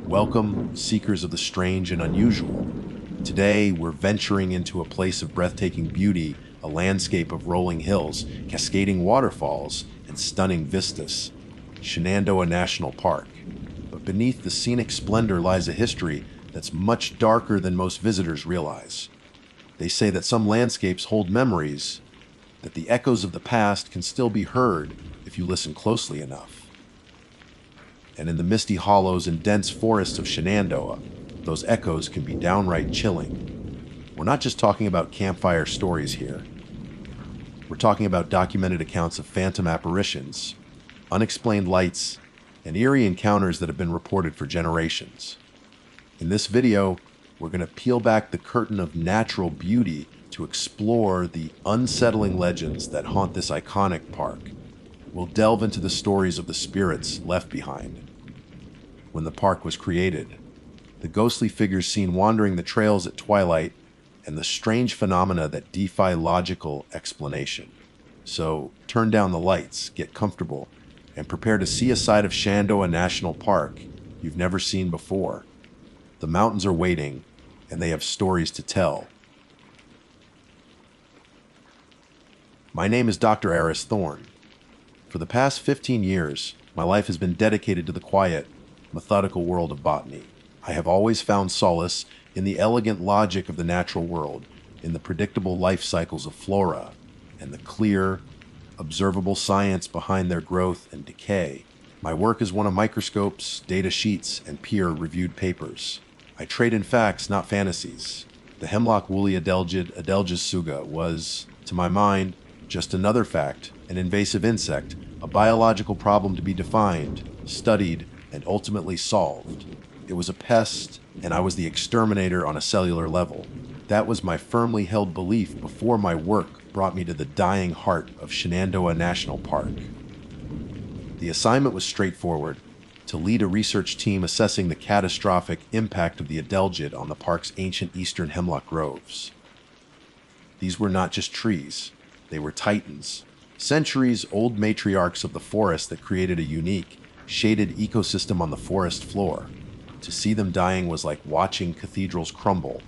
Welcome, seekers of the strange and unusual. Today, we're venturing into a place of breathtaking beauty, a landscape of rolling hills, cascading waterfalls, and stunning vistas. Shenandoah National Park. But beneath the scenic splendor lies a history that's much darker than most visitors realize. They say that some landscapes hold memories, that the echoes of the past can still be heard if you listen closely enough. And in the misty hollows and dense forests of Shenandoah, those echoes can be downright chilling. We're not just talking about campfire stories here. We're talking about documented accounts of phantom apparitions, unexplained lights, and eerie encounters that have been reported for generations. In this video, we're going to peel back the curtain of natural beauty to explore the unsettling legends that haunt this iconic park. We'll delve into the stories of the spirits left behind when the park was created, the ghostly figures seen wandering the trails at twilight, and the strange phenomena that defy logical explanation. So turn down the lights, get comfortable, and prepare to see a side of Shenandoah National Park you've never seen before. The mountains are waiting, and they have stories to tell. My name is Dr. Aris Thorne. For the past 15 years, my life has been dedicated to the quiet, methodical world of botany. I have always found solace in the elegant logic of the natural world, in the predictable life cycles of flora, and the clear, observable science behind their growth and decay. My work is one of microscopes, data sheets, and peer-reviewed papers. I trade in facts, not fantasies. The hemlock woolly adelgid, Adelgis suga, was, to my mind, just another fact, an invasive insect, a biological problem to be defined, studied, and ultimately solved. It was a pest, and I was the exterminator on a cellular level. That was my firmly held belief before my work brought me to the dying heart of Shenandoah National Park. The assignment was straightforward: to lead a research team assessing the catastrophic impact of the adelgid on the park's ancient eastern hemlock groves. These were not just trees. They were titans, centuries-old matriarchs of the forest that created a unique, shaded ecosystem on the forest floor. To see them dying was like watching cathedrals crumble.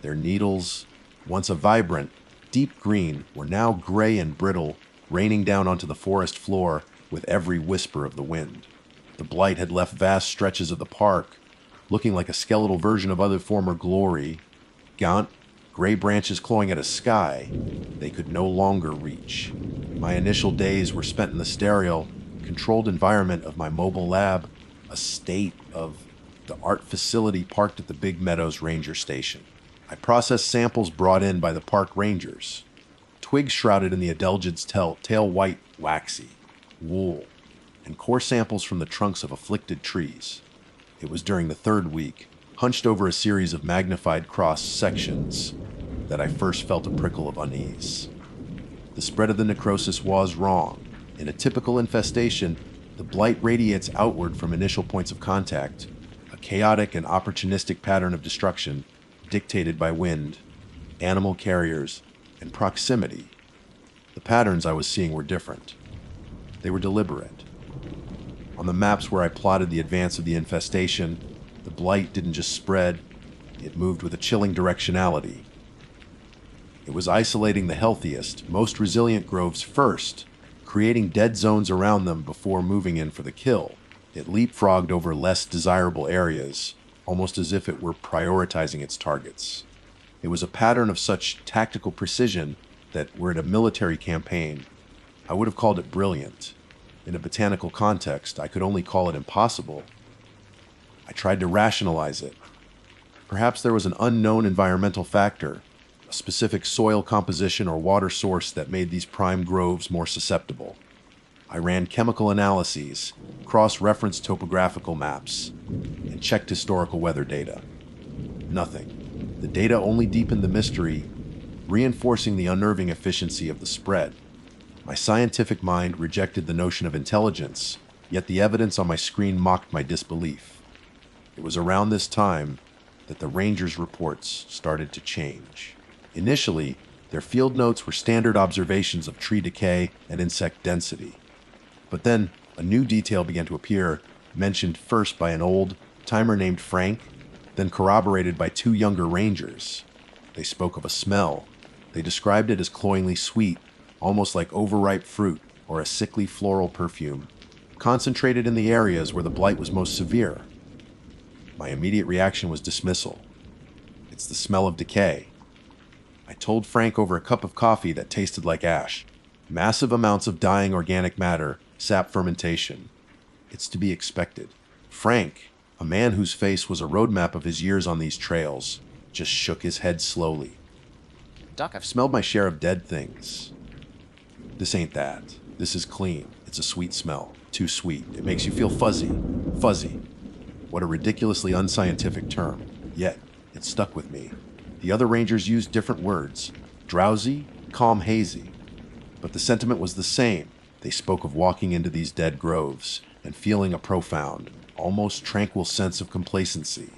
Their needles, once a vibrant, deep green, were now gray and brittle, raining down onto the forest floor with every whisper of the wind. The blight had left vast stretches of the park, looking like a skeletal version of other former glory, gaunt, gray branches clawing at a sky they could no longer reach. My initial days were spent in the sterile, controlled environment of my mobile lab, a state of the art facility parked at the Big Meadows Ranger Station. I processed samples brought in by the park rangers. Twigs shrouded in the adelgid's tail white, waxy, wool, and core samples from the trunks of afflicted trees. It was during the third week, hunched over a series of magnified cross sections, that I first felt a prickle of unease. The spread of the necrosis was wrong. In a typical infestation, the blight radiates outward from initial points of contact, a chaotic and opportunistic pattern of destruction dictated by wind, animal carriers, and proximity. The patterns I was seeing were different. They were deliberate. On the maps where I plotted the advance of the infestation, the blight didn't just spread, it moved with a chilling directionality. It was isolating the healthiest, most resilient groves first, creating dead zones around them before moving in for the kill. It leapfrogged over less desirable areas, almost as if it were prioritizing its targets. It was a pattern of such tactical precision that, were it a military campaign, I would have called it brilliant. In a botanical context, I could only call it impossible. I tried to rationalize it. Perhaps there was an unknown environmental factor, a specific soil composition or water source that made these prime groves more susceptible. I ran chemical analyses, cross-referenced topographical maps, and checked historical weather data. Nothing. The data only deepened the mystery, reinforcing the unnerving efficiency of the spread. My scientific mind rejected the notion of intelligence, yet the evidence on my screen mocked my disbelief. It was around this time that the Rangers' reports started to change. Initially, their field notes were standard observations of tree decay and insect density. But then, a new detail began to appear, mentioned first by an old, timer named Frank, then corroborated by two younger rangers. They spoke of a smell. They described it as cloyingly sweet, almost like overripe fruit or a sickly floral perfume, concentrated in the areas where the blight was most severe. My immediate reaction was dismissal. It's the smell of decay. I told Frank over a cup of coffee that tasted like ash. Massive amounts of dying organic matter, sap fermentation. It's to be expected. Frank, a man whose face was a roadmap of his years on these trails, just shook his head slowly. Doc, I've smelled my share of dead things. This ain't that. This is clean. It's a sweet smell. Too sweet. It makes you feel fuzzy. Fuzzy. What a ridiculously unscientific term. Yet, it stuck with me. The other rangers used different words. Drowsy, calm, hazy. But the sentiment was the same. They spoke of walking into these dead groves and feeling a profound, almost tranquil sense of complacency.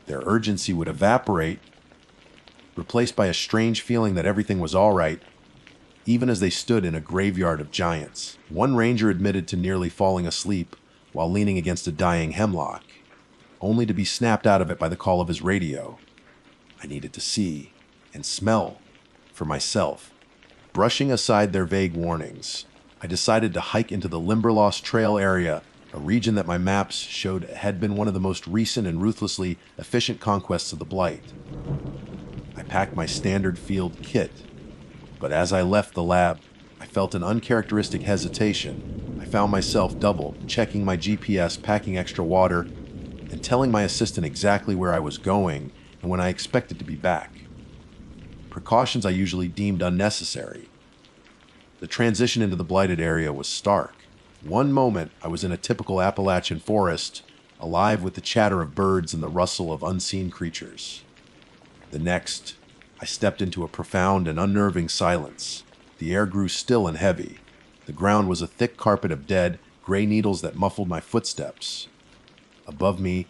Their urgency would evaporate, replaced by a strange feeling that everything was all right, even as they stood in a graveyard of giants. One ranger admitted to nearly falling asleep while leaning against a dying hemlock, only to be snapped out of it by the call of his radio. I needed to see and smell for myself. Brushing aside their vague warnings, I decided to hike into the Limberlost Trail area, a region that my maps showed had been one of the most recent and ruthlessly efficient conquests of the Blight. I packed my standard field kit, but as I left the lab, I felt an uncharacteristic hesitation. I found myself double checking my GPS, packing extra water, and telling my assistant exactly where I was going and when I expected to be back. Precautions I usually deemed unnecessary. The transition into the blighted area was stark. One moment, I was in a typical Appalachian forest, alive with the chatter of birds and the rustle of unseen creatures. The next, I stepped into a profound and unnerving silence. The air grew still and heavy. The ground was a thick carpet of dead, gray needles that muffled my footsteps. Above me,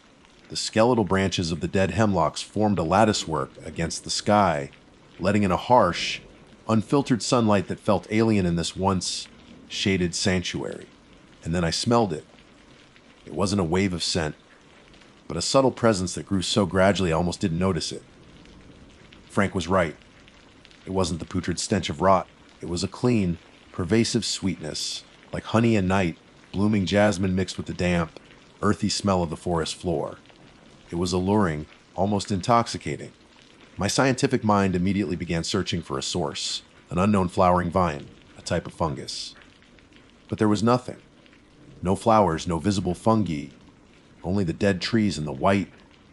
the skeletal branches of the dead hemlocks formed a latticework against the sky, letting in a harsh, unfiltered sunlight that felt alien in this once shaded sanctuary. And then I smelled it. It wasn't a wave of scent, but a subtle presence that grew so gradually I almost didn't notice it. Frank was right. It wasn't the putrid stench of rot. It was a clean, pervasive sweetness, like honey and night, blooming jasmine mixed with the damp, earthy smell of the forest floor. It was alluring, almost intoxicating. My scientific mind immediately began searching for a source, an unknown flowering vine, a type of fungus. But there was nothing. No flowers, no visible fungi, only the dead trees and the white,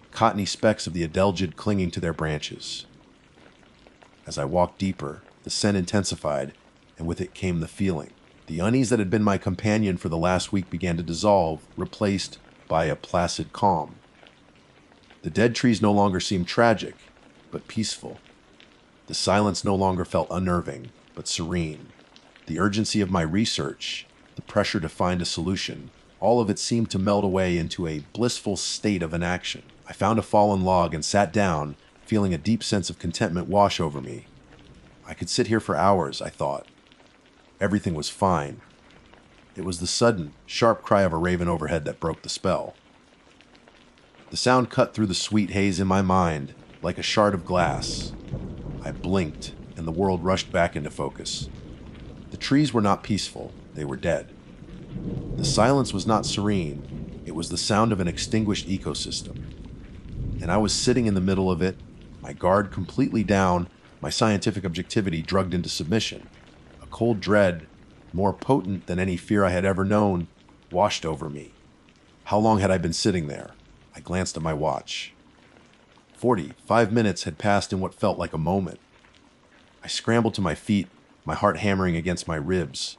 cottony specks of the adelgid clinging to their branches. As I walked deeper, the scent intensified, and with it came the feeling. The unease that had been my companion for the last week began to dissolve, replaced by a placid calm. The dead trees no longer seemed tragic, but peaceful. The silence no longer felt unnerving, but serene. The urgency of my research, the pressure to find a solution, all of it seemed to melt away into a blissful state of inaction. I found a fallen log and sat down, feeling a deep sense of contentment wash over me. I could sit here for hours, I thought. Everything was fine. It was the sudden, sharp cry of a raven overhead that broke the spell. The sound cut through the sweet haze in my mind, like a shard of glass. I blinked, and the world rushed back into focus. The trees were not peaceful, they were dead. The silence was not serene, it was the sound of an extinguished ecosystem. And I was sitting in the middle of it, my guard completely down, my scientific objectivity drugged into submission. A cold dread, more potent than any fear I had ever known, washed over me. How long had I been sitting there? I glanced at my watch. 45 minutes had passed in what felt like a moment. I scrambled to my feet, my heart hammering against my ribs.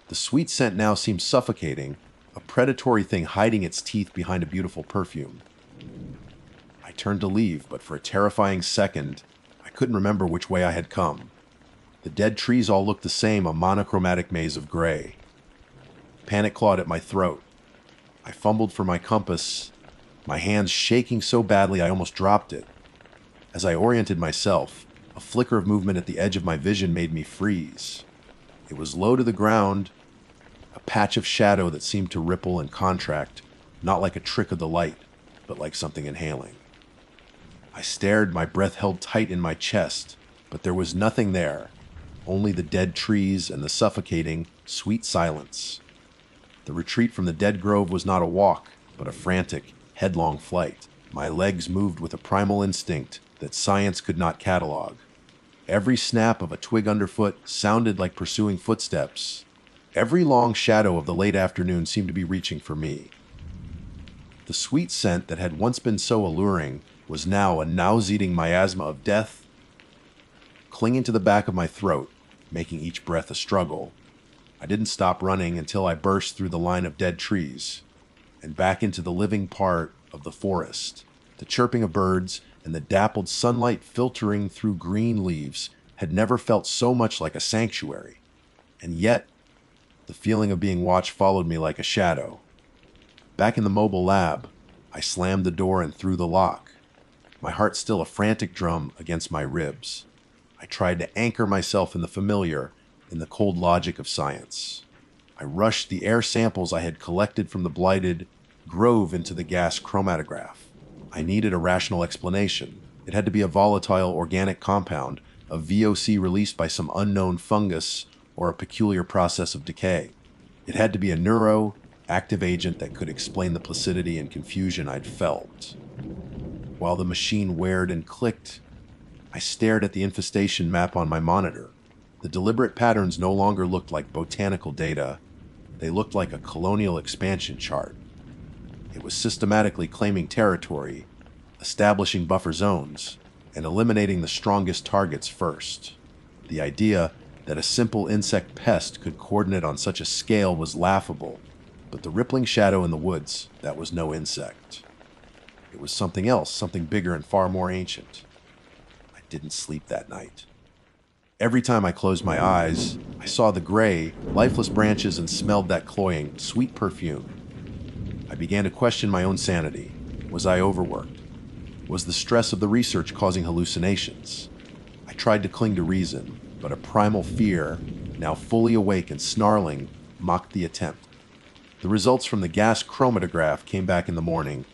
The sweet scent now seemed suffocating, a predatory thing hiding its teeth behind a beautiful perfume. I turned to leave, but for a terrifying second, I couldn't remember which way I had come. The dead trees all looked the same, a monochromatic maze of gray. Panic clawed at my throat. I fumbled for my compass, my hands shaking so badly I almost dropped it. As I oriented myself, a flicker of movement at the edge of my vision made me freeze. It was low to the ground, a patch of shadow that seemed to ripple and contract, not like a trick of the light, but like something inhaling. I stared, my breath held tight in my chest, but there was nothing there, only the dead trees and the suffocating, sweet silence. The retreat from the dead grove was not a walk, but a frantic, headlong flight. My legs moved with a primal instinct that science could not catalog. Every snap of a twig underfoot sounded like pursuing footsteps. Every long shadow of the late afternoon seemed to be reaching for me. The sweet scent that had once been so alluring was now a nauseating miasma of death, clinging to the back of my throat, making each breath a struggle. I didn't stop running until I burst through the line of dead trees and back into the living part of the forest. The chirping of birds and the dappled sunlight filtering through green leaves had never felt so much like a sanctuary. And yet, the feeling of being watched followed me like a shadow. Back in the mobile lab, I slammed the door and threw the lock, my heart still a frantic drum against my ribs. I tried to anchor myself in the familiar, in the cold logic of science. I rushed the air samples I had collected from the blighted grove into the gas chromatograph. I needed a rational explanation. It had to be a volatile organic compound, a VOC released by some unknown fungus or a peculiar process of decay. It had to be a neuroactive agent that could explain the placidity and confusion I'd felt. While the machine whirred and clicked, I stared at the infestation map on my monitor. The deliberate patterns no longer looked like botanical data. They looked like a colonial expansion chart. It was systematically claiming territory, establishing buffer zones, and eliminating the strongest targets first. The idea that a simple insect pest could coordinate on such a scale was laughable, but the rippling shadow in the woods, that was no insect. It was something else, something bigger and far more ancient. I didn't sleep that night. Every time I closed my eyes, I saw the gray, lifeless branches and smelled that cloying, sweet perfume. I began to question my own sanity. Was I overworked? Was the stress of the research causing hallucinations? I tried to cling to reason, but a primal fear, now fully awake and snarling, mocked the attempt. The results from the gas chromatograph came back in the morning,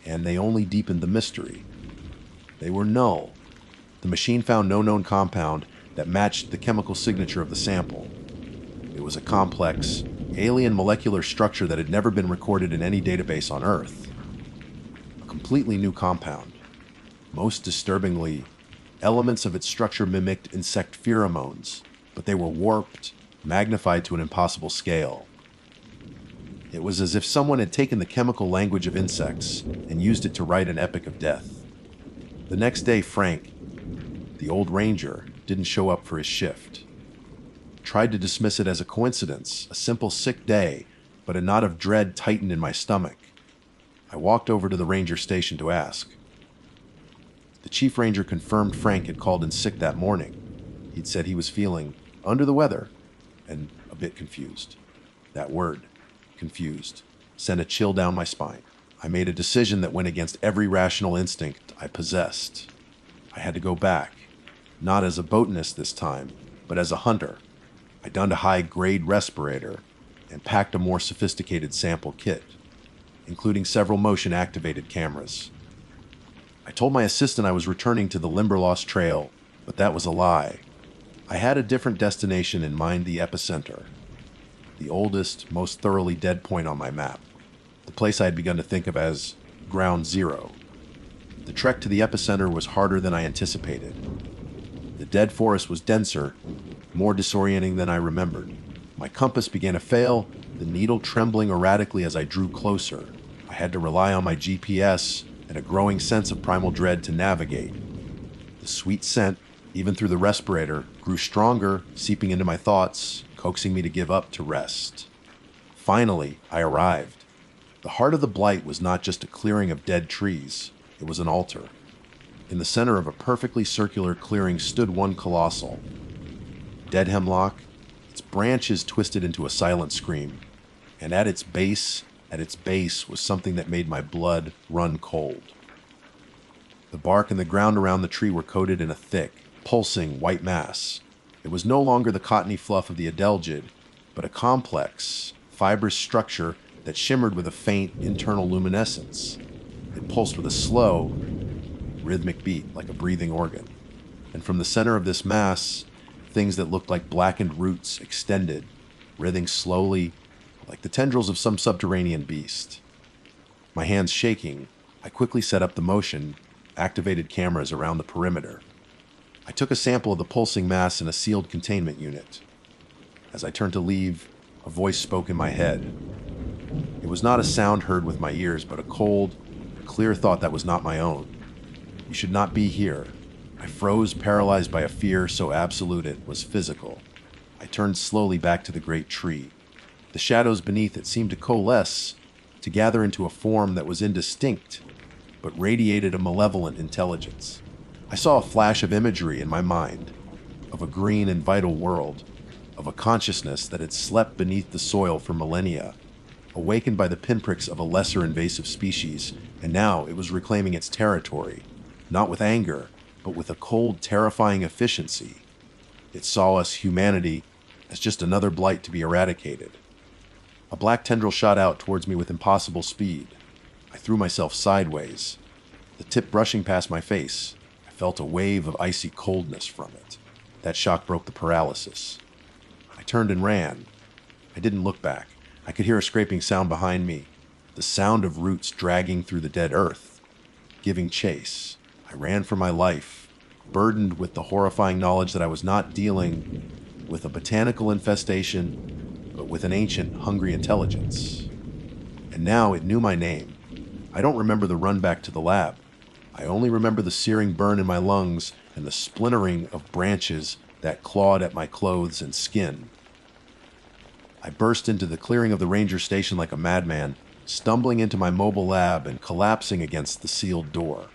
and they only deepened the mystery. They were null. The machine found no known compound that matched the chemical signature of the sample. It was a complex, alien molecular structure that had never been recorded in any database on Earth. A completely new compound. Most disturbingly, elements of its structure mimicked insect pheromones, but they were warped, magnified to an impossible scale. It was as if someone had taken the chemical language of insects and used it to write an epic of death. The next day, Frank, the old ranger, didn't show up for his shift. Tried to dismiss it as a coincidence, a simple sick day, but a knot of dread tightened in my stomach. I walked over to the ranger station to ask. The chief ranger confirmed Frank had called in sick that morning. He'd said he was feeling under the weather and a bit confused. That word, confused, sent a chill down my spine. I made a decision that went against every rational instinct I possessed. I had to go back, not as a botanist this time, but as a hunter. I donned a high-grade respirator and packed a more sophisticated sample kit, including several motion-activated cameras. I told my assistant I was returning to the Limberlost Trail, but that was a lie. I had a different destination in mind, the epicenter, the oldest, most thoroughly dead point on my map, the place I had begun to think of as Ground Zero. The trek to the epicenter was harder than I anticipated. The dead forest was denser, more disorienting than I remembered. My compass began to fail, the needle trembling erratically as I drew closer. I had to rely on my GPS and a growing sense of primal dread to navigate. The sweet scent, even through the respirator, grew stronger, seeping into my thoughts, coaxing me to give up to rest. Finally, I arrived. The heart of the blight was not just a clearing of dead trees, it was an altar. In the center of a perfectly circular clearing stood one colossal. Dead hemlock, its branches twisted into a silent scream, and at its base was something that made my blood run cold. The bark and the ground around the tree were coated in a thick, pulsing white mass. It was no longer the cottony fluff of the adelgid, but a complex, fibrous structure that shimmered with a faint internal luminescence. It pulsed with a slow, rhythmic beat like a breathing organ. And from the center of this mass, things that looked like blackened roots extended, writhing slowly like the tendrils of some subterranean beast. My hands shaking, I quickly set up the motion, activated cameras around the perimeter. I took a sample of the pulsing mass in a sealed containment unit. As I turned to leave, a voice spoke in my head. It was not a sound heard with my ears, but a cold, clear thought that was not my own. You should not be here. I froze, paralyzed by a fear so absolute it was physical. I turned slowly back to the great tree. The shadows beneath it seemed to coalesce, to gather into a form that was indistinct, but radiated a malevolent intelligence. I saw a flash of imagery in my mind, of a green and vital world, of a consciousness that had slept beneath the soil for millennia, awakened by the pinpricks of a lesser invasive species, and now it was reclaiming its territory, not with anger, but with a cold, terrifying efficiency. It saw us, humanity, as just another blight to be eradicated. A black tendril shot out towards me with impossible speed. I threw myself sideways. The tip brushing past my face, I felt a wave of icy coldness from it. That shock broke the paralysis. I turned and ran. I didn't look back. I could hear a scraping sound behind me, the sound of roots dragging through the dead earth, giving chase. I ran for my life, burdened with the horrifying knowledge that I was not dealing with a botanical infestation, but with an ancient, hungry intelligence. And now it knew my name. I don't remember the run back to the lab. I only remember the searing burn in my lungs and the splintering of branches that clawed at my clothes and skin. I burst into the clearing of the ranger station like a madman, stumbling into my mobile lab and collapsing against the sealed door.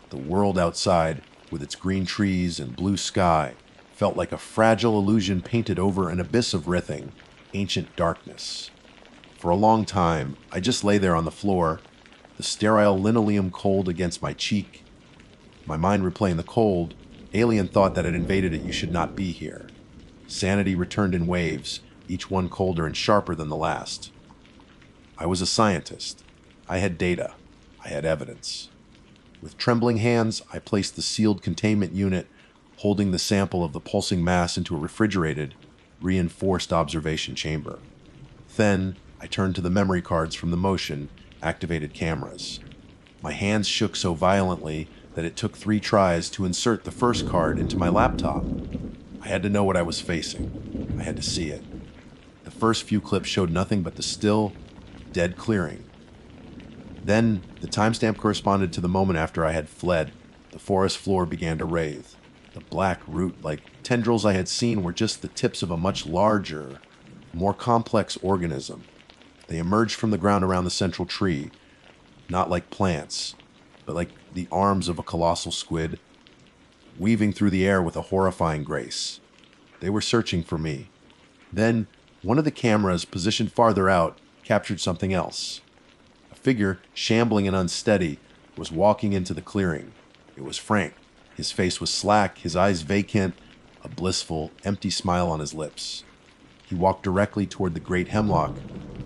The world outside, with its green trees and blue sky, felt like a fragile illusion painted over an abyss of writhing, ancient darkness. For a long time, I just lay there on the floor, the sterile linoleum cold against my cheek. My mind replaying the cold, alien thought that had invaded it. You should not be here. Sanity returned in waves, each one colder and sharper than the last. I was a scientist. I had data. I had evidence. With trembling hands, I placed the sealed containment unit, holding the sample of the pulsing mass into a refrigerated, reinforced observation chamber. Then, I turned to the memory cards from the motion, activated cameras. My hands shook so violently that it took 3 tries to insert the first card into my laptop. I had to know what I was facing. I had to see it. The first few clips showed nothing but the still, dead clearing. Then, the timestamp corresponded to the moment after I had fled. The forest floor began to writhe. The black root-like tendrils I had seen were just the tips of a much larger, more complex organism. They emerged from the ground around the central tree, not like plants, but like the arms of a colossal squid, weaving through the air with a horrifying grace. They were searching for me. Then, one of the cameras, positioned farther out, captured something else. A figure, shambling and unsteady, was walking into the clearing. It was Frank. His face was slack, his eyes vacant, a blissful, empty smile on his lips. He walked directly toward the great hemlock,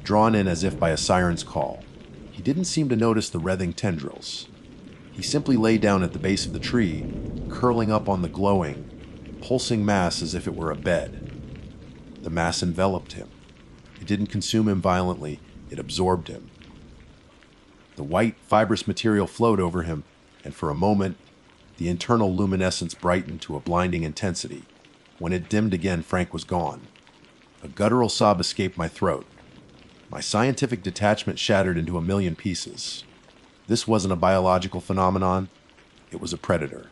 drawn in as if by a siren's call. He didn't seem to notice the writhing tendrils. He simply lay down at the base of the tree, curling up on the glowing, pulsing mass as if it were a bed. The mass enveloped him. It didn't consume him violently, it absorbed him. The white, fibrous material flowed over him, and for a moment, the internal luminescence brightened to a blinding intensity. When it dimmed again, Frank was gone. A guttural sob escaped my throat. My scientific detachment shattered into a million pieces. This wasn't a biological phenomenon. It was a predator,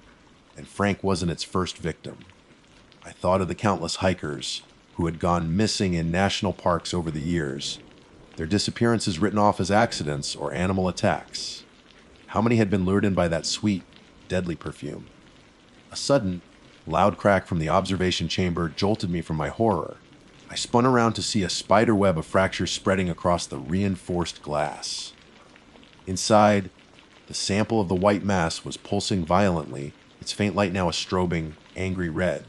and Frank wasn't its first victim. I thought of the countless hikers who had gone missing in national parks over the years, their disappearances written off as accidents or animal attacks. How many had been lured in by that sweet, deadly perfume? A sudden, loud crack from the observation chamber jolted me from my horror. I spun around to see a spider web of fractures spreading across the reinforced glass. Inside, the sample of the white mass was pulsing violently, its faint light now a strobing, angry red.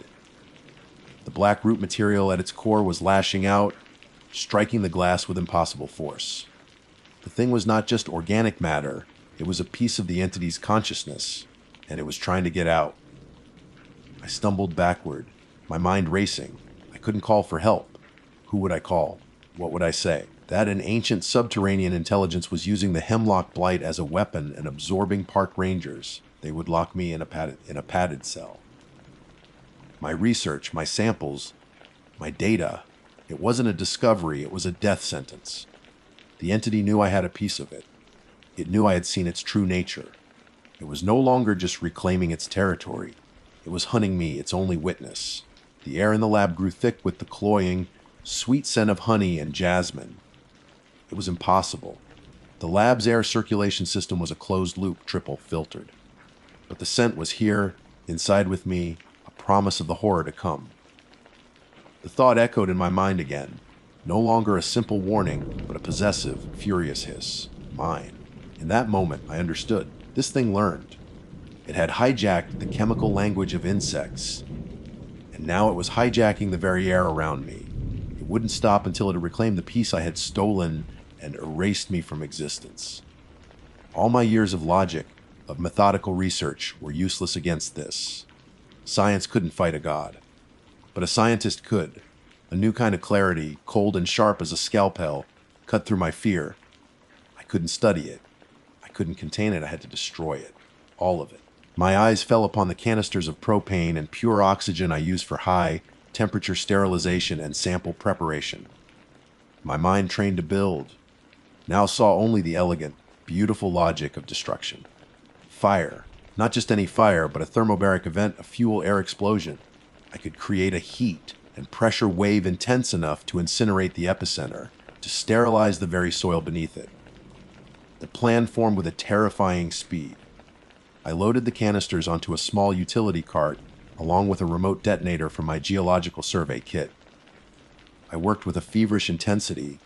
The black root material at its core was lashing out, striking the glass with impossible force. The thing was not just organic matter, It was a piece of the entity's consciousness, and it was trying to get out. I stumbled backward, my mind racing. I couldn't call for help. Who would I call? What would I say? That an ancient subterranean intelligence was using the hemlock blight as a weapon and absorbing park rangers. They would lock me in a padded cell. My research, my samples, my data, it wasn't a discovery, it was a death sentence. The entity knew I had a piece of it. It knew I had seen its true nature. It was no longer just reclaiming its territory. It was hunting me, its only witness. The air in the lab grew thick with the cloying, sweet scent of honey and jasmine. It was impossible. The lab's air circulation system was a closed-loop, triple filtered. But the scent was here, inside with me, a promise of the horror to come. The thought echoed in my mind again. No longer a simple warning, but a possessive, furious hiss. Mine. In that moment, I understood. This thing learned. It had hijacked the chemical language of insects, and now it was hijacking the very air around me. It wouldn't stop until it had reclaimed the piece I had stolen and erased me from existence. All my years of logic, of methodical research, were useless against this. Science couldn't fight a god, but a scientist could. A new kind of clarity, cold and sharp as a scalpel, cut through my fear. I couldn't study it. I couldn't contain it. I had to destroy it. All of it. My eyes fell upon the canisters of propane and pure oxygen I used for high-temperature sterilization and sample preparation. My mind, trained to build, now saw only the elegant, beautiful logic of destruction. Fire. Not just any fire, but a thermobaric event, a fuel-air explosion. I could create a heat and pressure wave intense enough to incinerate the epicenter, to sterilize the very soil beneath it. The plan formed with a terrifying speed. I loaded the canisters onto a small utility cart, along with a remote detonator from my geological survey kit. I worked with a feverish intensity,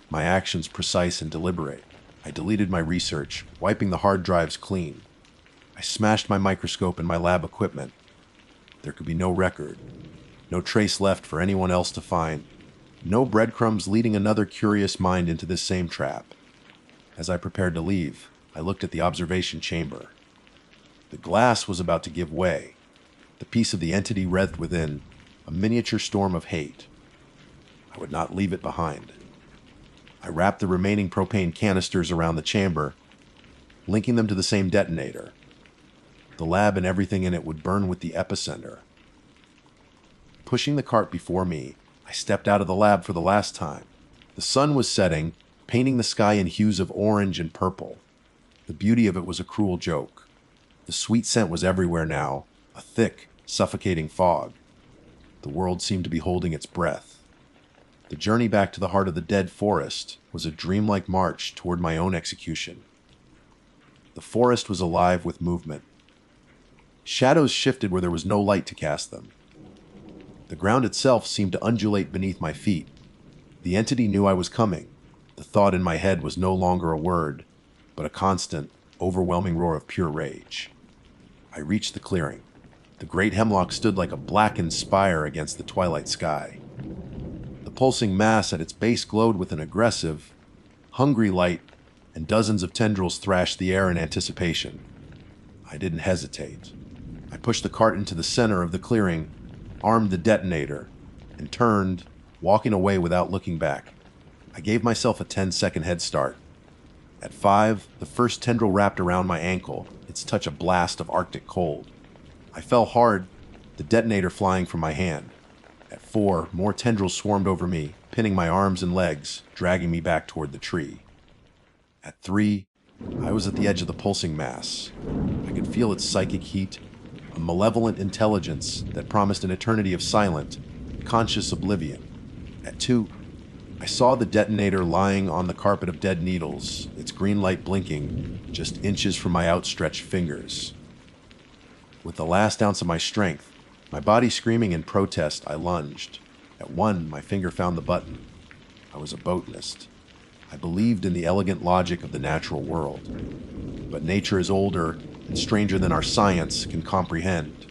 my actions precise and deliberate. I deleted my research, wiping the hard drives clean. I smashed my microscope and my lab equipment. There could be no record, no trace left for anyone else to find, no breadcrumbs leading another curious mind into this same trap. As I prepared to leave, I looked at the observation chamber. The glass was about to give way. The piece of the entity wreathed within, a miniature storm of hate. I would not leave it behind. I wrapped the remaining propane canisters around the chamber, linking them to the same detonator. The lab and everything in it would burn with the epicenter. Pushing the cart before me, I stepped out of the lab for the last time. The sun was setting, painting the sky in hues of orange and purple. The beauty of it was a cruel joke. The sweet scent was everywhere now, a thick, suffocating fog. The world seemed to be holding its breath. The journey back to the heart of the dead forest was a dreamlike march toward my own execution. The forest was alive with movement. Shadows shifted where there was no light to cast them. The ground itself seemed to undulate beneath my feet. The entity knew I was coming. The thought in my head was no longer a word, but a constant, overwhelming roar of pure rage. I reached the clearing. The great hemlock stood like a blackened spire against the twilight sky. The pulsing mass at its base glowed with an aggressive, hungry light, and dozens of tendrils thrashed the air in anticipation. I didn't hesitate. I pushed the cart into the center of the clearing, armed the detonator, and turned, walking away without looking back. I gave myself a 10-second head start. At 5, the first tendril wrapped around my ankle, its touch a blast of Arctic cold. I fell hard, the detonator flying from my hand. At 4, more tendrils swarmed over me, pinning my arms and legs, dragging me back toward the tree. At 3, I was at the edge of the pulsing mass. I could feel its psychic heat, a malevolent intelligence that promised an eternity of silent, conscious oblivion. At 2, I saw the detonator lying on the carpet of dead needles, its green light blinking just inches from my outstretched fingers. With the last ounce of my strength, my body screaming in protest, I lunged. At 1, my finger found the button. I was a botanist. I believed in the elegant logic of the natural world. But nature is older and stranger than our science can comprehend.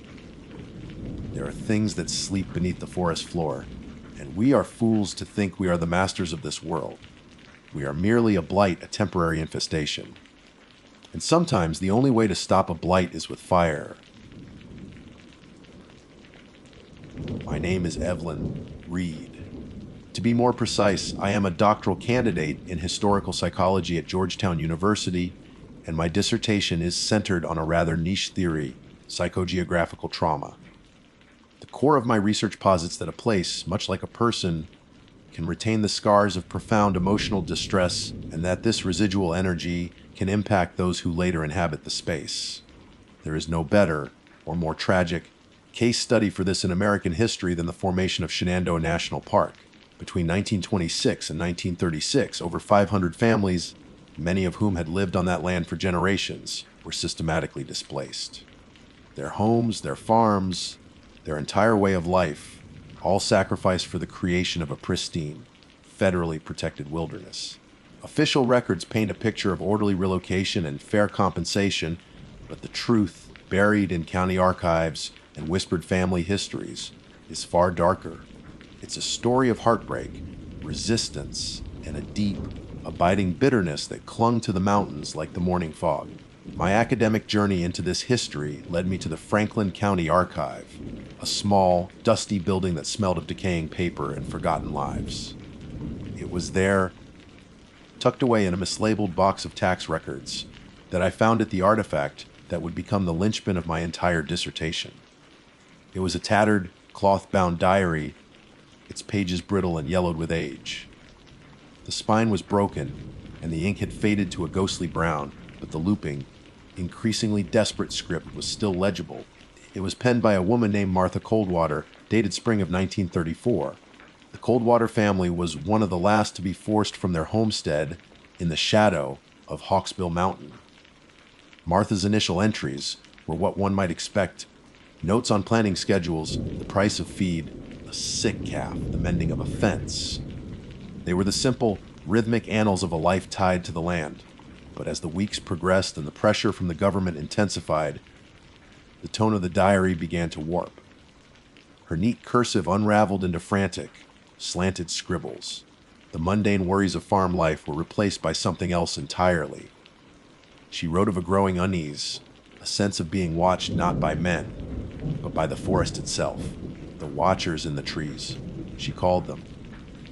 There are things that sleep beneath the forest floor, and we are fools to think we are the masters of this world. We are merely a blight, a temporary infestation. And sometimes the only way to stop a blight is with fire. My name is Evelyn Reed. To be more precise, I am a doctoral candidate in historical psychology at Georgetown University, and my dissertation is centered on a rather niche theory, psychogeographical trauma. The core of my research posits that a place, much like a person, can retain the scars of profound emotional distress, and that this residual energy can impact those who later inhabit the space. There is no better or more tragic case study for this in American history than the formation of Shenandoah National Park. Between 1926 and 1936, over 500 families, many of whom had lived on that land for generations, were systematically displaced. Their homes, their farms, their entire way of life, all sacrificed for the creation of a pristine, federally protected wilderness. Official records paint a picture of orderly relocation and fair compensation, but the truth, buried in county archives and whispered family histories, is far darker. It's a story of heartbreak, resistance, and a deep, abiding bitterness that clung to the mountains like the morning fog. My academic journey into this history led me to the Franklin County Archive, a small, dusty building that smelled of decaying paper and forgotten lives. It was there, tucked away in a mislabeled box of tax records, that I found the artifact that would become the linchpin of my entire dissertation. It was a tattered, cloth-bound diary, its pages brittle and yellowed with age. The spine was broken, and the ink had faded to a ghostly brown, but the looping, increasingly desperate script was still legible. It was penned by a woman named Martha Coldwater, dated spring of 1934. The Coldwater family was one of the last to be forced from their homestead in the shadow of Hawksbill Mountain. Martha's initial entries were what one might expect: notes on planting schedules, the price of feed, a sick calf, the mending of a fence. They were the simple, rhythmic annals of a life tied to the land. But as the weeks progressed and the pressure from the government intensified, the tone of the diary began to warp. Her neat cursive unraveled into frantic, slanted scribbles. The mundane worries of farm life were replaced by something else entirely. She wrote of a growing unease, a sense of being watched not by men, but by the forest itself. The watchers in the trees, she called them.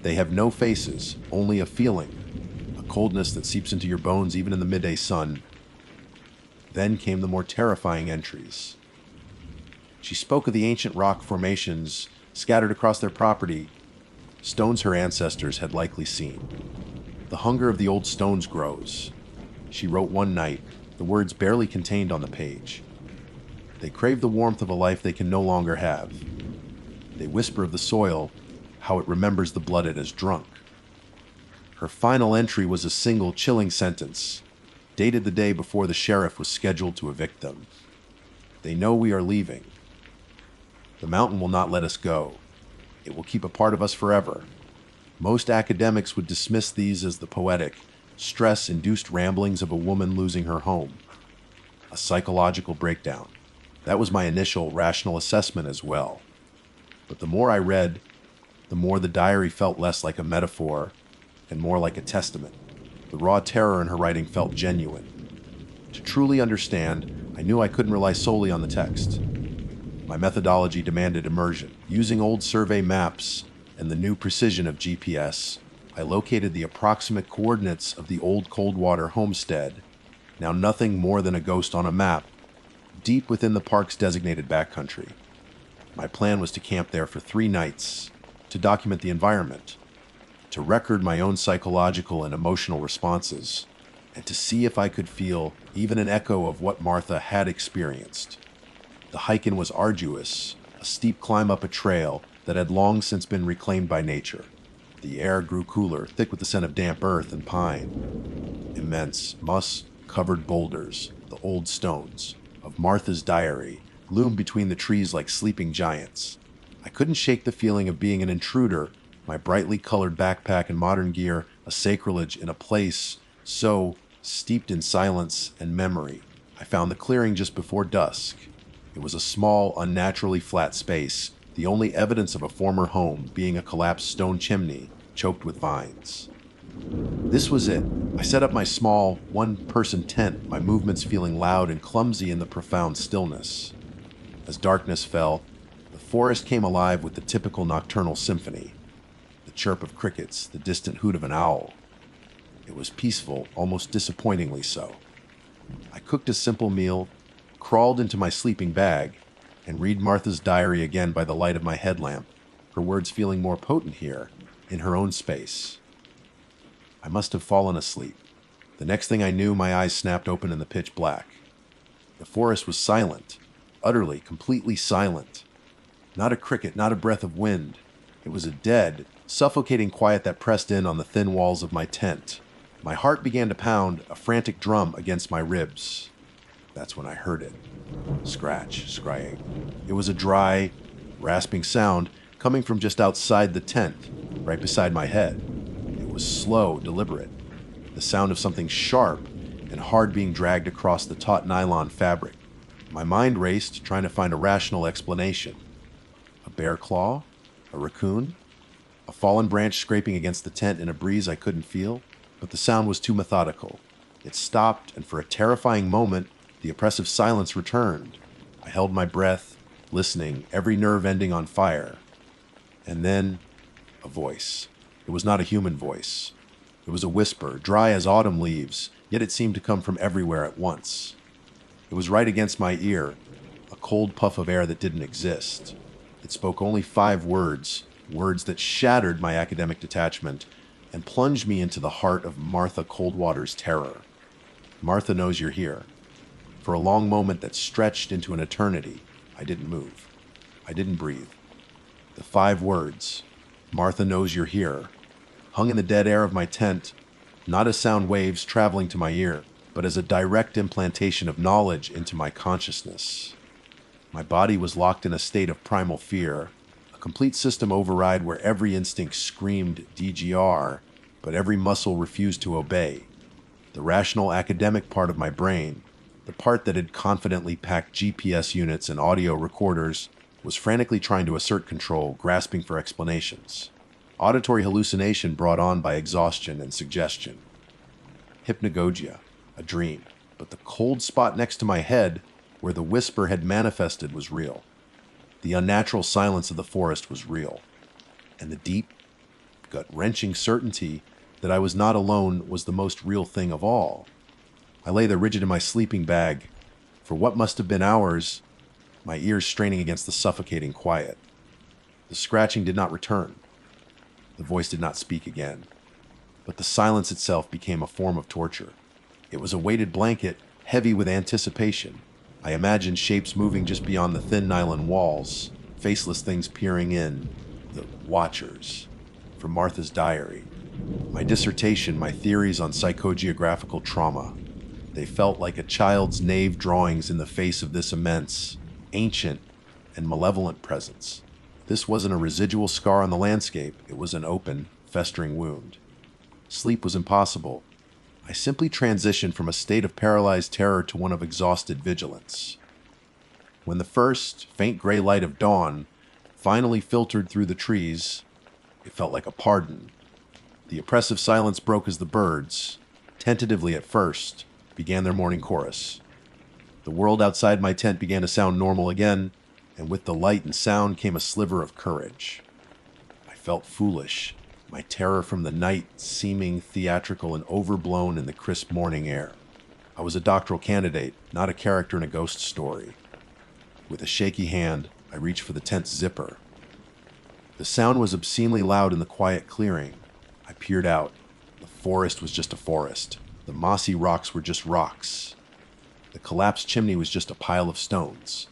They have no faces, only a feeling, a coldness that seeps into your bones even in the midday sun. Then came the more terrifying entries. She spoke of the ancient rock formations scattered across their property, stones her ancestors had likely seen. The hunger of the old stones grows. She wrote one night, the words barely contained on the page. They crave the warmth of a life they can no longer have. They whisper of the soil, how it remembers the blood it has drunk. Her final entry was a single chilling sentence, dated the day before the sheriff was scheduled to evict them. They know we are leaving. The mountain will not let us go. It will keep a part of us forever. Most academics would dismiss these as the poetic, stress-induced ramblings of a woman losing her home. A psychological breakdown. That was my initial rational assessment as well. But the more I read, the more the diary felt less like a metaphor and more like a testament. The raw terror in her writing felt genuine. To truly understand, I knew I couldn't rely solely on the text. My methodology demanded immersion. Using old survey maps and the new precision of GPS, I located the approximate coordinates of the old Coldwater homestead, now nothing more than a ghost on a map, deep within the park's designated backcountry. My plan was to camp there for 3 nights, to document the environment, to record my own psychological and emotional responses, and to see if I could feel even an echo of what Martha had experienced. The hike-in was arduous, a steep climb up a trail that had long since been reclaimed by nature. The air grew cooler, thick with the scent of damp earth and pine. Immense, moss-covered boulders, the old stones of Martha's diary, loomed between the trees like sleeping giants. I couldn't shake the feeling of being an intruder, my brightly colored backpack and modern gear a sacrilege in a place so steeped in silence and memory. I found the clearing just before dusk. It was a small, unnaturally flat space, the only evidence of a former home being a collapsed stone chimney choked with vines. This was it. I set up my small, one-person tent, my movements feeling loud and clumsy in the profound stillness. As darkness fell, the forest came alive with the typical nocturnal symphony. The chirp of crickets, the distant hoot of an owl. It was peaceful, almost disappointingly so. I cooked a simple meal, crawled into my sleeping bag, and read Martha's diary again by the light of my headlamp, her words feeling more potent here, in her own space. I must have fallen asleep. The next thing I knew, my eyes snapped open in the pitch black. The forest was silent, utterly, completely silent. Not a cricket, not a breath of wind. It was a dead, suffocating quiet that pressed in on the thin walls of my tent. My heart began to pound, a frantic drum against my ribs. That's when I heard it. Scratch, scrying. It was a dry, rasping sound coming from just outside the tent, right beside my head. It was slow, deliberate. The sound of something sharp and hard being dragged across the taut nylon fabric. My mind raced, trying to find a rational explanation. A bear claw? A raccoon? A fallen branch scraping against the tent in a breeze I couldn't feel? But the sound was too methodical. It stopped, and for a terrifying moment, the oppressive silence returned. I held my breath, listening, every nerve ending on fire. And then, a voice. It was not a human voice. It was a whisper, dry as autumn leaves, yet it seemed to come from everywhere at once. It was right against my ear, a cold puff of air that didn't exist. It spoke only 5 words, words that shattered my academic detachment and plunged me into the heart of Martha Coldwater's terror. Martha knows you're here. For a long moment that stretched into an eternity, I didn't move. I didn't breathe. The 5 words, Martha knows you're here, hung in the dead air of my tent, not as sound waves traveling to my ear, but as a direct implantation of knowledge into my consciousness. My body was locked in a state of primal fear, a complete system override where every instinct screamed DGR, but every muscle refused to obey. The rational academic part of my brain, the part that had confidently packed GPS units and audio recorders, was frantically trying to assert control, grasping for explanations. Auditory hallucination brought on by exhaustion and suggestion. Hypnagogia, a dream, but the cold spot next to my head, where the whisper had manifested, was real. The unnatural silence of the forest was real. And the deep, gut-wrenching certainty that I was not alone was the most real thing of all. I lay there rigid in my sleeping bag, for what must have been hours, my ears straining against the suffocating quiet. The scratching did not return. The voice did not speak again. But the silence itself became a form of torture. It was a weighted blanket, heavy with anticipation. I imagined shapes moving just beyond the thin nylon walls, faceless things peering in, the watchers, from Martha's diary. My dissertation, my theories on psychogeographical trauma. They felt like a child's naive drawings in the face of this immense, ancient, and malevolent presence. This wasn't a residual scar on the landscape, it was an open, festering wound. Sleep was impossible. I simply transitioned from a state of paralyzed terror to one of exhausted vigilance. When the first, faint gray light of dawn finally filtered through the trees, it felt like a pardon. The oppressive silence broke as the birds, tentatively at first, began their morning chorus. The world outside my tent began to sound normal again, and with the light and sound came a sliver of courage. I felt foolish, my terror from the night seeming theatrical and overblown in the crisp morning air. I was a doctoral candidate, not a character in a ghost story. With a shaky hand, I reached for the tent's zipper. The sound was obscenely loud in the quiet clearing. I peered out. The forest was just a forest. The mossy rocks were just rocks. The collapsed chimney was just a pile of stones.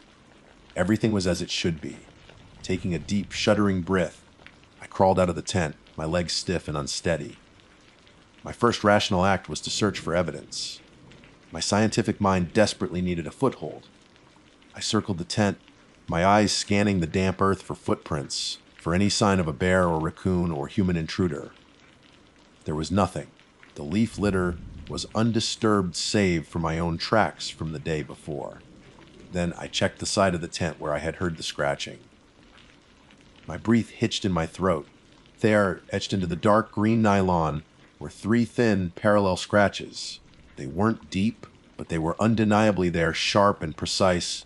Everything was as it should be. Taking a deep, shuddering breath, I crawled out of the tent, my legs stiff and unsteady. My first rational act was to search for evidence. My scientific mind desperately needed a foothold. I circled the tent, my eyes scanning the damp earth for footprints, for any sign of a bear or raccoon or human intruder. There was nothing. The leaf litter was undisturbed save for my own tracks from the day before. Then I checked the side of the tent where I had heard the scratching. My breath hitched in my throat. There, etched into the dark green nylon, were three thin, parallel scratches. They weren't deep, but they were undeniably there, sharp and precise,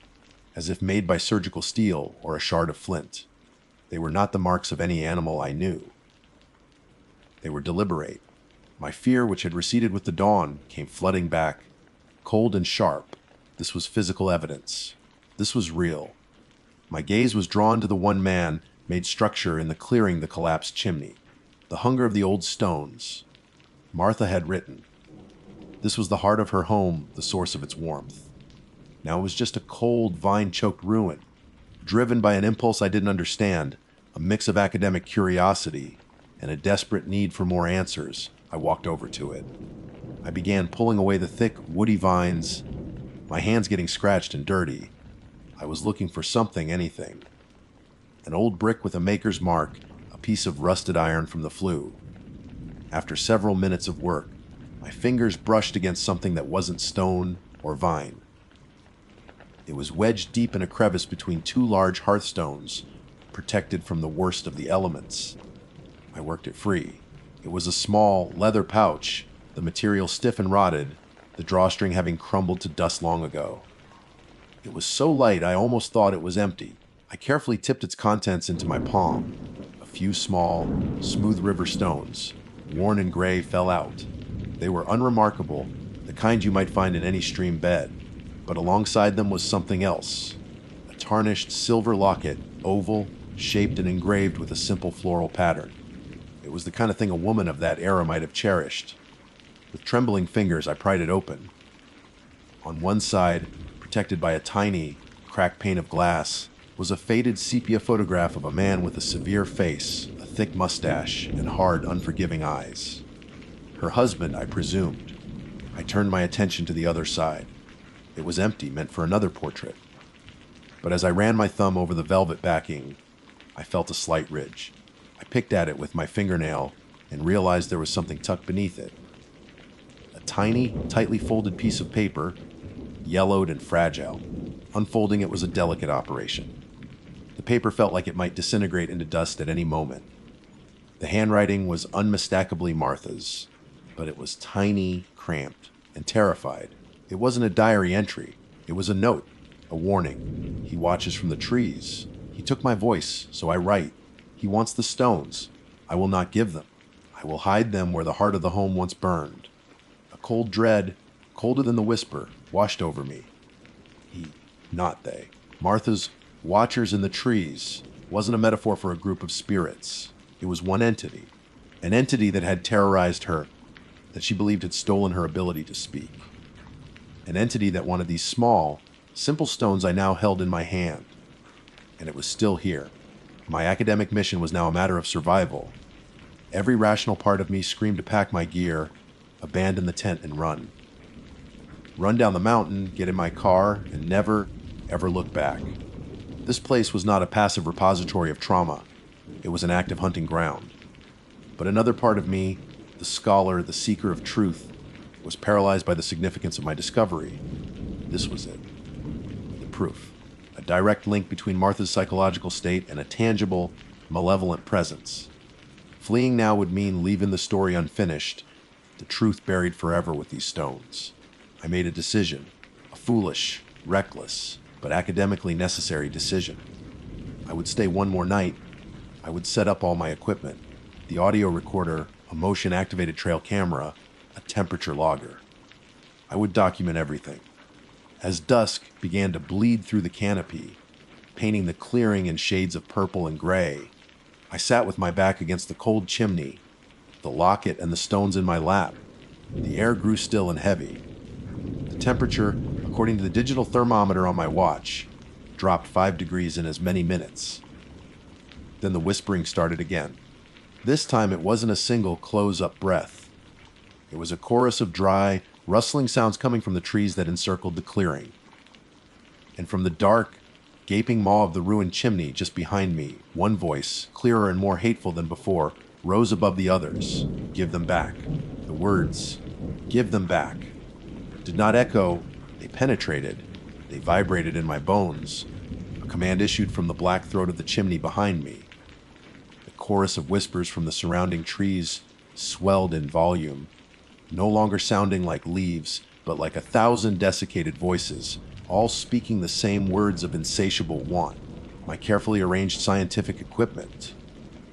as if made by surgical steel or a shard of flint. They were not the marks of any animal I knew. They were deliberate. My fear, which had receded with the dawn, came flooding back, cold and sharp. This was physical evidence. This was real. My gaze was drawn to the one man-made structure in the clearing, the collapsed chimney. The hunger of the old stones. Martha had written. This was the heart of her home, the source of its warmth. Now it was just a cold, vine-choked ruin. Driven by an impulse I didn't understand, a mix of academic curiosity and a desperate need for more answers, I walked over to it. I began pulling away the thick, woody vines, my hands getting scratched and dirty. I was looking for something, anything. An old brick with a maker's mark, a piece of rusted iron from the flue. After several minutes of work, my fingers brushed against something that wasn't stone or vine. It was wedged deep in a crevice between two large hearthstones, protected from the worst of the elements. I worked it free. It was a small, leather pouch, the material stiff and rotted, the drawstring having crumbled to dust long ago. It was so light I almost thought it was empty. I carefully tipped its contents into my palm. A few small, smooth river stones, worn and gray, fell out. They were unremarkable, the kind you might find in any stream bed. But alongside them was something else. A tarnished silver locket, oval, shaped and engraved with a simple floral pattern. It was the kind of thing a woman of that era might have cherished. With trembling fingers, I pried it open. On one side, protected by a tiny, cracked pane of glass, was a faded sepia photograph of a man with a severe face, a thick mustache, and hard, unforgiving eyes. Her husband, I presumed. I turned my attention to the other side. It was empty, meant for another portrait. But as I ran my thumb over the velvet backing, I felt a slight ridge. I picked at it with my fingernail and realized there was something tucked beneath it. A tiny, tightly folded piece of paper, yellowed and fragile. Unfolding it was a delicate operation. The paper felt like it might disintegrate into dust at any moment. The handwriting was unmistakably Martha's, but it was tiny, cramped, and terrified. It wasn't a diary entry. It was a note, a warning. He watches from the trees. He took my voice, so I write. He wants the stones. I will not give them. I will hide them where the heart of the home once burned. A cold dread, colder than the whisper, washed over me. He, not they. Martha's watchers in the trees wasn't a metaphor for a group of spirits. It was one entity. An entity that had terrorized her, that she believed had stolen her ability to speak. An entity that wanted these small, simple stones I now held in my hand. And it was still here. My academic mission was now a matter of survival. Every rational part of me screamed to pack my gear, abandon the tent, and run. Run down the mountain, get in my car, and never, ever look back. This place was not a passive repository of trauma. It was an active hunting ground. But another part of me, the scholar, the seeker of truth, was paralyzed by the significance of my discovery. This was it. The proof. A direct link between Martha's psychological state and a tangible, malevolent presence. Fleeing now would mean leaving the story unfinished, the truth buried forever with these stones. I made a decision. A foolish, reckless, but academically necessary decision. I would stay one more night. I would set up all my equipment. The audio recorder, a motion-activated trail camera, a temperature logger. I would document everything. As dusk began to bleed through the canopy, painting the clearing in shades of purple and gray, I sat with my back against the cold chimney, the locket and the stones in my lap. The air grew still and heavy. The temperature, according to the digital thermometer on my watch, dropped 5 degrees in as many minutes. Then the whispering started again. This time it wasn't a single close-up breath. It was a chorus of dry, rustling sounds coming from the trees that encircled the clearing. And from the dark, gaping maw of the ruined chimney just behind me, one voice, clearer and more hateful than before, rose above the others. Give them back. The words, give them back, did not echo. They penetrated. They vibrated in my bones. A command issued from the black throat of the chimney behind me. The chorus of whispers from the surrounding trees swelled in volume, no longer sounding like leaves, but like 1,000 desiccated voices, all speaking the same words of insatiable want. My carefully arranged scientific equipment,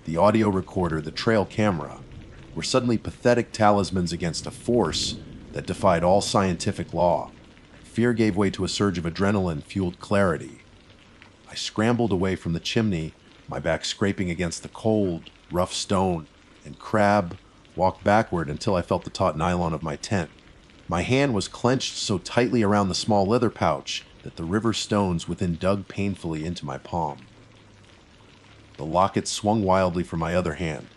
the audio recorder, the trail camera, were suddenly pathetic talismans against a force that defied all scientific law. Fear gave way to a surge of adrenaline-fueled clarity. I scrambled away from the chimney, my back scraping against the cold, rough stone, and walked backward until I felt the taut nylon of my tent. My hand was clenched so tightly around the small leather pouch that the river stones within dug painfully into my palm. The locket swung wildly from my other hand.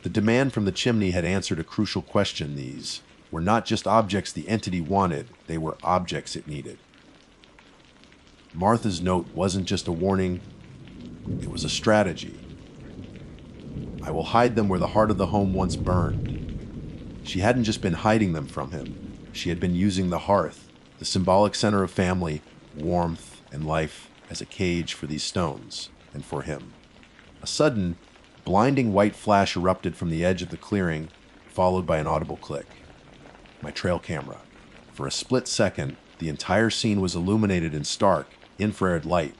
The demand from the chimney had answered a crucial question. These were not just objects the entity wanted, they were objects it needed. Martha's note wasn't just a warning, it was a strategy. I will hide them where the heart of the home once burned. She hadn't just been hiding them from him, she had been using the hearth, the symbolic center of family, warmth, and life, as a cage for these stones, and for him. A sudden, blinding white flash erupted from the edge of the clearing, followed by an audible click. My trail camera. For a split second, the entire scene was illuminated in stark, infrared light,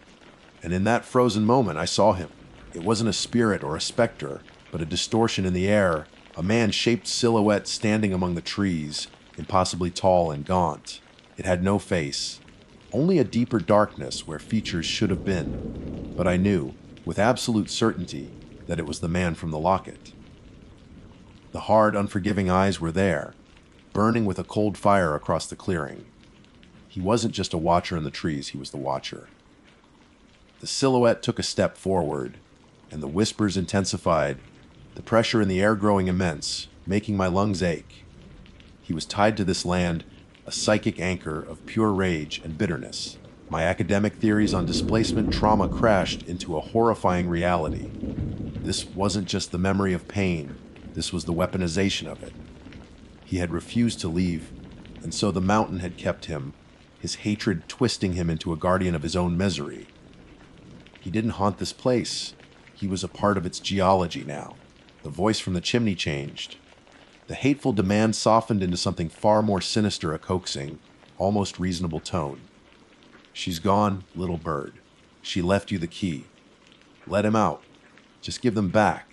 and in that frozen moment I saw him. It wasn't a spirit or a specter, but a distortion in the air, a man-shaped silhouette standing among the trees, impossibly tall and gaunt. It had no face, only a deeper darkness where features should have been. But I knew, with absolute certainty, that it was the man from the locket. The hard, unforgiving eyes were there, burning with a cold fire across the clearing. He wasn't just a watcher in the trees, he was the watcher. The silhouette took a step forward, and the whispers intensified, the pressure in the air growing immense, making my lungs ache. He was tied to this land, a psychic anchor of pure rage and bitterness. My academic theories on displacement trauma crashed into a horrifying reality. This wasn't just the memory of pain, this was the weaponization of it. He had refused to leave, and so the mountain had kept him, his hatred twisting him into a guardian of his own misery. He didn't haunt this place. He was a part of its geology now. The voice from the chimney changed. The hateful demand softened into something far more sinister, a coaxing, almost reasonable tone. She's gone, little bird. She left you the key. Let him out. Just give them back.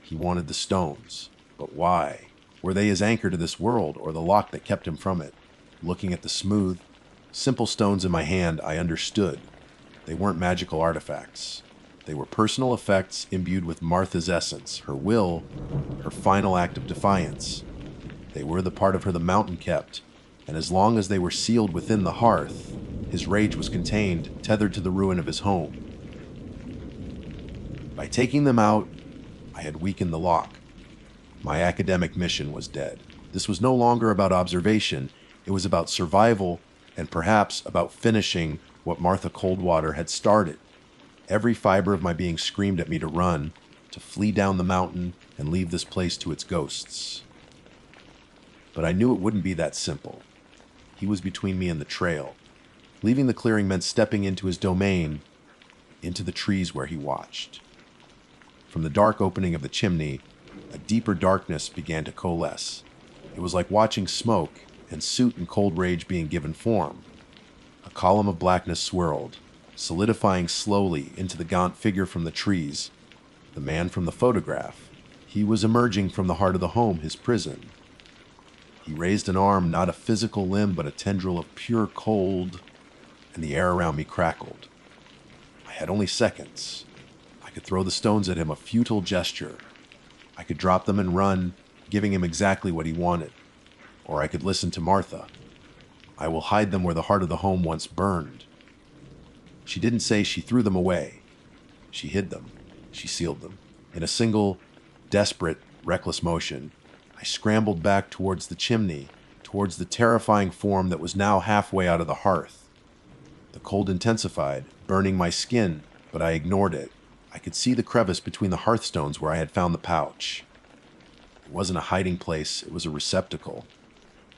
He wanted the stones. But why? Were they his anchor to this world, or the lock that kept him from it? Looking at the smooth, simple stones in my hand, I understood. They weren't magical artifacts. They were personal effects imbued with Martha's essence, her will, her final act of defiance. They were the part of her the mountain kept, and as long as they were sealed within the hearth, his rage was contained, tethered to the ruin of his home. By taking them out, I had weakened the lock. My academic mission was dead. This was no longer about observation, it was about survival, and perhaps about finishing what Martha Coldwater had started. Every fiber of my being screamed at me to run, to flee down the mountain and leave this place to its ghosts. But I knew it wouldn't be that simple. He was between me and the trail. Leaving the clearing meant stepping into his domain, into the trees where he watched. From the dark opening of the chimney, a deeper darkness began to coalesce. It was like watching smoke and soot and cold rage being given form. A column of blackness swirled, solidifying slowly into the gaunt figure from the trees, the man from the photograph. He was emerging from the heart of the home, his prison. He raised an arm, not a physical limb, but a tendril of pure cold, and the air around me crackled. I had only seconds. I could throw the stones at him, a futile gesture. I could drop them and run, giving him exactly what he wanted. Or I could listen to Martha. I will hide them where the heart of the home once burned. She didn't say she threw them away. She hid them. She sealed them. In a single, desperate, reckless motion, I scrambled back towards the chimney, towards the terrifying form that was now halfway out of the hearth. The cold intensified, burning my skin, but I ignored it. I could see the crevice between the hearthstones where I had found the pouch. It wasn't a hiding place, it was a receptacle.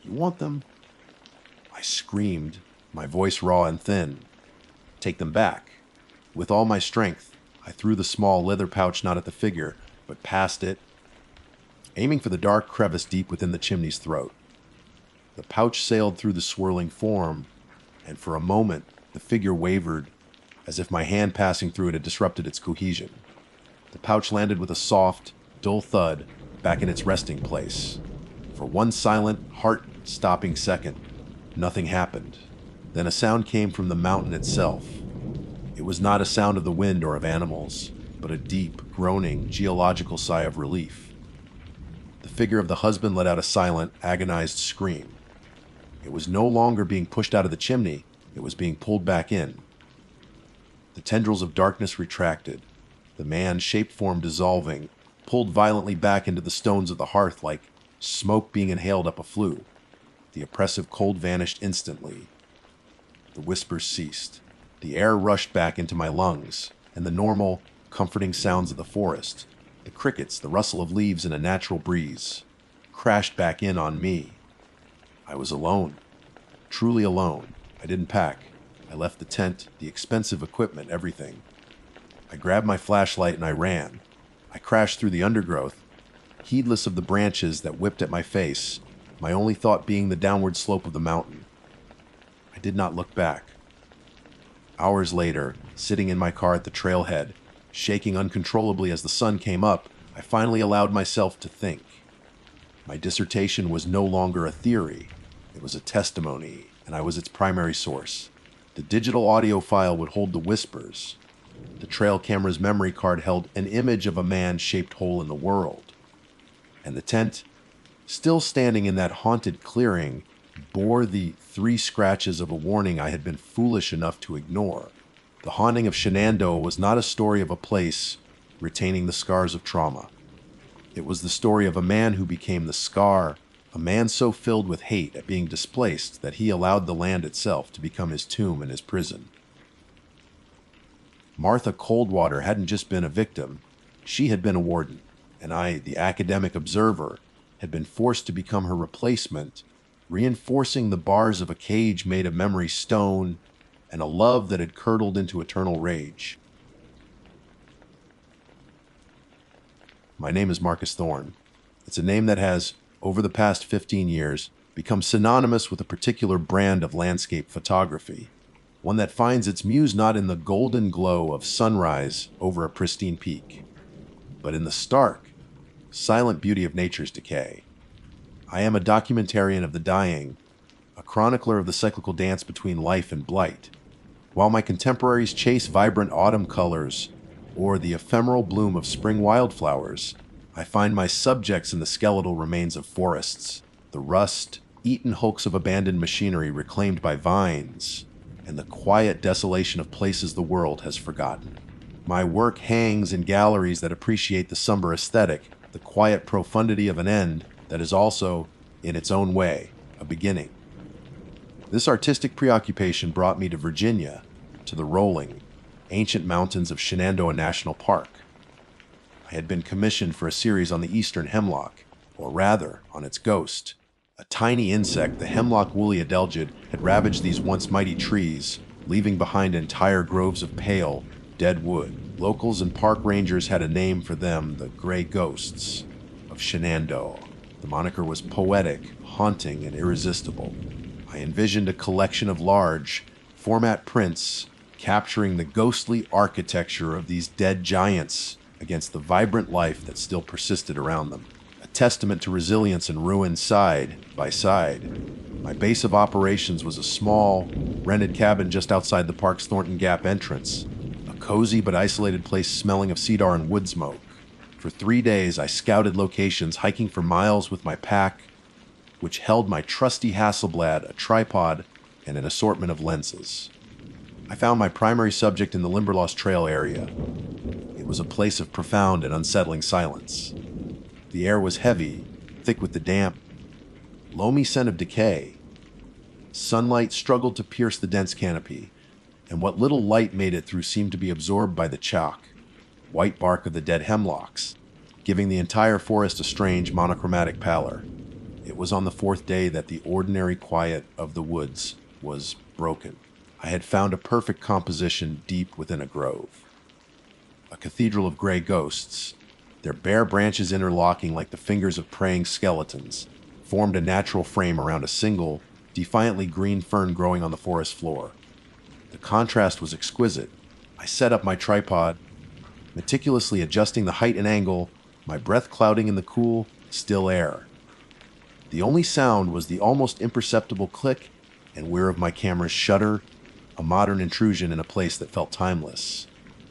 You want them? I screamed, my voice raw and thin. Take them back. With all my strength, I threw the small leather pouch not at the figure, but past it, aiming for the dark crevice deep within the chimney's throat. The pouch sailed through the swirling form, and for a moment the figure wavered, as if my hand passing through it had disrupted its cohesion. The pouch landed with a soft, dull thud back in its resting place. For one silent, heart-stopping second, nothing happened. Then a sound came from the mountain itself. It was not a sound of the wind or of animals, but a deep, groaning, geological sigh of relief. The figure of the husband let out a silent, agonized scream. It was no longer being pushed out of the chimney, it was being pulled back in. The tendrils of darkness retracted, the man's shape form dissolving, pulled violently back into the stones of the hearth like smoke being inhaled up a flue. The oppressive cold vanished instantly. The whispers ceased. The air rushed back into my lungs, and the normal, comforting sounds of the forest, the crickets, the rustle of leaves in a natural breeze, crashed back in on me. I was alone. Truly alone. I didn't pack. I left the tent, the expensive equipment, everything. I grabbed my flashlight and I ran. I crashed through the undergrowth, heedless of the branches that whipped at my face, my only thought being the downward slope of the mountain. I did not look back. Hours later, sitting in my car at the trailhead, shaking uncontrollably as the sun came up, I finally allowed myself to think. My dissertation was no longer a theory. It was a testimony, and I was its primary source. The digital audio file would hold the whispers. The trail camera's memory card held an image of a man-shaped hole in the world. And the tent, still standing in that haunted clearing, bore the 3 scratches of a warning I had been foolish enough to ignore. The haunting of Shenandoah was not a story of a place retaining the scars of trauma. It was the story of a man who became the scar, a man so filled with hate at being displaced that he allowed the land itself to become his tomb and his prison. Martha Coldwater hadn't just been a victim, she had been a warden, and I, the academic observer, had been forced to become her replacement, reinforcing the bars of a cage made of memory stone and a love that had curdled into eternal rage. My name is Marcus Thorne. It's a name that has, over the past 15 years, become synonymous with a particular brand of landscape photography, one that finds its muse not in the golden glow of sunrise over a pristine peak, but in the stark, silent beauty of nature's decay. I am a documentarian of the dying, a chronicler of the cyclical dance between life and blight. While my contemporaries chase vibrant autumn colors or the ephemeral bloom of spring wildflowers, I find my subjects in the skeletal remains of forests, the rust-eaten hulks of abandoned machinery reclaimed by vines, and the quiet desolation of places the world has forgotten. My work hangs in galleries that appreciate the somber aesthetic, the quiet profundity of an end that is also, in its own way, a beginning. This artistic preoccupation brought me to Virginia, to the rolling, ancient mountains of Shenandoah National Park. I had been commissioned for a series on the eastern hemlock, or rather, on its ghost. A tiny insect, the hemlock woolly adelgid, had ravaged these once mighty trees, leaving behind entire groves of pale, dead wood. Locals and park rangers had a name for them, the Gray Ghosts of Shenandoah. The moniker was poetic, haunting, and irresistible. I envisioned a collection of large, format prints capturing the ghostly architecture of these dead giants against the vibrant life that still persisted around them. A testament to resilience and ruin side by side. My base of operations was a small, rented cabin just outside the park's Thornton Gap entrance, a cozy but isolated place smelling of cedar and wood smoke. For 3 days, I scouted locations, hiking for miles with my pack, which held my trusty Hasselblad, a tripod, and an assortment of lenses. I found my primary subject in the Limberlost Trail area. It was a place of profound and unsettling silence. The air was heavy, thick with the damp, loamy scent of decay. Sunlight struggled to pierce the dense canopy, and what little light made it through seemed to be absorbed by the chalk, white bark of the dead hemlocks, giving the entire forest a strange monochromatic pallor. It was on the 4th day that the ordinary quiet of the woods was broken. I had found a perfect composition deep within a grove. A cathedral of gray ghosts, Their bare branches interlocking like the fingers of praying skeletons, formed a natural frame around a single, defiantly green fern growing on the forest floor. The contrast was exquisite. I set up my tripod, meticulously adjusting the height and angle, my breath clouding in the cool, still air. The only sound was the almost imperceptible click and whir of my camera's shutter, a modern intrusion in a place that felt timeless.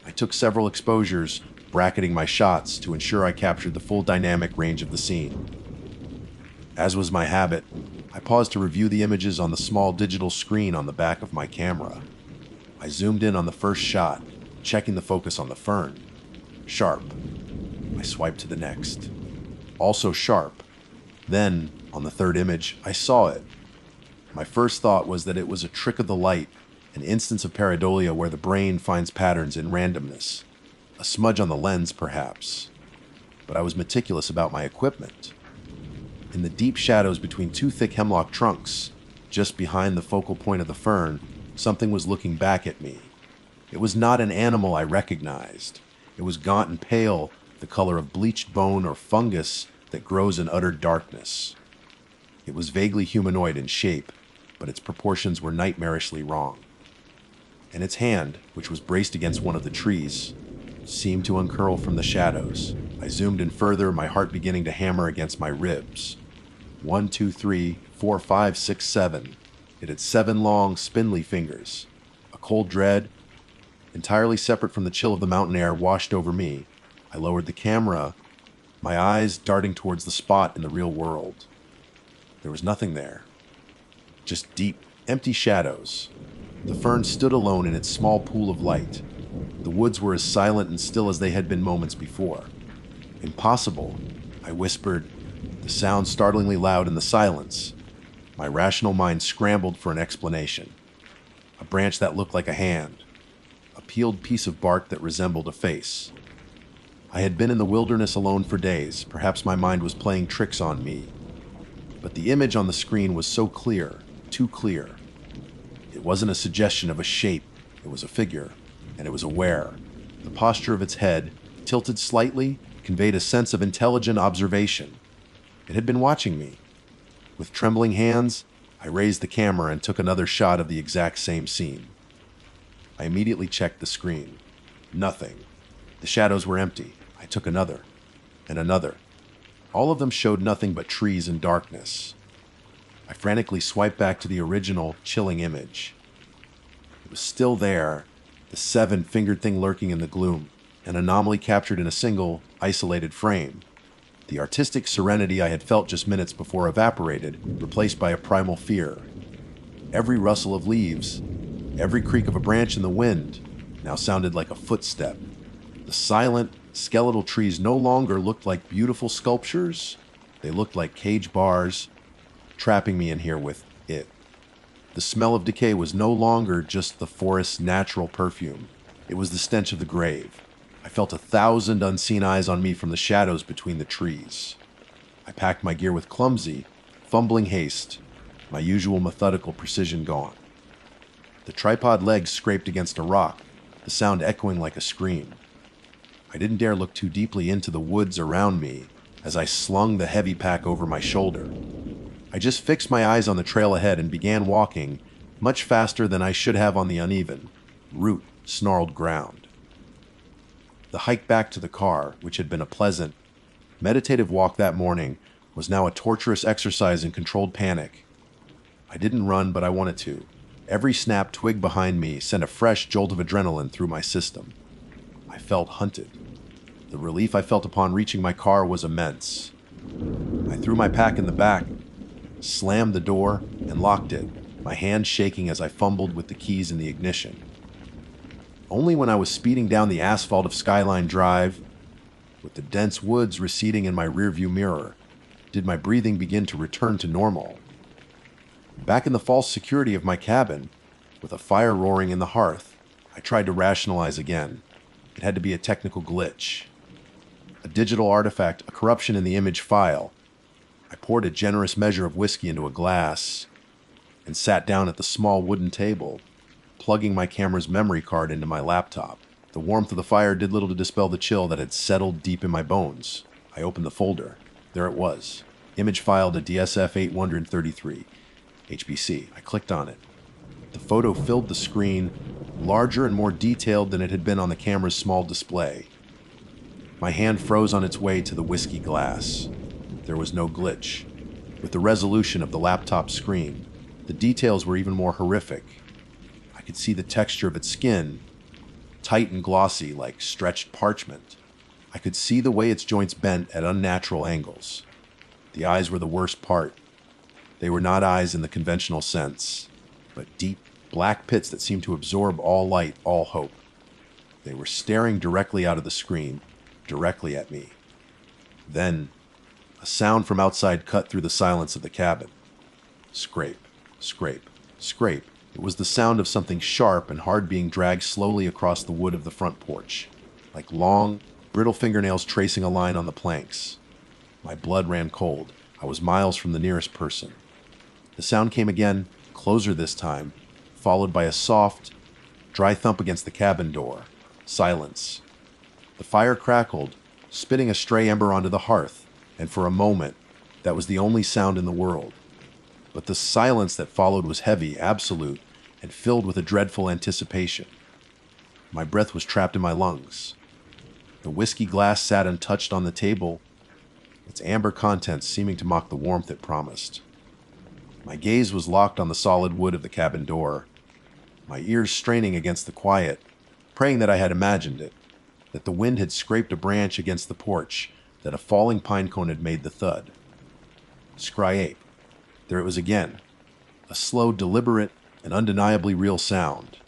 I took several exposures, bracketing my shots to ensure I captured the full dynamic range of the scene. As was my habit, I paused to review the images on the small digital screen on the back of my camera. I zoomed in on the first shot, checking the focus on the fern. Sharp. I swiped to the next. Also sharp. Then, on the third image, I saw it. My first thought was that it was a trick of the light, an instance of pareidolia where the brain finds patterns in randomness. A smudge on the lens, perhaps. But I was meticulous about my equipment. In the deep shadows between two thick hemlock trunks, just behind the focal point of the fern, something was looking back at me. It was not an animal I recognized. It was gaunt and pale, the color of bleached bone or fungus that grows in utter darkness. It was vaguely humanoid in shape, but its proportions were nightmarishly wrong. And its hand, which was braced against one of the trees, seemed to uncurl from the shadows. I zoomed in further, my heart beginning to hammer against my ribs. 1, 2, 3, 4, 5, 6, 7. It had 7 long, spindly fingers. A cold dread, entirely separate from the chill of the mountain air, washed over me. I lowered the camera, my eyes darting towards the spot in the real world. There was nothing there. Just deep, empty shadows. The fern stood alone in its small pool of light. The woods were as silent and still as they had been moments before. Impossible, I whispered, the sound startlingly loud in the silence. My rational mind scrambled for an explanation. A branch that looked like a hand. A peeled piece of bark that resembled a face. I had been in the wilderness alone for days. Perhaps my mind was playing tricks on me. But the image on the screen was so clear, too clear. It wasn't a suggestion of a shape, it was a figure, and it was aware. The posture of its head, tilted slightly, conveyed a sense of intelligent observation. It had been watching me. With trembling hands, I raised the camera and took another shot of the exact same scene. I immediately checked the screen. Nothing. The shadows were empty. I took another, and another. All of them showed nothing but trees and darkness. I frantically swiped back to the original, chilling image. It was still there, the 7-fingered thing lurking in the gloom, an anomaly captured in a single, isolated frame. The artistic serenity I had felt just minutes before evaporated, replaced by a primal fear. Every rustle of leaves, every creak of a branch in the wind, now sounded like a footstep. The silent, skeletal trees no longer looked like beautiful sculptures. They looked like cage bars, trapping me in here with it. The smell of decay was no longer just the forest's natural perfume. It was the stench of the grave. I felt 1,000 unseen eyes on me from the shadows between the trees. I packed my gear with clumsy, fumbling haste, my usual methodical precision gone. The tripod legs scraped against a rock, the sound echoing like a scream. I didn't dare look too deeply into the woods around me as I slung the heavy pack over my shoulder. I just fixed my eyes on the trail ahead and began walking, much faster than I should have on the uneven, root-snarled ground. The hike back to the car, which had been a pleasant, meditative walk that morning, was now a torturous exercise in controlled panic. I didn't run, but I wanted to. Every snapped twig behind me sent a fresh jolt of adrenaline through my system. I felt hunted. The relief I felt upon reaching my car was immense. I threw my pack in the back, slammed the door, and locked it, my hand shaking as I fumbled with the keys in the ignition. Only when I was speeding down the asphalt of Skyline Drive, with the dense woods receding in my rearview mirror, did my breathing begin to return to normal. Back in the false security of my cabin, with a fire roaring in the hearth, I tried to rationalize again. It had to be a technical glitch. A digital artifact, a corruption in the image file. I poured a generous measure of whiskey into a glass and sat down at the small wooden table, plugging my camera's memory card into my laptop. The warmth of the fire did little to dispel the chill that had settled deep in my bones. I opened the folder. There it was. Image file to DSF 833, HBC. I clicked on it. The photo filled the screen, larger and more detailed than it had been on the camera's small display. My hand froze on its way to the whiskey glass. There was no glitch. With the resolution of the laptop screen, the details were even more horrific. I could see the texture of its skin, tight and glossy like stretched parchment. I could see the way its joints bent at unnatural angles. The eyes were the worst part. They were not eyes in the conventional sense, but deep, black pits that seemed to absorb all light, all hope. They were staring directly out of the screen, directly at me. Then, a sound from outside cut through the silence of the cabin. Scrape, scrape, scrape. It was the sound of something sharp and hard being dragged slowly across the wood of the front porch, like long, brittle fingernails tracing a line on the planks. My blood ran cold. I was miles from the nearest person. The sound came again, closer this time, followed by a soft, dry thump against the cabin door. Silence. The fire crackled, spitting a stray ember onto the hearth, and for a moment, that was the only sound in the world. But the silence that followed was heavy, absolute, and filled with a dreadful anticipation. My breath was trapped in my lungs. The whiskey glass sat untouched on the table, its amber contents seeming to mock the warmth it promised. My gaze was locked on the solid wood of the cabin door, my ears straining against the quiet, praying that I had imagined it, that the wind had scraped a branch against the porch, that a falling pine cone had made the thud. Scry-ape. There it was again. A slow, deliberate, and undeniably real sound.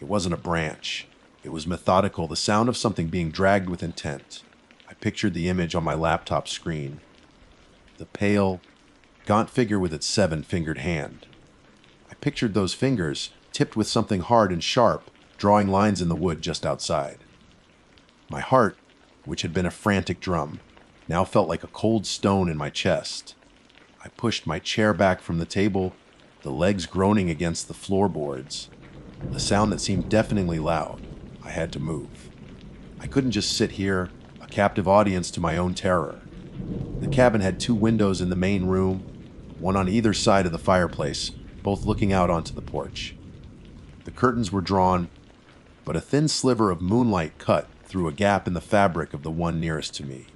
It wasn't a branch. It was methodical, the sound of something being dragged with intent. I pictured the image on my laptop screen. The pale, gaunt figure with its 7-fingered hand. I pictured those fingers, tipped with something hard and sharp, drawing lines in the wood just outside. My heart, which had been a frantic drum, now felt like a cold stone in my chest. I pushed my chair back from the table, the legs groaning against the floorboards. A sound that seemed deafeningly loud. I had to move. I couldn't just sit here, a captive audience to my own terror. The cabin had 2 windows in the main room, one on either side of the fireplace, both looking out onto the porch. The curtains were drawn, but a thin sliver of moonlight cut through a gap in the fabric of the one nearest to me.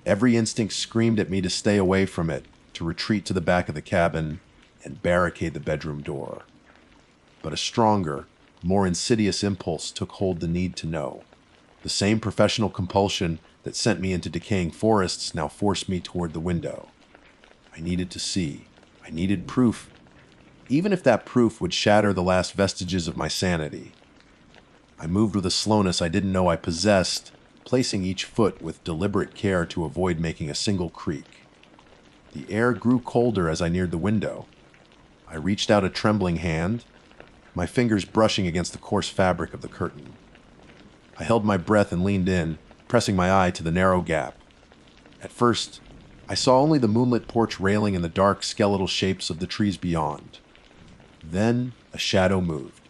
Every instinct screamed at me to stay away from it, to retreat to the back of the cabin and barricade the bedroom door. But a stronger, more insidious impulse took hold, the need to know. The same professional compulsion that sent me into decaying forests now forced me toward the window. I needed to see. I needed proof, even if that proof would shatter the last vestiges of my sanity. I moved with a slowness I didn't know I possessed, placing each foot with deliberate care to avoid making a single creak. The air grew colder as I neared the window. I reached out a trembling hand, my fingers brushing against the coarse fabric of the curtain. I held my breath and leaned in, pressing my eye to the narrow gap. At first, I saw only the moonlit porch railing and the dark skeletal shapes of the trees beyond. Then a shadow moved.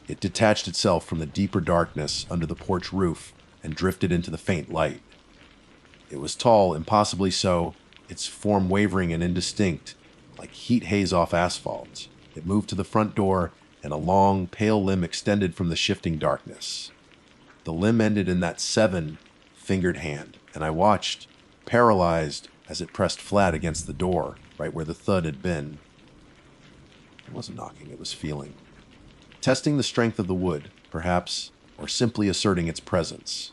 It detached itself from the deeper darkness under the porch roof and drifted into the faint light. It was tall, impossibly so, its form wavering and indistinct, like heat haze off asphalt. It moved to the front door, and a long, pale limb extended from the shifting darkness. The limb ended in that 7-fingered hand, and I watched, paralyzed, as it pressed flat against the door, right where the thud had been. It wasn't knocking, it was feeling. Testing the strength of the wood, perhaps, or simply asserting its presence.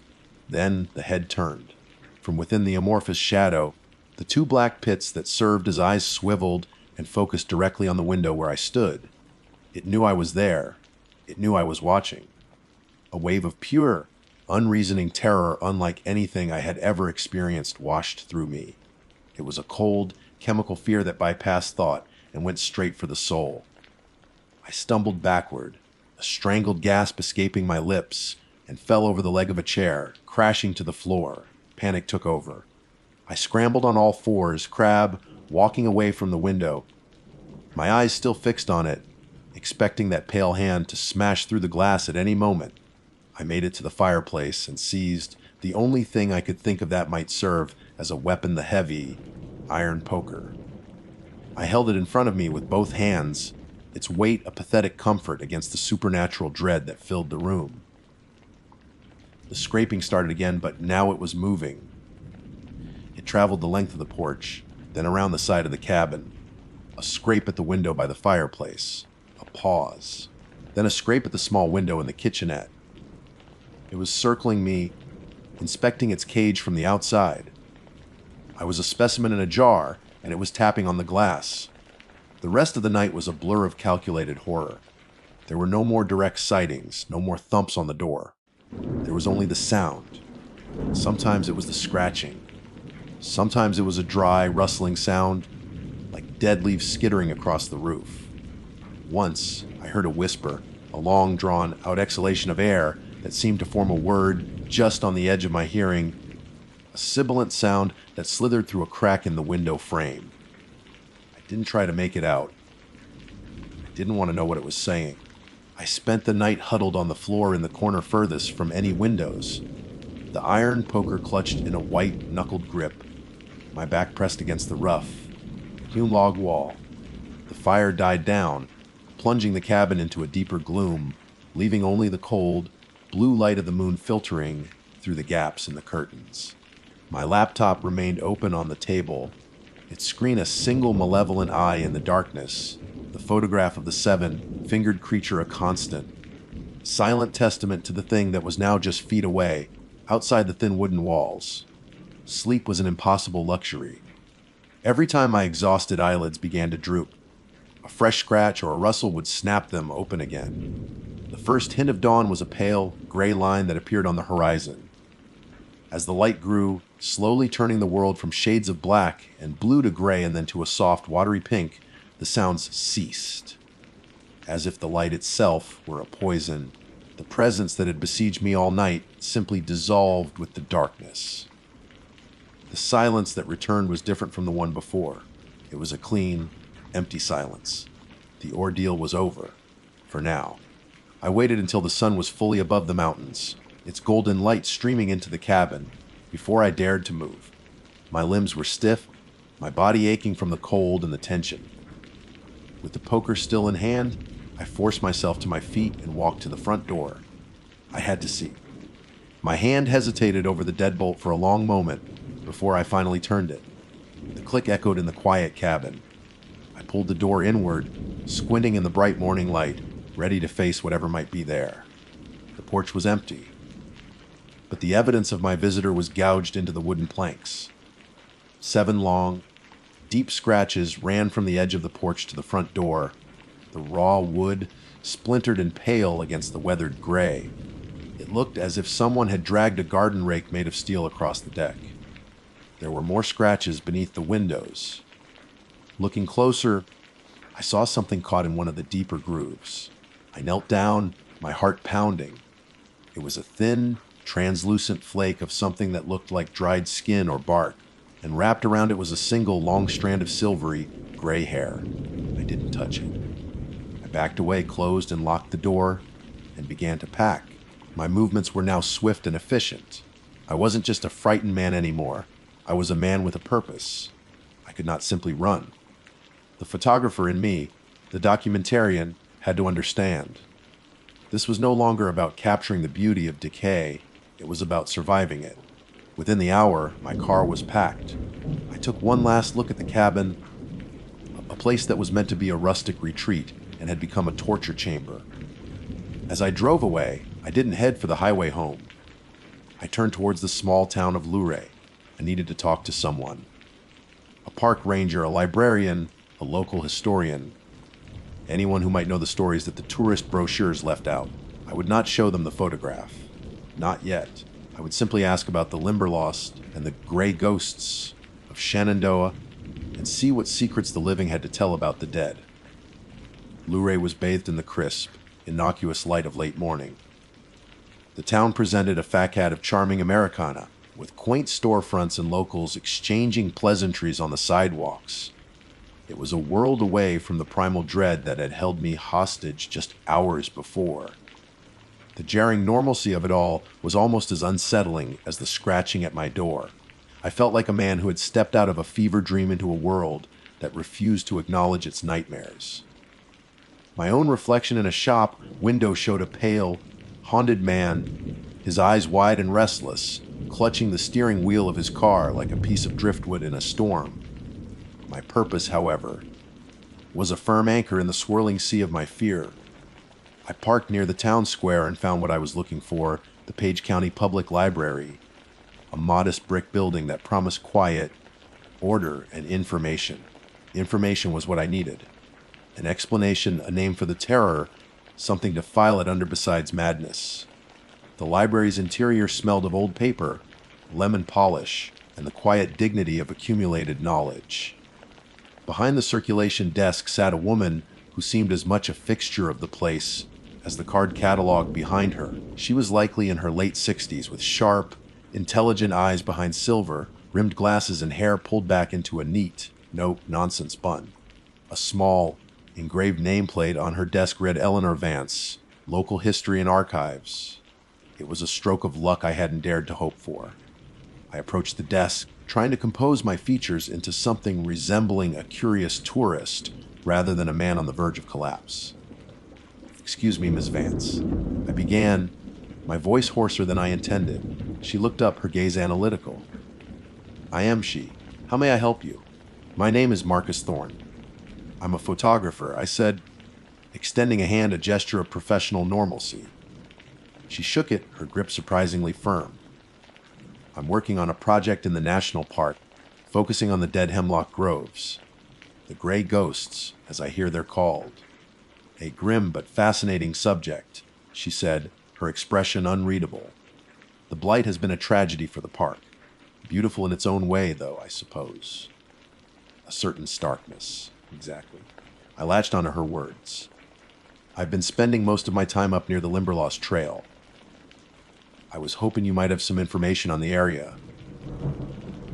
Then the head turned. From within the amorphous shadow, the 2 black pits that served as eyes swiveled and focused directly on the window where I stood. It knew I was there. It knew I was watching. A wave of pure, unreasoning terror unlike anything I had ever experienced washed through me. It was a cold, chemical fear that bypassed thought and went straight for the soul. I stumbled backward, a strangled gasp escaping my lips, and fell over the leg of a chair, crashing to the floor. Panic took over. I scrambled on all fours, crab, walking away from the window, my eyes still fixed on it, expecting that pale hand to smash through the glass at any moment. I made it to the fireplace and seized the only thing I could think of that might serve as a weapon, the heavy iron poker. I held it in front of me with both hands, its weight a pathetic comfort against the supernatural dread that filled the room. The scraping started again, but now it was moving. It traveled the length of the porch, then around the side of the cabin. A scrape at the window by the fireplace. A pause. Then a scrape at the small window in the kitchenette. It was circling me, inspecting its cage from the outside. I was a specimen in a jar, and it was tapping on the glass. The rest of the night was a blur of calculated horror. There were no more direct sightings, no more thumps on the door. There was only the sound. Sometimes it was the scratching. Sometimes it was a dry, rustling sound, like dead leaves skittering across the roof. Once, I heard a whisper, a long, drawn-out exhalation of air that seemed to form a word just on the edge of my hearing, a sibilant sound that slithered through a crack in the window frame. I didn't try to make it out. I didn't want to know what it was saying. I spent the night huddled on the floor in the corner furthest from any windows, the iron poker clutched in a white, knuckled grip, my back pressed against the rough, hewn log wall. The fire died down, plunging the cabin into a deeper gloom, leaving only the cold, blue light of the moon filtering through the gaps in the curtains. My laptop remained open on the table, its screen a single malevolent eye in the darkness, the photograph of the seven-fingered creature a constant, silent testament to the thing that was now just feet away, outside the thin wooden walls. Sleep was an impossible luxury. Every time my exhausted eyelids began to droop, a fresh scratch or a rustle would snap them open again. The first hint of dawn was a pale, gray line that appeared on the horizon. As the light grew, slowly turning the world from shades of black and blue to gray and then to a soft, watery pink, the sounds ceased. As if the light itself were a poison, the presence that had besieged me all night simply dissolved with the darkness. The silence that returned was different from the one before. It was a clean, empty silence. The ordeal was over, for now. I waited until the sun was fully above the mountains, its golden light streaming into the cabin, before I dared to move. My limbs were stiff, my body aching from the cold and the tension. With the poker still in hand, I forced myself to my feet and walked to the front door. I had to see. My hand hesitated over the deadbolt for a long moment before I finally turned it. The click echoed in the quiet cabin. I pulled the door inward, squinting in the bright morning light, ready to face whatever might be there. The porch was empty, but the evidence of my visitor was gouged into the wooden planks. 7 long, deep scratches ran from the edge of the porch to the front door, the raw wood splintered and pale against the weathered gray. It looked as if someone had dragged a garden rake made of steel across the deck. There were more scratches beneath the windows. Looking closer, I saw something caught in one of the deeper grooves. I knelt down, my heart pounding. It was a thin, translucent flake of something that looked like dried skin or bark, and wrapped around it was a single long strand of silvery, gray hair. I didn't touch it. I backed away, closed and locked the door, and began to pack. My movements were now swift and efficient. I wasn't just a frightened man anymore. I was a man with a purpose. I could not simply run. The photographer in me, the documentarian, had to understand. This was no longer about capturing the beauty of decay. It was about surviving it. Within the hour, my car was packed. I took one last look at the cabin, a place that was meant to be a rustic retreat and had become a torture chamber. As I drove away, I didn't head for the highway home. I turned towards the small town of Luray. I needed to talk to someone. A park ranger, a librarian, a local historian. Anyone who might know the stories that the tourist brochures left out. I would not show them the photograph. Not yet. I would simply ask about the Limberlost and the gray ghosts of Shenandoah and see what secrets the living had to tell about the dead. Luray was bathed in the crisp, innocuous light of late morning. The town presented a facade of charming Americana, with quaint storefronts and locals exchanging pleasantries on the sidewalks. It was a world away from the primal dread that had held me hostage just hours before. The jarring normalcy of it all was almost as unsettling as the scratching at my door. I felt like a man who had stepped out of a fever dream into a world that refused to acknowledge its nightmares. My own reflection in a shop window showed a pale, haunted man, his eyes wide and restless, clutching the steering wheel of his car like a piece of driftwood in a storm. My purpose, however, was a firm anchor in the swirling sea of my fear. I parked near the town square and found what I was looking for, the Page County Public Library, a modest brick building that promised quiet, order, and information. Information was what I needed. An explanation, a name for the terror, something to file it under besides madness. The library's interior smelled of old paper, lemon polish, and the quiet dignity of accumulated knowledge. Behind the circulation desk sat a woman who seemed as much a fixture of the place as the card catalog behind her. She was likely in her late 60s, with sharp, intelligent eyes behind silver, rimmed glasses and hair pulled back into a neat, no-nonsense bun. A small, engraved nameplate on her desk read Eleanor Vance, Local History and Archives. It was a stroke of luck I hadn't dared to hope for. I approached the desk, trying to compose my features into something resembling a curious tourist rather than a man on the verge of collapse. "Excuse me, Miss Vance," I began, my voice hoarser than I intended. She looked up, her gaze analytical. "I am she. How may I help you?" "My name is Marcus Thorne. I'm a photographer," I said, extending a hand, a gesture of professional normalcy. She shook it, her grip surprisingly firm. "I'm working on a project in the national park, focusing on the dead hemlock groves. The gray ghosts, as I hear they're called. A grim but fascinating subject," she said, her expression unreadable. "The blight has been a tragedy for the park. Beautiful in its own way, though, I suppose. A certain starkness." Exactly. I latched onto her words. "I've been spending most of my time up near the Limberlost Trail. I was hoping you might have some information on the area.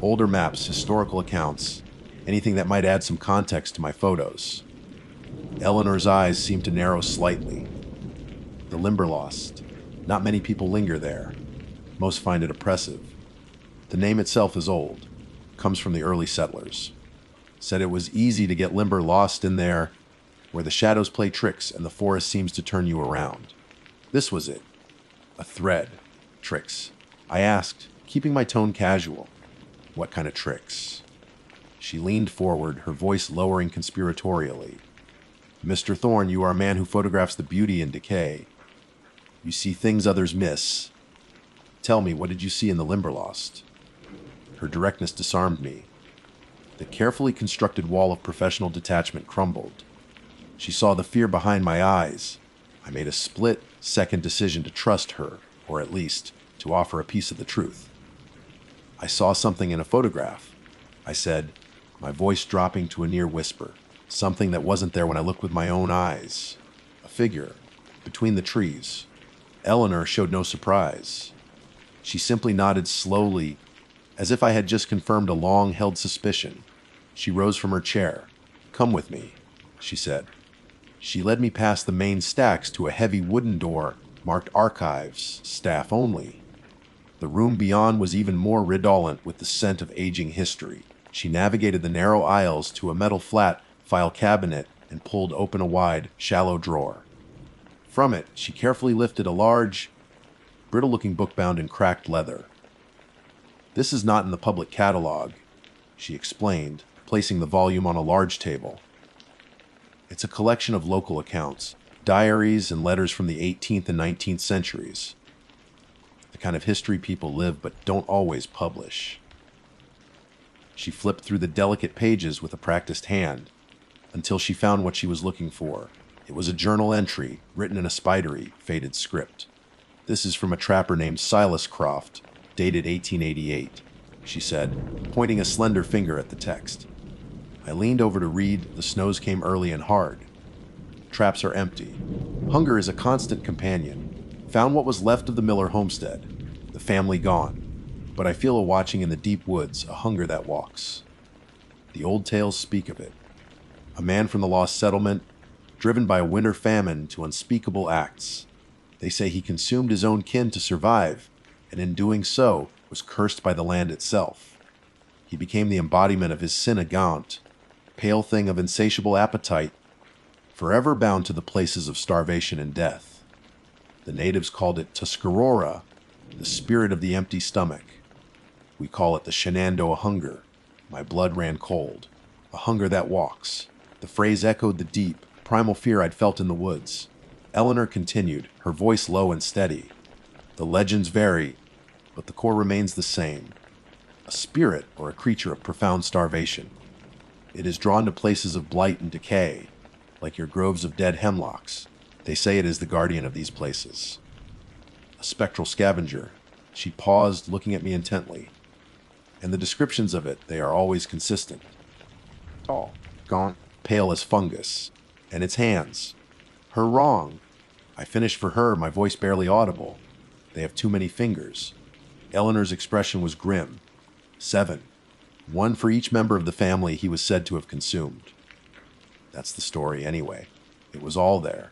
Older maps, historical accounts, anything that might add some context to my photos." Eleanor's eyes seemed to narrow slightly. "The Limberlost. Not many people linger there. Most find it oppressive. The name itself is old. Comes from the early settlers. Said it was easy to get limber lost in there, where the shadows play tricks and the forest seems to turn you around. This was it. A thread. Tricks." I asked, keeping my tone casual. "What kind of tricks?" She leaned forward, her voice lowering conspiratorially. "Mr. Thorne, you are a man who photographs the beauty in decay. You see things others miss. Tell me, what did you see in the Limberlost?" Her directness disarmed me. The carefully constructed wall of professional detachment crumbled. She saw the fear behind my eyes. I made a split-second decision to trust her, or at least to offer a piece of the truth. "I saw something in a photograph," I said, my voice dropping to a near whisper. "Something that wasn't there when I looked with my own eyes. A figure, between the trees." Eleanor showed no surprise. She simply nodded slowly, as if I had just confirmed a long-held suspicion. She rose from her chair. "Come with me," she said. She led me past the main stacks to a heavy wooden door marked Archives, Staff Only. The room beyond was even more redolent with the scent of aging history. She navigated the narrow aisles to a metal flat file cabinet and pulled open a wide, shallow drawer. From it, she carefully lifted a large, brittle-looking book bound in cracked leather. "This is not in the public catalog," she explained, placing the volume on a large table. "It's a collection of local accounts, diaries and letters from the 18th and 19th centuries. The kind of history people live but don't always publish." She flipped through the delicate pages with a practiced hand until she found what she was looking for. It was a journal entry written in a spidery, faded script. "This is from a trapper named Silas Croft, dated 1888, she said, pointing a slender finger at the text. I leaned over to read. The snows came early and hard. Traps are empty. Hunger is a constant companion. Found what was left of the Miller homestead. The family gone. But I feel a watching in the deep woods, a hunger that walks. The old tales speak of it. A man from the lost settlement, driven by a winter famine to unspeakable acts. They say he consumed his own kin to survive, and in doing so was cursed by the land itself. He became the embodiment of his sin Gaunt, pale thing of insatiable appetite, forever bound to the places of starvation and death. The natives called it Tuscarora, the spirit of the empty stomach. We call it the Shenandoah hunger. My blood ran cold. A hunger that walks. The phrase echoed the deep, primal fear I'd felt in the woods. Eleanor continued, her voice low and steady. The legends vary, but the core remains the same. A spirit or a creature of profound starvation. It is drawn to places of blight and decay, like your groves of dead hemlocks. They say it is the guardian of these places. A spectral scavenger. She paused, looking at me intently. And the descriptions of it, they are always consistent. Tall, gaunt, pale as fungus. And its hands. Her wrong. I finished for her, my voice barely audible. They have too many fingers. Eleanor's expression was grim. 7. One for each member of the family he was said to have consumed. That's the story anyway. It was all there.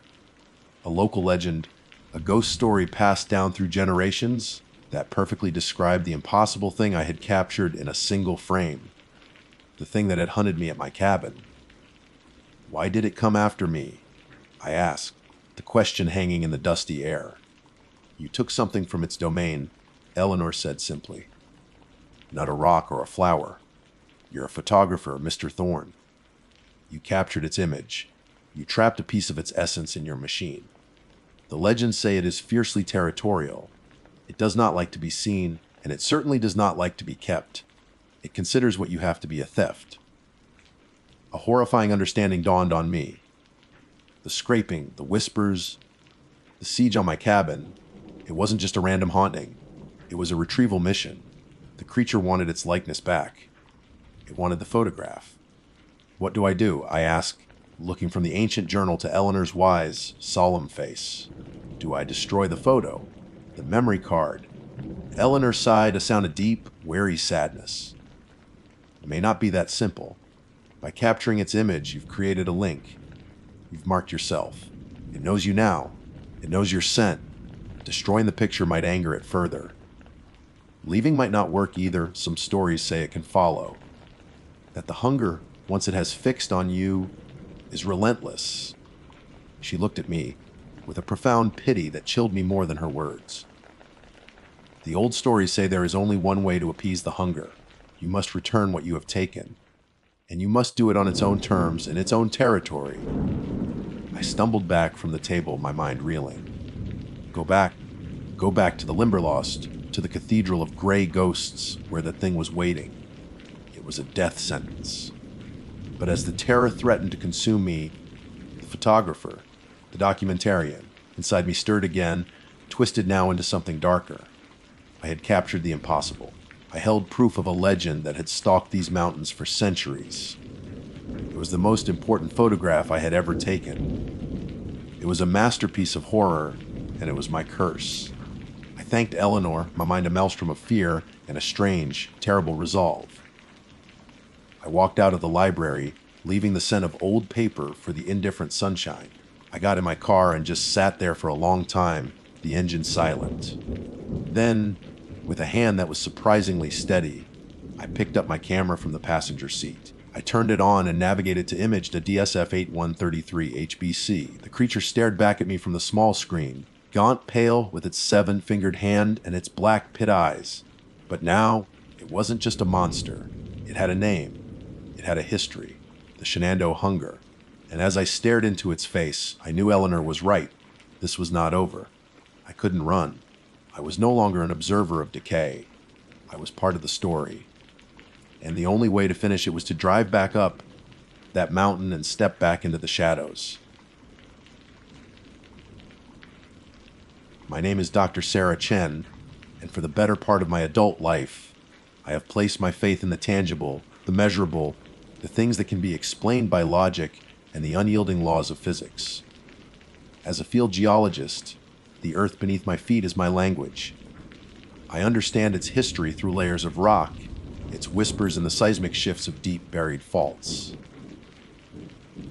A local legend, a ghost story passed down through generations that perfectly described the impossible thing I had captured in a single frame. The thing that had hunted me at my cabin. Why did it come after me? I asked, the question hanging in the dusty air. You took something from its domain, Eleanor said simply. Not a rock or a flower. You're a photographer, Mr. Thorne. You captured its image. You trapped a piece of its essence in your machine. The legends say it is fiercely territorial. It does not like to be seen, and it certainly does not like to be kept. It considers what you have to be a theft. A horrifying understanding dawned on me. The scraping, the whispers, the siege on my cabin, it wasn't just a random haunting. It was a retrieval mission. The creature wanted its likeness back. It wanted the photograph. What do? I asked, looking from the ancient journal to Eleanor's wise, solemn face. Do I destroy the photo? The memory card? Eleanor sighed, a sound of deep, wary sadness. It may not be that simple. By capturing its image, you've created a link. You've marked yourself. It knows you now. It knows your scent. Destroying the picture might anger it further. Leaving might not work either. Some stories say it can follow. That the hunger, once it has fixed on you, is relentless. She looked at me with a profound pity that chilled me more than her words. The old stories say there is only one way to appease the hunger. You must return what you have taken. And you must do it on its own terms, in its own territory. I stumbled back from the table, my mind reeling. Go back to the Limberlost, to the cathedral of gray ghosts where the thing was waiting. It was a death sentence. But as the terror threatened to consume me, the photographer, the documentarian, inside me stirred again, twisted now into something darker. I had captured the impossible. I held proof of a legend that had stalked these mountains for centuries. It was the most important photograph I had ever taken. It was a masterpiece of horror, and it was my curse. I thanked Eleanor, my mind a maelstrom of fear and a strange, terrible resolve. I walked out of the library, leaving the scent of old paper for the indifferent sunshine. I got in my car and just sat there for a long time, the engine silent. Then, with a hand that was surprisingly steady, I picked up my camera from the passenger seat. I turned it on and navigated to image the DSF-8133 HBC. The creature stared back at me from the small screen, gaunt pale with its 7-fingered hand and its black pit eyes. But now, it wasn't just a monster. It had a name. It had a history. The Shenandoah hunger. And as I stared into its face, I knew Eleanor was right. This was not over. I couldn't run. I was no longer an observer of decay. I was part of the story. And the only way to finish it was to drive back up that mountain and step back into the shadows. My name is Dr. Sarah Chen, and for the better part of my adult life, I have placed my faith in the tangible, the measurable, the things that can be explained by logic and the unyielding laws of physics. As a field geologist, the earth beneath my feet is my language. I understand its history through layers of rock, its whispers in the seismic shifts of deep buried faults.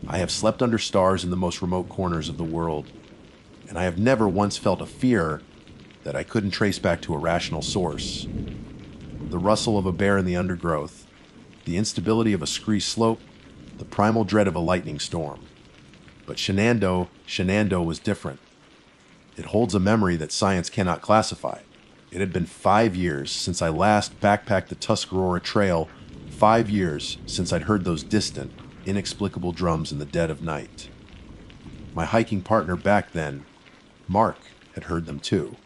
I have slept under stars in the most remote corners of the world, and I have never once felt a fear that I couldn't trace back to a rational source. The rustle of a bear in the undergrowth, the instability of a scree slope, the primal dread of a lightning storm. But Shenandoah was different. It holds a memory that science cannot classify. It had been 5 years since I last backpacked the Tuscarora Trail, 5 years since I'd heard those distant, inexplicable drums in the dead of night. My hiking partner back then, Mark, had heard them too.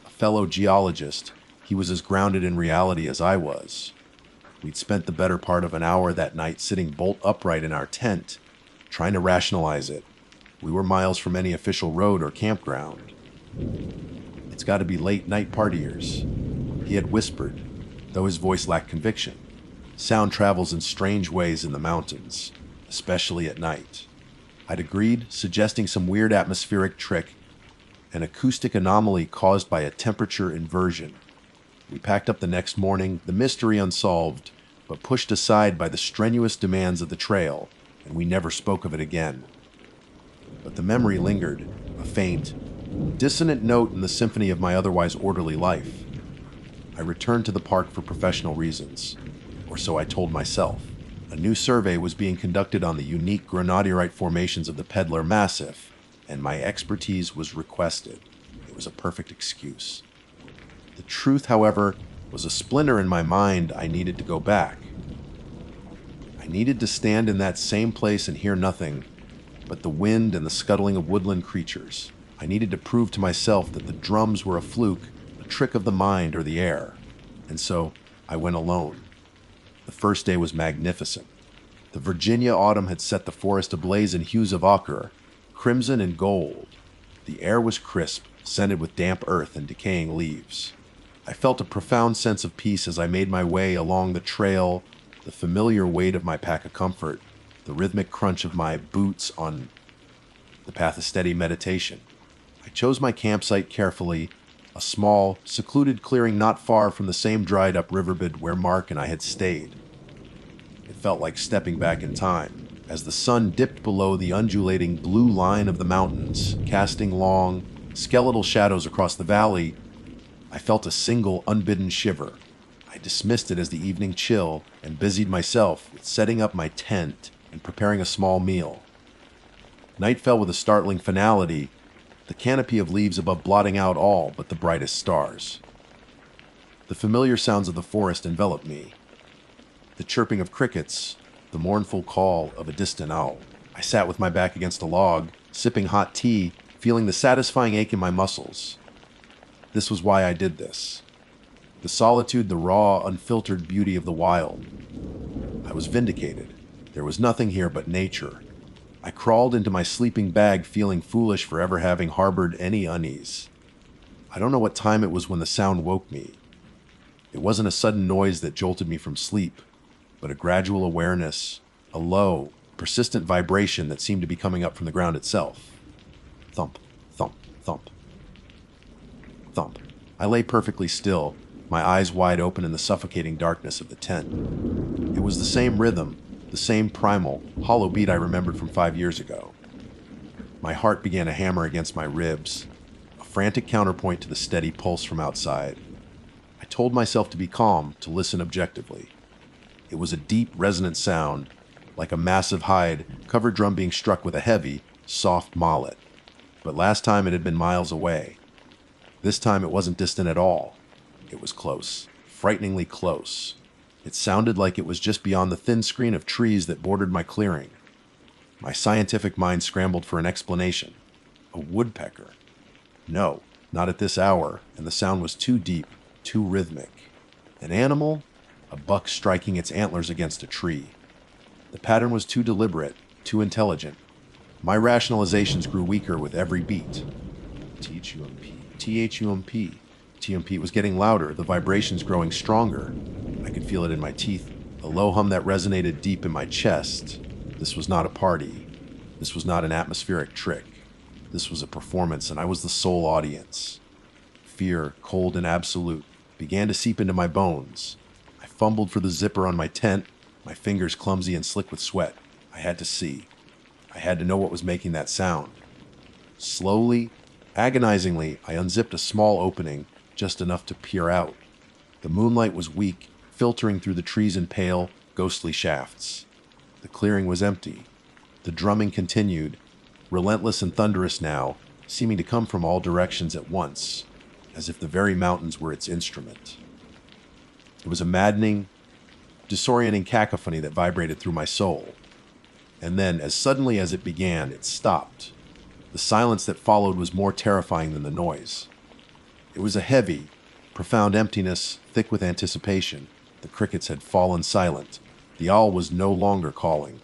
A fellow geologist, he was as grounded in reality as I was. We'd spent the better part of an hour that night sitting bolt upright in our tent, trying to rationalize it. We were miles from any official road or campground. It's got to be late night partiers, he had whispered, though his voice lacked conviction. Sound travels in strange ways in the mountains, especially at night. I'd agreed, suggesting some weird atmospheric trick, an acoustic anomaly caused by a temperature inversion. We packed up the next morning, the mystery unsolved, but pushed aside by the strenuous demands of the trail, and we never spoke of it again. But the memory lingered, a faint, dissonant note in the symphony of my otherwise orderly life. I returned to the park for professional reasons, or so I told myself. A new survey was being conducted on the unique granodiorite formations of the Pedler Massif, and my expertise was requested. It was a perfect excuse. The truth, however, was a splinter in my mind. I needed to go back. I needed to stand in that same place and hear nothing but the wind and the scuttling of woodland creatures. I needed to prove to myself that the drums were a fluke, a trick of the mind or the air. And so I went alone. The first day was magnificent. The Virginia autumn had set the forest ablaze in hues of ochre, crimson and gold. The air was crisp, scented with damp earth and decaying leaves. I felt a profound sense of peace as I made my way along the trail, the familiar weight of my pack of comfort, the rhythmic crunch of my boots on the path of steady meditation. I chose my campsite carefully, a small, secluded clearing not far from the same dried-up riverbed where Mark and I had stayed. It felt like stepping back in time, as the sun dipped below the undulating blue line of the mountains, casting long, skeletal shadows across the valley. I felt a single, unbidden shiver. I dismissed it as the evening chill and busied myself with setting up my tent and preparing a small meal. Night fell with a startling finality, the canopy of leaves above blotting out all but the brightest stars. The familiar sounds of the forest enveloped me. The chirping of crickets, the mournful call of a distant owl. I sat with my back against a log, sipping hot tea, feeling the satisfying ache in my muscles. This was why I did this. The solitude, the raw, unfiltered beauty of the wild. I was vindicated. There was nothing here but nature. I crawled into my sleeping bag feeling foolish for ever having harbored any unease. I don't know what time it was when the sound woke me. It wasn't a sudden noise that jolted me from sleep, but a gradual awareness, a low, persistent vibration that seemed to be coming up from the ground itself. Thump, thump, thump. Thump. I lay perfectly still, my eyes wide open in the suffocating darkness of the tent. It was the same rhythm, the same primal, hollow beat I remembered from 5 years ago. My heart began to hammer against my ribs, a frantic counterpoint to the steady pulse from outside. I told myself to be calm, to listen objectively. It was a deep, resonant sound, like a massive hide covered drum being struck with a heavy, soft mallet. But last time it had been miles away. This time it wasn't distant at all. It was close, frighteningly close. It sounded like it was just beyond the thin screen of trees that bordered my clearing. My scientific mind scrambled for an explanation. A woodpecker. No, not at this hour, and the sound was too deep, too rhythmic. An animal? A buck striking its antlers against a tree. The pattern was too deliberate, too intelligent. My rationalizations grew weaker with every beat. T-H-U-M-P. T-H-U-M-P. T-M-P was getting louder, the vibrations growing stronger. I could feel it in my teeth, a low hum that resonated deep in my chest. This was not a party. This was not an atmospheric trick. This was a performance, and I was the sole audience. Fear, cold and absolute, began to seep into my bones. I fumbled for the zipper on my tent, my fingers clumsy and slick with sweat. I had to see. I had to know what was making that sound. Slowly, Agonizingly, I unzipped a small opening, just enough to peer out. The moonlight was weak, filtering through the trees in pale, ghostly shafts. The clearing was empty. The drumming continued, relentless and thunderous now, seeming to come from all directions at once, as if the very mountains were its instrument. It was a maddening, disorienting cacophony that vibrated through my soul. And then, as suddenly as it began, it stopped. The silence that followed was more terrifying than the noise. It was a heavy, profound emptiness, thick with anticipation. The crickets had fallen silent. The owl was no longer calling.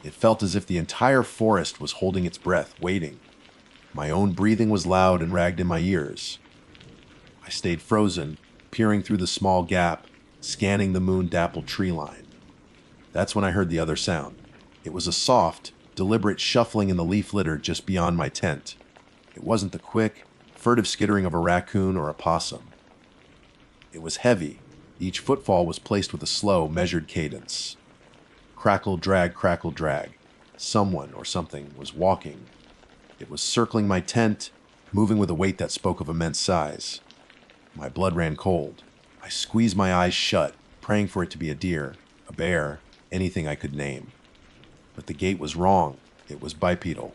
It felt as if the entire forest was holding its breath, waiting. My own breathing was loud and ragged in my ears. I stayed frozen, peering through the small gap, scanning the moon-dappled tree line. That's when I heard the other sound. It was a soft, deliberate shuffling in the leaf litter just beyond my tent. It wasn't the quick, furtive skittering of a raccoon or a possum. It was heavy. Each footfall was placed with a slow, measured cadence. Crackle, drag, crackle, drag. Someone or something was walking. It was circling my tent, moving with a weight that spoke of immense size. My blood ran cold. I squeezed my eyes shut, praying for it to be a deer, a bear, anything I could name. But the gait was wrong. It was bipedal.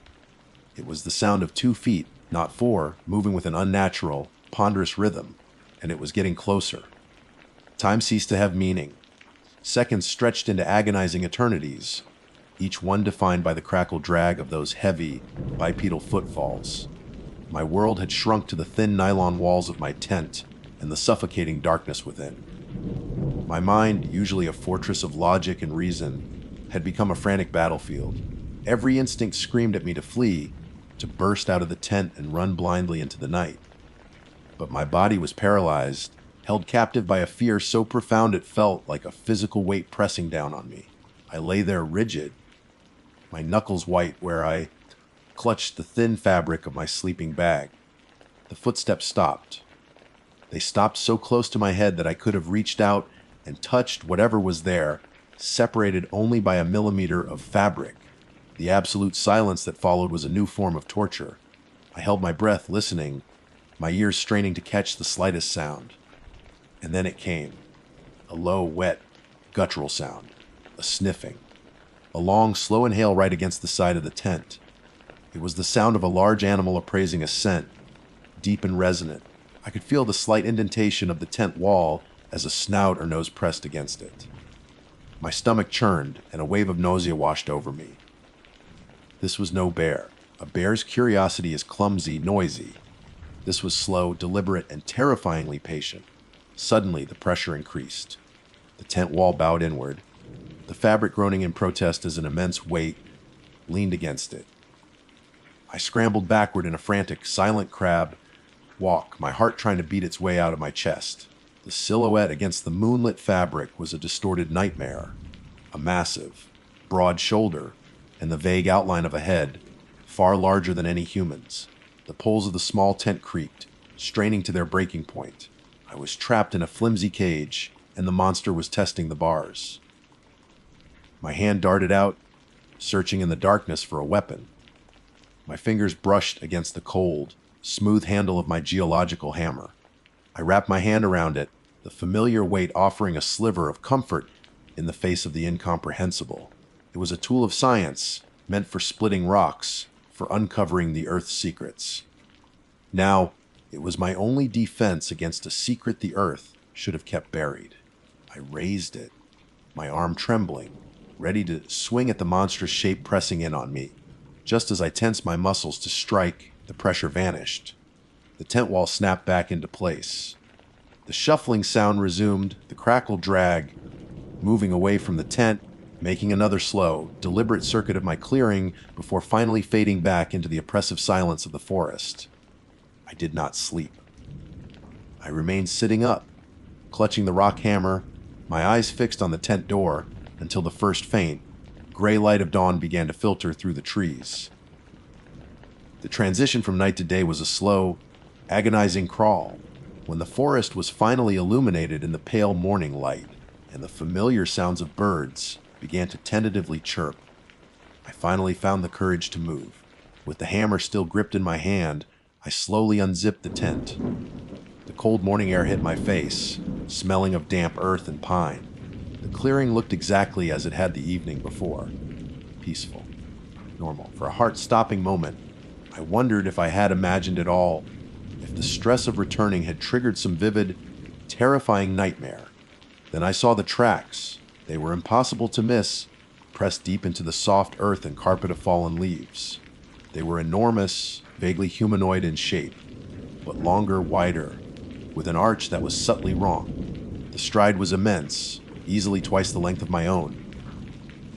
It was the sound of 2 feet, not 4, moving with an unnatural, ponderous rhythm, and it was getting closer. Time ceased to have meaning. Seconds stretched into agonizing eternities, each one defined by the crackle drag of those heavy, bipedal footfalls. My world had shrunk to the thin nylon walls of my tent and the suffocating darkness within. My mind, usually a fortress of logic and reason, had become a frantic battlefield. Every instinct screamed at me to flee, to burst out of the tent and run blindly into the night. But my body was paralyzed, held captive by a fear so profound it felt like a physical weight pressing down on me. I lay there rigid, my knuckles white where I clutched the thin fabric of my sleeping bag. The footsteps stopped. They stopped so close to my head that I could have reached out and touched whatever was there, separated only by a millimeter of fabric. The absolute silence that followed was a new form of torture. I held my breath, listening, my ears straining to catch the slightest sound. And then it came. A low, wet, guttural sound. A sniffing. A long, slow inhale right against the side of the tent. It was the sound of a large animal appraising a scent, deep and resonant. I could feel the slight indentation of the tent wall as a snout or nose pressed against it. My stomach churned, and a wave of nausea washed over me. This was no bear. A bear's curiosity is clumsy, noisy. This was slow, deliberate, and terrifyingly patient. Suddenly, the pressure increased. The tent wall bowed inward. The fabric, groaning in protest as an immense weight, leaned against it. I scrambled backward in a frantic, silent crab walk, my heart trying to beat its way out of my chest. The silhouette against the moonlit fabric was a distorted nightmare. A massive, broad shoulder, and the vague outline of a head, far larger than any human's. The poles of the small tent creaked, straining to their breaking point. I was trapped in a flimsy cage, and the monster was testing the bars. My hand darted out, searching in the darkness for a weapon. My fingers brushed against the cold, smooth handle of my geological hammer. I wrapped my hand around it, the familiar weight offering a sliver of comfort in the face of the incomprehensible. It was a tool of science, meant for splitting rocks, for uncovering the Earth's secrets. Now, it was my only defense against a secret the Earth should have kept buried. I raised it, my arm trembling, ready to swing at the monstrous shape pressing in on me. Just as I tensed my muscles to strike, the pressure vanished. The tent wall snapped back into place. The shuffling sound resumed, the crackle drag, moving away from the tent, making another slow, deliberate circuit of my clearing before finally fading back into the oppressive silence of the forest. I did not sleep. I remained sitting up, clutching the rock hammer, my eyes fixed on the tent door, until the first faint, gray light of dawn began to filter through the trees. The transition from night to day was a slow, agonizing crawl, when the forest was finally illuminated in the pale morning light, and the familiar sounds of birds began to tentatively chirp. I finally found the courage to move. With the hammer still gripped in my hand, I slowly unzipped the tent. The cold morning air hit my face, smelling of damp earth and pine. The clearing looked exactly as it had the evening before. Peaceful. Normal. For a heart-stopping moment, I wondered if I had imagined it all, if the stress of returning had triggered some vivid, terrifying nightmare. Then I saw the tracks. They were impossible to miss, pressed deep into the soft earth and carpet of fallen leaves. They were enormous, vaguely humanoid in shape, but longer, wider, with an arch that was subtly wrong. The stride was immense, easily twice the length of my own.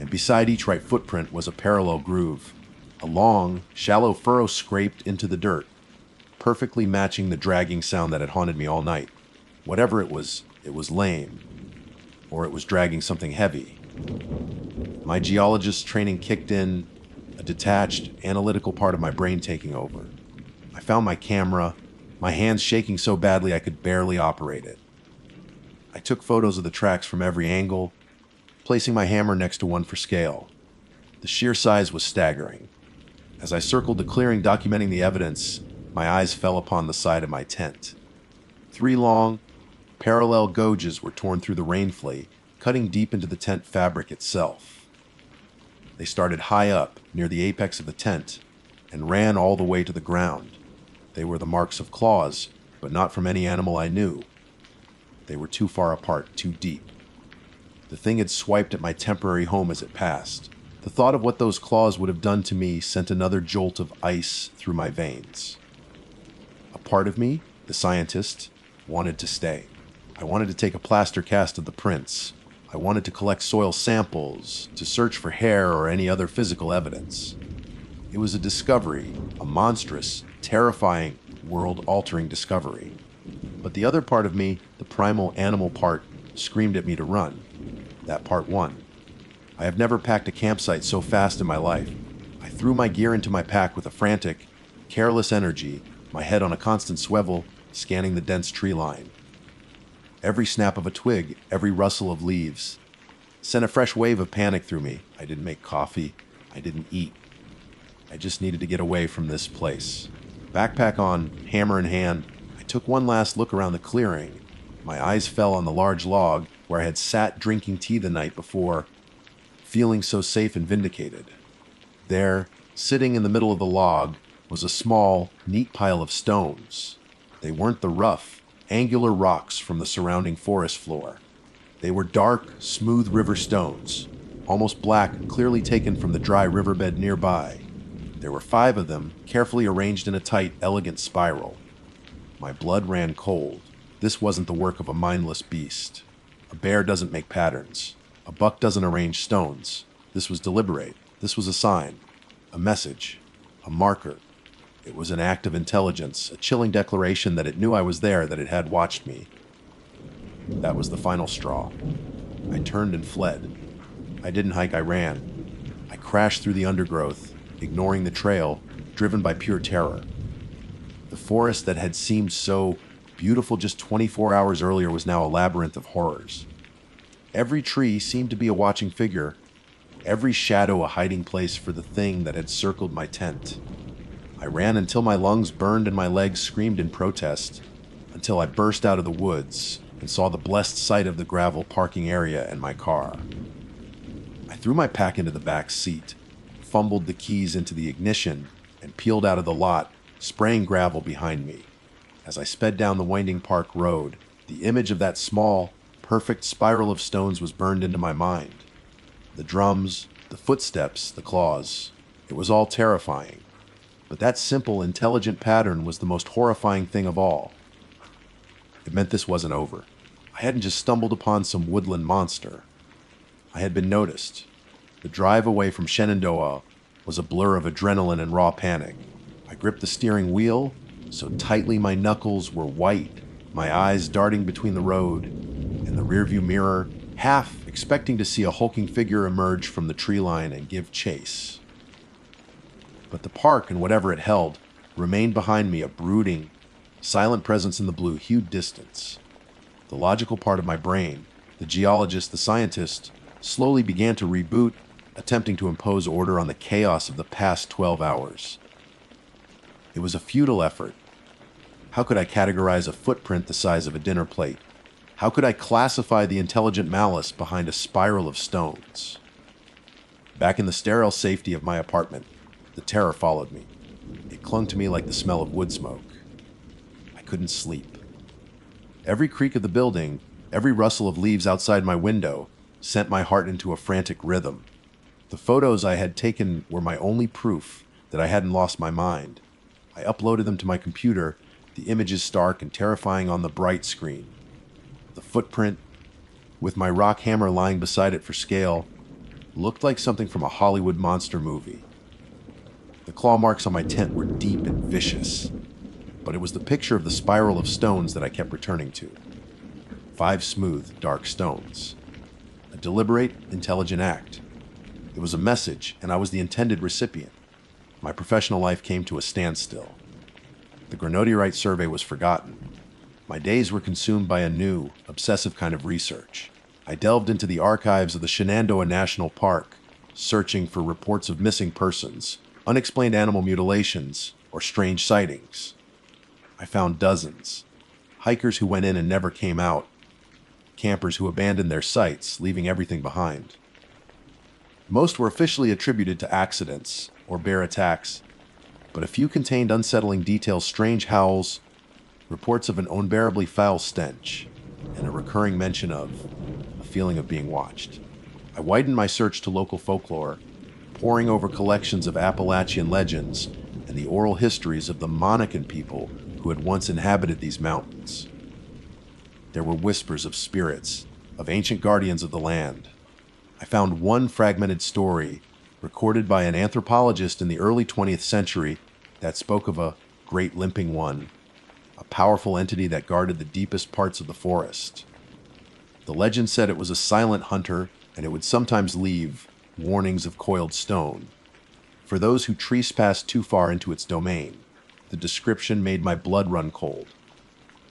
And beside each right footprint was a parallel groove, a long, shallow furrow scraped into the dirt, perfectly matching the dragging sound that had haunted me all night. Whatever it was lame, or it was dragging something heavy. My geologist training kicked in, a detached, analytical part of my brain taking over. I found my camera, my hands shaking so badly I could barely operate it. I took photos of the tracks from every angle, placing my hammer next to one for scale. The sheer size was staggering. As I circled the clearing documenting the evidence, my eyes fell upon the side of my tent. 3 long, parallel gouges were torn through the rainflake, cutting deep into the tent fabric itself. They started high up, near the apex of the tent, and ran all the way to the ground. They were the marks of claws, but not from any animal I knew. They were too far apart, too deep. The thing had swiped at my temporary home as it passed. The thought of what those claws would have done to me sent another jolt of ice through my veins. A part of me, the scientist, wanted to stay. I wanted to take a plaster cast of the prints. I wanted to collect soil samples, to search for hair or any other physical evidence. It was a discovery, a monstrous, terrifying, world-altering discovery. But the other part of me, the primal animal part, screamed at me to run. That part won. I have never packed a campsite so fast in my life. I threw my gear into my pack with a frantic, careless energy, my head on a constant swivel, scanning the dense tree line. Every snap of a twig, every rustle of leaves, sent a fresh wave of panic through me. I didn't make coffee. I didn't eat. I just needed to get away from this place. Backpack on, hammer in hand, I took one last look around the clearing. My eyes fell on the large log where I had sat drinking tea the night before, feeling so safe and vindicated. There, sitting in the middle of the log, was a small, neat pile of stones. They weren't the rough, angular rocks from the surrounding forest floor. They were dark, smooth river stones, almost black, clearly taken from the dry riverbed nearby. There were 5 of them, carefully arranged in a tight, elegant spiral. My blood ran cold. This wasn't the work of a mindless beast. A bear doesn't make patterns. A buck doesn't arrange stones. This was deliberate. This was a sign, a message, a marker. It was an act of intelligence, a chilling declaration that it knew I was there, that it had watched me. That was the final straw. I turned and fled. I didn't hike, I ran. I crashed through the undergrowth, ignoring the trail, driven by pure terror. The forest that had seemed so beautiful just 24 hours earlier was now a labyrinth of horrors. Every tree seemed to be a watching figure, every shadow a hiding place for the thing that had circled my tent. I ran until my lungs burned and my legs screamed in protest, until I burst out of the woods and saw the blessed sight of the gravel parking area and my car. I threw my pack into the back seat, fumbled the keys into the ignition, and peeled out of the lot, spraying gravel behind me. As I sped down the winding park road, the image of that small, perfect spiral of stones was burned into my mind. The drums, the footsteps, the claws. It was all terrifying. But that simple, intelligent pattern was the most horrifying thing of all. It meant this wasn't over. I hadn't just stumbled upon some woodland monster. I had been noticed. The drive away from Shenandoah was a blur of adrenaline and raw panic. I gripped the steering wheel so tightly my knuckles were white, my eyes darting between the road and the rearview mirror, half expecting to see a hulking figure emerge from the tree line and give chase. But the park and whatever it held remained behind me, a brooding, silent presence in the blue, hued distance. The logical part of my brain, the geologist, the scientist, slowly began to reboot, attempting to impose order on the chaos of the past 12 hours. It was a futile effort. How could I categorize a footprint the size of a dinner plate? How could I classify the intelligent malice behind a spiral of stones? Back in the sterile safety of my apartment, the terror followed me. It clung to me like the smell of wood smoke. I couldn't sleep. Every creak of the building, every rustle of leaves outside my window, sent my heart into a frantic rhythm. The photos I had taken were my only proof that I hadn't lost my mind. I uploaded them to my computer, the images stark and terrifying on the bright screen. The footprint, with my rock hammer lying beside it for scale, looked like something from a Hollywood monster movie. The claw marks on my tent were deep and vicious, but it was the picture of the spiral of stones that I kept returning to. 5 smooth, dark stones. A deliberate, intelligent act. It was a message, and I was the intended recipient. My professional life came to a standstill. The granodiorite survey was forgotten. My days were consumed by a new, obsessive kind of research. I delved into the archives of the Shenandoah National Park, searching for reports of missing persons, unexplained animal mutilations, or strange sightings. I found dozens. Hikers who went in and never came out. Campers who abandoned their sites, leaving everything behind. Most were officially attributed to accidents or bear attacks, but a few contained unsettling details, strange howls, reports of an unbearably foul stench, and a recurring mention of a feeling of being watched. I widened my search to local folklore, poring over collections of Appalachian legends and the oral histories of the Monacan people who had once inhabited these mountains. There were whispers of spirits, of ancient guardians of the land. I found one fragmented story recorded by an anthropologist in the early 20th century that spoke of a great limping one, a powerful entity that guarded the deepest parts of the forest. The legend said it was a silent hunter, and it would sometimes leave warnings of coiled stone for those who trespassed too far into its domain. The description made my blood run cold.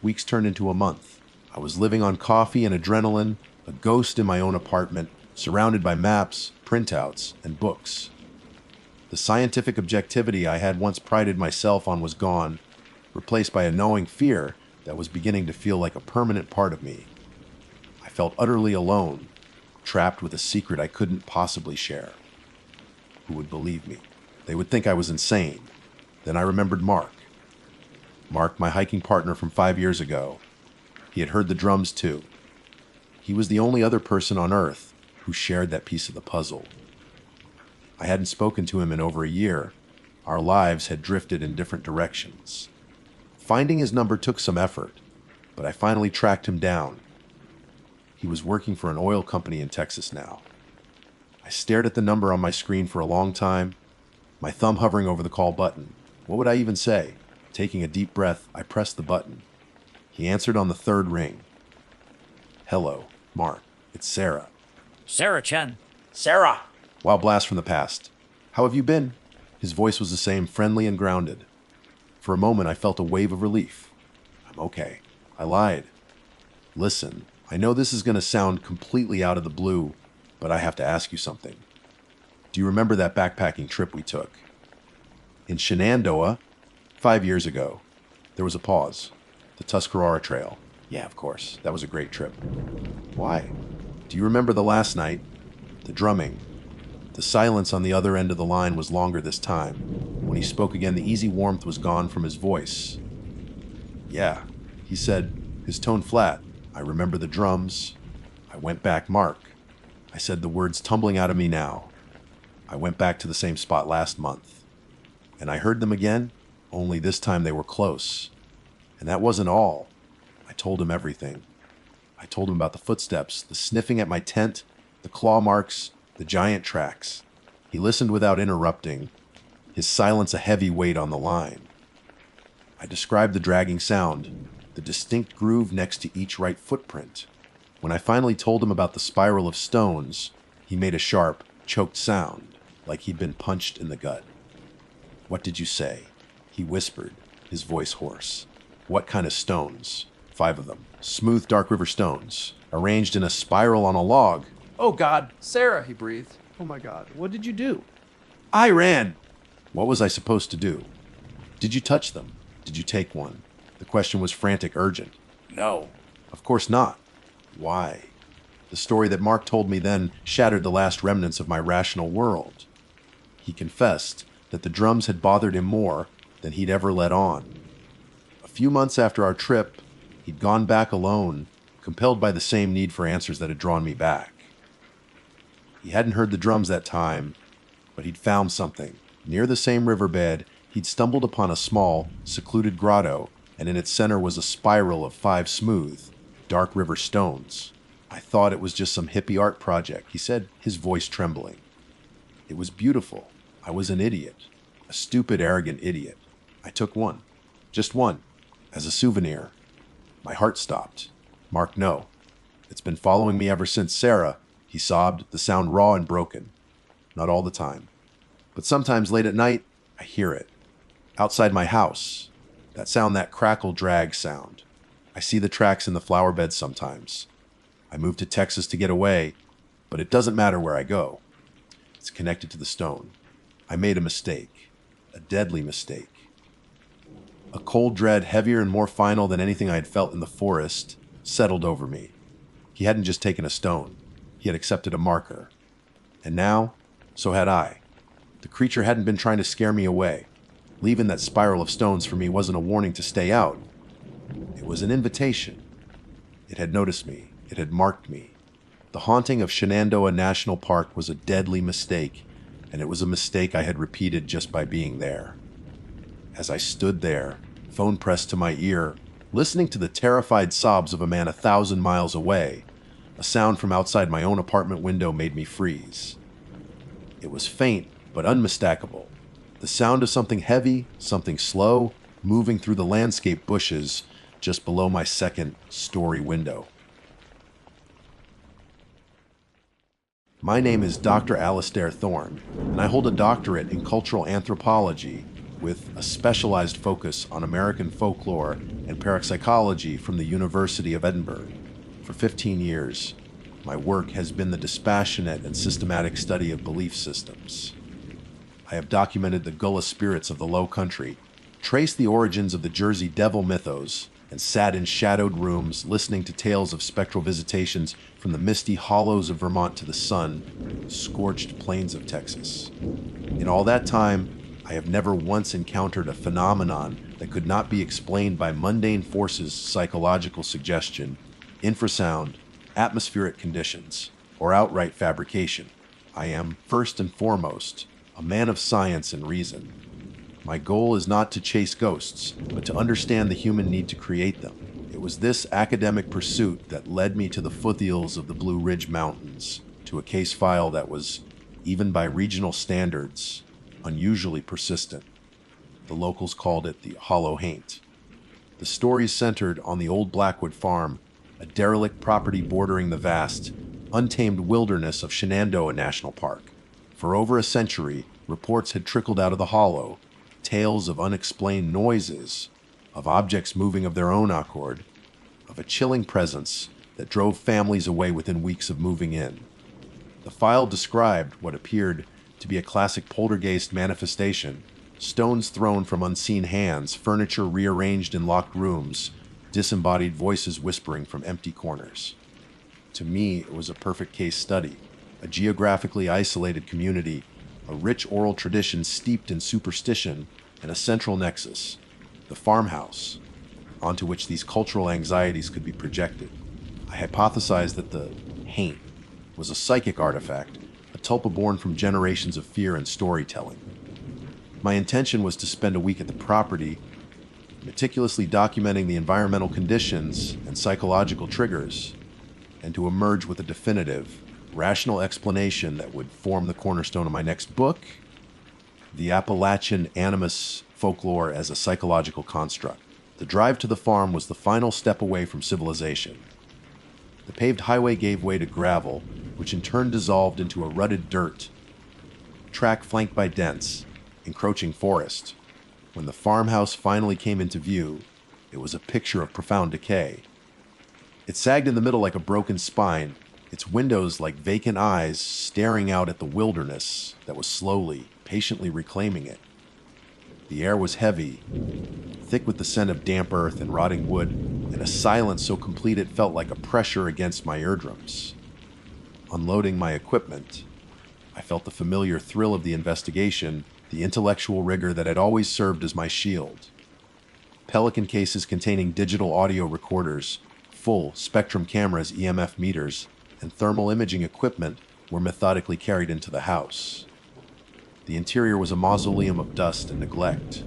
Weeks turned into a month. I was living on coffee and adrenaline, a ghost in my own apartment, surrounded by maps, printouts, and books. The scientific objectivity I had once prided myself on was gone, replaced by a gnawing fear that was beginning to feel like a permanent part of me. I felt utterly alone, trapped with a secret I couldn't possibly share. Who would believe me? They would think I was insane. Then I remembered Mark. Mark, my hiking partner from 5 years ago. He had heard the drums too. He was the only other person on Earth who shared that piece of the puzzle. I hadn't spoken to him in over a year. Our lives had drifted in different directions. Finding his number took some effort, but I finally tracked him down. He was working for an oil company in Texas now. I stared at the number on my screen for a long time, my thumb hovering over the call button. What would I even say? Taking a deep breath, I pressed the button. He answered on the 3rd ring. Hello, Mark. It's Sarah. Sarah-chan. Sarah! Wild blast from the past. How have you been? His voice was the same, friendly and grounded. For a moment, I felt a wave of relief. I'm okay. I lied. Listen, I know this is going to sound completely out of the blue, but I have to ask you something. Do you remember that backpacking trip we took? In Shenandoah, 5 years ago. There was a pause. The Tuscarora Trail. Yeah, of course. That was a great trip. Why? Do you remember the last night? The drumming. The silence on the other end of the line was longer this time. When he spoke again, the easy warmth was gone from his voice. Yeah, he said, his tone flat. I remember the drums. I went back, Mark. I said the words tumbling out of me now. I went back to the same spot last month. And I heard them again, only this time they were close. And that wasn't all. I told him everything. I told him about the footsteps, the sniffing at my tent, the claw marks, the giant tracks. He listened without interrupting, his silence a heavy weight on the line. I described the dragging sound, the distinct groove next to each right footprint. When I finally told him about the spiral of stones, he made a sharp, choked sound, like he'd been punched in the gut. What did you say? He whispered, his voice hoarse. What kind of stones? 5 of them. Smooth dark river stones, arranged in a spiral on a log. Oh God, Sarah, he breathed. Oh my God, what did you do? I ran! What was I supposed to do? Did you touch them? Did you take one? The question was frantic, urgent. No. Of course not. Why? The story that Mark told me then shattered the last remnants of my rational world. He confessed that the drums had bothered him more than he'd ever let on. A few months after our trip, he'd gone back alone, compelled by the same need for answers that had drawn me back. He hadn't heard the drums that time, but he'd found something. Near the same riverbed, he'd stumbled upon a small, secluded grotto, and in its center was a spiral of 5 smooth, dark river stones. I thought it was just some hippie art project, he said, his voice trembling. It was beautiful. I was an idiot. A stupid, arrogant idiot. I took one. Just one. As a souvenir. My heart stopped. Mark, no. It's been following me ever since Sarah, he sobbed, the sound raw and broken. Not all the time. But sometimes late at night, I hear it. Outside my house. That sound, that crackle drag sound. I see the tracks in the flower beds sometimes. I moved to Texas to get away, but it doesn't matter where I go. It's connected to the stone. I made a mistake. A deadly mistake. A cold dread, heavier and more final than anything I had felt in the forest, settled over me. He hadn't just taken a stone. He had accepted a marker. And now, so had I. The creature hadn't been trying to scare me away. Leaving that spiral of stones for me wasn't a warning to stay out. It was an invitation. It had noticed me. It had marked me. The haunting of Shenandoah National Park was a deadly mistake, and it was a mistake I had repeated just by being there. As I stood there, phone pressed to my ear, listening to the terrified sobs of a man 1,000 miles away, a sound from outside my own apartment window made me freeze. It was faint, but unmistakable. The sound of something heavy, something slow, moving through the landscape bushes just below my second-story window. My name is Dr. Alastair Thorne, and I hold a doctorate in cultural anthropology with a specialized focus on American folklore and parapsychology from the University of Edinburgh. For 15 years, my work has been the dispassionate and systematic study of belief systems. I have documented the Gullah spirits of the Low Country, traced the origins of the Jersey Devil mythos, and sat in shadowed rooms listening to tales of spectral visitations from the misty hollows of Vermont to the sun-scorched plains of Texas. In all that time, I have never once encountered a phenomenon that could not be explained by mundane forces, psychological suggestion, infrasound, atmospheric conditions, or outright fabrication. I am, first and foremost, a man of science and reason. My goal is not to chase ghosts, but to understand the human need to create them. It was this academic pursuit that led me to the foothills of the Blue Ridge Mountains, to a case file that was, even by regional standards, unusually persistent. The locals called it the Hollow Haint. The story centered on the old Blackwood farm, a derelict property bordering the vast, untamed wilderness of Shenandoah National Park. For over a century, reports had trickled out of the hollow, tales of unexplained noises, of objects moving of their own accord, of a chilling presence that drove families away within weeks of moving in. The file described what appeared to be a classic poltergeist manifestation: stones thrown from unseen hands, furniture rearranged in locked rooms, disembodied voices whispering from empty corners. To me, it was a perfect case study, a geographically isolated community, a rich oral tradition steeped in superstition, and a central nexus, the farmhouse, onto which these cultural anxieties could be projected. I hypothesized that the haint was a psychic artifact, a tulpa born from generations of fear and storytelling. My intention was to spend a week at the property, meticulously documenting the environmental conditions and psychological triggers, and to emerge with a definitive, rational explanation that would form the cornerstone of my next book, The Appalachian Animus Folklore as a Psychological Construct. The drive to the farm was the final step away from civilization. The paved highway gave way to gravel, which in turn dissolved into a rutted dirt track flanked by dense, encroaching forest. When the farmhouse finally came into view, it was a picture of profound decay. It sagged in the middle like a broken spine, its windows like vacant eyes staring out at the wilderness that was slowly, patiently reclaiming it. The air was heavy, thick with the scent of damp earth and rotting wood, and a silence so complete it felt like a pressure against my eardrums. Unloading my equipment, I felt the familiar thrill of the investigation, the intellectual rigor that had always served as my shield. Pelican cases containing digital audio recorders, full spectrum cameras, EMF meters, and thermal imaging equipment were methodically carried into the house. The interior was a mausoleum of dust and neglect.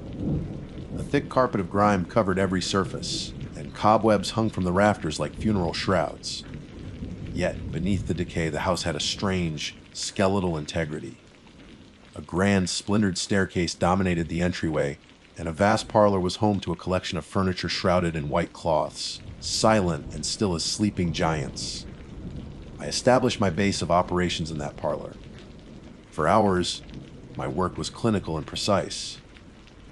A thick carpet of grime covered every surface, and cobwebs hung from the rafters like funeral shrouds. Yet, beneath the decay, the house had a strange, skeletal integrity. A grand, splintered staircase dominated the entryway, and a vast parlor was home to a collection of furniture shrouded in white cloths, silent and still as sleeping giants. I established my base of operations in that parlor. For hours, my work was clinical and precise.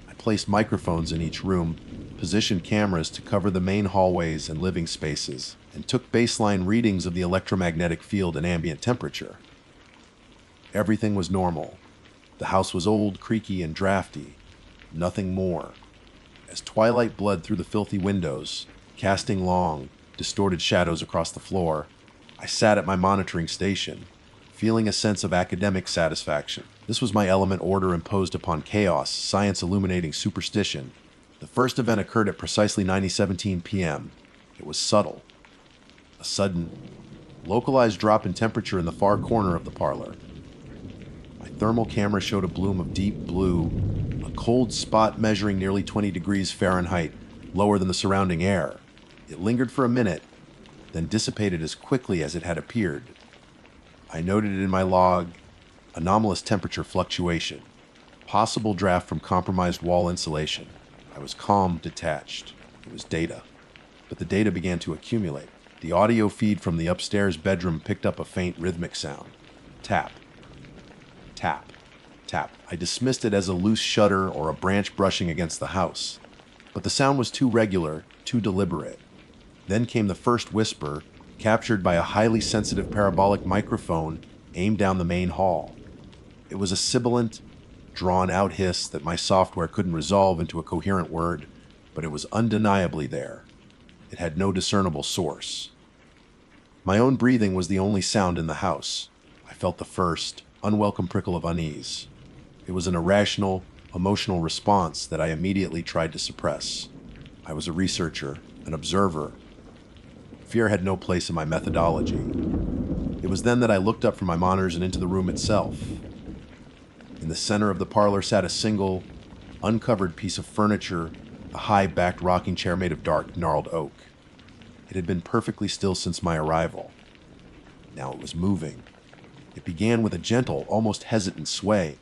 I placed microphones in each room, positioned cameras to cover the main hallways and living spaces, and took baseline readings of the electromagnetic field and ambient temperature. Everything was normal. The house was old, creaky, and drafty. Nothing more. As twilight bled through the filthy windows, casting long, distorted shadows across the floor, I sat at my monitoring station, feeling a sense of academic satisfaction. This was my element order imposed upon chaos, science illuminating superstition. The first event occurred at precisely 9:17 p.m. It was subtle. A sudden, localized drop in temperature in the far corner of the parlor. My thermal camera showed a bloom of deep blue, a cold spot measuring nearly 20 degrees Fahrenheit, lower than the surrounding air. It lingered for a minute, then dissipated as quickly as it had appeared. I noted it in my log: anomalous temperature fluctuation, possible draft from compromised wall insulation. I was calm, detached. It was data. But the data began to accumulate. The audio feed from the upstairs bedroom picked up a faint rhythmic sound. Tap. Tap. Tap. I dismissed it as a loose shutter or a branch brushing against the house. But the sound was too regular, too deliberate. Then came the first whisper, captured by a highly sensitive parabolic microphone aimed down the main hall. It was a sibilant, drawn-out hiss that my software couldn't resolve into a coherent word, but it was undeniably there. It had no discernible source. My own breathing was the only sound in the house. I felt the first, unwelcome prickle of unease. It was an irrational, emotional response that I immediately tried to suppress. I was a researcher, an observer. Fear had no place in my methodology. It was then that I looked up from my monitors and into the room itself. In the center of the parlor sat a single, uncovered piece of furniture, a high-backed rocking chair made of dark, gnarled oak. It had been perfectly still since my arrival. Now it was moving. It began with a gentle, almost hesitant sway,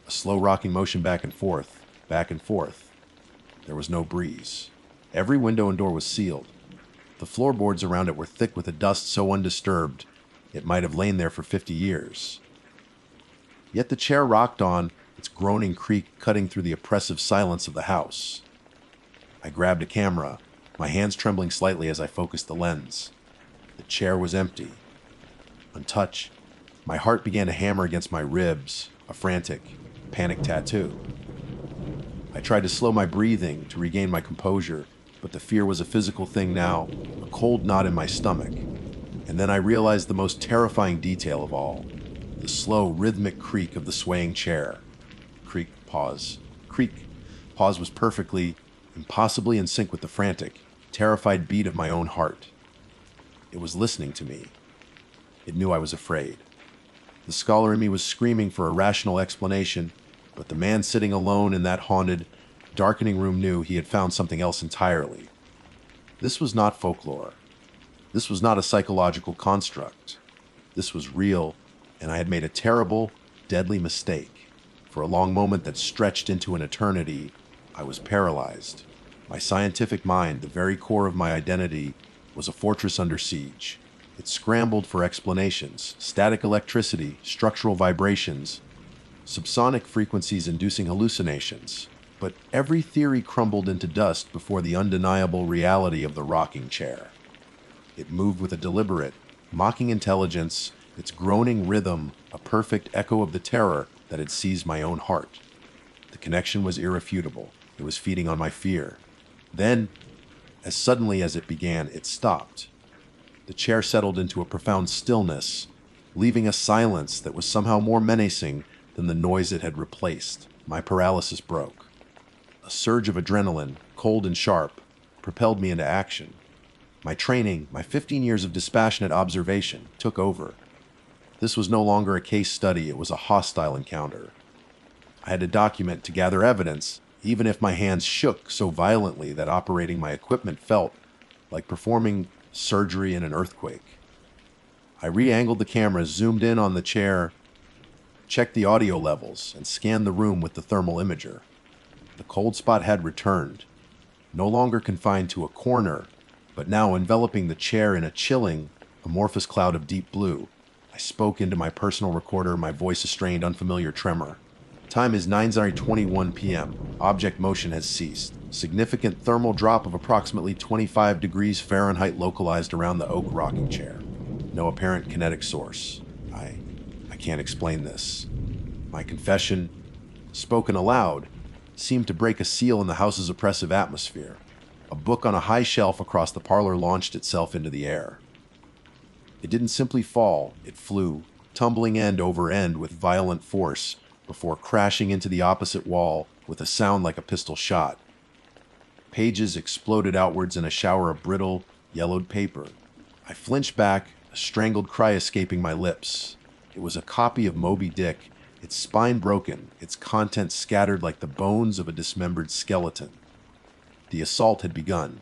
a slow rocking motion back and forth, back and forth. There was no breeze. Every window and door was sealed. The floorboards around it were thick with a dust so undisturbed it might have lain there for 50 years. Yet the chair rocked on, its groaning creak cutting through the oppressive silence of the house. I grabbed a camera, my hands trembling slightly as I focused the lens. The chair was empty. Untouched, my heart began to hammer against my ribs, a frantic, panic tattoo. I tried to slow my breathing to regain my composure, but the fear was a physical thing now, a cold knot in my stomach. And then I realized the most terrifying detail of all: the slow, rhythmic creak of the swaying chair. Creak, pause. Creak, pause was perfectly, impossibly in sync with the frantic, terrified beat of my own heart. It was listening to me. It knew I was afraid. The scholar in me was screaming for a rational explanation, but the man sitting alone in that haunted, darkening room knew he had found something else entirely. This was not folklore. This was not a psychological construct. This was real, and I had made a terrible, deadly mistake. For a long moment that stretched into an eternity, I was paralyzed. My scientific mind, the very core of my identity, was a fortress under siege. It scrambled for explanations: static electricity, structural vibrations, subsonic frequencies inducing hallucinations. But every theory crumbled into dust before the undeniable reality of the rocking chair. It moved with a deliberate, mocking intelligence, its groaning rhythm a perfect echo of the terror that had seized my own heart. The connection was irrefutable. It was feeding on my fear. Then, as suddenly as it began, it stopped. The chair settled into a profound stillness, leaving a silence that was somehow more menacing than the noise it had replaced. My paralysis broke. A surge of adrenaline, cold and sharp, propelled me into action. My training, my 15 years of dispassionate observation, took over. This was no longer a case study, it was a hostile encounter. I had to document to gather evidence, even if my hands shook so violently that operating my equipment felt like performing surgery in an earthquake. I re-angled the camera, zoomed in on the chair, checked the audio levels, and scanned the room with the thermal imager. The cold spot had returned, no longer confined to a corner, but now enveloping the chair in a chilling, amorphous cloud of deep blue. I spoke into my personal recorder, my voice a strained, unfamiliar tremor. Time is 9:21 p.m. Object motion has ceased. Significant thermal drop of approximately 25 degrees Fahrenheit localized around the oak rocking chair. No apparent kinetic source. I can't explain this. My confession, spoken aloud, seemed to break a seal in the house's oppressive atmosphere. A book on a high shelf across the parlor launched itself into the air. It didn't simply fall, it flew, tumbling end over end with violent force, before crashing into the opposite wall with a sound like a pistol shot. Pages exploded outwards in a shower of brittle, yellowed paper. I flinched back, a strangled cry escaping my lips. It was a copy of Moby Dick, its spine broken, its contents scattered like the bones of a dismembered skeleton. The assault had begun.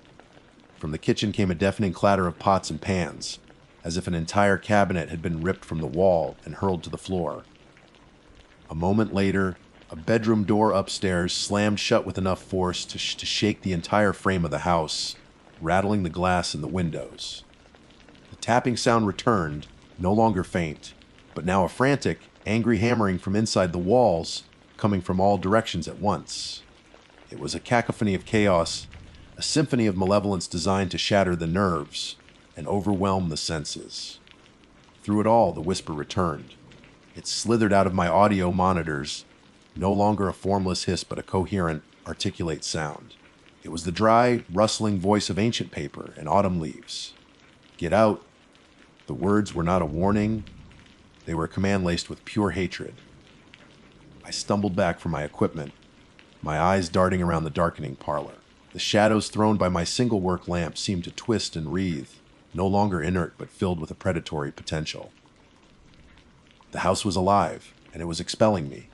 From the kitchen came a deafening clatter of pots and pans, as if an entire cabinet had been ripped from the wall and hurled to the floor. A moment later, a bedroom door upstairs slammed shut with enough force to shake the entire frame of the house, rattling the glass in the windows. The tapping sound returned, no longer faint, but now a frantic, angry hammering from inside the walls, coming from all directions at once. It was a cacophony of chaos, a symphony of malevolence designed to shatter the nerves and overwhelm the senses. Through it all, the whisper returned. It slithered out of my audio monitors, no longer a formless hiss but a coherent, articulate sound. It was the dry, rustling voice of ancient paper and autumn leaves. Get out. The words were not a warning. They were a command laced with pure hatred. I stumbled back from my equipment, my eyes darting around the darkening parlor. The shadows thrown by my single work lamp seemed to twist and wreathe, no longer inert but filled with a predatory potential. The house was alive, and it was expelling me.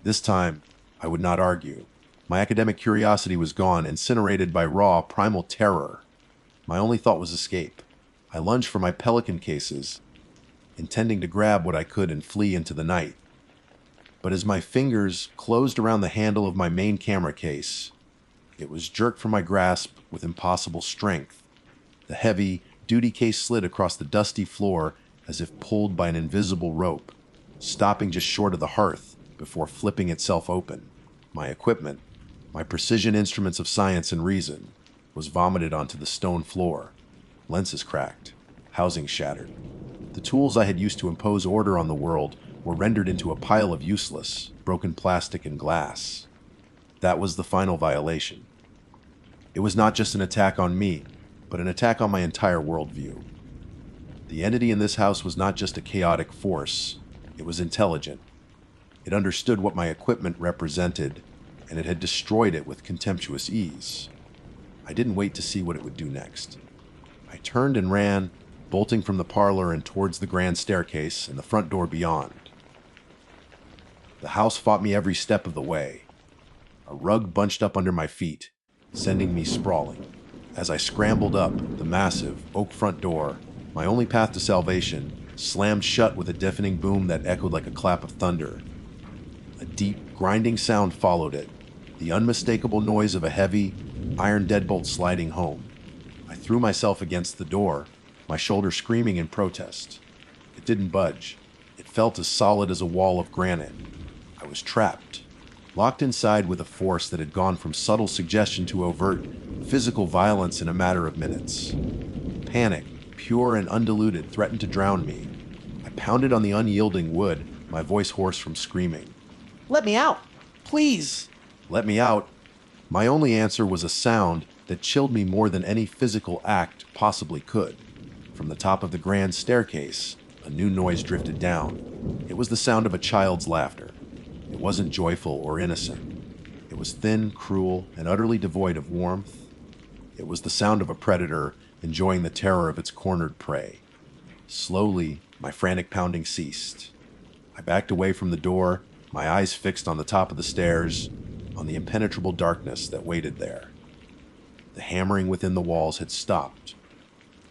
This time, I would not argue. My academic curiosity was gone, incinerated by raw, primal terror. My only thought was escape. I lunged for my pelican cases, intending to grab what I could and flee into the night. But as my fingers closed around the handle of my main camera case, it was jerked from my grasp with impossible strength. The heavy, duty case slid across the dusty floor as if pulled by an invisible rope, stopping just short of the hearth before flipping itself open. My equipment, my precision instruments of science and reason, was vomited onto the stone floor. Lenses cracked, housings shattered. The tools I had used to impose order on the world were rendered into a pile of useless, broken plastic and glass. That was the final violation. It was not just an attack on me, but an attack on my entire worldview. The entity in this house was not just a chaotic force, it was intelligent. It understood what my equipment represented, and it had destroyed it with contemptuous ease. I didn't wait to see what it would do next. I turned and ran, bolting from the parlor and towards the grand staircase and the front door beyond. The house fought me every step of the way. A rug bunched up under my feet, sending me sprawling. As I scrambled up, the massive, oak front door, my only path to salvation, slammed shut with a deafening boom that echoed like a clap of thunder. A deep, grinding sound followed it, the unmistakable noise of a heavy, iron deadbolt sliding home. I threw myself against the door, my shoulder screaming in protest. It didn't budge. It felt as solid as a wall of granite. I was trapped, locked inside with a force that had gone from subtle suggestion to overt, physical violence in a matter of minutes. Panic, pure and undiluted, threatened to drown me. I pounded on the unyielding wood, my voice hoarse from screaming. Let me out! Please. Let me out. My only answer was a sound that chilled me more than any physical act possibly could. From the top of the grand staircase, a new noise drifted down. It was the sound of a child's laughter. It wasn't joyful or innocent. It was thin, cruel, and utterly devoid of warmth. It was the sound of a predator enjoying the terror of its cornered prey. Slowly, my frantic pounding ceased. I backed away from the door, my eyes fixed on the top of the stairs, on the impenetrable darkness that waited there. The hammering within the walls had stopped.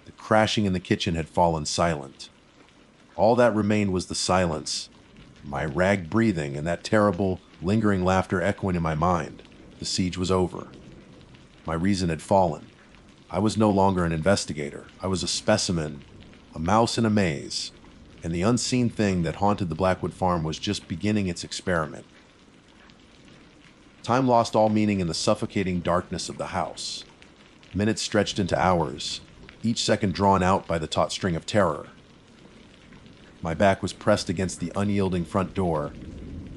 The crashing in the kitchen had fallen silent. All that remained was the silence, my ragged breathing, and that terrible, lingering laughter echoing in my mind. The siege was over. My reason had fallen. I was no longer an investigator. I was a specimen, a mouse in a maze, and the unseen thing that haunted the Blackwood farm was just beginning its experiment. Time lost all meaning in the suffocating darkness of the house. Minutes stretched into hours, each second drawn out by the taut string of terror. My back was pressed against the unyielding front door,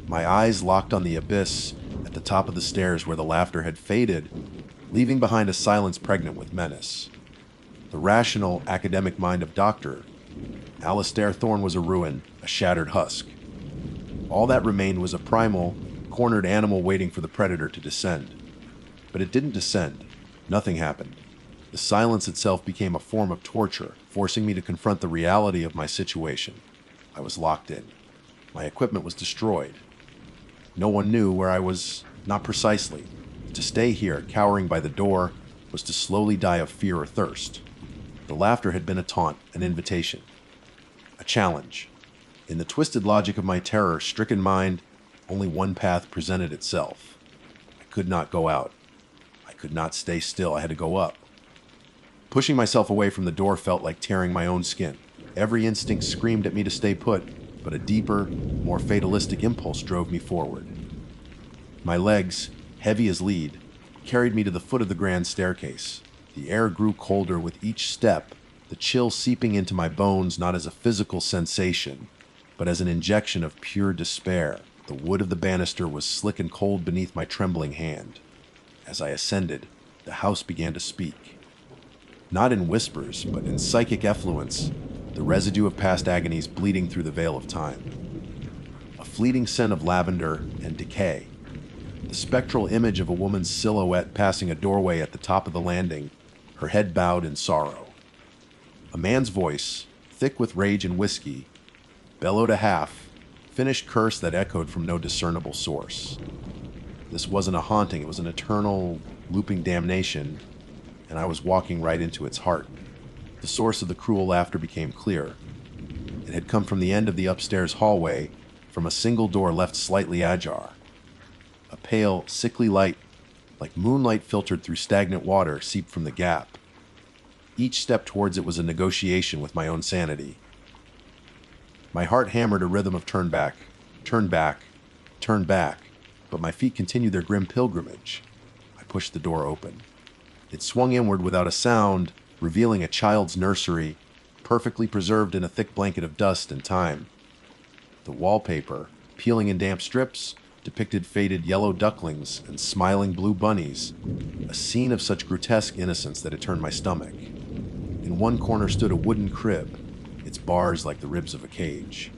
my eyes locked on the abyss at the top of the stairs where the laughter had faded, leaving behind a silence pregnant with menace. The rational, academic mind of Dr. Alistair Thorne was a ruin, a shattered husk. All that remained was a primal, cornered animal waiting for the predator to descend. But it didn't descend. Nothing happened. The silence itself became a form of torture, forcing me to confront the reality of my situation. I was locked in. My equipment was destroyed. No one knew where I was, not precisely. To stay here, cowering by the door, was to slowly die of fear or thirst. The laughter had been a taunt, an invitation, a challenge. In the twisted logic of my terror-stricken mind, only one path presented itself. I could not go out. I could not stay still. I had to go up. Pushing myself away from the door felt like tearing my own skin. Every instinct screamed at me to stay put, but a deeper, more fatalistic impulse drove me forward. My legs, heavy as lead, carried me to the foot of the grand staircase. The air grew colder with each step, the chill seeping into my bones not as a physical sensation, but as an injection of pure despair. The wood of the banister was slick and cold beneath my trembling hand. As I ascended, the house began to speak. Not in whispers, but in psychic effluence, the residue of past agonies bleeding through the veil of time. A fleeting scent of lavender and decay. The spectral image of a woman's silhouette passing a doorway at the top of the landing, her head bowed in sorrow. A man's voice, thick with rage and whiskey, bellowed a finished curse that echoed from no discernible source. This wasn't a haunting, it was an eternal, looping damnation, and I was walking right into its heart. The source of the cruel laughter became clear. It had come from the end of the upstairs hallway, from a single door left slightly ajar. A pale, sickly light, like moonlight filtered through stagnant water, seeped from the gap. Each step towards it was a negotiation with my own sanity. My heart hammered a rhythm of turn back, turn back, turn back, but my feet continued their grim pilgrimage. I pushed the door open. It swung inward without a sound, revealing a child's nursery, perfectly preserved in a thick blanket of dust and time. The wallpaper, peeling in damp strips, depicted faded yellow ducklings and smiling blue bunnies, a scene of such grotesque innocence that it turned my stomach. In one corner stood a wooden crib, its bars like the ribs of a cage.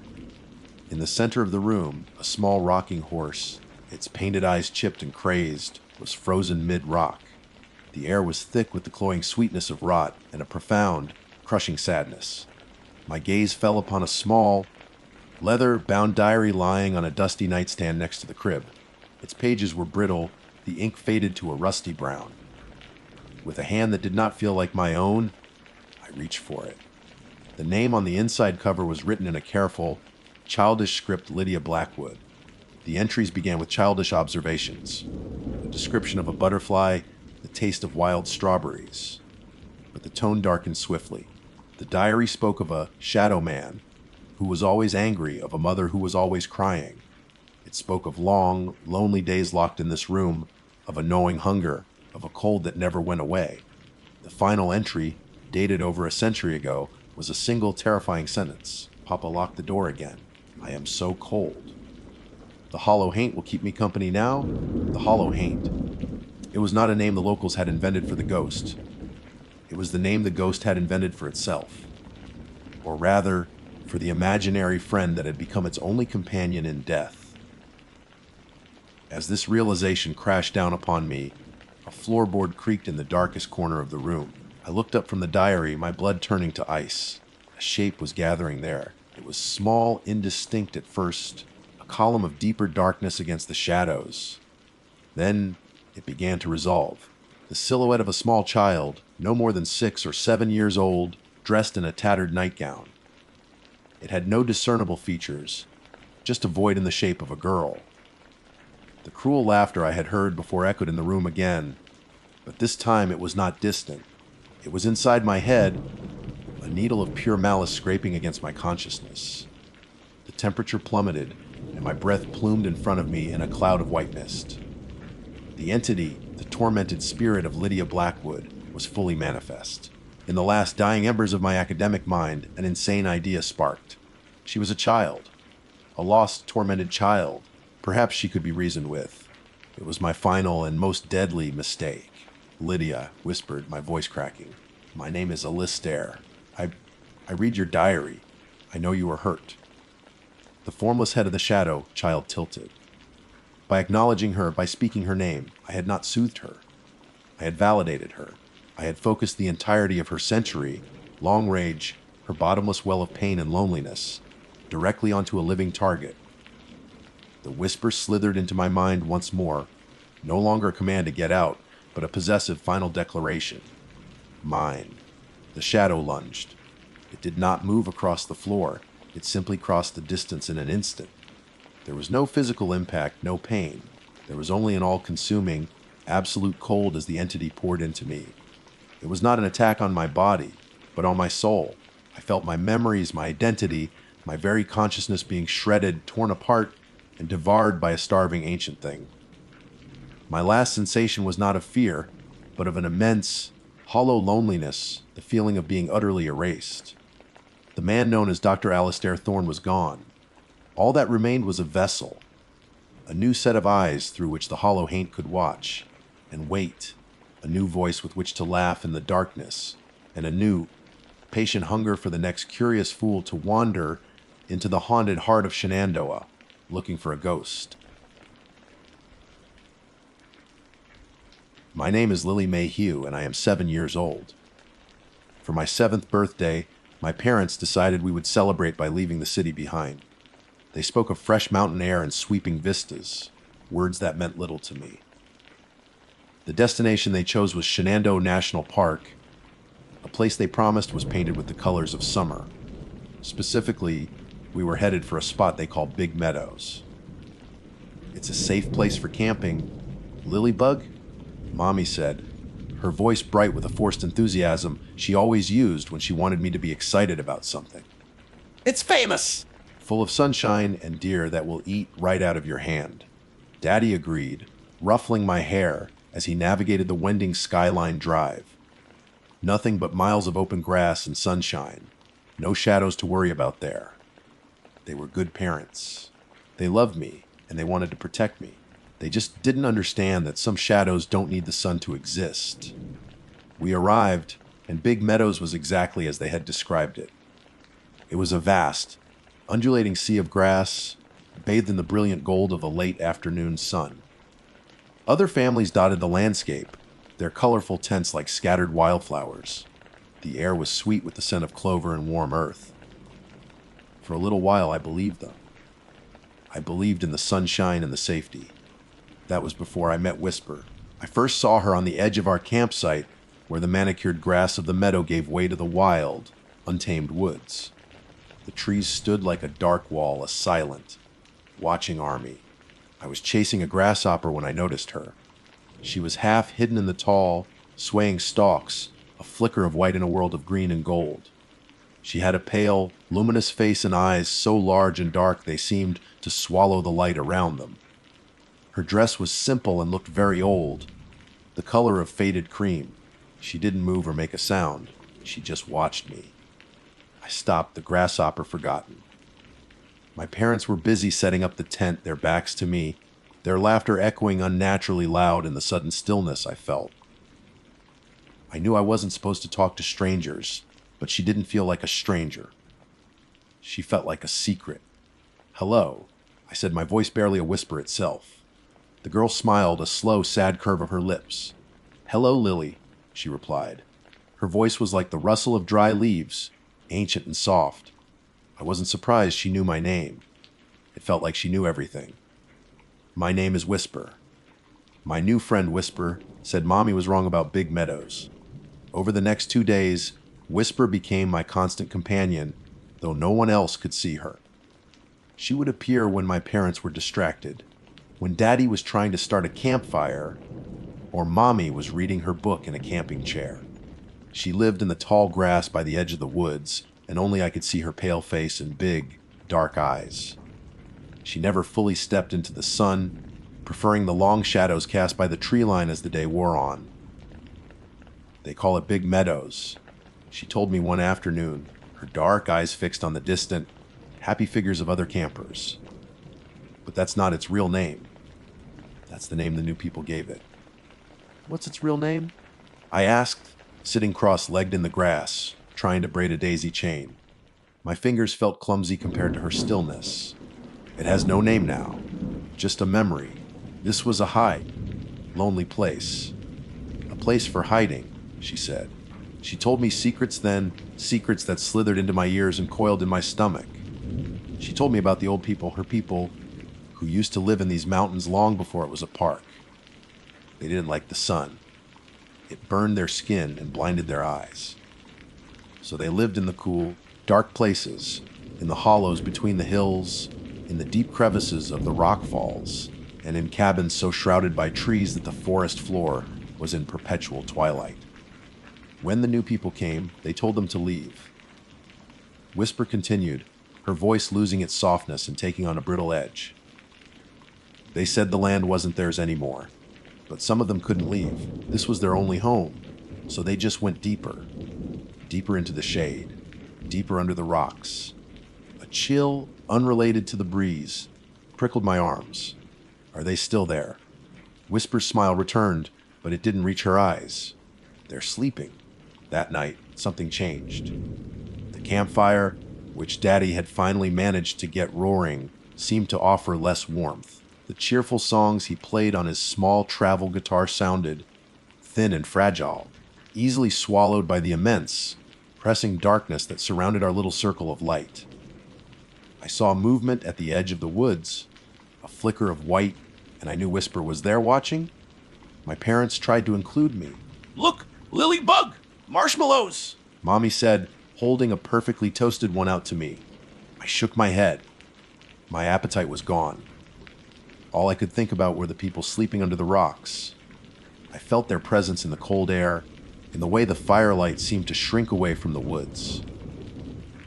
In the center of the room, a small rocking horse, its painted eyes chipped and crazed, was frozen mid-rock. The air was thick with the cloying sweetness of rot and a profound, crushing sadness. My gaze fell upon a small, leather-bound diary lying on a dusty nightstand next to the crib. Its pages were brittle, the ink faded to a rusty brown. With a hand that did not feel like my own, I reached for it. The name on the inside cover was written in a careful, childish script, Lydia Blackwood. The entries began with childish observations, a description of a butterfly, the taste of wild strawberries. But the tone darkened swiftly. The diary spoke of a shadow man who was always angry, of a mother who was always crying. It spoke of long, lonely days locked in this room, of a gnawing hunger, of a cold that never went away. The final entry, dated over a century ago, was a single terrifying sentence. Papa locked the door again. I am so cold. The Hollow Haint will keep me company now. The Hollow Haint. It was not a name the locals had invented for the ghost. It was the name the ghost had invented for itself. Or rather, for the imaginary friend that had become its only companion in death. As this realization crashed down upon me, a floorboard creaked in the darkest corner of the room. I looked up from the diary, my blood turning to ice. A shape was gathering there. It was small, indistinct at first, a column of deeper darkness against the shadows. Then it began to resolve. The silhouette of a small child, no more than 6 or 7 years old, dressed in a tattered nightgown. It had no discernible features, just a void in the shape of a girl. The cruel laughter I had heard before echoed in the room again, but this time it was not distant. It was inside my head, a needle of pure malice scraping against my consciousness. The temperature plummeted, and my breath plumed in front of me in a cloud of white mist. The entity, the tormented spirit of Lydia Blackwood, was fully manifest. In the last dying embers of my academic mind, an insane idea sparked. She was a child. A lost, tormented child. Perhaps she could be reasoned with. It was my final and most deadly mistake. Lydia whispered, my voice cracking. My name is Alistair. I read your diary. I know you were hurt. The formless head of the shadow child tilted. By acknowledging her, by speaking her name, I had not soothed her. I had validated her. I had focused the entirety of her century, long rage, her bottomless well of pain and loneliness, directly onto a living target. The whisper slithered into my mind once more, no longer a command to get out, but a possessive final declaration. Mine. The shadow lunged. It did not move across the floor. It simply crossed the distance in an instant. There was no physical impact, no pain. There was only an all-consuming, absolute cold as the entity poured into me. It was not an attack on my body, but on my soul. I felt my memories, my identity, my very consciousness being shredded, torn apart, and devoured by a starving ancient thing. My last sensation was not of fear, but of an immense, hollow loneliness, the feeling of being utterly erased. The man known as Dr. Alistair Thorne was gone. All that remained was a vessel, a new set of eyes through which the Hollow Haint could watch and wait, a new voice with which to laugh in the darkness, and a new, patient hunger for the next curious fool to wander into the haunted heart of Shenandoah, looking for a ghost. My name is Lily Mayhew, and I am 7 years old. For my 7th birthday, my parents decided we would celebrate by leaving the city behind. They spoke of fresh mountain air and sweeping vistas, words that meant little to me. The destination they chose was Shenandoah National Park, a place they promised was painted with the colors of summer. Specifically, we were headed for a spot they call Big Meadows. It's a safe place for camping. Lilybug? Mommy said, her voice bright with a forced enthusiasm she always used when she wanted me to be excited about something. It's famous! Full of sunshine and deer that will eat right out of your hand. Daddy agreed, ruffling my hair as he navigated the winding Skyline Drive. Nothing but miles of open grass and sunshine. No shadows to worry about there. They were good parents. They loved me, and they wanted to protect me. They just didn't understand that some shadows don't need the sun to exist. We arrived, and Big Meadows was exactly as they had described it. It was a vast, undulating sea of grass, bathed in the brilliant gold of a late afternoon sun. Other families dotted the landscape, their colorful tents like scattered wildflowers. The air was sweet with the scent of clover and warm earth. For a little while, I believed them. I believed in the sunshine and the safety. That was before I met Whisper. I first saw her on the edge of our campsite, where the manicured grass of the meadow gave way to the wild, untamed woods. The trees stood like a dark wall, a silent, watching army. I was chasing a grasshopper when I noticed her. She was half hidden in the tall, swaying stalks, a flicker of white in a world of green and gold. She had a pale, luminous face and eyes so large and dark they seemed to swallow the light around them. Her dress was simple and looked very old, the color of faded cream. She didn't move or make a sound. She just watched me. I stopped, the grasshopper forgotten. My parents were busy setting up the tent, their backs to me, their laughter echoing unnaturally loud in the sudden stillness I felt. I knew I wasn't supposed to talk to strangers, but she didn't feel like a stranger. She felt like a secret. "Hello," I said, my voice barely a whisper itself. The girl smiled, a slow, sad curve of her lips. "Hello, Lily," she replied. Her voice was like the rustle of dry leaves, ancient and soft. I wasn't surprised she knew my name. It felt like she knew everything. "My name is Whisper." My new friend Whisper said Mommy was wrong about Big Meadows. Over the next 2 days, Whisper became my constant companion, though no one else could see her. She would appear when my parents were distracted, when Daddy was trying to start a campfire, or Mommy was reading her book in a camping chair. She lived in the tall grass by the edge of the woods, and only I could see her pale face and big, dark eyes. She never fully stepped into the sun, preferring the long shadows cast by the tree line as the day wore on. "They call it Big Meadows," she told me one afternoon, her dark eyes fixed on the distant, happy figures of other campers. "But that's not its real name." "That's the name the new people gave it." "What's its real name?" I asked, sitting cross-legged in the grass, trying to braid a daisy chain. My fingers felt clumsy compared to her stillness. "It has no name now, just a memory. This was a lonely place. A place for hiding," she said. She told me secrets then, secrets that slithered into my ears and coiled in my stomach. She told me about the old people, her people, who used to live in these mountains long before it was a park. They didn't like the sun. It burned their skin and blinded their eyes. So they lived in the cool, dark places, in the hollows between the hills, in the deep crevices of the rock falls, and in cabins so shrouded by trees that the forest floor was in perpetual twilight. When the new people came, they told them to leave. Whisper continued, her voice losing its softness and taking on a brittle edge. "They said the land wasn't theirs anymore, but some of them couldn't leave. This was their only home, so they just went deeper, deeper into the shade, deeper under the rocks." A chill, unrelated to the breeze, prickled my arms. "Are they still there?" Whisper's smile returned, but it didn't reach her eyes. "They're sleeping." That night, something changed. The campfire, which Daddy had finally managed to get roaring, seemed to offer less warmth. The cheerful songs he played on his small travel guitar sounded thin and fragile, easily swallowed by the immense, pressing darkness that surrounded our little circle of light. I saw movement at the edge of the woods, a flicker of white, and I knew Whisper was there watching. My parents tried to include me. Look, Lily Bug! Marshmallows! Mommy said, holding a perfectly toasted one out to me. I shook my head. My appetite was gone. All I could think about were the people sleeping under the rocks. I felt their presence in the cold air, in the way the firelight seemed to shrink away from the woods.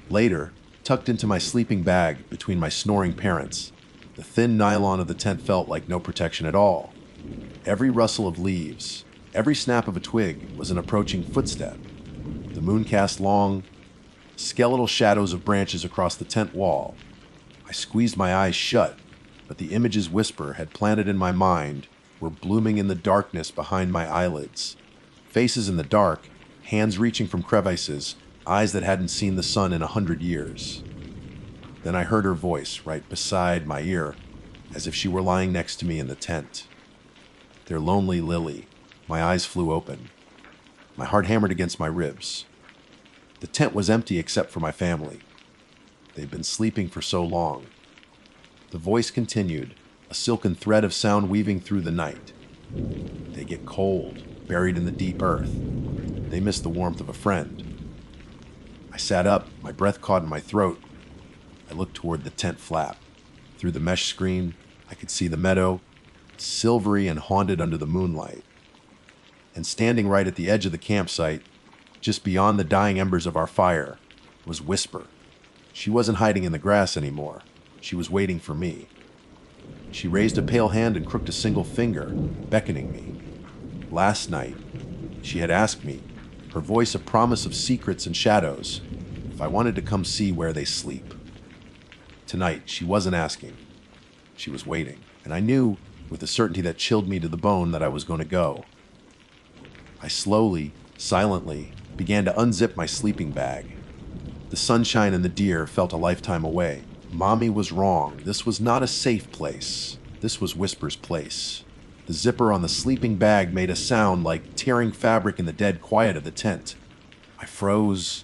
Later, tucked into my sleeping bag between my snoring parents, the thin nylon of the tent felt like no protection at all. Every rustle of leaves, every snap of a twig was an approaching footstep. The moon cast long, skeletal shadows of branches across the tent wall. I squeezed my eyes shut, but the images Whisper had planted in my mind were blooming in the darkness behind my eyelids. Faces in the dark, hands reaching from crevices, eyes that hadn't seen the sun in 100 years. Then I heard her voice right beside my ear, as if she were lying next to me in the tent. "They're lonely, Lily." My eyes flew open. My heart hammered against my ribs. The tent was empty except for my family. They'd been sleeping for so long. The voice continued, a silken thread of sound weaving through the night. "They get cold, buried in the deep earth. They miss the warmth of a friend." I sat up, my breath caught in my throat. I looked toward the tent flap. Through the mesh screen, I could see the meadow, silvery and haunted under the moonlight. And standing right at the edge of the campsite, just beyond the dying embers of our fire, was Whisper. She wasn't hiding in the grass anymore. She was waiting for me. She raised a pale hand and crooked a single finger, beckoning me. Last night, she had asked me, her voice a promise of secrets and shadows, if I wanted to come see where they sleep. Tonight, she wasn't asking. She was waiting. And I knew, with a certainty that chilled me to the bone, that I was going to go. I slowly, silently, began to unzip my sleeping bag. The sunshine and the deer felt a lifetime away. Mommy was wrong. This was not a safe place. This was Whisper's place. The zipper on the sleeping bag made a sound like tearing fabric in the dead quiet of the tent. I froze,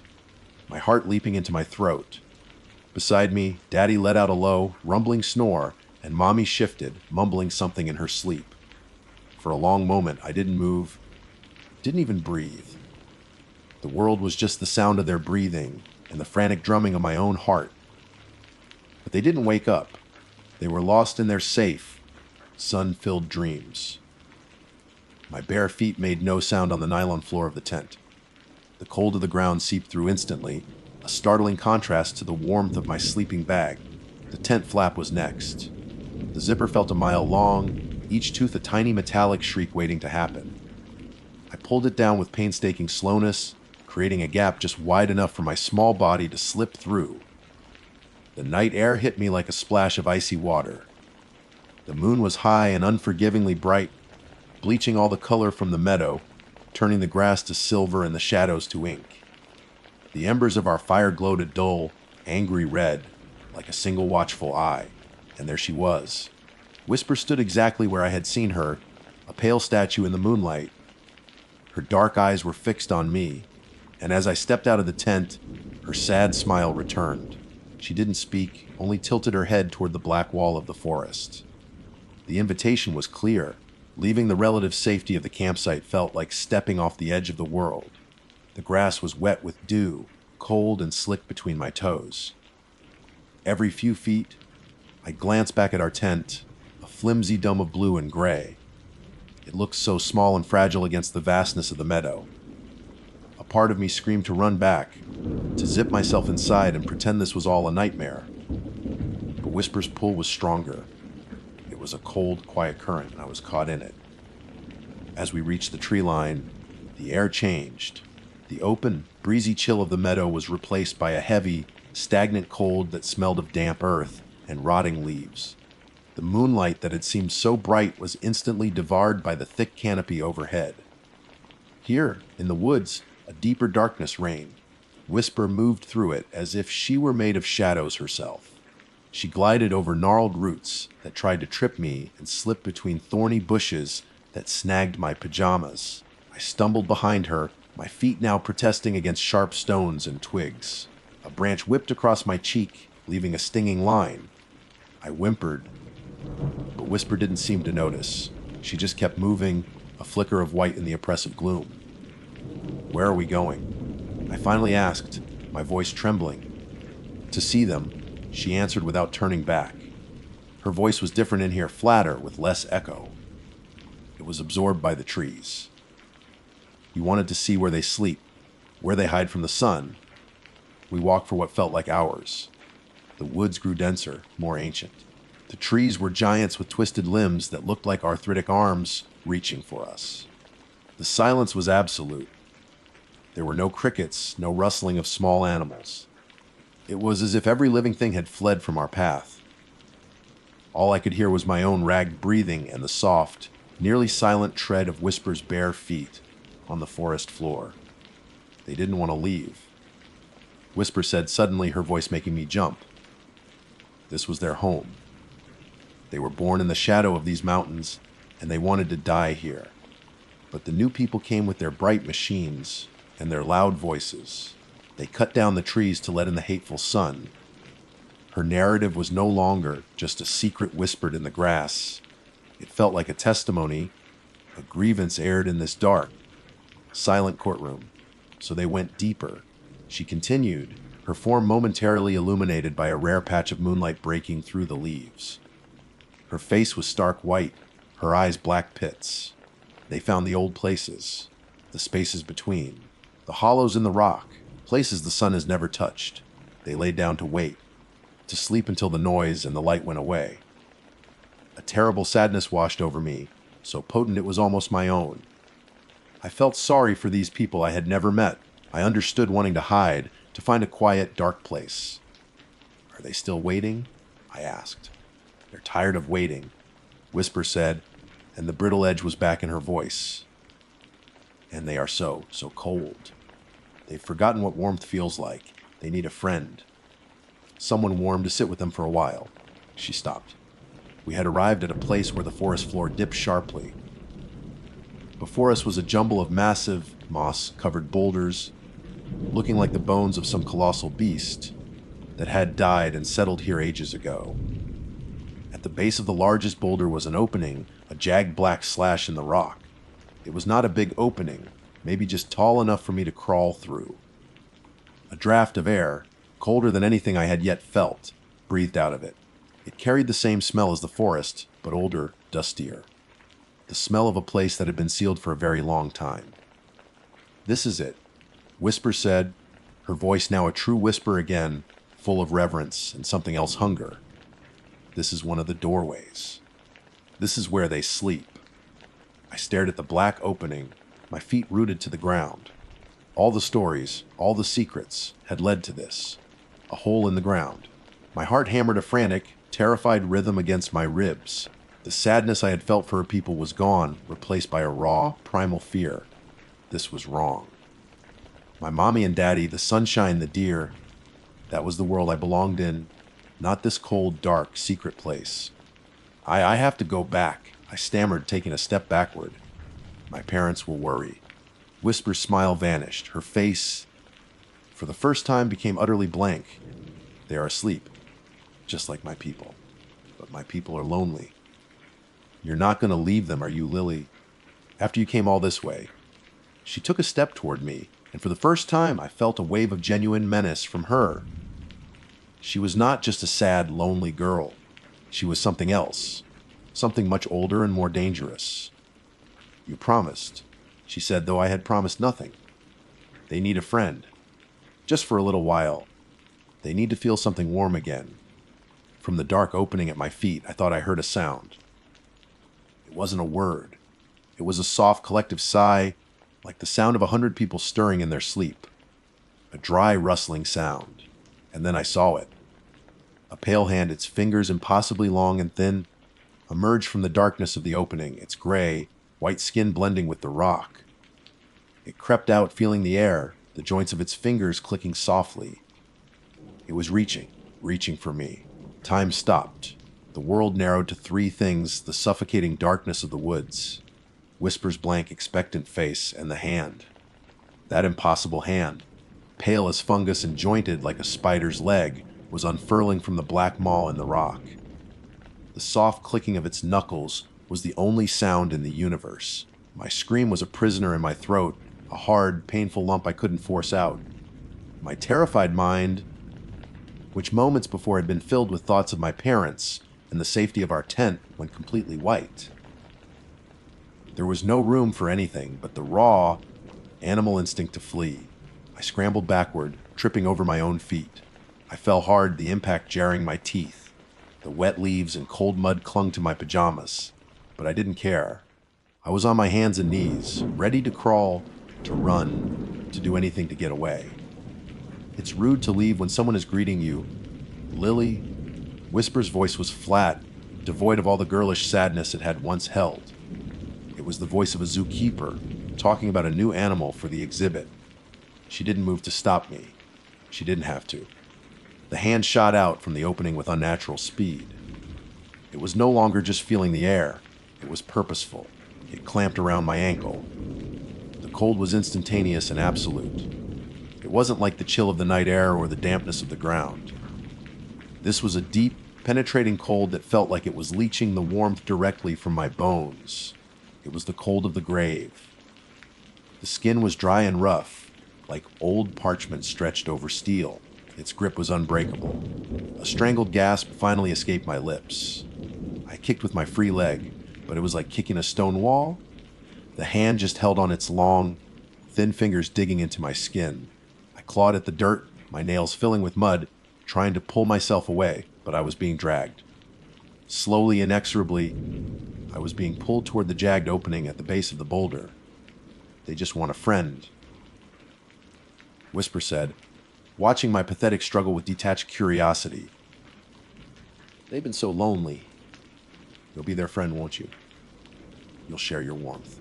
my heart leaping into my throat. Beside me, Daddy let out a low, rumbling snore, and Mommy shifted, mumbling something in her sleep. For a long moment, I didn't move, didn't even breathe. The world was just the sound of their breathing and the frantic drumming of my own heart. But they didn't wake up. They were lost in their safe, sun-filled dreams. My bare feet made no sound on the nylon floor of the tent. The cold of the ground seeped through instantly, a startling contrast to the warmth of my sleeping bag. The tent flap was next. The zipper felt a mile long, each tooth a tiny metallic shriek waiting to happen. I pulled it down with painstaking slowness, creating a gap just wide enough for my small body to slip through. The night air hit me like a splash of icy water. The moon was high and unforgivingly bright, bleaching all the color from the meadow, turning the grass to silver and the shadows to ink. The embers of our fire glowed a dull, angry red, like a single watchful eye, and there she was. Whisper stood exactly where I had seen her, a pale statue in the moonlight. Her dark eyes were fixed on me, and as I stepped out of the tent, her sad smile returned. She didn't speak, only tilted her head toward the black wall of the forest. The invitation was clear. Leaving the relative safety of the campsite felt like stepping off the edge of the world. The grass was wet with dew, cold and slick between my toes. Every few feet, I glanced back at our tent, a flimsy dome of blue and gray. It looked so small and fragile against the vastness of the meadow. A part of me screamed to run back, to zip myself inside and pretend this was all a nightmare. But Whisper's pull was stronger. It was a cold, quiet current, and I was caught in it. As we reached the tree line, the air changed. The open, breezy chill of the meadow was replaced by a heavy, stagnant cold that smelled of damp earth and rotting leaves. The moonlight that had seemed so bright was instantly devoured by the thick canopy overhead. Here, in the woods, a deeper darkness reigned. Whisper moved through it as if she were made of shadows herself. She glided over gnarled roots that tried to trip me and slipped between thorny bushes that snagged my pajamas. I stumbled behind her, my feet now protesting against sharp stones and twigs. A branch whipped across my cheek, leaving a stinging line. I whimpered, but Whisper didn't seem to notice. She just kept moving, a flicker of white in the oppressive gloom. "Where are we going?" I finally asked, my voice trembling. "To see them," she answered without turning back. Her voice was different in here, flatter, with less echo. It was absorbed by the trees. "You wanted to see where they sleep, where they hide from the sun." We walked for what felt like hours. The woods grew denser, more ancient. The trees were giants with twisted limbs that looked like arthritic arms reaching for us. The silence was absolute. There were no crickets, no rustling of small animals. It was as if every living thing had fled from our path. All I could hear was my own ragged breathing and the soft, nearly silent tread of Whisper's bare feet on the forest floor. They didn't want to leave. Whisper said suddenly, her voice making me jump. This was their home. They were born in the shadow of these mountains, and they wanted to die here. But the new people came with their bright machines and their loud voices. They cut down the trees to let in the hateful sun. Her narrative was no longer just a secret whispered in the grass. It felt like a testimony, a grievance aired in this dark, silent courtroom. So they went deeper. She continued, her form momentarily illuminated by a rare patch of moonlight breaking through the leaves. Her face was stark white, her eyes black pits. They found the old places, the spaces between, the hollows in the rock, places the sun has never touched. They laid down to wait, to sleep until the noise and the light went away. A terrible sadness washed over me, so potent it was almost my own. I felt sorry for these people I had never met. I understood wanting to hide, to find a quiet, dark place. Are they still waiting? I asked. They're tired of waiting, Whisper said, and the brittle edge was back in her voice. And they are so cold. They've forgotten what warmth feels like. They need a friend. Someone warm to sit with them for a while. She stopped. We had arrived at a place where the forest floor dipped sharply. Before us was a jumble of massive, moss-covered boulders, looking like the bones of some colossal beast that had died and settled here ages ago. At the base of the largest boulder was an opening, a jagged black slash in the rock. It was not a big opening, maybe just tall enough for me to crawl through. A draft of air, colder than anything I had yet felt, breathed out of it. It carried the same smell as the forest, but older, dustier. The smell of a place that had been sealed for a very long time. This is it, Whisper said, her voice now a true whisper again, full of reverence and something else hunger. This is one of the doorways. This is where they sleep. I stared at the black opening, my feet rooted to the ground. All the stories, all the secrets, had led to this. A hole in the ground. My heart hammered a frantic, terrified rhythm against my ribs. The sadness I had felt for her people was gone, replaced by a raw, primal fear. This was wrong. My mommy and daddy, the sunshine, the deer, that was the world I belonged in, not this cold, dark, secret place. I have to go back, I stammered, taking a step backward. My parents will worry. Whisper's smile vanished. Her face, for the first time, became utterly blank. They are asleep, just like my people. But my people are lonely. You're not going to leave them, are you, Lily? After you came all this way. She took a step toward me, and for the first time I felt a wave of genuine menace from her. She was not just a sad, lonely girl. She was something else. Something much older and more dangerous. You promised, she said, though I had promised nothing. They need a friend. Just for a little while. They need to feel something warm again. From the dark opening at my feet, I thought I heard a sound. It wasn't a word. It was a soft, collective sigh, like the sound of 100 people stirring in their sleep. A dry, rustling sound. And then I saw it. A pale hand, its fingers impossibly long and thin, emerged from the darkness of the opening, its gray, white skin blending with the rock. It crept out, feeling the air, the joints of its fingers clicking softly. It was reaching for me. Time stopped. The world narrowed to three things: the suffocating darkness of the woods, Whisper's blank, expectant face, and the hand. That impossible hand, pale as fungus and jointed like a spider's leg, was unfurling from the black maw in the rock. The soft clicking of its knuckles was the only sound in the universe. My scream was a prisoner in my throat, a hard, painful lump I couldn't force out. My terrified mind, which moments before had been filled with thoughts of my parents and the safety of our tent, went completely white. There was no room for anything but the raw, animal instinct to flee. I scrambled backward, tripping over my own feet. I fell hard, the impact jarring my teeth. The wet leaves and cold mud clung to my pajamas, but I didn't care. I was on my hands and knees, ready to crawl, to run, to do anything to get away. It's rude to leave when someone is greeting you. Lily? Whisper's voice was flat, devoid of all the girlish sadness it had once held. It was the voice of a zookeeper, talking about a new animal for the exhibit. She didn't move to stop me. She didn't have to. The hand shot out from the opening with unnatural speed. It was no longer just feeling the air. It was purposeful. It clamped around my ankle. The cold was instantaneous and absolute. It wasn't like the chill of the night air or the dampness of the ground. This was a deep, penetrating cold that felt like it was leaching the warmth directly from my bones. It was the cold of the grave. The skin was dry and rough, like old parchment stretched over steel. Its grip was unbreakable. A strangled gasp finally escaped my lips. I kicked with my free leg, but it was like kicking a stone wall. The hand just held on its long, thin fingers digging into my skin. I clawed at the dirt, my nails filling with mud, trying to pull myself away, but I was being dragged. Slowly, inexorably, I was being pulled toward the jagged opening at the base of the boulder. They just want a friend, Whisper said, watching my pathetic struggle with detached curiosity. They've been so lonely. You'll be their friend, won't you? You'll share your warmth.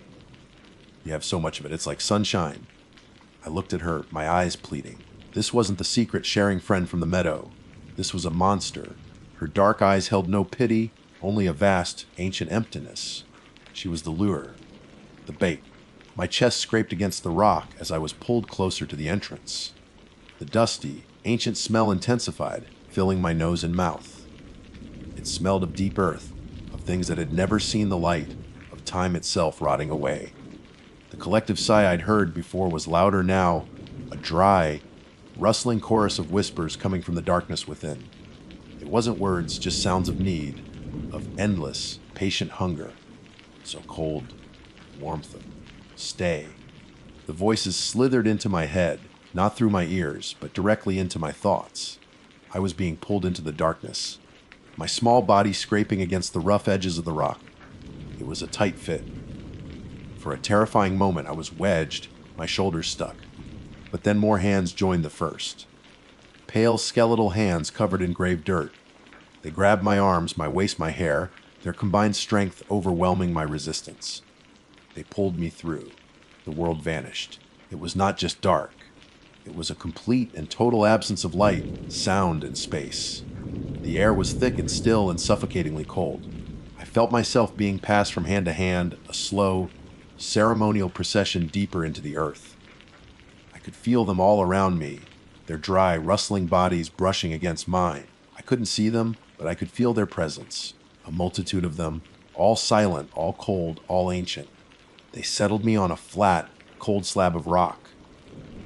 You have so much of it. It's like sunshine. I looked at her, my eyes pleading. This wasn't the secret sharing friend from the meadow. This was a monster. Her dark eyes held no pity, only a vast, ancient emptiness. She was the lure, the bait. My chest scraped against the rock as I was pulled closer to the entrance. The dusty, ancient smell intensified, filling my nose and mouth. It smelled of deep earth, of things that had never seen the light, of time itself rotting away. The collective sigh I'd heard before was louder now, a dry, rustling chorus of whispers coming from the darkness within. It wasn't words, just sounds of need, of endless, patient hunger. So cold, warmth, stay. The voices slithered into my head, not through my ears, but directly into my thoughts. I was being pulled into the darkness, my small body scraping against the rough edges of the rock. It was a tight fit. For a terrifying moment, I was wedged, my shoulders stuck. But then more hands joined the first. Pale, skeletal hands covered in grave dirt. They grabbed my arms, my waist, my hair, their combined strength overwhelming my resistance. They pulled me through. The world vanished. It was not just dark. It was a complete and total absence of light, sound, and space. The air was thick and still and suffocatingly cold. I felt myself being passed from hand to hand, a slow, ceremonial procession deeper into the earth. I could feel them all around me, their dry, rustling bodies brushing against mine. I couldn't see them, but I could feel their presence. A multitude of them, all silent, all cold, all ancient. They settled me on a flat, cold slab of rock.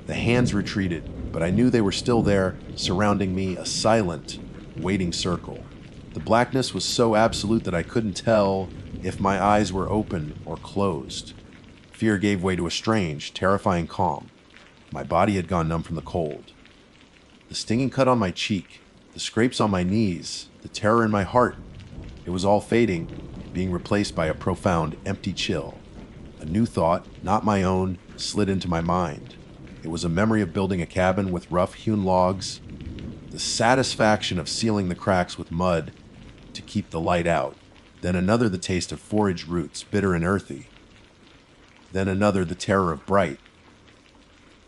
The hands retreated, but I knew they were still there, surrounding me, a silent, waiting circle. The blackness was so absolute that I couldn't tell if my eyes were open or closed. Fear gave way to a strange, terrifying calm. My body had gone numb from the cold. The stinging cut on my cheek, the scrapes on my knees, the terror in my heart, it was all fading, being replaced by a profound, empty chill. A new thought, not my own, slid into my mind. It was a memory of building a cabin with rough-hewn logs, the satisfaction of sealing the cracks with mud to keep the light out. Then another, the taste of foraged roots, bitter and earthy. Then another, the terror of bright.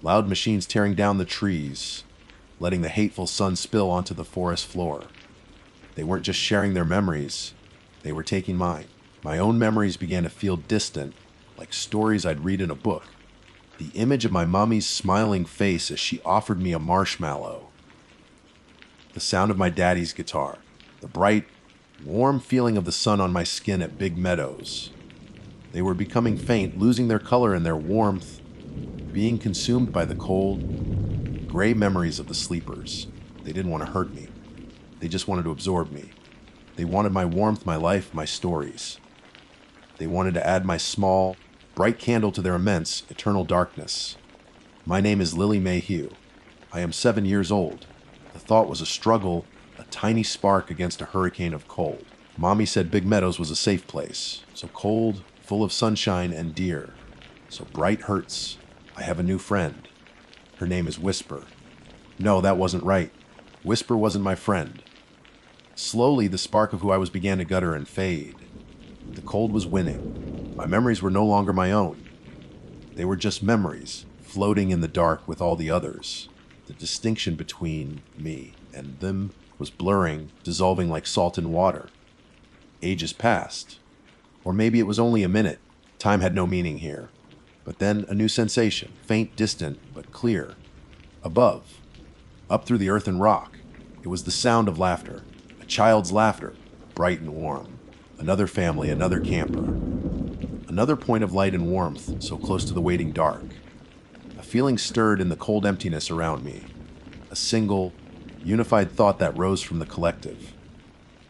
Loud machines tearing down the trees, letting the hateful sun spill onto the forest floor. They weren't just sharing their memories, they were taking mine. My own memories began to feel distant, like stories I'd read in a book. The image of my mommy's smiling face as she offered me a marshmallow. The sound of my daddy's guitar. The bright, warm feeling of the sun on my skin at big meadows. They were becoming faint, losing their color and their warmth, being consumed by the cold, gray memories of the sleepers. They didn't want to hurt me. They just wanted to absorb me. They wanted my warmth, my life, my stories. They wanted to add my small, bright candle to their immense, eternal darkness. My name is Lily Mayhew. I am 7 years old. The thought was a struggle, a tiny spark against a hurricane of cold. Mommy said Big Meadows was a safe place. So cold, full of sunshine and deer. So bright hurts. I have a new friend. Her name is Whisper. No, that wasn't right. Whisper wasn't my friend. Slowly, the spark of who I was began to gutter and fade. The cold was winning. My memories were no longer my own. They were just memories, floating in the dark with all the others. The distinction between me and them was blurring, dissolving like salt in water. Ages passed. Or maybe it was only a minute. Time had no meaning here. But then a new sensation, faint, distant, but clear. Above, up through the earth and rock. It was the sound of laughter. A child's laughter, bright and warm. Another family, another camper. Another point of light and warmth, so close to the waiting dark. A feeling stirred in the cold emptiness around me. A single, unified thought that rose from the collective.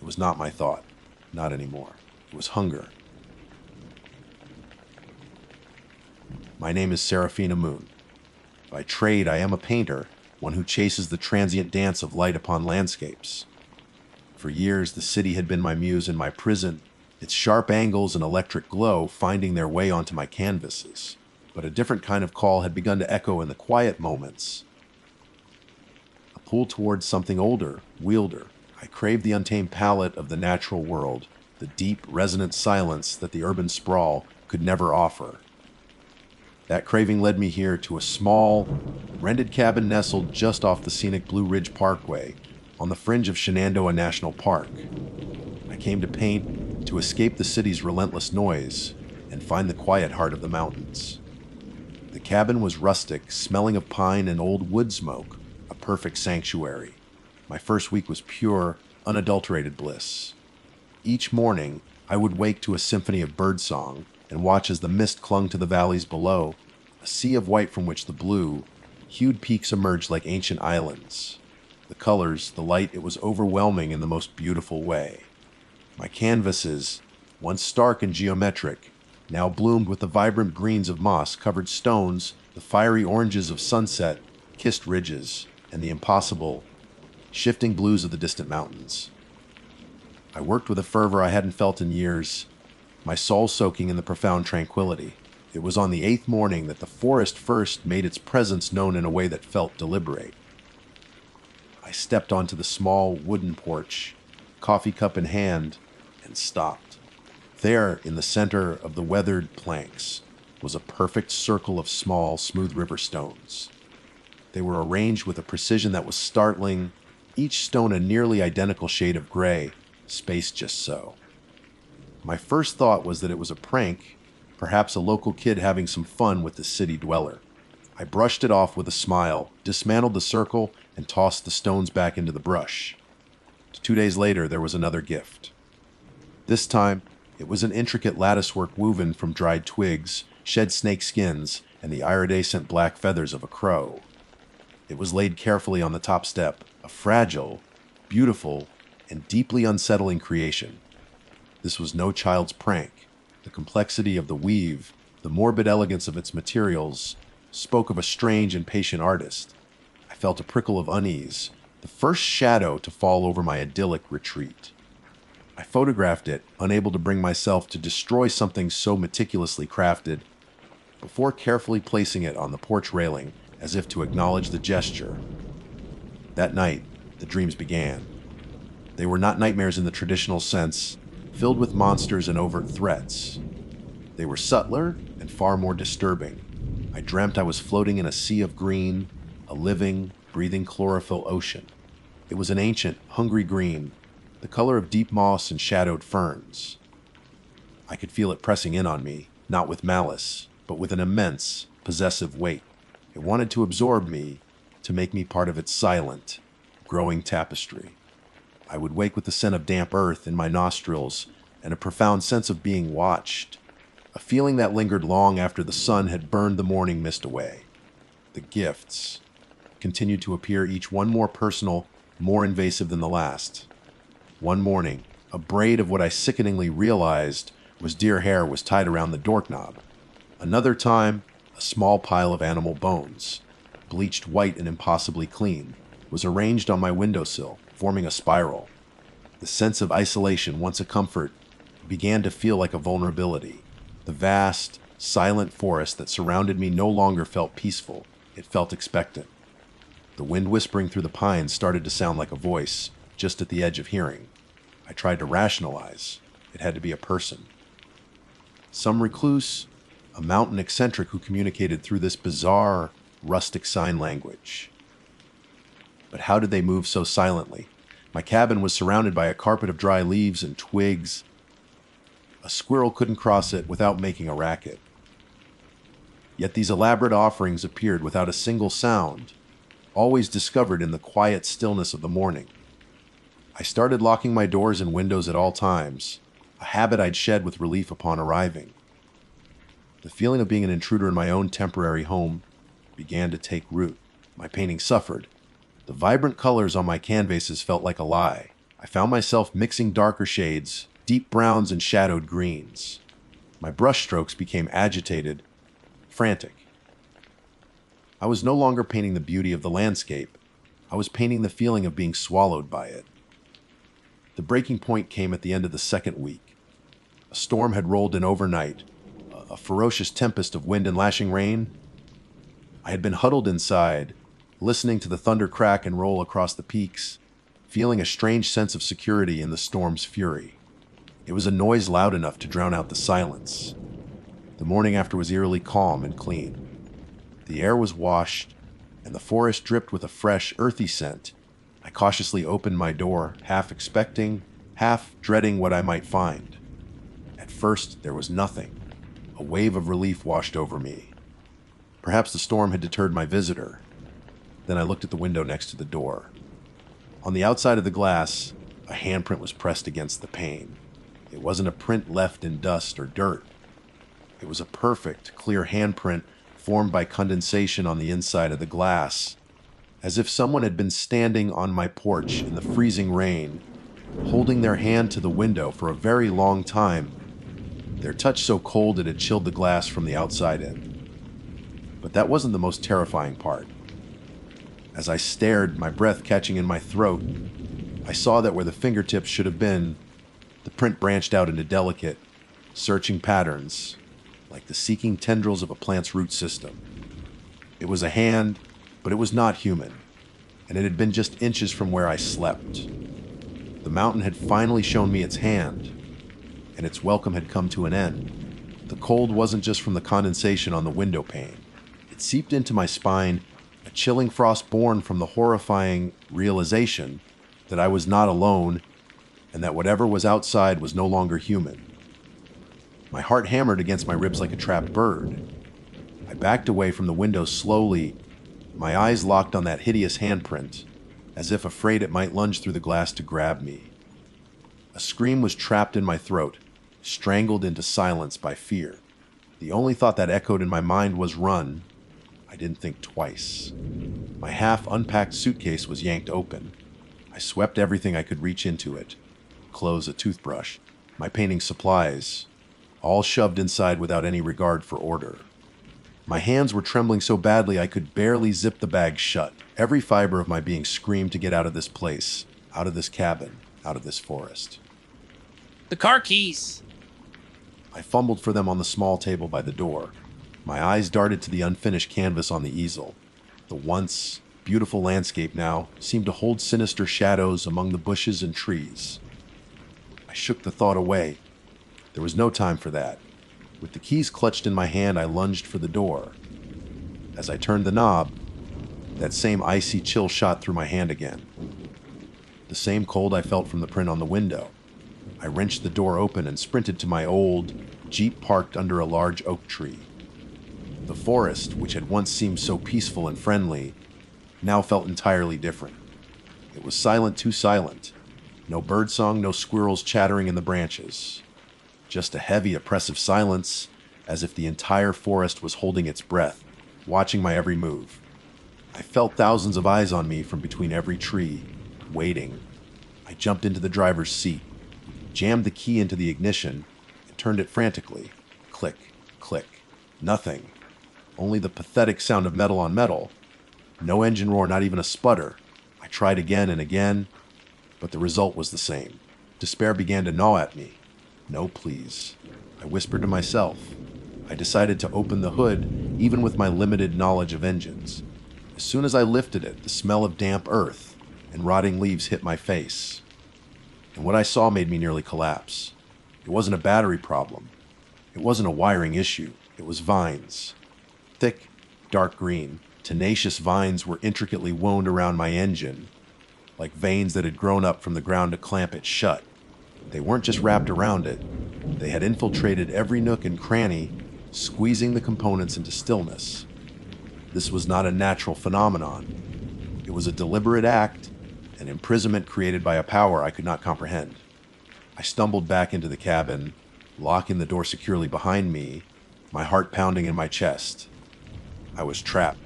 It was not my thought. Not anymore. It was hunger. My name is Seraphina Moon. By trade, I am a painter, one who chases the transient dance of light upon landscapes. For years, the city had been my muse and my prison, its sharp angles and electric glow finding their way onto my canvases. But a different kind of call had begun to echo in the quiet moments. A pull towards something older, wielder. I craved the untamed palate of the natural world, the deep, resonant silence that the urban sprawl could never offer. That craving led me here to a small, rented cabin nestled just off the scenic Blue Ridge Parkway on the fringe of Shenandoah National Park. I came to paint to escape the city's relentless noise and find the quiet heart of the mountains. The cabin was rustic, smelling of pine and old wood smoke, a perfect sanctuary. My first week was pure, unadulterated bliss. Each morning, I would wake to a symphony of birdsong and watch as the mist clung to the valleys below, a sea of white from which the blue, hued peaks emerged like ancient islands. The colors, the light, it was overwhelming in the most beautiful way. My canvases, once stark and geometric, now bloomed with the vibrant greens of moss-covered stones, the fiery oranges of sunset, kissed ridges, and the impossible, shifting blues of the distant mountains. I worked with a fervor I hadn't felt in years, my soul soaking in the profound tranquility. It was on the 8th morning that the forest first made its presence known in a way that felt deliberate. I stepped onto the small wooden porch, coffee cup in hand, and stopped. There, in the center of the weathered planks, was a perfect circle of small, smooth river stones. They were arranged with a precision that was startling, each stone a nearly identical shade of gray, spaced just so. My first thought was that it was a prank, perhaps a local kid having some fun with the city dweller. I brushed it off with a smile, dismantled the circle, and tossed the stones back into the brush. 2 days later, there was another gift. This time, it was an intricate latticework woven from dried twigs, shed snake skins, and the iridescent black feathers of a crow. It was laid carefully on the top step, a fragile, beautiful, and deeply unsettling creation. This was no child's prank. The complexity of the weave, the morbid elegance of its materials, spoke of a strange and patient artist. I felt a prickle of unease, the first shadow to fall over my idyllic retreat. I photographed it, unable to bring myself to destroy something so meticulously crafted, before carefully placing it on the porch railing as if to acknowledge the gesture. That night, the dreams began. They were not nightmares in the traditional sense, filled with monsters and overt threats. They were subtler and far more disturbing. I dreamt I was floating in a sea of green, a living, breathing chlorophyll ocean. It was an ancient, hungry green, the color of deep moss and shadowed ferns. I could feel it pressing in on me, not with malice, but with an immense, possessive weight. It wanted to absorb me, to make me part of its silent, growing tapestry. I would wake with the scent of damp earth in my nostrils and a profound sense of being watched, a feeling that lingered long after the sun had burned the morning mist away. The gifts continued to appear, each one more personal, more invasive than the last. One morning, a braid of what I sickeningly realized was deer hair was tied around the doorknob. Another time, a small pile of animal bones, bleached white and impossibly clean, was arranged on my windowsill, forming a spiral. The sense of isolation, once a comfort, began to feel like a vulnerability. The vast, silent forest that surrounded me no longer felt peaceful. It felt expectant. The wind whispering through the pines started to sound like a voice, just at the edge of hearing. I tried to rationalize. It had to be a person. Some recluse, a mountain eccentric who communicated through this bizarre, rustic sign language. But how did they move so silently? My cabin was surrounded by a carpet of dry leaves and twigs. A squirrel couldn't cross it without making a racket. Yet these elaborate offerings appeared without a single sound, always discovered in the quiet stillness of the morning. I started locking my doors and windows at all times, a habit I'd shed with relief upon arriving. The feeling of being an intruder in my own temporary home began to take root. My painting suffered. The vibrant colors on my canvases felt like a lie. I found myself mixing darker shades, deep browns and shadowed greens. My brushstrokes became agitated, frantic. I was no longer painting the beauty of the landscape. I was painting the feeling of being swallowed by it. The breaking point came at the end of the second week. A storm had rolled in overnight, a ferocious tempest of wind and lashing rain. I had been huddled inside, listening to the thunder crack and roll across the peaks, feeling a strange sense of security in the storm's fury. It was a noise loud enough to drown out the silence. The morning after was eerily calm and clean. The air was washed, and the forest dripped with a fresh, earthy scent. I cautiously opened my door, half expecting, half dreading what I might find. At first, there was nothing. A wave of relief washed over me. Perhaps the storm had deterred my visitor. Then I looked at the window next to the door. On the outside of the glass, a handprint was pressed against the pane. It wasn't a print left in dust or dirt. It was a perfect, clear handprint formed by condensation on the inside of the glass, as if someone had been standing on my porch in the freezing rain, holding their hand to the window for a very long time, their touch so cold it had chilled the glass from the outside in. But that wasn't the most terrifying part. As I stared, my breath catching in my throat, I saw that where the fingertips should have been, the print branched out into delicate, searching patterns, like the seeking tendrils of a plant's root system. It was a hand, but it was not human, and it had been just inches from where I slept. The mountain had finally shown me its hand, and its welcome had come to an end. The cold wasn't just from the condensation on the window pane. It seeped into my spine, a chilling frost born from the horrifying realization that I was not alone, and that whatever was outside was no longer human. My heart hammered against my ribs like a trapped bird. I backed away from the window slowly, my eyes locked on that hideous handprint, as if afraid it might lunge through the glass to grab me. A scream was trapped in my throat, strangled into silence by fear. The only thought that echoed in my mind was run. I didn't think twice. My half-unpacked suitcase was yanked open. I swept everything I could reach into it. Clothes, a toothbrush, my painting supplies, all shoved inside without any regard for order. My hands were trembling so badly I could barely zip the bag shut. Every fiber of my being screamed to get out of this place, out of this cabin, out of this forest. The car keys. I fumbled for them on the small table by the door. My eyes darted to the unfinished canvas on the easel. The once beautiful landscape now seemed to hold sinister shadows among the bushes and trees. I shook the thought away. There was no time for that. With the keys clutched in my hand, I lunged for the door. As I turned the knob, that same icy chill shot through my hand again. The same cold I felt from the print on the window. I wrenched the door open and sprinted to my old Jeep parked under a large oak tree. The forest, which had once seemed so peaceful and friendly, now felt entirely different. It was silent, too silent. No birdsong, no squirrels chattering in the branches. Just a heavy, oppressive silence, as if the entire forest was holding its breath, watching my every move. I felt thousands of eyes on me from between every tree, waiting. I jumped into the driver's seat, jammed the key into the ignition, and turned it frantically. Click, click. Nothing. Only the pathetic sound of metal on metal. No engine roar, not even a sputter. I tried again and again, but the result was the same. Despair began to gnaw at me. No, please. I whispered to myself. I decided to open the hood, even with my limited knowledge of engines. As soon as I lifted it, the smell of damp earth and rotting leaves hit my face. And what I saw made me nearly collapse. It wasn't a battery problem. It wasn't a wiring issue. It was vines. Thick, dark green, tenacious vines were intricately wound around my engine, like veins that had grown up from the ground to clamp it shut. They weren't just wrapped around it. They had infiltrated every nook and cranny, squeezing the components into stillness. This was not a natural phenomenon. It was a deliberate act, an imprisonment created by a power I could not comprehend. I stumbled back into the cabin, locking the door securely behind me, my heart pounding in my chest. I was trapped,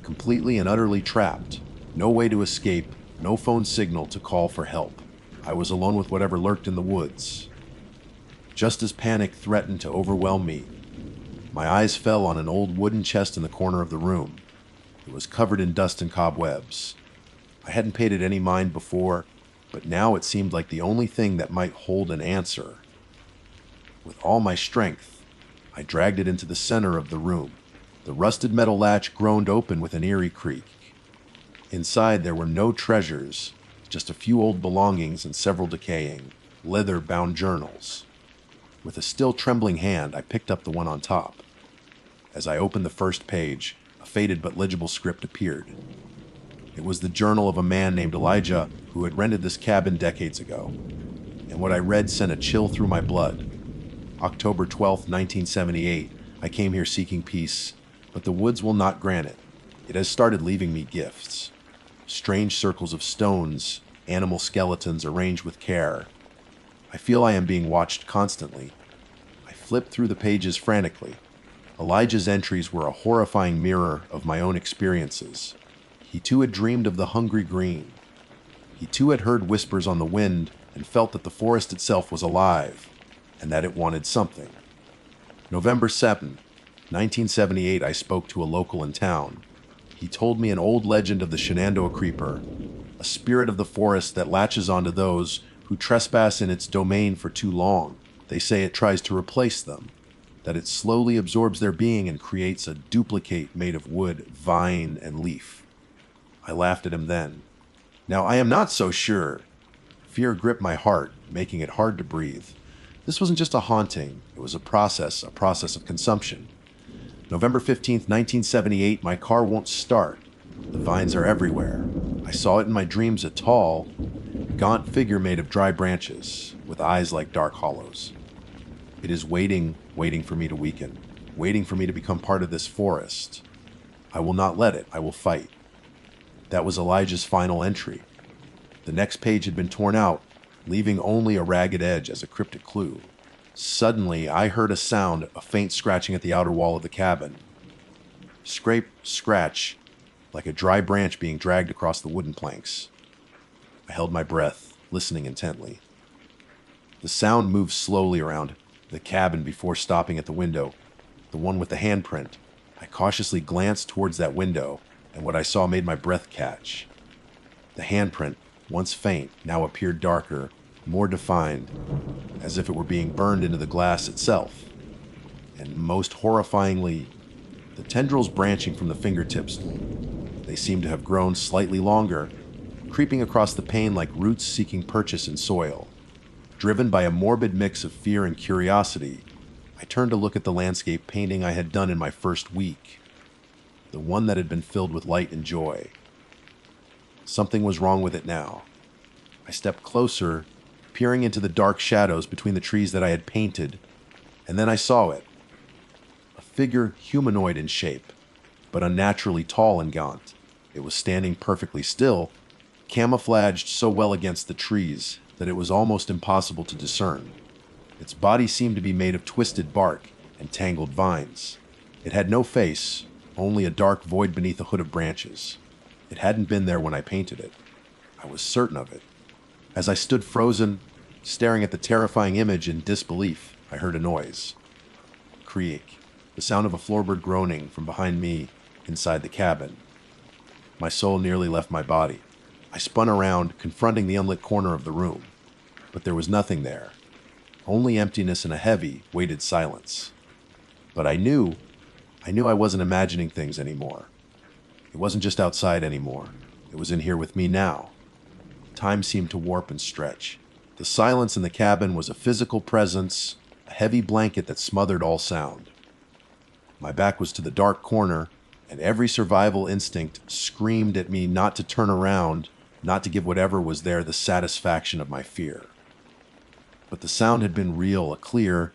completely and utterly trapped. No way to escape, no phone signal to call for help. I was alone with whatever lurked in the woods. Just as panic threatened to overwhelm me, my eyes fell on an old wooden chest in the corner of the room. It was covered in dust and cobwebs. I hadn't paid it any mind before, but now it seemed like the only thing that might hold an answer. With all my strength, I dragged it into the center of the room. The rusted metal latch groaned open with an eerie creak. Inside there were no treasures, just a few old belongings and several decaying, leather-bound journals. With a still trembling hand, I picked up the one on top. As I opened the first page, a faded but legible script appeared. It was the journal of a man named Elijah who had rented this cabin decades ago, and what I read sent a chill through my blood. October 12th, 1978, I came here seeking peace, but the woods will not grant it. It has started leaving me gifts. Strange circles of stones, animal skeletons arranged with care. I feel I am being watched constantly. I flipped through the pages frantically. Elijah's entries were a horrifying mirror of my own experiences. He too had dreamed of the hungry green. He too had heard whispers on the wind and felt that the forest itself was alive, and that it wanted something. November 7, 1978, I spoke to a local in town. He told me an old legend of the Shenandoah Creeper, a spirit of the forest that latches onto those who trespass in its domain for too long. They say it tries to replace them, that it slowly absorbs their being and creates a duplicate made of wood, vine, and leaf. I laughed at him then. Now I am not so sure. Fear gripped my heart, making it hard to breathe. This wasn't just a haunting, it was a process of consumption. November 15th, 1978, my car won't start. The vines are everywhere. I saw it in my dreams, a tall, gaunt figure made of dry branches, with eyes like dark hollows. It is waiting for me to weaken, waiting for me to become part of this forest. I will not let it, I will fight. That was Elijah's final entry. The next page had been torn out, leaving only a ragged edge as a cryptic clue. Suddenly, I heard a sound, a faint scratching at the outer wall of the cabin. Scrape, scratch, like a dry branch being dragged across the wooden planks. I held my breath, listening intently. The sound moved slowly around the cabin before stopping at the window, the one with the handprint. I cautiously glanced towards that window, and what I saw made my breath catch. The handprint, once faint, now appeared darker, more defined, as if it were being burned into the glass itself. And most horrifyingly, the tendrils branching from the fingertips. They seemed to have grown slightly longer, creeping across the pane like roots seeking purchase in soil. Driven by a morbid mix of fear and curiosity, I turned to look at the landscape painting I had done in my first week, the one that had been filled with light and joy. Something was wrong with it now. I stepped closer, peering into the dark shadows between the trees that I had painted, and then I saw it. A figure humanoid in shape, but unnaturally tall and gaunt. It was standing perfectly still, camouflaged so well against the trees that it was almost impossible to discern. Its body seemed to be made of twisted bark and tangled vines. It had no face, only a dark void beneath a hood of branches. It hadn't been there when I painted it. I was certain of it. As I stood frozen, staring at the terrifying image in disbelief, I heard a noise. Creak, the sound of a floorboard groaning from behind me inside the cabin. My soul nearly left my body. I spun around, confronting the unlit corner of the room. But there was nothing there. Only emptiness and a heavy, weighted silence. But I knew I wasn't imagining things anymore. It wasn't just outside anymore. It was in here with me now. Time seemed to warp and stretch. The silence in the cabin was a physical presence, a heavy blanket that smothered all sound. My back was to the dark corner, and every survival instinct screamed at me not to turn around, not to give whatever was there the satisfaction of my fear. But the sound had been real, a clear,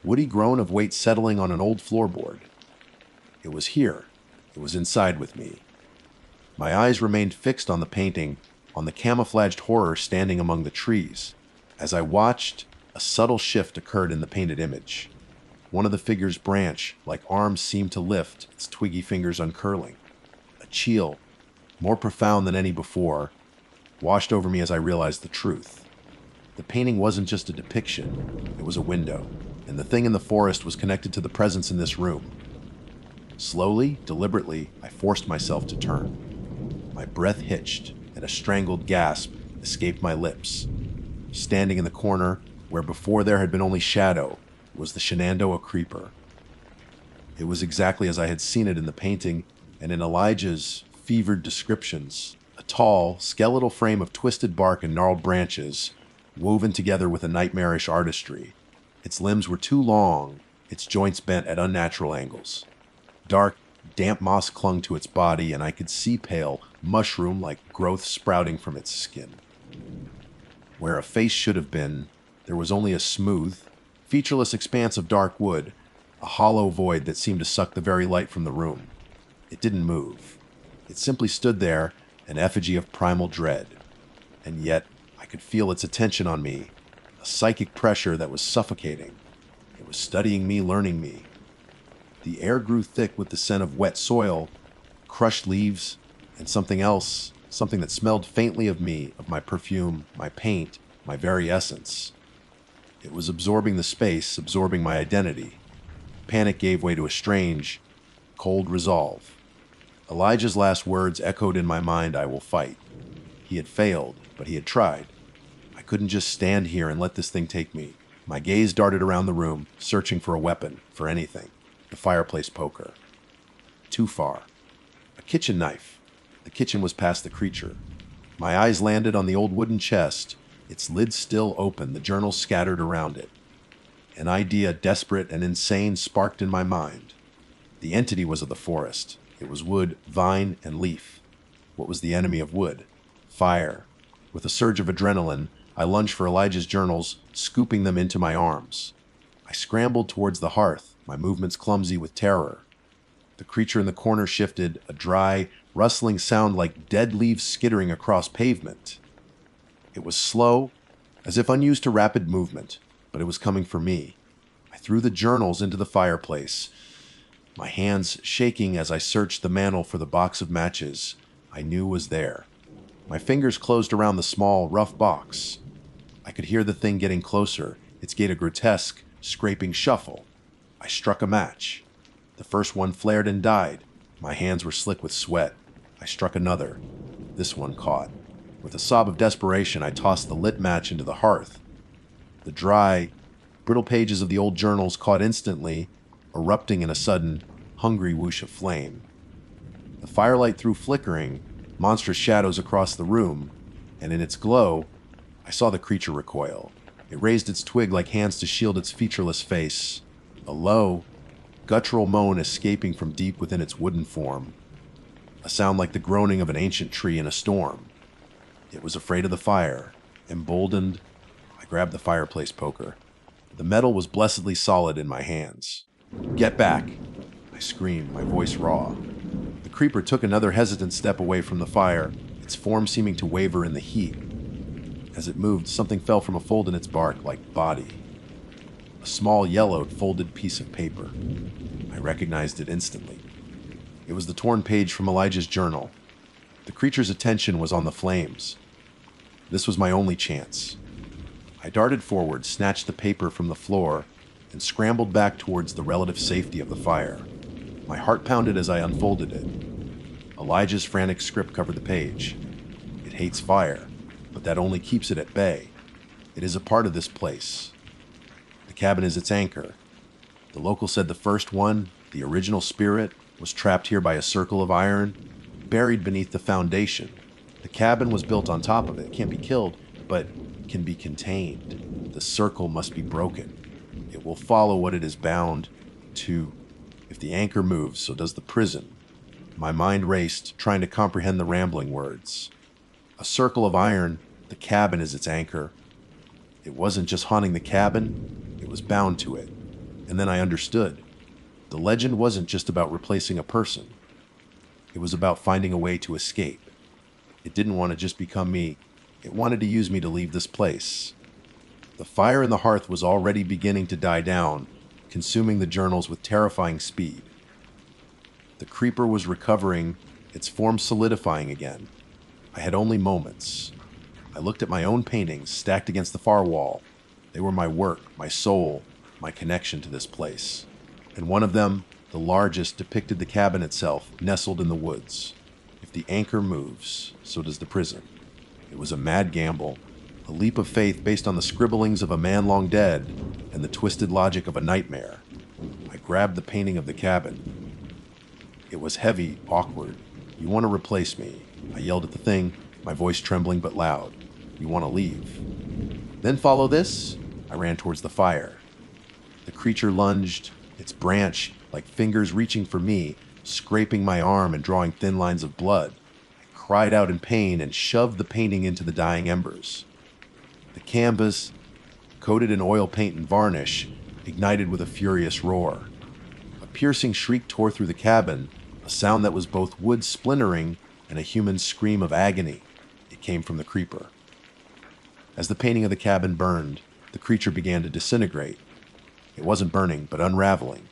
woody groan of weight settling on an old floorboard. It was here. It was inside with me. My eyes remained fixed on the painting, on the camouflaged horror standing among the trees. As I watched, a subtle shift occurred in the painted image. One of the figure's branch, like arms, seemed to lift, its twiggy fingers uncurling. A chill, more profound than any before, washed over me as I realized the truth. The painting wasn't just a depiction, it was a window, and the thing in the forest was connected to the presence in this room. Slowly, deliberately, I forced myself to turn. My breath hitched, and a strangled gasp escaped my lips. Standing in the corner, where before there had been only shadow, was the Shenandoah Creeper. It was exactly as I had seen it in the painting and in Elijah's fevered descriptions, a tall, skeletal frame of twisted bark and gnarled branches, woven together with a nightmarish artistry. Its limbs were too long, its joints bent at unnatural angles. Dark, damp moss clung to its body, and I could see pale, mushroom-like growth sprouting from its skin. Where a face should have been, there was only a smooth, featureless expanse of dark wood, a hollow void that seemed to suck the very light from the room. It didn't move. It simply stood there, an effigy of primal dread. And yet, I could feel its attention on me, a psychic pressure that was suffocating. It was studying me, learning me. The air grew thick with the scent of wet soil, crushed leaves, and something else, something that smelled faintly of me, of my perfume, my paint, my very essence. It was absorbing the space, absorbing my identity. Panic gave way to a strange, cold resolve. Elijah's last words echoed in my mind, "I will fight." He had failed, but he had tried. I couldn't just stand here and let this thing take me. My gaze darted around the room, searching for a weapon, for anything. The fireplace poker. Too far. A kitchen knife. The kitchen was past the creature. My eyes landed on the old wooden chest, its lid still open, the journals scattered around it. An idea, desperate and insane, sparked in my mind. The entity was of the forest. It was wood, vine, and leaf. What was the enemy of wood? Fire. With a surge of adrenaline, I lunged for Elijah's journals, scooping them into my arms. I scrambled towards the hearth, my movements clumsy with terror. The creature in the corner shifted, a dry, rustling sound like dead leaves skittering across pavement. It was slow, as if unused to rapid movement, but it was coming for me. I threw the journals into the fireplace, my hands shaking as I searched the mantel for the box of matches I knew was there. My fingers closed around the small, rough box. I could hear the thing getting closer, its gait a grotesque, scraping shuffle. I struck a match. The first one flared and died. My hands were slick with sweat. I struck another. This one caught. With a sob of desperation, I tossed the lit match into the hearth. The dry, brittle pages of the old journals caught instantly, erupting in a sudden, hungry whoosh of flame. The firelight threw flickering, monstrous shadows across the room, and in its glow, I saw the creature recoil. It raised its twig like hands to shield its featureless face. A low, guttural moan escaping from deep within its wooden form. A sound like the groaning of an ancient tree in a storm. It was afraid of the fire. Emboldened, I grabbed the fireplace poker. The metal was blessedly solid in my hands. "Get back!" I screamed, my voice raw. The creeper took another hesitant step away from the fire, its form seeming to waver in the heat. As it moved, something fell from a fold in its bark, like body. A small, yellowed, folded piece of paper. I recognized it instantly. It was the torn page from Elijah's journal. The creature's attention was on the flames. This was my only chance. I darted forward, snatched the paper from the floor, and scrambled back towards the relative safety of the fire. My heart pounded as I unfolded it. Elijah's frantic script covered the page. It hates fire, but that only keeps it at bay. It is a part of this place. The cabin is its anchor. The local said the first one, the original spirit, was trapped here by a circle of iron, buried beneath the foundation. The cabin was built on top of it. It can't be killed, but can be contained. The circle must be broken. It will follow what it is bound to. If the anchor moves, so does the prison. My mind raced, trying to comprehend the rambling words. A circle of iron, the cabin is its anchor. It wasn't just haunting the cabin, it was bound to it. And then I understood. The legend wasn't just about replacing a person. It was about finding a way to escape. It didn't want to just become me. It wanted to use me to leave this place. The fire in the hearth was already beginning to die down, consuming the journals with terrifying speed. The creeper was recovering, its form solidifying again. I had only moments. I looked at my own paintings stacked against the far wall. They were my work, my soul, my connection to this place. And one of them, the largest, depicted the cabin itself, nestled in the woods. If the anchor moves, so does the prison. It was a mad gamble, a leap of faith based on the scribblings of a man long dead and the twisted logic of a nightmare. I grabbed the painting of the cabin. It was heavy, awkward. "You want to replace me?" I yelled at the thing, my voice trembling but loud. You want to leave? Then follow this? I ran towards the fire. The creature lunged, its branch, like fingers reaching for me, scraping my arm and drawing thin lines of blood. I cried out in pain and shoved the painting into the dying embers. The canvas, coated in oil paint and varnish, ignited with a furious roar. A piercing shriek tore through the cabin, a sound that was both wood splintering and a human scream of agony. It came from the creeper. As the painting of the cabin burned, the creature began to disintegrate. It wasn't burning, but unraveling.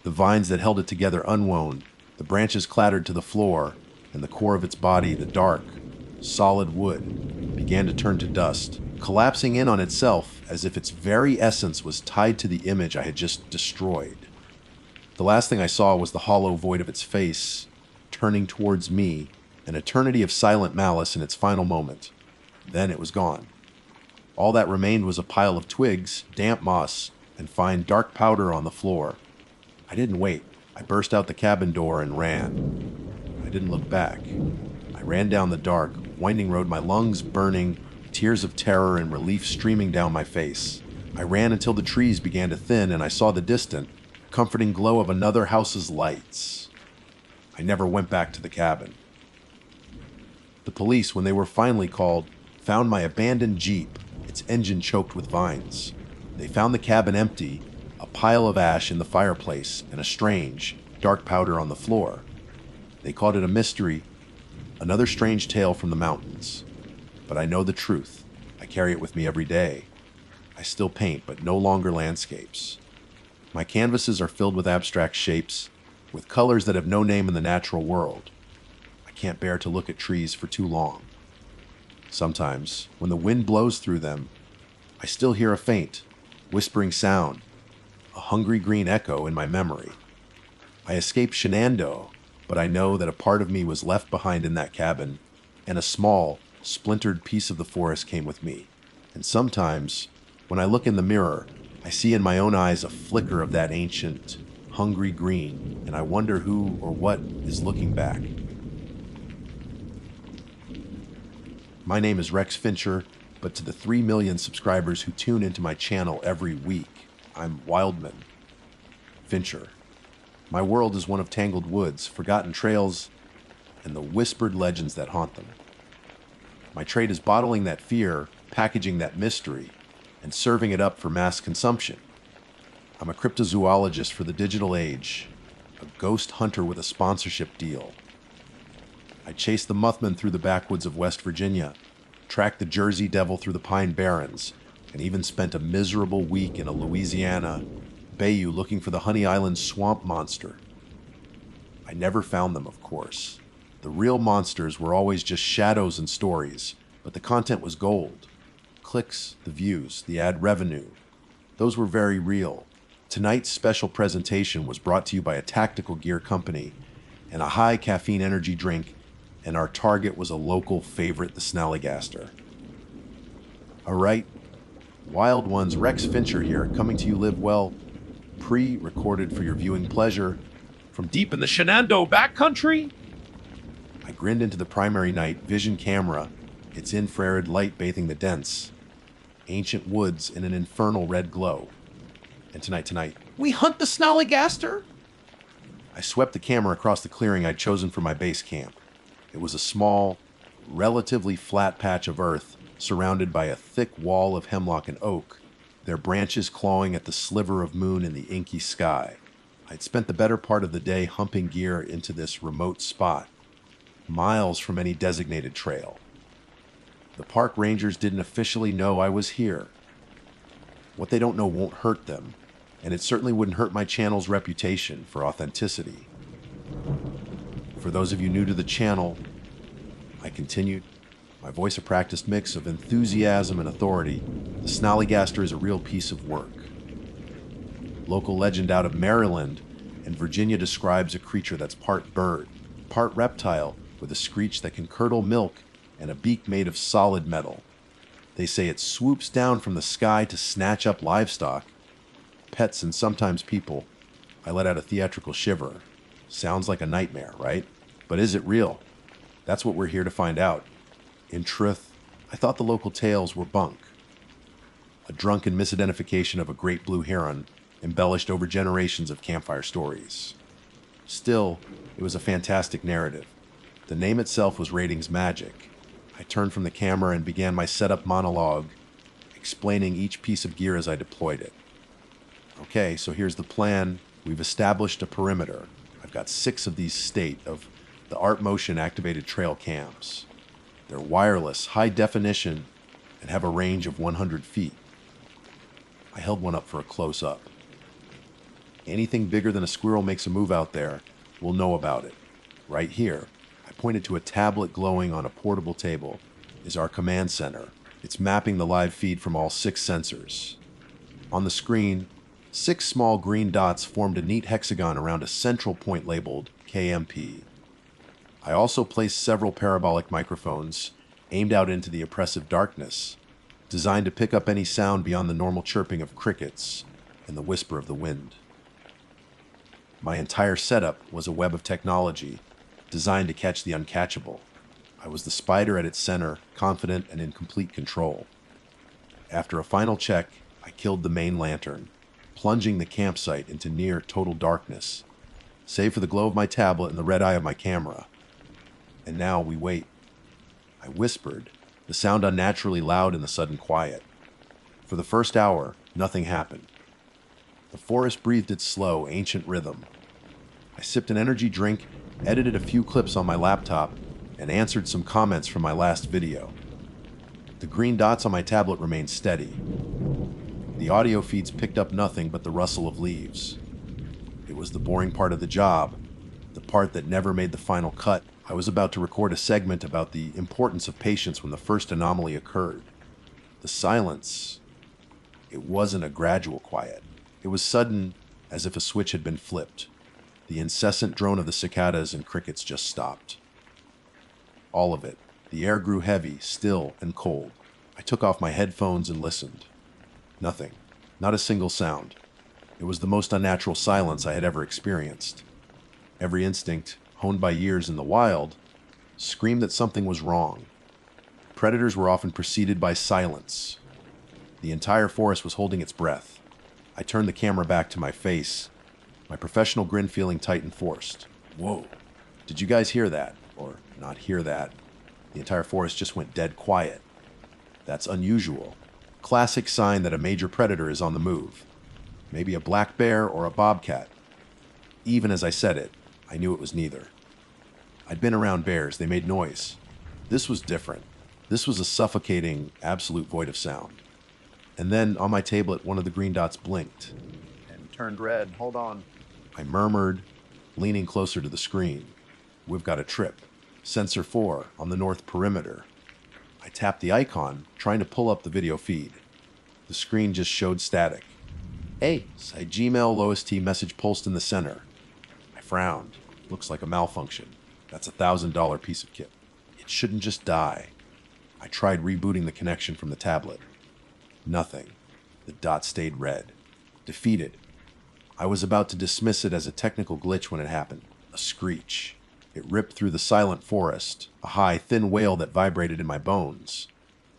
The vines that held it together unwound, the branches clattered to the floor, and the core of its body, the dark, solid wood, began to turn to dust, collapsing in on itself as if its very essence was tied to the image I had just destroyed. The last thing I saw was the hollow void of its face, turning towards me, an eternity of silent malice in its final moment. Then it was gone. All that remained was a pile of twigs, damp moss, and fine dark powder on the floor. I didn't wait. I burst out the cabin door and ran. I didn't look back. I ran down the dark, winding road, my lungs burning, tears of terror and relief streaming down my face. I ran until the trees began to thin and I saw the distant, comforting glow of another house's lights. I never went back to the cabin. The police, when they were finally called, found my abandoned Jeep, its engine choked with vines. They found the cabin empty, a pile of ash in the fireplace, and a strange, dark powder on the floor. They called it a mystery, another strange tale from the mountains. But I know the truth. I carry it with me every day. I still paint, but no longer landscapes. My canvases are filled with abstract shapes, with colors that have no name in the natural world. I can't bear to look at trees for too long. Sometimes, when the wind blows through them, I still hear a faint, whispering sound, a hungry green echo in my memory. I escaped Shenandoah, but I know that a part of me was left behind in that cabin, and a small, splintered piece of the forest came with me. And sometimes, when I look in the mirror, I see in my own eyes a flicker of that ancient, hungry green, and I wonder who or what is looking back. My name is Rex Fincher, but to the 3 million subscribers who tune into my channel every week, I'm Wildman. Fincher. My world is one of tangled woods, forgotten trails, and the whispered legends that haunt them. My trade is bottling that fear, packaging that mystery, and serving it up for mass consumption. I'm a cryptozoologist for the digital age, a ghost hunter with a sponsorship deal. I chased the Muthman through the backwoods of West Virginia, tracked the Jersey Devil through the Pine Barrens, and even spent a miserable week in a Louisiana bayou looking for the Honey Island swamp monster. I never found them, of course. The real monsters were always just shadows and stories, but the content was gold. Clicks, the views, the ad revenue. Those were very real. Tonight's special presentation was brought to you by a tactical gear company and a high caffeine energy drink, and our target was a local favorite, the Snallygaster. All right, Wild Ones, Rex Fincher here, coming to you live well, pre-recorded for your viewing pleasure. From deep in the Shenandoah backcountry? I grinned into the primary night vision camera, its infrared light bathing the dense, ancient woods in an infernal red glow. And tonight, We hunt the Snallygaster? I swept the camera across the clearing I'd chosen for my base camp. It was a small, relatively flat patch of earth surrounded by a thick wall of hemlock and oak, their branches clawing at the sliver of moon in the inky sky. I'd spent the better part of the day humping gear into this remote spot, miles from any designated trail. The park rangers didn't officially know I was here. What they don't know won't hurt them, and it certainly wouldn't hurt my channel's reputation for authenticity. For those of you new to the channel, I continued, my voice a practiced mix of enthusiasm and authority. The Snallygaster is a real piece of work. Local legend out of Maryland and Virginia describes a creature that's part bird, part reptile, with a screech that can curdle milk and a beak made of solid metal. They say it swoops down from the sky to snatch up livestock, pets, and sometimes people. I let out a theatrical shiver. Sounds like a nightmare, right? But is it real? That's what we're here to find out. In truth, I thought the local tales were bunk. A drunken misidentification of a great blue heron embellished over generations of campfire stories. Still, it was a fantastic narrative. The name itself was ratings magic. I turned from the camera and began my setup monologue, explaining each piece of gear as I deployed it. Okay, so here's the plan. We've established a perimeter. I've got 6 of these state of the Art Motion activated trail cams. They're wireless, high definition, and have a range of 100 feet. I held one up for a close-up. Anything bigger than a squirrel makes a move out there, we'll know about it. Right here, I pointed to a tablet glowing on a portable table, is our command center. It's mapping the live feed from all 6 sensors. On the screen, 6 small green dots formed a neat hexagon around a central point labeled KMP. I also placed several parabolic microphones aimed out into the oppressive darkness, designed to pick up any sound beyond the normal chirping of crickets and the whisper of the wind. My entire setup was a web of technology designed to catch the uncatchable. I was the spider at its center, confident and in complete control. After a final check, I killed the main lantern, plunging the campsite into near total darkness, save for the glow of my tablet and the red eye of my camera. And now we wait. I whispered, the sound unnaturally loud in the sudden quiet. For the first hour, nothing happened. The forest breathed its slow, ancient rhythm. I sipped an energy drink, edited a few clips on my laptop, and answered some comments from my last video. The green dots on my tablet remained steady. The audio feeds picked up nothing but the rustle of leaves. It was the boring part of the job, the part that never made the final cut. I was about to record a segment about the importance of patience when the first anomaly occurred. The silence, it wasn't a gradual quiet. It was sudden, as if a switch had been flipped. The incessant drone of the cicadas and crickets just stopped. All of it. The air grew heavy, still, and cold. I took off my headphones and listened. Nothing. Not a single sound. It was the most unnatural silence I had ever experienced. Every instinct, honed by years in the wild, screamed that something was wrong. Predators were often preceded by silence. The entire forest was holding its breath. I turned the camera back to my face, my professional grin feeling tight and forced. Whoa. Did you guys hear that? Or not hear that? The entire forest just went dead quiet. That's unusual. Classic sign that a major predator is on the move. Maybe a black bear or a bobcat. Even as I said it, I knew it was neither. I'd been around bears, they made noise. This was different. This was a suffocating, absolute void of sound. And then, on my tablet, one of the green dots blinked. And turned red. Hold on. I murmured, leaning closer to the screen. We've got a trip. Sensor 4, on the north perimeter. I tapped the icon, trying to pull up the video feed. The screen just showed static. Hey, say Gmail lowest T message pulsed in the center. I frowned. Looks like a malfunction. That's a $1,000 piece of kit. It shouldn't just die. I tried rebooting the connection from the tablet. Nothing. The dot stayed red. Defeated. I was about to dismiss it as a technical glitch when it happened. A screech. It ripped through the silent forest, a high, thin wail that vibrated in my bones.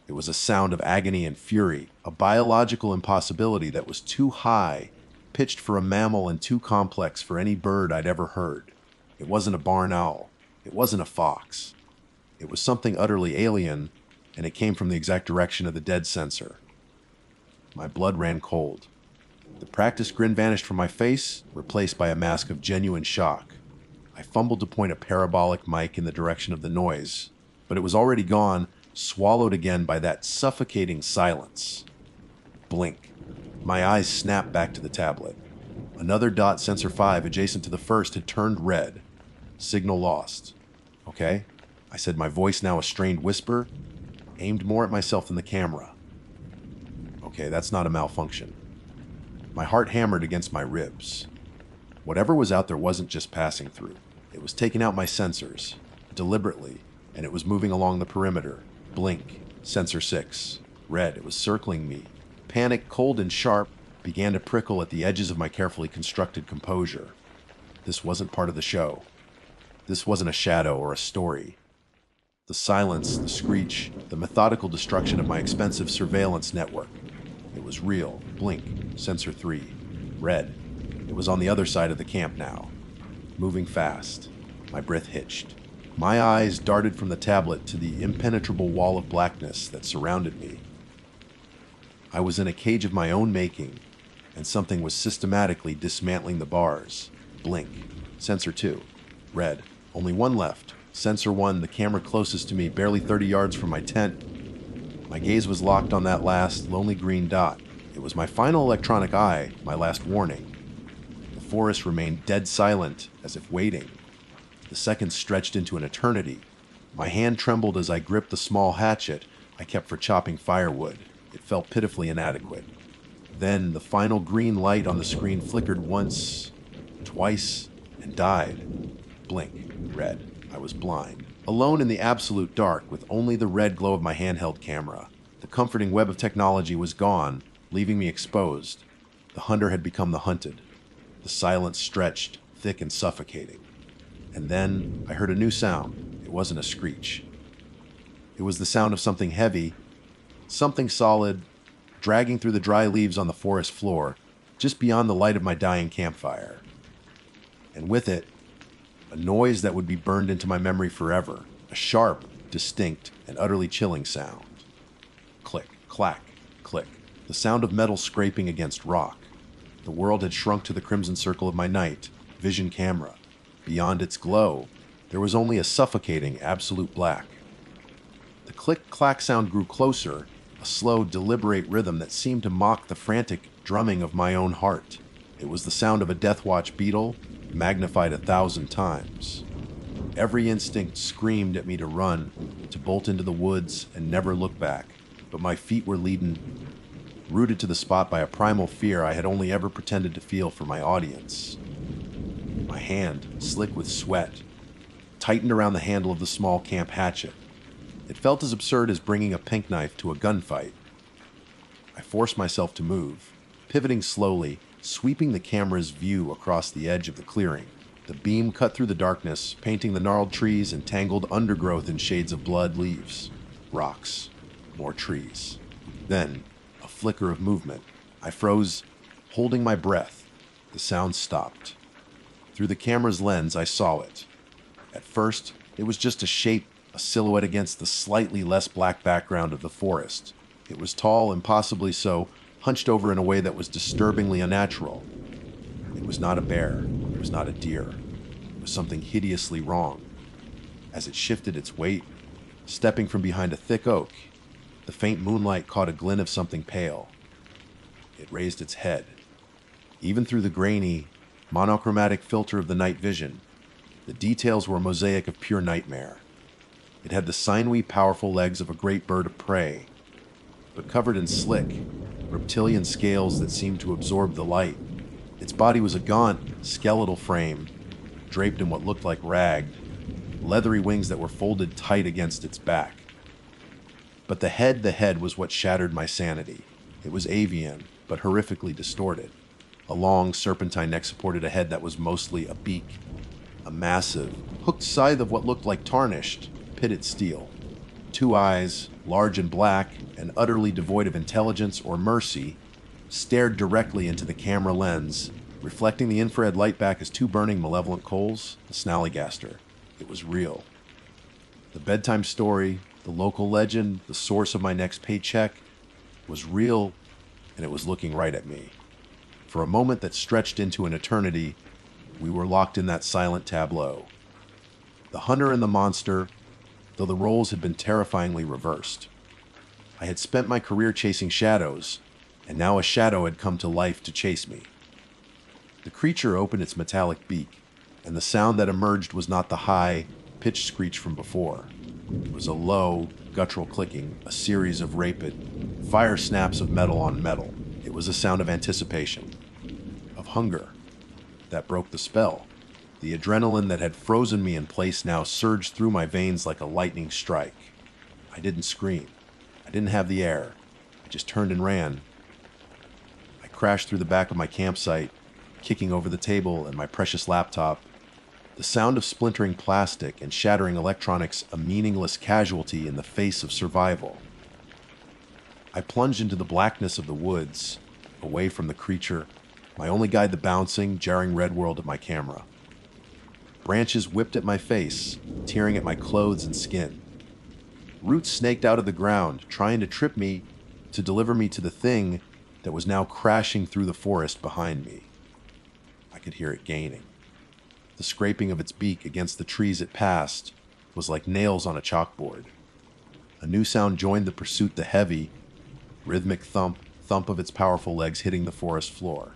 It was a sound of agony and fury, a biological impossibility that was too high, pitched for a mammal and too complex for any bird I'd ever heard. It wasn't a barn owl. It wasn't a fox. It was something utterly alien, and it came from the exact direction of the dead sensor. My blood ran cold. The practiced grin vanished from my face, replaced by a mask of genuine shock. I fumbled to point a parabolic mic in the direction of the noise, but it was already gone, swallowed again by that suffocating silence. Blink. My eyes snapped back to the tablet. Another dot, sensor 5, adjacent to the first, had turned red. Signal lost. Okay, I said, my voice now a strained whisper, aimed more at myself than the camera. Okay, that's not a malfunction. My heart hammered against my ribs. Whatever was out there wasn't just passing through. It was taking out my sensors, deliberately, and it was moving along the perimeter. Blink. Sensor 6. Red. It was circling me. Panic, cold and sharp, began to prickle at the edges of my carefully constructed composure. This wasn't part of the show. This wasn't a shadow or a story. The silence, the screech, the methodical destruction of my expensive surveillance network. It was real. Blink. Sensor 3. Red. It was on the other side of the camp now. Moving fast. My breath hitched. My eyes darted from the tablet to the impenetrable wall of blackness that surrounded me. I was in a cage of my own making, and something was systematically dismantling the bars. Blink. Sensor 2. Red. Only one left. Sensor 1, the camera closest to me, barely 30 yards from my tent. My gaze was locked on that last, lonely green dot. It was my final electronic eye, my last warning. The forest remained dead silent, as if waiting. The seconds stretched into an eternity. My hand trembled as I gripped the small hatchet I kept for chopping firewood. It felt pitifully inadequate. Then the final green light on the screen flickered once, twice, and died. Blink. Red. I was blind. Alone in the absolute dark with only the red glow of my handheld camera. The comforting web of technology was gone, leaving me exposed. The hunter had become the hunted. The silence stretched, thick and suffocating. And then I heard a new sound. It wasn't a screech. It was the sound of something heavy, something solid, dragging through the dry leaves on the forest floor, just beyond the light of my dying campfire. And with it, a noise that would be burned into my memory forever. A sharp, distinct, and utterly chilling sound. Click, clack, click. The sound of metal scraping against rock. The world had shrunk to the crimson circle of my night vision camera. Beyond its glow, there was only a suffocating, absolute black. The click-clack sound grew closer, a slow, deliberate rhythm that seemed to mock the frantic drumming of my own heart. It was the sound of a Death Watch beetle, magnified 1,000 times. Every instinct screamed at me to run, to bolt into the woods and never look back, but my feet were leading, rooted to the spot by a primal fear I had only ever pretended to feel for my audience. My hand, slick with sweat, tightened around the handle of the small camp hatchet. It felt as absurd as bringing a pink knife to a gunfight. I forced myself to move, pivoting slowly, sweeping the camera's view across the edge of the clearing. The beam cut through the darkness, painting the gnarled trees and tangled undergrowth in shades of blood leaves. Rocks. More trees. Then, a flicker of movement. I froze, holding my breath. The sound stopped. Through the camera's lens, I saw it. At first, it was just a shape, a silhouette against the slightly less black background of the forest. It was tall, impossibly so, hunched over in a way that was disturbingly unnatural. It was not a bear. It was not a deer. It was something hideously wrong. As it shifted its weight, stepping from behind a thick oak, the faint moonlight caught a glint of something pale. It raised its head. Even through the grainy, monochromatic filter of the night vision, the details were a mosaic of pure nightmare. It had the sinewy, powerful legs of a great bird of prey, but covered in slick, reptilian scales that seemed to absorb the light. Its body was a gaunt, skeletal frame, draped in what looked like ragged, leathery wings that were folded tight against its back. But the head was what shattered my sanity. It was avian, but horrifically distorted. A long, serpentine neck supported a head that was mostly a beak. A massive, hooked scythe of what looked like tarnished, pitted steel. 2 eyes, large and black, and utterly devoid of intelligence or mercy, stared directly into the camera lens, reflecting the infrared light back as 2 burning malevolent coals, the snallygaster. It was real. The bedtime story, the local legend, the source of my next paycheck, was real, and it was looking right at me. For a moment that stretched into an eternity, we were locked in that silent tableau. The hunter and the monster, though the roles had been terrifyingly reversed. I had spent my career chasing shadows, and now a shadow had come to life to chase me. The creature opened its metallic beak, and the sound that emerged was not the high, pitched screech from before. It was a low, guttural clicking, a series of rapid, fire snaps of metal on metal. It was a sound of anticipation, of hunger, that broke the spell. The adrenaline that had frozen me in place now surged through my veins like a lightning strike. I didn't scream. I didn't have the air. I just turned and ran. I crashed through the back of my campsite, kicking over the table and my precious laptop, The sound of splintering plastic and shattering electronics a meaningless casualty in the face of survival. I plunged into the blackness of the woods, away from the creature, my only guide the bouncing, jarring red world of my camera. Branches whipped at my face, tearing at my clothes and skin. Roots snaked out of the ground, trying to trip me, to deliver me to the thing that was now crashing through the forest behind me. I could hear it gaining. The scraping of its beak against the trees it passed was like nails on a chalkboard. A new sound joined the pursuit, the heavy, rhythmic thump of its powerful legs hitting the forest floor.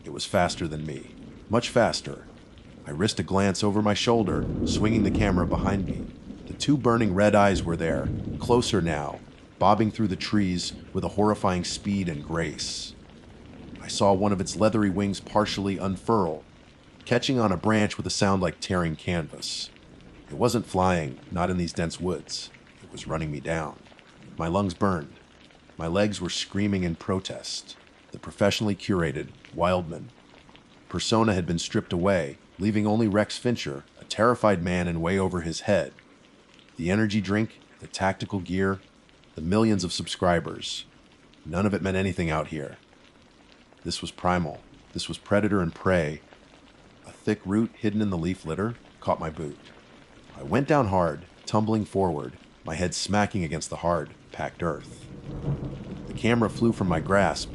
It was faster than me, much faster. I risked a glance over my shoulder, swinging the camera behind me. The two burning red eyes were there, closer now, bobbing through the trees with a horrifying speed and grace. I saw one of its leathery wings partially unfurl, catching on a branch with a sound like tearing canvas. It wasn't flying, not in these dense woods. It was running me down. My lungs burned. My legs were screaming in protest. The professionally curated Wildman persona had been stripped away, leaving only Rex Fincher, a terrified man in way over his head. The energy drink, the tactical gear, the millions of subscribers. None of it meant anything out here. This was primal. This was predator and prey. A thick root hidden in the leaf litter caught my boot. I went down hard, tumbling forward, my head smacking against the hard, packed earth. The camera flew from my grasp,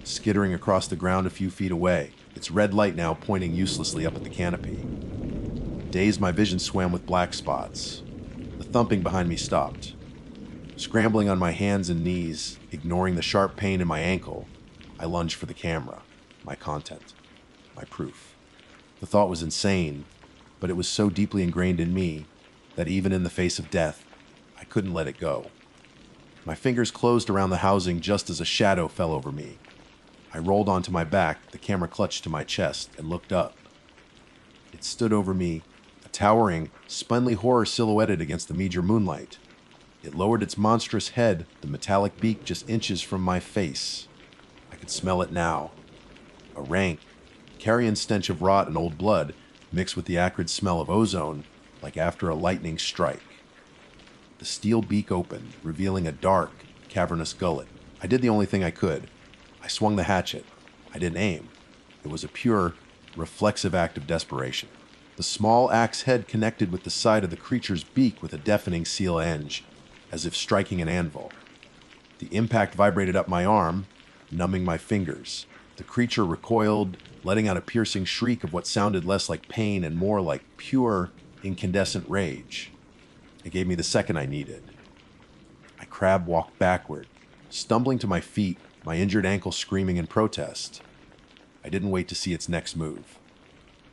skittering across the ground a few feet away, its red light now pointing uselessly up at the canopy. Dazed, my vision swam with black spots. The thumping behind me stopped. Scrambling on my hands and knees, ignoring the sharp pain in my ankle, I lunged for the camera, my content, my proof. The thought was insane, but it was so deeply ingrained in me that even in the face of death, I couldn't let it go. My fingers closed around the housing just as a shadow fell over me. I rolled onto my back, the camera clutched to my chest, and looked up. It stood over me, a towering, spindly horror silhouetted against the meager moonlight. It lowered its monstrous head, the metallic beak just inches from my face. I could smell it now. A rank, carrion stench of rot and old blood, mixed with the acrid smell of ozone, like after a lightning strike. The steel beak opened, revealing a dark, cavernous gullet. I did the only thing I could. I swung the hatchet. I didn't aim. It was a pure, reflexive act of desperation. The small axe head connected with the side of the creature's beak with a deafening seal-enge, as if striking an anvil. The impact vibrated up my arm, numbing my fingers. The creature recoiled, letting out a piercing shriek of what sounded less like pain and more like pure, incandescent rage. It gave me the second I needed. I crab walked backward, stumbling to my feet, my injured ankle screaming in protest. I didn't wait to see its next move.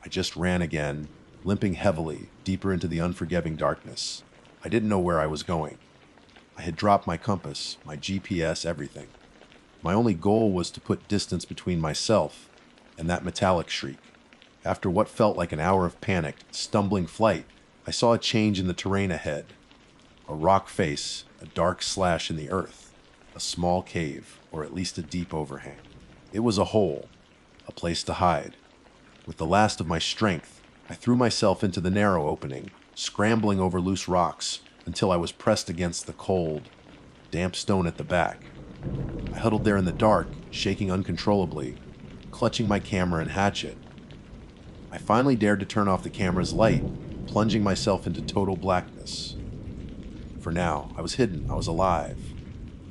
I just ran again, limping heavily, deeper into the unforgiving darkness. I didn't know where I was going. I had dropped my compass, my GPS, everything. My only goal was to put distance between myself and that metallic shriek. After what felt like an hour of panicked, stumbling flight, I saw a change in the terrain ahead. A rock face, a dark slash in the earth, a small cave, or at least a deep overhang. It was a hole, a place to hide. With the last of my strength, I threw myself into the narrow opening, scrambling over loose rocks until I was pressed against the cold, damp stone at the back. I huddled there in the dark, shaking uncontrollably, clutching my camera and hatchet. I finally dared to turn off the camera's light, plunging myself into total blackness. For now, I was hidden, I was alive.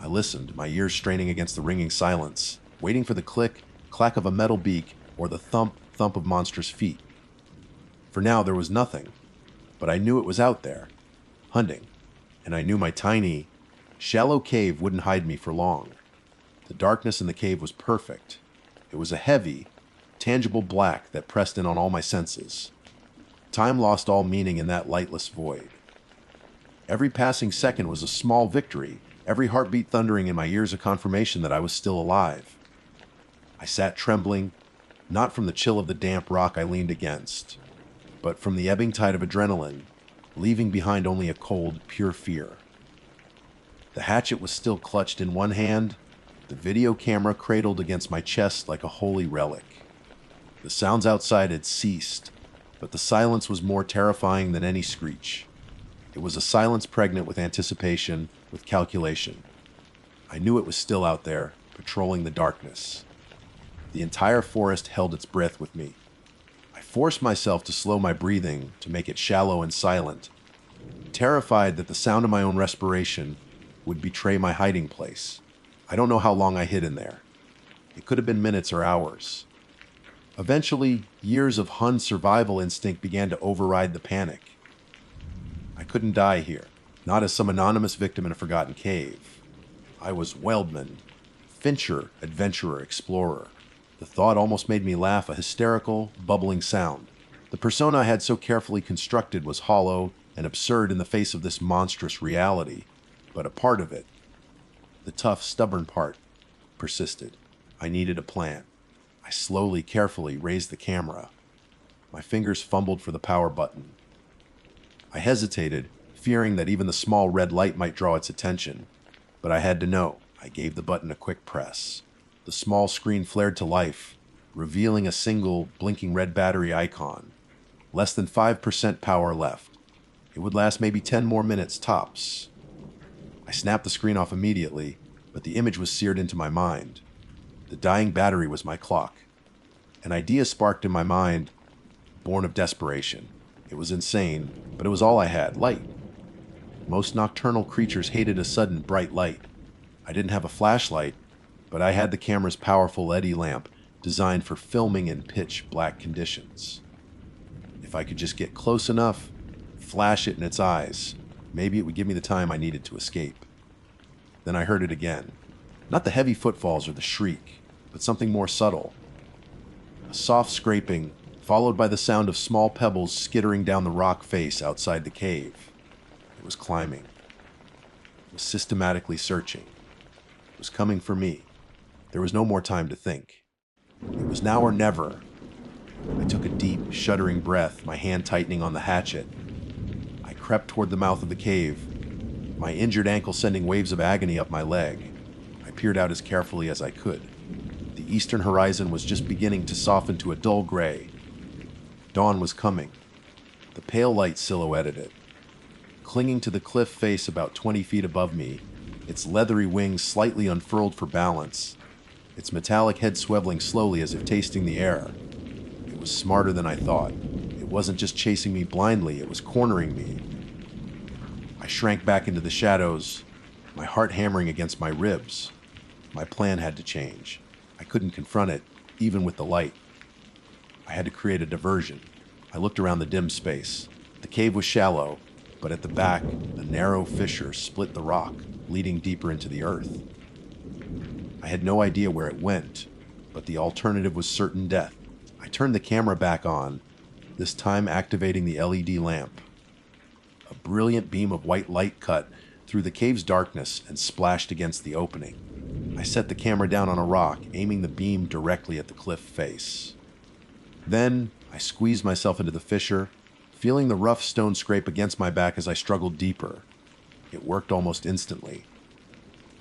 I listened, my ears straining against the ringing silence, waiting for the clack of a metal beak, or the thump of monstrous feet. For now, there was nothing, but I knew it was out there, hunting, and I knew my tiny, shallow cave wouldn't hide me for long. The darkness in the cave was perfect. It was a heavy, tangible black that pressed in on all my senses. Time lost all meaning in that lightless void. Every passing second was a small victory, every heartbeat thundering in my ears a confirmation that I was still alive. I sat trembling, not from the chill of the damp rock I leaned against, but from the ebbing tide of adrenaline, leaving behind only a cold, pure fear. The hatchet was still clutched in one hand, the video camera cradled against my chest like a holy relic. The sounds outside had ceased, but the silence was more terrifying than any screech. It was a silence pregnant with anticipation, with calculation. I knew it was still out there, patrolling the darkness. The entire forest held its breath with me. I forced myself to slow my breathing, to make it shallow and silent, terrified that the sound of my own respiration would betray my hiding place. I don't know how long I hid in there. It could have been minutes or hours. Eventually, years of Hun survival instinct began to override the panic. I couldn't die here, not as some anonymous victim in a forgotten cave. I was Weldman, Fincher, adventurer, explorer. The thought almost made me laugh, a hysterical, bubbling sound. The persona I had so carefully constructed was hollow and absurd in the face of this monstrous reality. But a part of it, the tough, stubborn part, persisted. I needed a plan. I slowly, carefully raised the camera. My fingers fumbled for the power button. I hesitated, fearing that even the small red light might draw its attention. But I had to know. I gave the button a quick press. The small screen flared to life, revealing a single, blinking red battery icon. Less than 5% power left. It would last maybe 10 more minutes tops. I snapped the screen off immediately, but the image was seared into my mind. The dying battery was my clock. An idea sparked in my mind, born of desperation. It was insane, but it was all I had, light. Most nocturnal creatures hated a sudden bright light. I didn't have a flashlight, but I had the camera's powerful LED lamp designed for filming in pitch black conditions. If I could just get close enough, flash it in its eyes, maybe it would give me the time I needed to escape. Then I heard it again. Not the heavy footfalls or the shriek, but something more subtle. A soft scraping, followed by the sound of small pebbles skittering down the rock face outside the cave. It was climbing. It was systematically searching. It was coming for me. There was no more time to think. It was now or never. I took a deep, shuddering breath, my hand tightening on the hatchet. I crept toward the mouth of the cave, my injured ankle sending waves of agony up my leg. I peered out as carefully as I could. The eastern horizon was just beginning to soften to a dull gray. Dawn was coming. The pale light silhouetted it. Clinging to the cliff face about 20 feet above me, its leathery wings slightly unfurled for balance, its metallic head swiveling slowly as if tasting the air. It was smarter than I thought. It wasn't just chasing me blindly, it was cornering me. I shrank back into the shadows, my heart hammering against my ribs. My plan had to change. I couldn't confront it, even with the light. I had to create a diversion. I looked around the dim space. The cave was shallow, but at the back, a narrow fissure split the rock, leading deeper into the earth. I had no idea where it went, but the alternative was certain death. I turned the camera back on, this time activating the LED lamp. A brilliant beam of white light cut through the cave's darkness and splashed against the opening. I set the camera down on a rock, aiming the beam directly at the cliff face. Then, I squeezed myself into the fissure, feeling the rough stone scrape against my back as I struggled deeper. It worked almost instantly.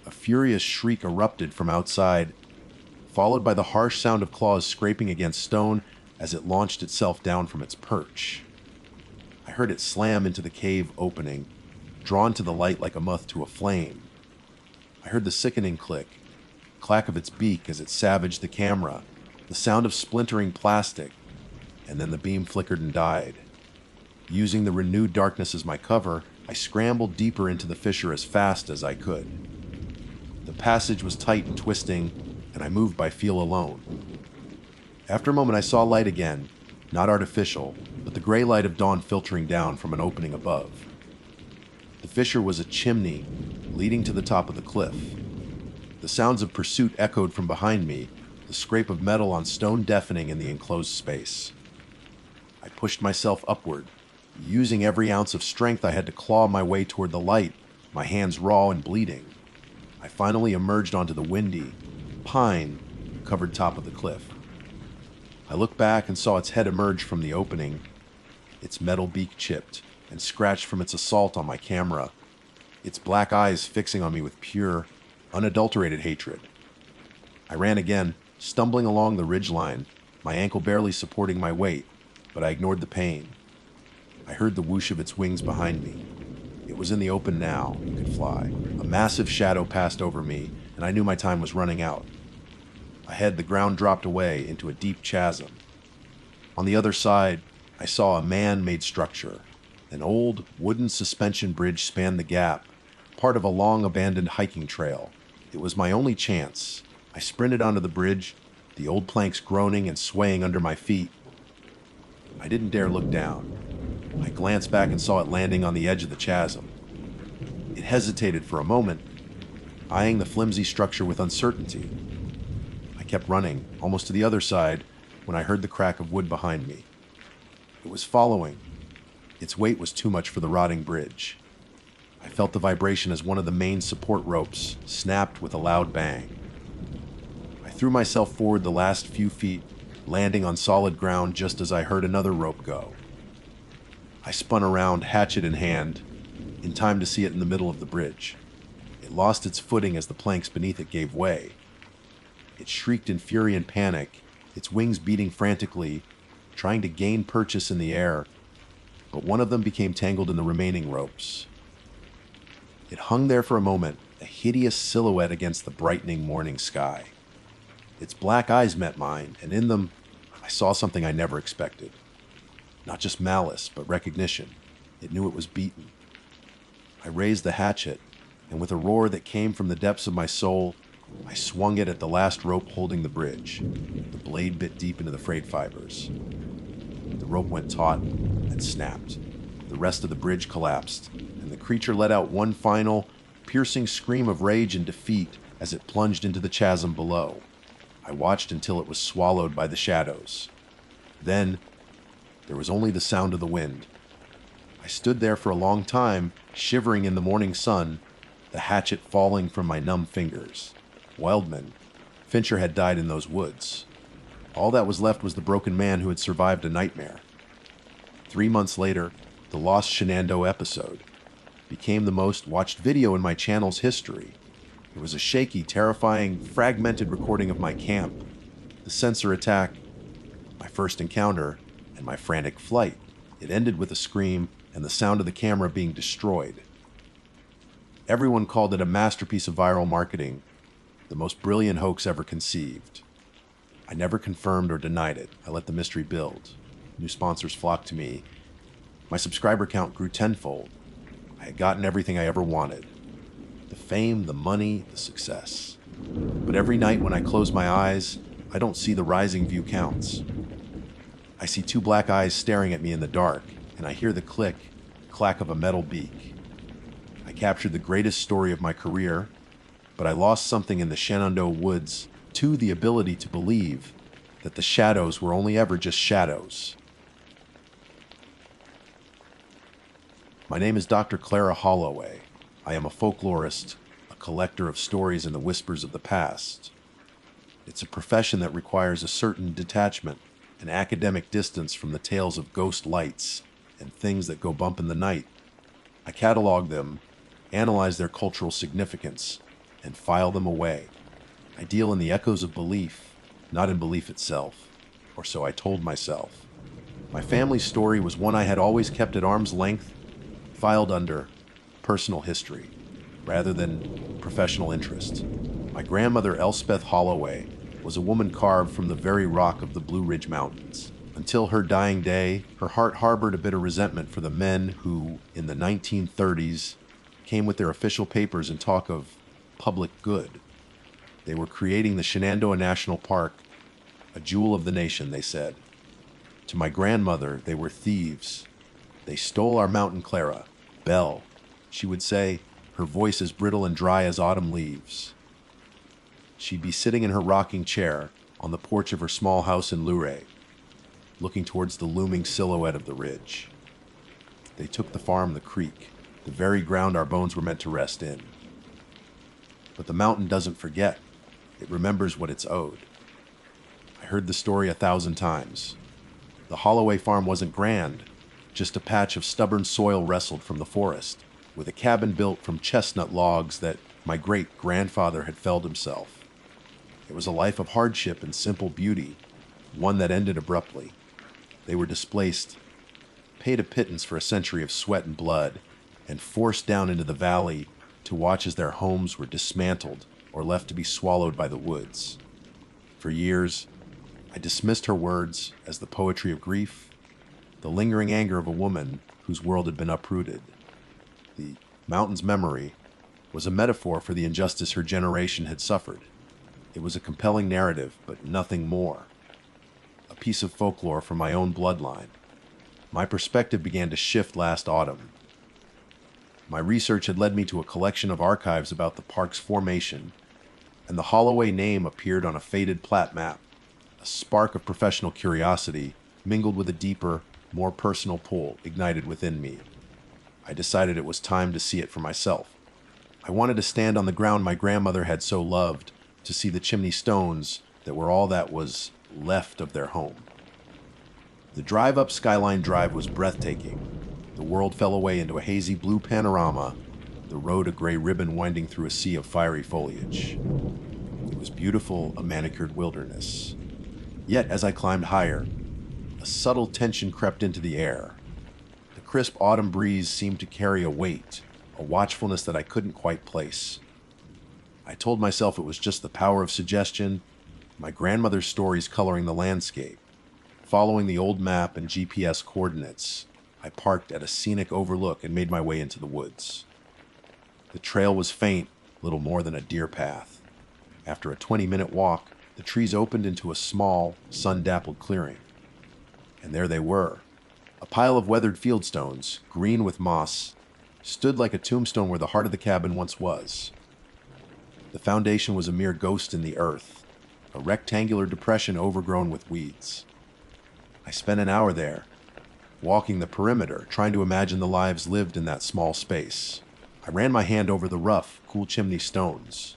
A furious shriek erupted from outside, followed by the harsh sound of claws scraping against stone as it launched itself down from its perch. I heard it slam into the cave opening, drawn to the light like a moth to a flame. I heard the sickening clack of its beak as it savaged the camera, the sound of splintering plastic, and then the beam flickered and died. Using the renewed darkness as my cover, I scrambled deeper into the fissure as fast as I could. The passage was tight and twisting, and I moved by feel alone. After a moment I saw light again, not artificial, but the gray light of dawn filtering down from an opening above. The fissure was a chimney leading to the top of the cliff. The sounds of pursuit echoed from behind me, the scrape of metal on stone deafening in the enclosed space. I pushed myself upward, using every ounce of strength I had to claw my way toward the light, my hands raw and bleeding. I finally emerged onto the windy, pine-covered top of the cliff. I looked back and saw its head emerge from the opening, its metal beak chipped and scratched from its assault on my camera, its black eyes fixing on me with pure, unadulterated hatred. I ran again, stumbling along the ridgeline, my ankle barely supporting my weight, but I ignored the pain. I heard the whoosh of its wings behind me. It was in the open now. It could fly. A massive shadow passed over me, and I knew my time was running out. Ahead, the ground dropped away into a deep chasm. On the other side, I saw a man-made structure. An old wooden suspension bridge spanned the gap, part of a long abandoned hiking trail. It was my only chance. I sprinted onto the bridge, the old planks groaning and swaying under my feet. I didn't dare look down. I glanced back and saw it landing on the edge of the chasm. It hesitated for a moment, eyeing the flimsy structure with uncertainty. I kept running, almost to the other side, when I heard the crack of wood behind me. It was following. Its weight was too much for the rotting bridge. I felt the vibration as one of the main support ropes snapped with a loud bang. I threw myself forward the last few feet, landing on solid ground just as I heard another rope go. I spun around, hatchet in hand, in time to see it in the middle of the bridge. It lost its footing as the planks beneath it gave way. It shrieked in fury and panic, its wings beating frantically, trying to gain purchase in the air, but one of them became tangled in the remaining ropes. It hung there for a moment, a hideous silhouette against the brightening morning sky. Its black eyes met mine, and in them, I saw something I never expected. Not just malice, but recognition. It knew it was beaten. I raised the hatchet, and with a roar that came from the depths of my soul, I swung it at the last rope holding the bridge. The blade bit deep into the frayed fibers. The rope went taut and snapped. The rest of the bridge collapsed, and the creature let out one final, piercing scream of rage and defeat as it plunged into the chasm below. I watched until it was swallowed by the shadows. Then, there was only the sound of the wind. I stood there for a long time, shivering in the morning sun, the hatchet falling from my numb fingers. Wildman, Fincher had died in those woods. All that was left was the broken man who had survived a nightmare. 3 months later, the Lost Shenandoah episode became the most watched video in my channel's history. It was a shaky, terrifying, fragmented recording of my camp, the sensor attack, my first encounter, and my frantic flight. It ended with a scream and the sound of the camera being destroyed. Everyone called it a masterpiece of viral marketing, the most brilliant hoax ever conceived. I never confirmed or denied it. I let the mystery build. New sponsors flocked to me. My subscriber count grew tenfold. I had gotten everything I ever wanted. The fame, the money, the success. But every night when I close my eyes, I don't see the rising view counts. I see two black eyes staring at me in the dark, and I hear the clack of a metal beak. I captured the greatest story of my career, but I lost something in the Shenandoah woods, too, the ability to believe that the shadows were only ever just shadows. My name is Dr. Clara Holloway. I am a folklorist, a collector of stories and the whispers of the past. It's a profession that requires a certain detachment, an academic distance from the tales of ghost lights and things that go bump in the night. I catalog them, analyze their cultural significance, and file them away. I deal in the echoes of belief, not in belief itself, or so I told myself. My family's story was one I had always kept at arm's length, filed under personal history, rather than professional interest. My grandmother, Elspeth Holloway, was a woman carved from the very rock of the Blue Ridge Mountains. Until her dying day, her heart harbored a bitter resentment for the men who, in the 1930s, came with their official papers and talk of public good. They were creating the Shenandoah National Park, a jewel of the nation, they said. To my grandmother, they were thieves. They stole our mountain Clara, Belle, she would say, her voice as brittle and dry as autumn leaves. She'd be sitting in her rocking chair on the porch of her small house in Luray, looking towards the looming silhouette of the ridge. They took the farm, the creek, the very ground our bones were meant to rest in. But the mountain doesn't forget. It remembers what it's owed. I heard the story 1,000 times. The Holloway farm wasn't grand, just a patch of stubborn soil wrestled from the forest, with a cabin built from chestnut logs that my great-grandfather had felled himself. It was a life of hardship and simple beauty, one that ended abruptly. They were displaced, paid a pittance for a century of sweat and blood, and forced down into the valley to watch as their homes were dismantled or left to be swallowed by the woods. For years, I dismissed her words as the poetry of grief, the lingering anger of a woman whose world had been uprooted. The mountain's memory was a metaphor for the injustice her generation had suffered. It was a compelling narrative, but nothing more. A piece of folklore from my own bloodline. My perspective began to shift last autumn. My research had led me to a collection of archives about the park's formation, and the Holloway name appeared on a faded plat map. A spark of professional curiosity mingled with a deeper, more personal pull ignited within me. I decided it was time to see it for myself. I wanted to stand on the ground my grandmother had so loved, to see the chimney stones that were all that was left of their home. The drive up Skyline Drive was breathtaking. The world fell away into a hazy blue panorama, the road a gray ribbon winding through a sea of fiery foliage. It was beautiful, a manicured wilderness. Yet, as I climbed higher, a subtle tension crept into the air. The crisp autumn breeze seemed to carry a weight, a watchfulness that I couldn't quite place. I told myself it was just the power of suggestion, my grandmother's stories coloring the landscape. Following the old map and GPS coordinates, I parked at a scenic overlook and made my way into the woods. The trail was faint, little more than a deer path. After a 20-minute walk, the trees opened into a small, sun-dappled clearing. And there they were. A pile of weathered fieldstones, green with moss, stood like a tombstone where the heart of the cabin once was. The foundation was a mere ghost in the earth, a rectangular depression overgrown with weeds. I spent an hour there, walking the perimeter, trying to imagine the lives lived in that small space. I ran my hand over the rough, cool chimney stones.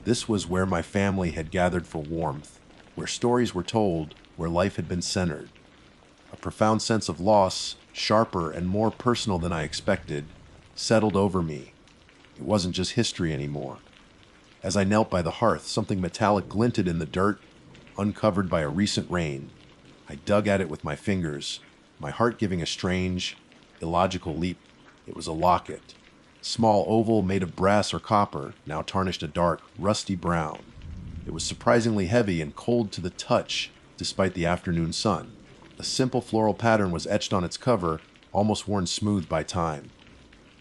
This was where my family had gathered for warmth, where stories were told, where life had been centered. A profound sense of loss, sharper and more personal than I expected, settled over me. It wasn't just history anymore. As I knelt by the hearth, something metallic glinted in the dirt, uncovered by a recent rain. I dug at it with my fingers, my heart giving a strange, illogical leap. It was a locket. Small oval made of brass or copper, now tarnished a dark, rusty brown. It was surprisingly heavy and cold to the touch, despite the afternoon sun. A simple floral pattern was etched on its cover, almost worn smooth by time.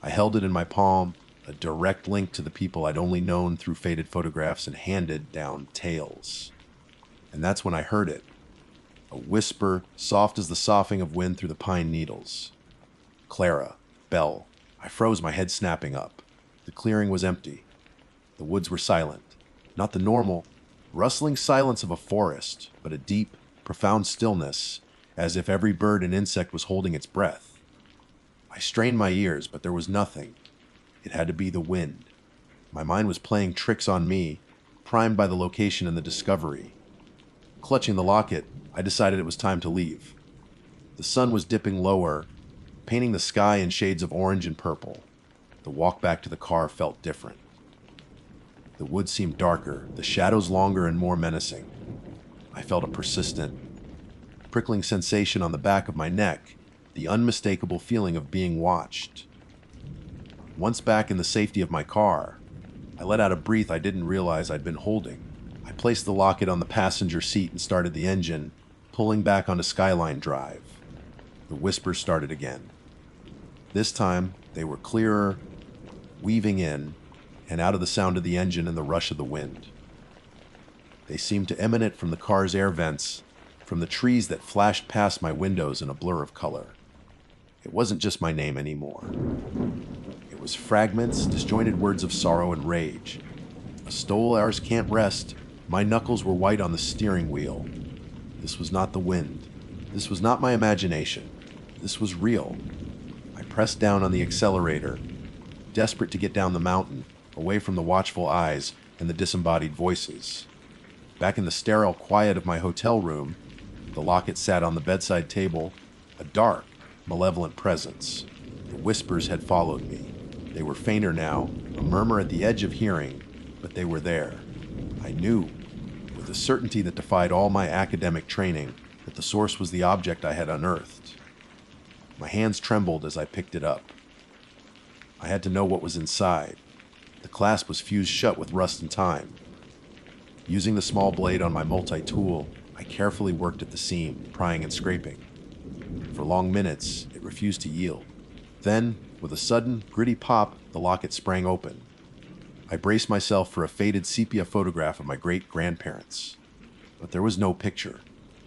I held it in my palm, a direct link to the people I'd only known through faded photographs and handed down tales. And that's when I heard it. A whisper, soft as the soughing of wind through the pine needles. Clara, Belle. I froze, my head snapping up. The clearing was empty. The woods were silent. Not the normal, rustling silence of a forest, but a deep, profound stillness, as if every bird and insect was holding its breath. I strained my ears, but there was nothing. It had to be the wind. My mind was playing tricks on me, primed by the location and the discovery. Clutching the locket, I decided it was time to leave. The sun was dipping lower, painting the sky in shades of orange and purple. The walk back to the car felt different. The woods seemed darker, the shadows longer and more menacing. I felt a persistent, prickling sensation on the back of my neck, the unmistakable feeling of being watched. Once back in the safety of my car, I let out a breath I didn't realize I'd been holding. I placed the locket on the passenger seat and started the engine, pulling back onto Skyline Drive. The whispers started again. This time, they were clearer, weaving in and out of the sound of the engine and the rush of the wind. They seemed to emanate from the car's air vents, from the trees that flashed past my windows in a blur of color. It wasn't just my name anymore. It was fragments, disjointed words of sorrow and rage. A stole ours can't rest. My knuckles were white on the steering wheel. This was not the wind. This was not my imagination. This was real. I pressed down on the accelerator, desperate to get down the mountain, away from the watchful eyes and the disembodied voices. Back in the sterile quiet of my hotel room, the locket sat on the bedside table, a dark, malevolent presence. The whispers had followed me. They were fainter now, a murmur at the edge of hearing, but they were there. I knew, with a certainty that defied all my academic training, that the source was the object I had unearthed. My hands trembled as I picked it up. I had to know what was inside. The clasp was fused shut with rust and time. Using the small blade on my multi-tool, I carefully worked at the seam, prying and scraping. For long minutes, it refused to yield. Then, with a sudden, gritty pop, the locket sprang open. I braced myself for a faded sepia photograph of my great-grandparents. But there was no picture.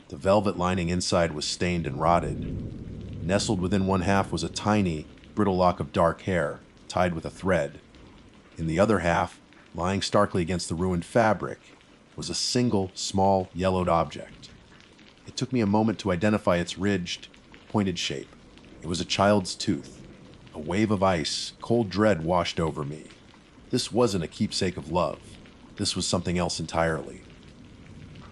The velvet lining inside was stained and rotted. Nestled within one half was a tiny, brittle lock of dark hair, tied with a thread. In the other half, lying starkly against the ruined fabric, was a single, small, yellowed object. It took me a moment to identify its ridged, pointed shape. It was a child's tooth. A wave of ice, cold dread washed over me. This wasn't a keepsake of love. This was something else entirely.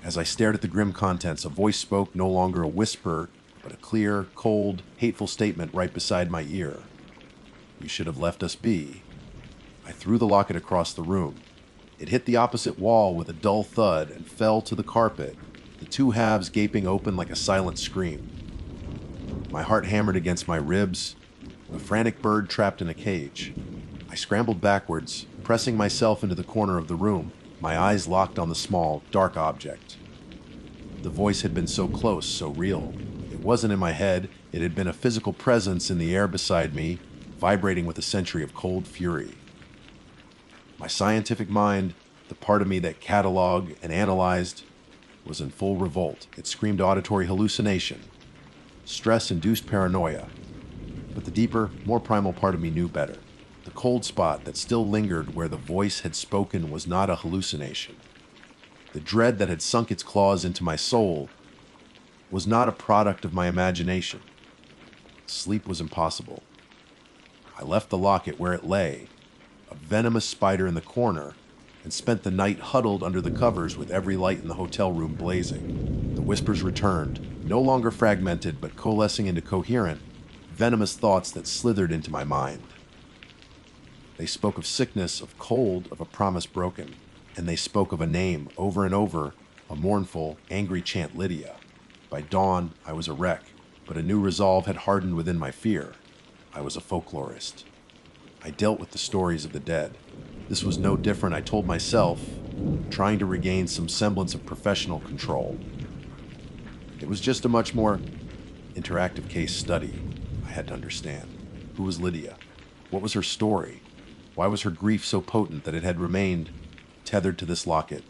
As I stared at the grim contents, a voice spoke, no longer a whisper, but a clear, cold, hateful statement right beside my ear. "You should have left us be." I threw the locket across the room. It hit the opposite wall with a dull thud and fell to the carpet, the two halves gaping open like a silent scream. My heart hammered against my ribs, a frantic bird trapped in a cage. I scrambled backwards, pressing myself into the corner of the room, my eyes locked on the small, dark object. The voice had been so close, so real. It wasn't in my head, it had been a physical presence in the air beside me, vibrating with a century of cold fury. My scientific mind, the part of me that cataloged and analyzed, was in full revolt. It screamed auditory hallucination, stress-induced paranoia. But the deeper, more primal part of me knew better. The cold spot that still lingered where the voice had spoken was not a hallucination. The dread that had sunk its claws into my soul was not a product of my imagination. Sleep was impossible. I left the locket where it lay, a venomous spider in the corner, and spent the night huddled under the covers with every light in the hotel room blazing. The whispers returned, no longer fragmented but coalescing into coherent, venomous thoughts that slithered into my mind. They spoke of sickness, of cold, of a promise broken, and they spoke of a name over and over, a mournful, angry chant, Lydia. By dawn, I was a wreck, but a new resolve had hardened within my fear. I was a folklorist. I dealt with the stories of the dead. This was no different, I told myself, trying to regain some semblance of professional control. It was just a much more interactive case study. I had to understand. Who was Lydia? What was her story? Why was her grief so potent that it had remained tethered to this locket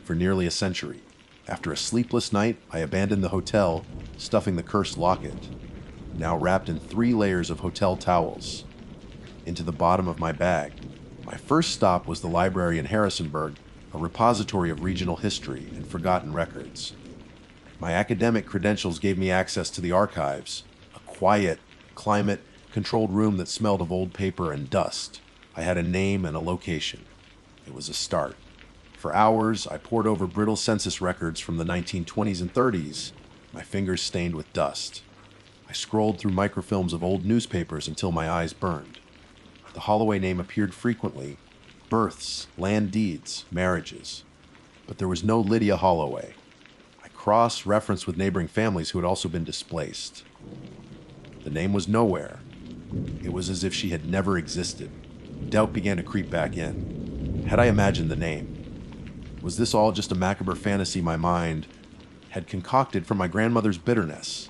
for nearly a century? After a sleepless night, I abandoned the hotel, stuffing the cursed locket, now wrapped in 3 layers of hotel towels, into the bottom of my bag. My first stop was the library in Harrisonburg, a repository of regional history and forgotten records. My academic credentials gave me access to the archives, a quiet, climate-controlled room that smelled of old paper and dust. I had a name and a location. It was a start. For hours, I pored over brittle census records from the 1920s and 30s, my fingers stained with dust. I scrolled through microfilms of old newspapers until my eyes burned. The Holloway name appeared frequently. Births, land deeds, marriages. But there was no Lydia Holloway. I cross-referenced with neighboring families who had also been displaced. The name was nowhere. It was as if she had never existed. Doubt began to creep back in. Had I imagined the name? Was this all just a macabre fantasy my mind had concocted from my grandmother's bitterness?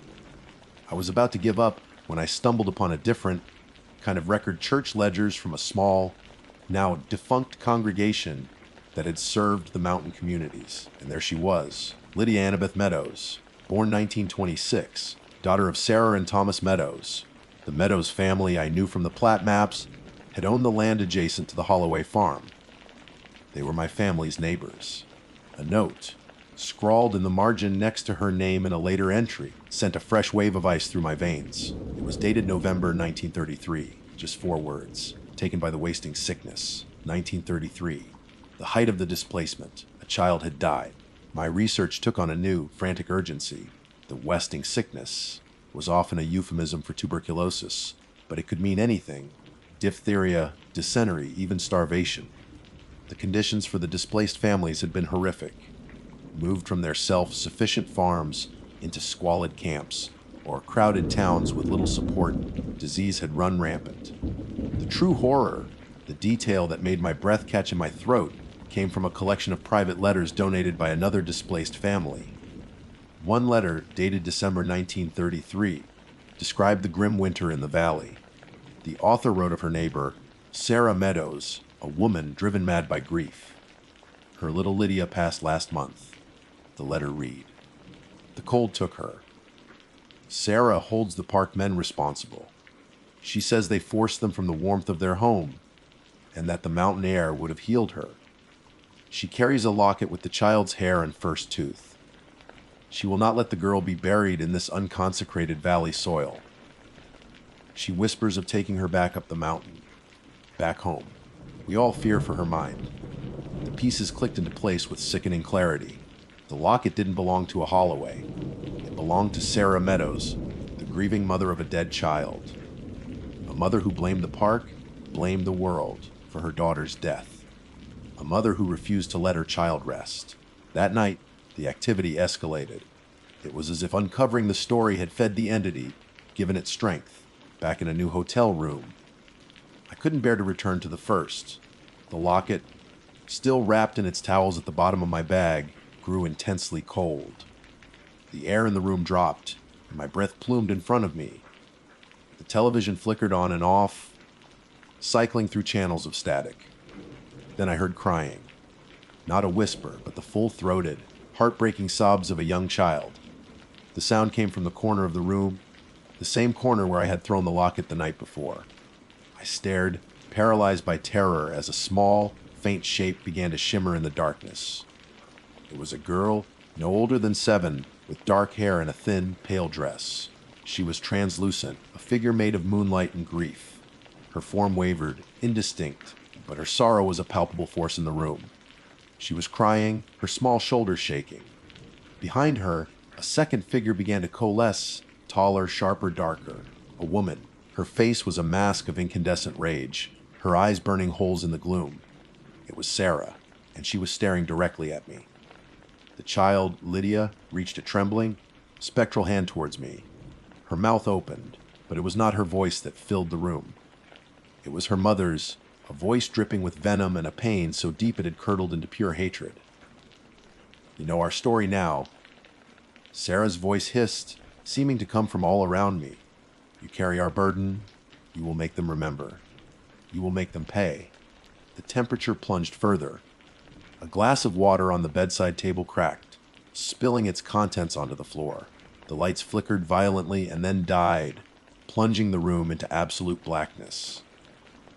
I was about to give up when I stumbled upon a different kind of record, church ledgers from a small, now defunct congregation that had served the mountain communities. And there she was, Lydia Annabeth Meadows, born 1926, daughter of Sarah and Thomas Meadows. The Meadows family I knew from the plat maps had owned the land adjacent to the Holloway farm. They were my family's neighbors. A note, scrawled in the margin next to her name in a later entry, sent a fresh wave of ice through my veins. It was dated November 1933, just 4 words, taken by the wasting sickness. 1933, the height of the displacement. A child had died. My research took on a new, frantic urgency. The wasting sickness was often a euphemism for tuberculosis, but it could mean anything. Diphtheria, dysentery, even starvation. The conditions for the displaced families had been horrific. Moved from their self-sufficient farms, into squalid camps or crowded towns with little support. Disease had run rampant. The true horror, the detail that made my breath catch in my throat, came from a collection of private letters donated by another displaced family. One letter, dated December 1933, described the grim winter in the valley. The author wrote of her neighbor, Sarah Meadows, a woman driven mad by grief. Her little Lydia passed last month. The letter read. The cold took her. Sarah holds the park men responsible. She says they forced them from the warmth of their home, and that the mountain air would have healed her. She carries a locket with the child's hair and first tooth. She will not let the girl be buried in this unconsecrated valley soil. She whispers of taking her back up the mountain, back home. We all fear for her mind. The pieces clicked into place with sickening clarity. The locket didn't belong to a Holloway. It belonged to Sarah Meadows, the grieving mother of a dead child. A mother who blamed the park, blamed the world for her daughter's death. A mother who refused to let her child rest. That night, the activity escalated. It was as if uncovering the story had fed the entity, given it strength, back in a new hotel room. I couldn't bear to return to the first. The locket, still wrapped in its towels at the bottom of my bag, grew intensely cold. The air in the room dropped, and my breath plumed in front of me. The television flickered on and off, cycling through channels of static. Then I heard crying. Not a whisper, but the full-throated, heartbreaking sobs of a young child. The sound came from the corner of the room, the same corner where I had thrown the locket the night before. I stared, paralyzed by terror, as a small, faint shape began to shimmer in the darkness. It was a girl, no older than 7, with dark hair and a thin, pale dress. She was translucent, a figure made of moonlight and grief. Her form wavered, indistinct, but her sorrow was a palpable force in the room. She was crying, her small shoulders shaking. Behind her, a second figure began to coalesce, taller, sharper, darker. A woman. Her face was a mask of incandescent rage, her eyes burning holes in the gloom. It was Sarah, and she was staring directly at me. The child, Lydia, reached a trembling, spectral hand towards me. Her mouth opened, but it was not her voice that filled the room. It was her mother's, a voice dripping with venom and a pain so deep it had curdled into pure hatred. You know our story now. Sarah's voice hissed, seeming to come from all around me. You carry our burden, you will make them remember. You will make them pay. The temperature plunged further. A glass of water on the bedside table cracked, spilling its contents onto the floor. The lights flickered violently and then died, plunging the room into absolute blackness.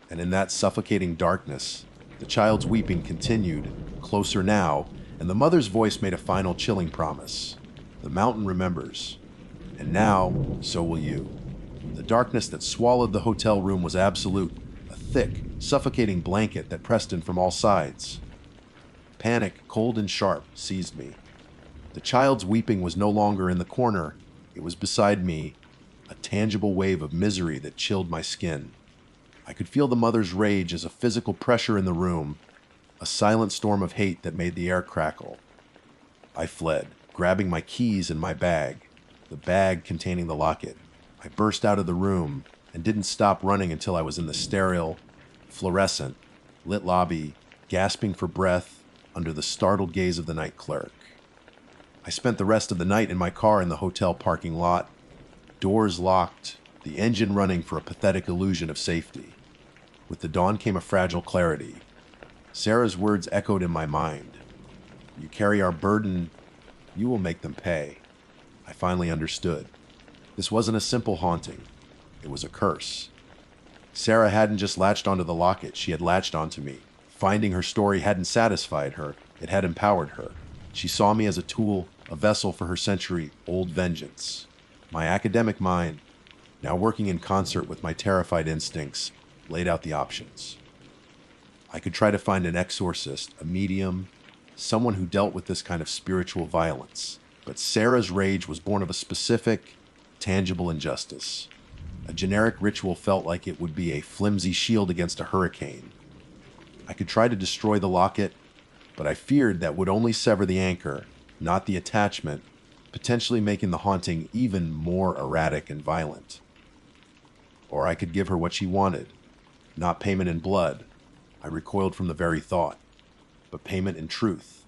And in that suffocating darkness, the child's weeping continued, closer now, and the mother's voice made a final chilling promise. The mountain remembers. And now, so will you. The darkness that swallowed the hotel room was absolute, a thick, suffocating blanket that pressed in from all sides. Panic, cold and sharp, seized me. The child's weeping was no longer in the corner. It was beside me, a tangible wave of misery that chilled my skin. I could feel the mother's rage as a physical pressure in the room, a silent storm of hate that made the air crackle. I fled, grabbing my keys and my bag, the bag containing the locket. I burst out of the room and didn't stop running until I was in the sterile, fluorescent, lit lobby, gasping for breath under the startled gaze of the night clerk. I spent the rest of the night in my car in the hotel parking lot, doors locked, the engine running for a pathetic illusion of safety. With the dawn came a fragile clarity. Sarah's words echoed in my mind. You carry our burden, you will make them pay. I finally understood. This wasn't a simple haunting. It was a curse. Sarah hadn't just latched onto the locket, she had latched onto me. Finding her story hadn't satisfied her, it had empowered her. She saw me as a tool, a vessel for her century-old vengeance. My academic mind, now working in concert with my terrified instincts, laid out the options. I could try to find an exorcist, a medium, someone who dealt with this kind of spiritual violence. But Sarah's rage was born of a specific, tangible injustice. A generic ritual felt like it would be a flimsy shield against a hurricane. I could try to destroy the locket, but I feared that would only sever the anchor, not the attachment, potentially making the haunting even more erratic and violent. Or I could give her what she wanted, not payment in blood. I recoiled from the very thought, but payment in truth.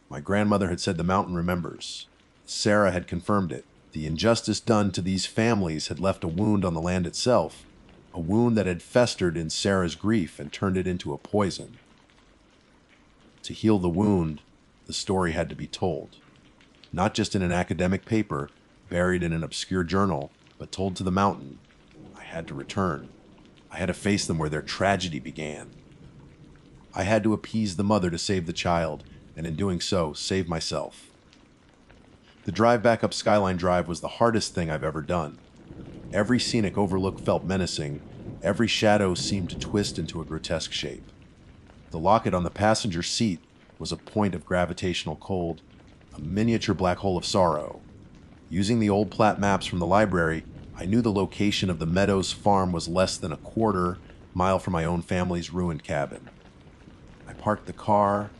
My grandmother had said the mountain remembers. Sarah had confirmed it. The injustice done to these families had left a wound on the land itself, a wound that had festered in Sarah's grief and turned it into a poison. To heal the wound, the story had to be told. Not just in an academic paper, buried in an obscure journal, but told to the mountain. I had to return. I had to face them where their tragedy began. I had to appease the mother to save the child, and in doing so, save myself. The drive back up Skyline Drive was the hardest thing I've ever done. Every scenic overlook felt menacing. Every shadow seemed to twist into a grotesque shape. The locket on the passenger seat was a point of gravitational cold, a miniature black hole of sorrow. Using the old plat maps from the library, I knew the location of the Meadows farm was less than a quarter mile from my own family's ruined cabin. I parked the car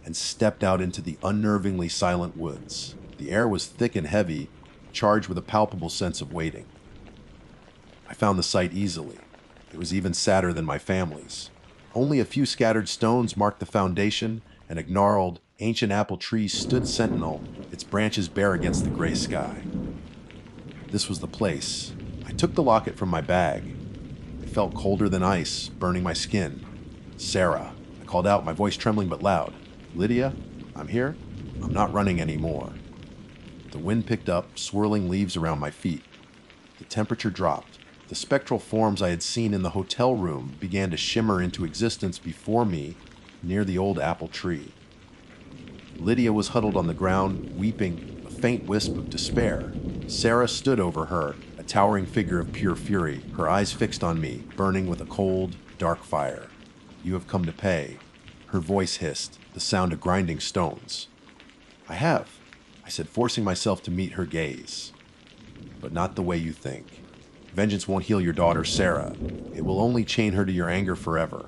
and stepped out into the unnervingly silent woods. The air was thick and heavy, charged with a palpable sense of waiting. I found the site easily. It was even sadder than my family's. Only a few scattered stones marked the foundation, and a gnarled, ancient apple tree stood sentinel, its branches bare against the gray sky. This was the place. I took the locket from my bag. It felt colder than ice, burning my skin. Sarah. I called out, my voice trembling but loud. Lydia, I'm here. I'm not running anymore. The wind picked up, swirling leaves around my feet. The temperature dropped. The spectral forms I had seen in the hotel room began to shimmer into existence before me near the old apple tree. Lydia was huddled on the ground, weeping, a faint wisp of despair. Sarah stood over her, a towering figure of pure fury, her eyes fixed on me, burning with a cold, dark fire. You have come to pay. Her voice hissed, the sound of grinding stones. I have, I said, forcing myself to meet her gaze. But not the way you think. Vengeance won't heal your daughter, Sarah. It will only chain her to your anger forever.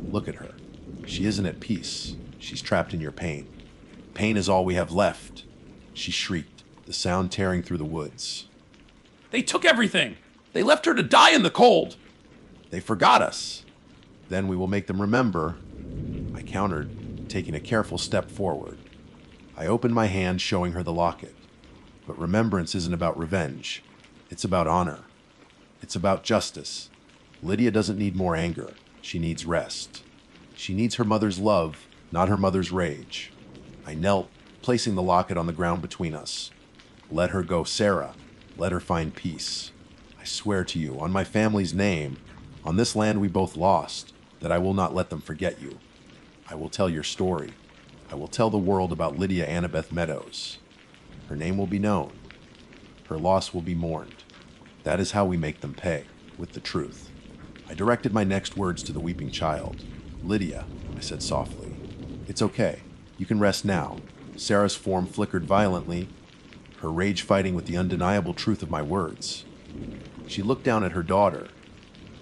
Look at her. She isn't at peace. She's trapped in your pain. Pain is all we have left. She shrieked, the sound tearing through the woods. They took everything. They left her to die in the cold. They forgot us. Then we will make them remember. I countered, taking a careful step forward. I opened my hand, showing her the locket. But remembrance isn't about revenge. It's about honor. It's about justice. Lydia doesn't need more anger. She needs rest. She needs her mother's love, not her mother's rage. I knelt, placing the locket on the ground between us. Let her go, Sarah. Let her find peace. I swear to you, on my family's name, on this land we both lost, that I will not let them forget you. I will tell your story. I will tell the world about Lydia Annabeth Meadows. Her name will be known. Her loss will be mourned. That is how we make them pay, with the truth. I directed my next words to the weeping child. Lydia, I said softly. It's okay. You can rest now. Sarah's form flickered violently, her rage fighting with the undeniable truth of my words. She looked down at her daughter,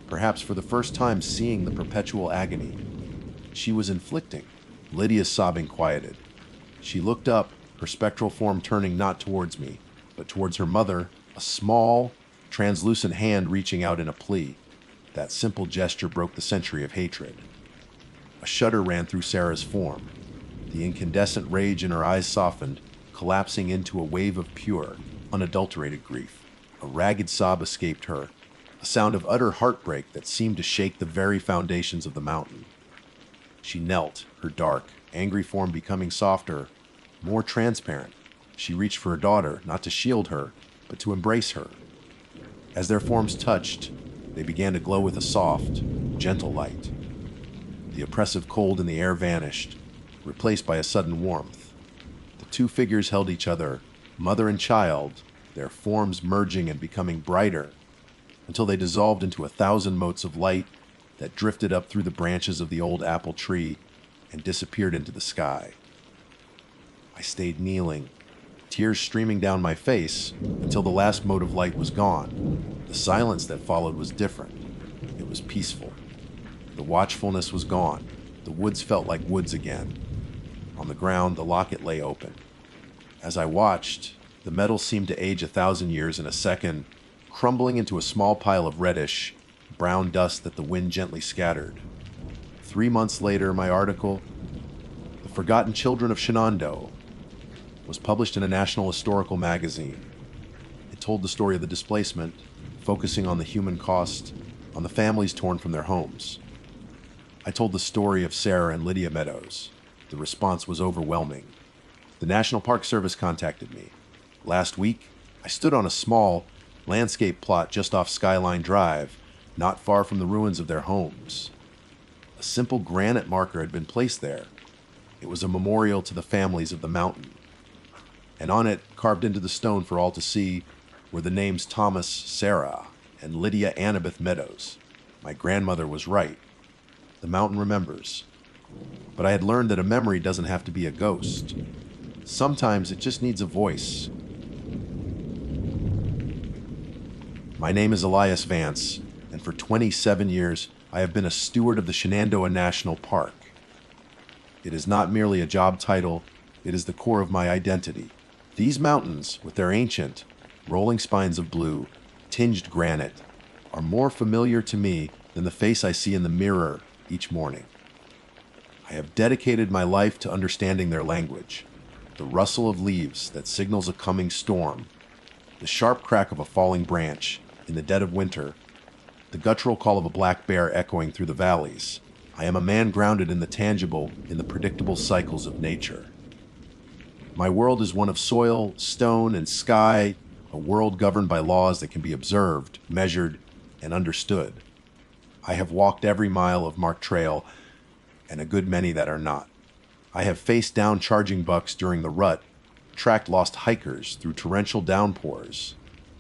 perhaps for the first time seeing the perpetual agony she was inflicting. Lydia's sobbing quieted. She looked up, her spectral form turning not towards me, but towards her mother, a small, translucent hand reaching out in a plea. That simple gesture broke the century of hatred. A shudder ran through Sarah's form. The incandescent rage in her eyes softened, collapsing into a wave of pure, unadulterated grief. A ragged sob escaped her, a sound of utter heartbreak that seemed to shake the very foundations of the mountain. She knelt, her dark, angry form becoming softer, more transparent. She reached for her daughter, not to shield her, but to embrace her. As their forms touched, they began to glow with a soft, gentle light. The oppressive cold in the air vanished, replaced by a sudden warmth. The two figures held each other, mother and child, their forms merging and becoming brighter, until they dissolved into 1,000 motes of light that drifted up through the branches of the old apple tree and disappeared into the sky. I stayed kneeling, tears streaming down my face until the last mote of light was gone. The silence that followed was different. It was peaceful. The watchfulness was gone. The woods felt like woods again. On the ground, the locket lay open. As I watched, The metal seemed to age 1,000 years in a second, crumbling into a small pile of reddish, brown dust that the wind gently scattered. 3 months later, my article, The Forgotten Children of Shenandoah, was published in a national historical magazine. It told the story of the displacement, focusing on the human cost, on the families torn from their homes. I told the story of Sarah and Lydia Meadows. The response was overwhelming. The National Park Service contacted me. Last week, I stood on a small landscape plot just off Skyline Drive, not far from the ruins of their homes. A simple granite marker had been placed there. It was a memorial to the families of the mountain. And on it, carved into the stone for all to see, were the names Thomas Sarah and Lydia Annabeth Meadows. My grandmother was right. The mountain remembers. But I had learned that a memory doesn't have to be a ghost. Sometimes it just needs a voice. My name is Elias Vance, and for 27 years, I have been a steward of the Shenandoah National Park. It is not merely a job title, it is the core of my identity. These mountains, with their ancient, rolling spines of blue, tinged granite, are more familiar to me than the face I see in the mirror each morning. I have dedicated my life to understanding their language, the rustle of leaves that signals a coming storm, the sharp crack of a falling branch in the dead of winter, the guttural call of a black bear echoing through the valleys. I am a man grounded in the tangible, in the predictable cycles of nature. My world is one of soil, stone, and sky, a world governed by laws that can be observed, measured, and understood. I have walked every mile of marked trail, and a good many that are not. I have faced down charging bucks during the rut, tracked lost hikers through torrential downpours,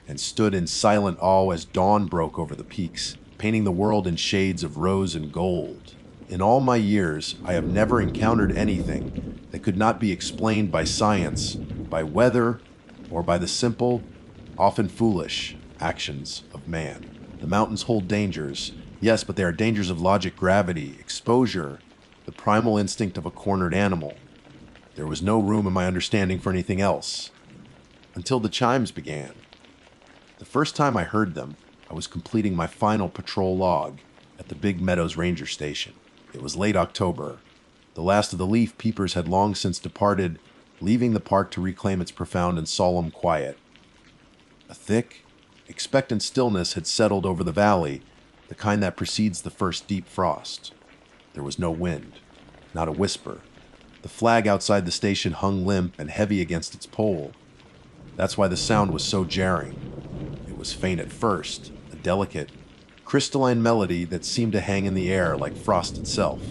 and stood in silent awe as dawn broke over the peaks, painting the world in shades of rose and gold. In all my years, I have never encountered anything that could not be explained by science, by weather, or by the simple, often foolish, actions of man. The mountains hold dangers, yes, but they are dangers of logic, gravity, exposure, the primal instinct of a cornered animal. There was no room in my understanding for anything else, until the chimes began. The first time I heard them, I was completing my final patrol log at the Big Meadows Ranger Station. It was late October. The last of the leaf peepers had long since departed, leaving the park to reclaim its profound and solemn quiet. A thick, expectant stillness had settled over the valley, the kind that precedes the first deep frost. There was no wind, not a whisper. The flag outside the station hung limp and heavy against its pole. That's why the sound was so jarring. It was faint at first, a delicate, crystalline melody that seemed to hang in the air like frost itself.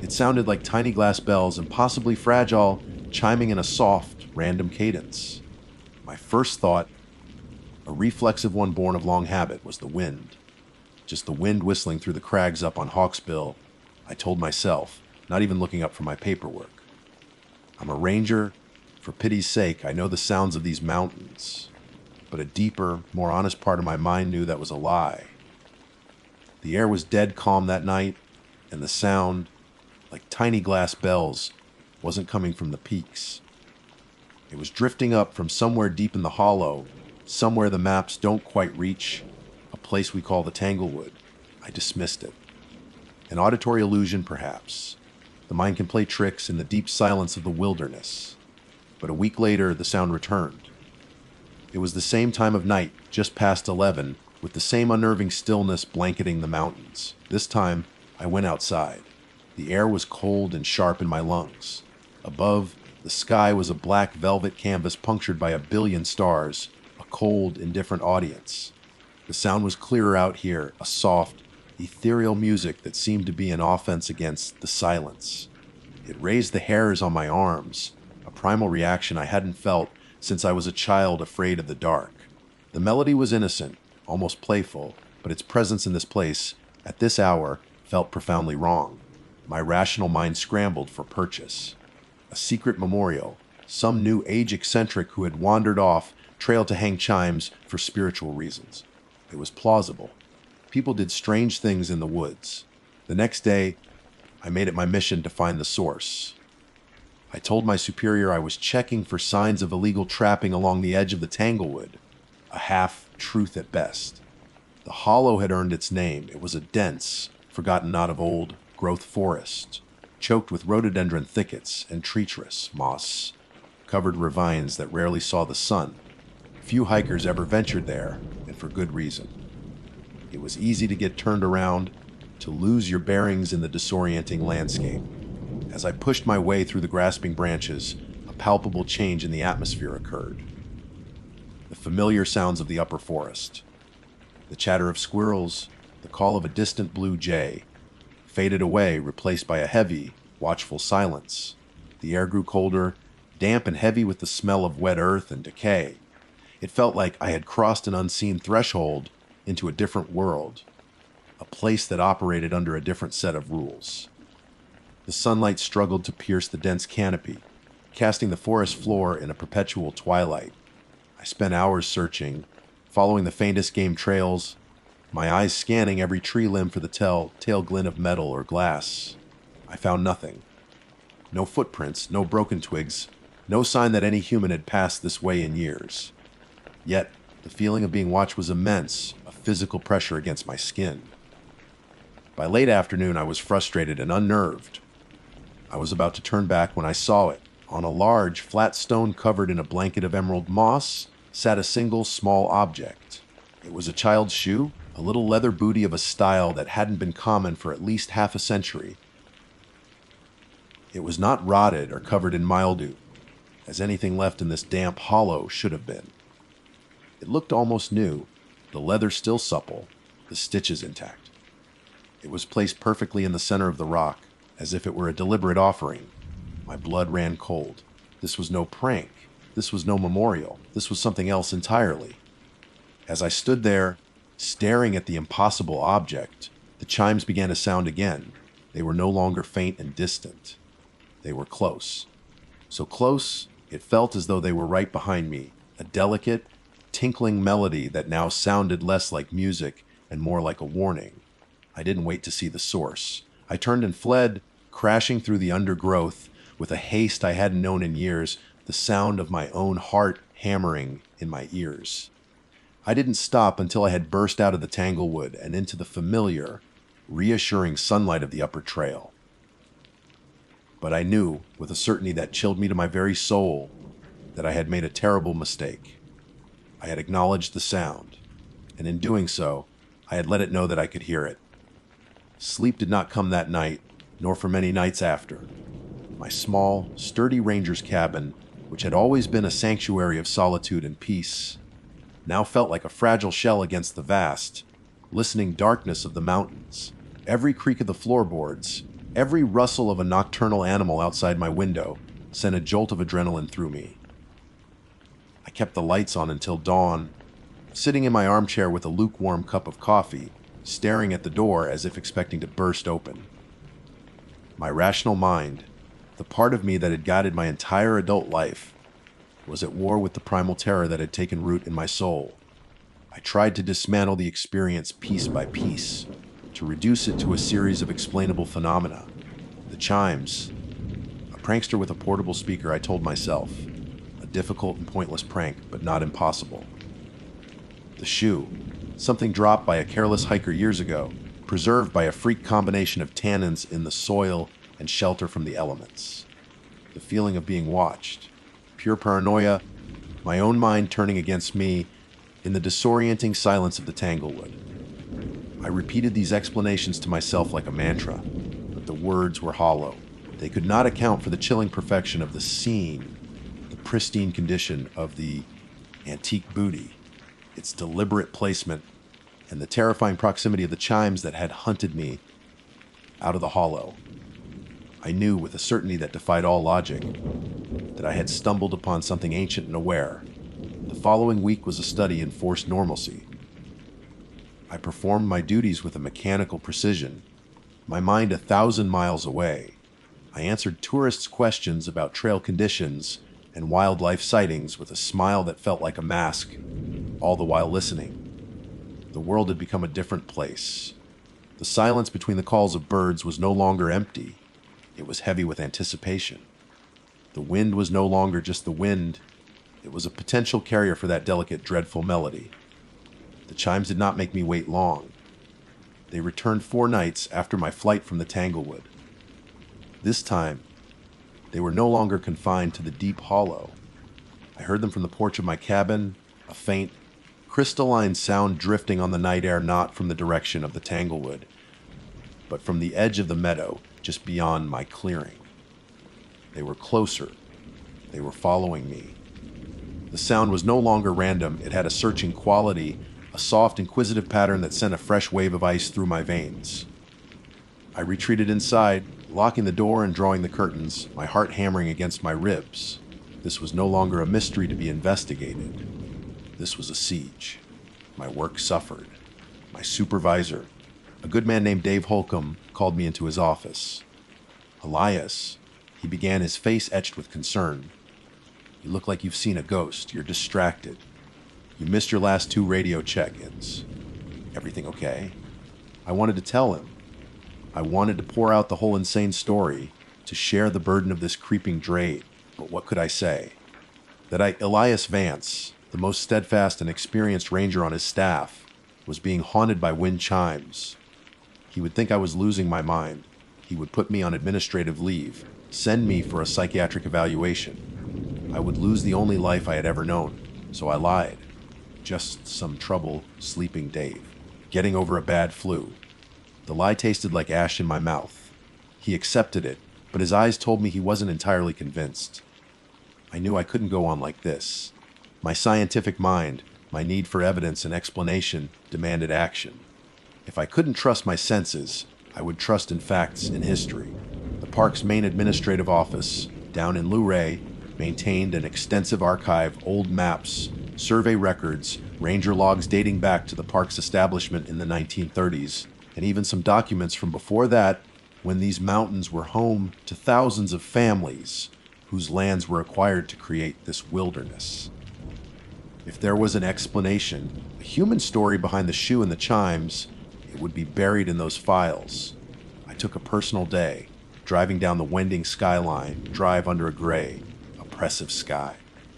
It sounded like tiny glass bells, impossibly fragile, chiming in a soft, random cadence. My first thought, a reflexive one born of long habit, was the wind. Just the wind whistling through the crags up on Hawksbill, I told myself, not even looking up from my paperwork. I'm a ranger. For pity's sake, I know the sounds of these mountains. But a deeper, more honest part of my mind knew that was a lie. The air was dead calm that night, and the sound, like tiny glass bells, wasn't coming from the peaks. It was drifting up from somewhere deep in the hollow, somewhere the maps don't quite reach, a place we call the Tanglewood. I dismissed it. An auditory illusion, perhaps. The mind can play tricks in the deep silence of the wilderness. But a week later, the sound returned. It was the same time of night, just past 11, with the same unnerving stillness blanketing the mountains. This time, I went outside. The air was cold and sharp in my lungs. Above, the sky was a black velvet canvas punctured by a billion stars, a cold, indifferent audience. The sound was clearer out here, a soft, ethereal music that seemed to be an offense against the silence. It raised the hairs on my arms, a primal reaction I hadn't felt since I was a child afraid of the dark. The melody was innocent, almost playful, but its presence in this place, at this hour, felt profoundly wrong. My rational mind scrambled for purchase. A secret memorial, some new age eccentric who had wandered off, trailed to hang chimes for spiritual reasons. It was plausible. People did strange things in the woods. The next day, I made it my mission to find the source. I told my superior I was checking for signs of illegal trapping along the edge of the Tanglewood, a half-truth at best. The hollow had earned its name. It was a dense, forgotten knot of old-growth forest, choked with rhododendron thickets and treacherous moss-covered ravines that rarely saw the sun. Few hikers ever ventured there, and for good reason. It was easy to get turned around, to lose your bearings in the disorienting landscape. As I pushed my way through the grasping branches, a palpable change in the atmosphere occurred. The familiar sounds of the upper forest, the chatter of squirrels, the call of a distant blue jay, faded away, replaced by a heavy, watchful silence. The air grew colder, damp and heavy with the smell of wet earth and decay. It felt like I had crossed an unseen threshold into a different world, a place that operated under a different set of rules. The sunlight struggled to pierce the dense canopy, casting the forest floor in a perpetual twilight. I spent hours searching, following the faintest game trails, my eyes scanning every tree limb for the telltale glint of metal or glass. I found nothing. No footprints, no broken twigs, no sign that any human had passed this way in years. Yet, the feeling of being watched was immense, a physical pressure against my skin. By late afternoon, I was frustrated and unnerved. I was about to turn back when I saw it. On a large, flat stone covered in a blanket of emerald moss sat a single small object. It was a child's shoe, a little leather bootie of a style that hadn't been common for at least half a century. It was not rotted or covered in mildew, as anything left in this damp hollow should have been. It looked almost new, the leather still supple, the stitches intact. It was placed perfectly in the center of the rock, as if it were a deliberate offering. My blood ran cold. This was no prank. This was no memorial. This was something else entirely. As I stood there, staring at the impossible object, the chimes began to sound again. They were no longer faint and distant. They were close. So close, it felt as though they were right behind me, a delicate, tinkling melody that now sounded less like music and more like a warning. I didn't wait to see the source. I turned and fled, crashing through the undergrowth with a haste I hadn't known in years, the sound of my own heart hammering in my ears. I didn't stop until I had burst out of the Tanglewood and into the familiar, reassuring sunlight of the upper trail. But I knew, with a certainty that chilled me to my very soul, that I had made a terrible mistake. I had acknowledged the sound, and in doing so, I had let it know that I could hear it. Sleep did not come that night, nor for many nights after. My small, sturdy ranger's cabin, which had always been a sanctuary of solitude and peace, now felt like a fragile shell against the vast, listening darkness of the mountains. Every creak of the floorboards, every rustle of a nocturnal animal outside my window sent a jolt of adrenaline through me. I kept the lights on until dawn, sitting in my armchair with a lukewarm cup of coffee, staring at the door as if expecting to burst open. My rational mind, the part of me that had guided my entire adult life, was at war with the primal terror that had taken root in my soul. I tried to dismantle the experience piece by piece, to reduce it to a series of explainable phenomena. The chimes, a prankster with a portable speaker, I told myself. A difficult and pointless prank, but not impossible. The shoe, something dropped by a careless hiker years ago, preserved by a freak combination of tannins in the soil and shelter from the elements. The feeling of being watched, pure paranoia, my own mind turning against me in the disorienting silence of the Tanglewood. I repeated these explanations to myself like a mantra, but the words were hollow. They could not account for the chilling perfection of the scene, the pristine condition of the antique booty, its deliberate placement, and the terrifying proximity of the chimes that had hunted me out of the hollow. I knew with a certainty that defied all logic that I had stumbled upon something ancient and aware. The following week was a study in forced normalcy. I performed my duties with a mechanical precision, my mind 1,000 miles away. I answered tourists' questions about trail conditions and wildlife sightings with a smile that felt like a mask, all the while listening. The world had become a different place. The silence between the calls of birds was no longer empty. It was heavy with anticipation. The wind was no longer just the wind. It was a potential carrier for that delicate, dreadful melody. The chimes did not make me wait long. They returned 4 nights after my flight from the Tanglewood. This time, they were no longer confined to the deep hollow. I heard them from the porch of my cabin, a faint, crystalline sound drifting on the night air, not from the direction of the Tanglewood, but from the edge of the meadow just beyond my clearing. They were closer. They were following me. The sound was no longer random. It had a searching quality, a soft, inquisitive pattern that sent a fresh wave of ice through my veins. I retreated inside, locking the door and drawing the curtains, my heart hammering against my ribs. This was no longer a mystery to be investigated. This was a siege. My work suffered. My supervisor, a good man named Dave Holcomb, called me into his office. "Elias," he began, his face etched with concern. "You look like you've seen a ghost. You're distracted. You missed your last 2 radio check-ins. Everything okay?" I wanted to tell him. I wanted to pour out the whole insane story, to share the burden of this creeping dread. But what could I say? That Elias Vance, the most steadfast and experienced ranger on his staff, was being haunted by wind chimes. He would think I was losing my mind. He would put me on administrative leave, send me for a psychiatric evaluation. I would lose the only life I had ever known, so I lied. Just some trouble sleeping Dave, getting over a bad flu. The lie tasted like ash in my mouth. He accepted it, but his eyes told me he wasn't entirely convinced. I knew I couldn't go on like this. My scientific mind, my need for evidence and explanation, demanded action. If I couldn't trust my senses, I would trust in facts and history. The park's main administrative office, down in Luray, maintained an extensive archive, old maps, survey records, ranger logs dating back to the park's establishment in the 1930s, and even some documents from before that, when these mountains were home to thousands of families whose lands were acquired to create this wilderness. If there was an explanation, a human story behind the shoe and the chimes, it would be buried in those files. I took a personal day, driving down the winding skyline, drive under a gray, oppressive sky.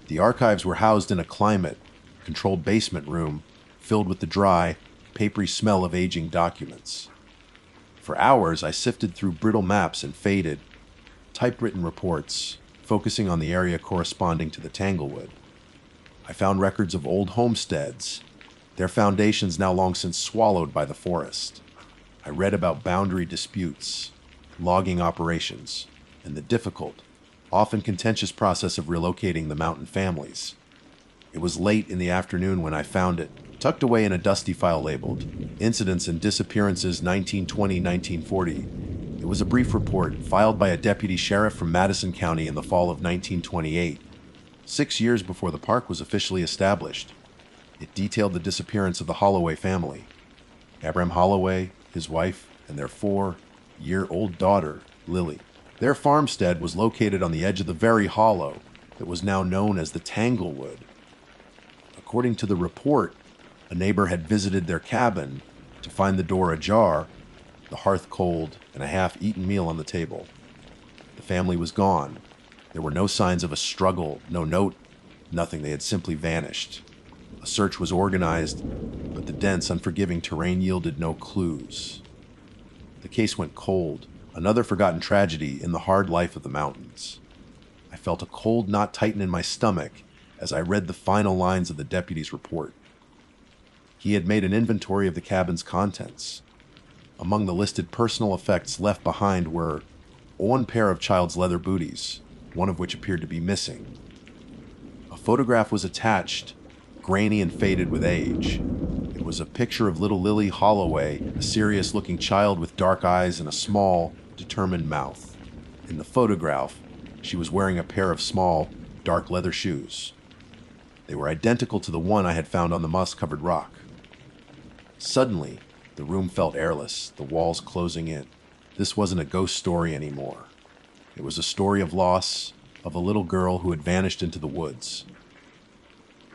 The archives were housed in a climate-controlled basement room filled with the dry, papery smell of aging documents. For hours, I sifted through brittle maps and faded, typewritten reports, focusing on the area corresponding to the Tanglewood. I found records of old homesteads, their foundations now long since swallowed by the forest. I read about boundary disputes, logging operations, and the difficult, often contentious process of relocating the mountain families. It was late in the afternoon when I found it, tucked away in a dusty file labeled Incidents and Disappearances 1920-1940. It was a brief report filed by a deputy sheriff from Madison County in the fall of 1928, 6 years before the park was officially established. It detailed the disappearance of the Holloway family. Abram Holloway, his wife, and their 4-year-old daughter, Lily. Their farmstead was located on the edge of the very hollow that was now known as the Tanglewood. According to the report, a neighbor had visited their cabin to find the door ajar, the hearth cold, and a half-eaten meal on the table. The family was gone. There were no signs of a struggle, no note, nothing. They had simply vanished. A search was organized, but the dense, unforgiving terrain yielded no clues. The case went cold, another forgotten tragedy in the hard life of the mountains. I felt a cold knot tighten in my stomach as I read the final lines of the deputy's report. He had made an inventory of the cabin's contents. Among the listed personal effects left behind were one pair of child's leather booties, one of which appeared to be missing. A photograph was attached, grainy and faded with age. It was a picture of little Lily Holloway, a serious-looking child with dark eyes and a small, determined mouth. In the photograph, she was wearing a pair of small, dark leather shoes. They were identical to the one I had found on the moss-covered rock. Suddenly, the room felt airless, the walls closing in. This wasn't a ghost story anymore. It was a story of loss, of a little girl who had vanished into the woods.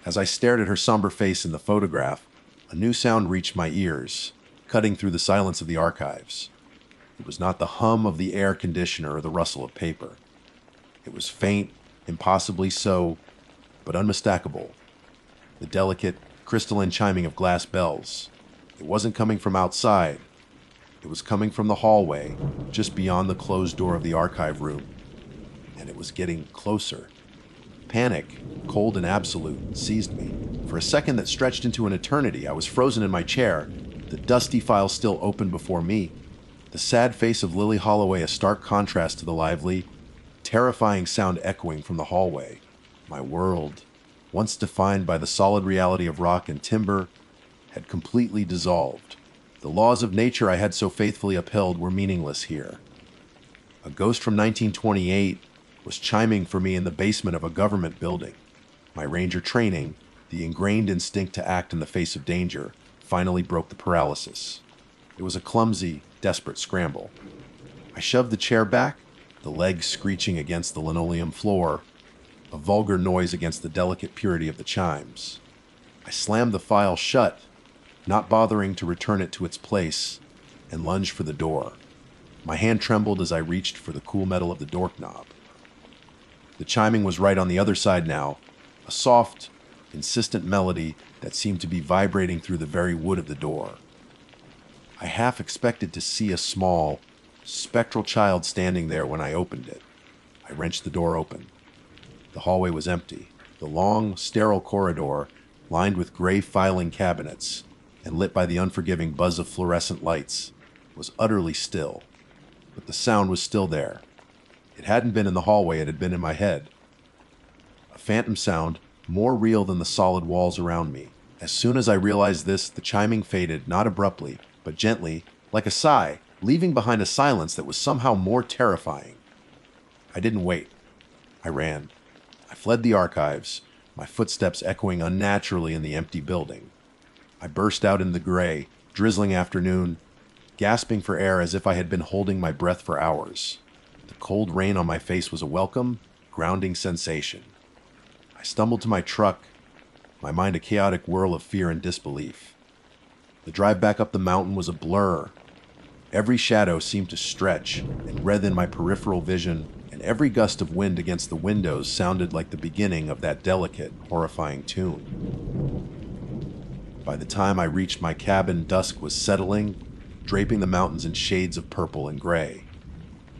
As I stared at her somber face in the photograph, a new sound reached my ears, cutting through the silence of the archives. It was not the hum of the air conditioner or the rustle of paper. It was faint, impossibly so, but unmistakable. The delicate, crystalline chiming of glass bells. It wasn't coming from outside. It was coming from the hallway, just beyond the closed door of the archive room. And it was getting closer. Panic, cold and absolute, seized me. For a second that stretched into an eternity, I was frozen in my chair, the dusty file still open before me. The sad face of Lily Holloway a stark contrast to the lively, terrifying sound echoing from the hallway. My world, once defined by the solid reality of rock and timber, had completely dissolved. The laws of nature I had so faithfully upheld were meaningless here. A ghost from 1928 was chiming for me in the basement of a government building. My ranger training, the ingrained instinct to act in the face of danger, finally broke the paralysis. It was a clumsy, desperate scramble. I shoved the chair back, the legs screeching against the linoleum floor, a vulgar noise against the delicate purity of the chimes. I slammed the file shut, not bothering to return it to its place, and lunged for the door. My hand trembled as I reached for the cool metal of the doorknob. The chiming was right on the other side now, a soft, insistent melody that seemed to be vibrating through the very wood of the door. I half expected to see a small, spectral child standing there when I opened it. I wrenched the door open. The hallway was empty. The long, sterile corridor, lined with gray filing cabinets and lit by the unforgiving buzz of fluorescent lights, was utterly still. But the sound was still there. It hadn't been in the hallway, it had been in my head. A phantom sound, more real than the solid walls around me. As soon as I realized this, the chiming faded, not abruptly, but gently, like a sigh, leaving behind a silence that was somehow more terrifying. I didn't wait. I ran. I fled the archives, my footsteps echoing unnaturally in the empty building. I burst out in the gray, drizzling afternoon, gasping for air as if I had been holding my breath for hours. The cold rain on my face was a welcome, grounding sensation. I stumbled to my truck, my mind a chaotic whirl of fear and disbelief. The drive back up the mountain was a blur. Every shadow seemed to stretch and wreathe in my peripheral vision, and every gust of wind against the windows sounded like the beginning of that delicate, horrifying tune. By the time I reached my cabin, dusk was settling, draping the mountains in shades of purple and gray.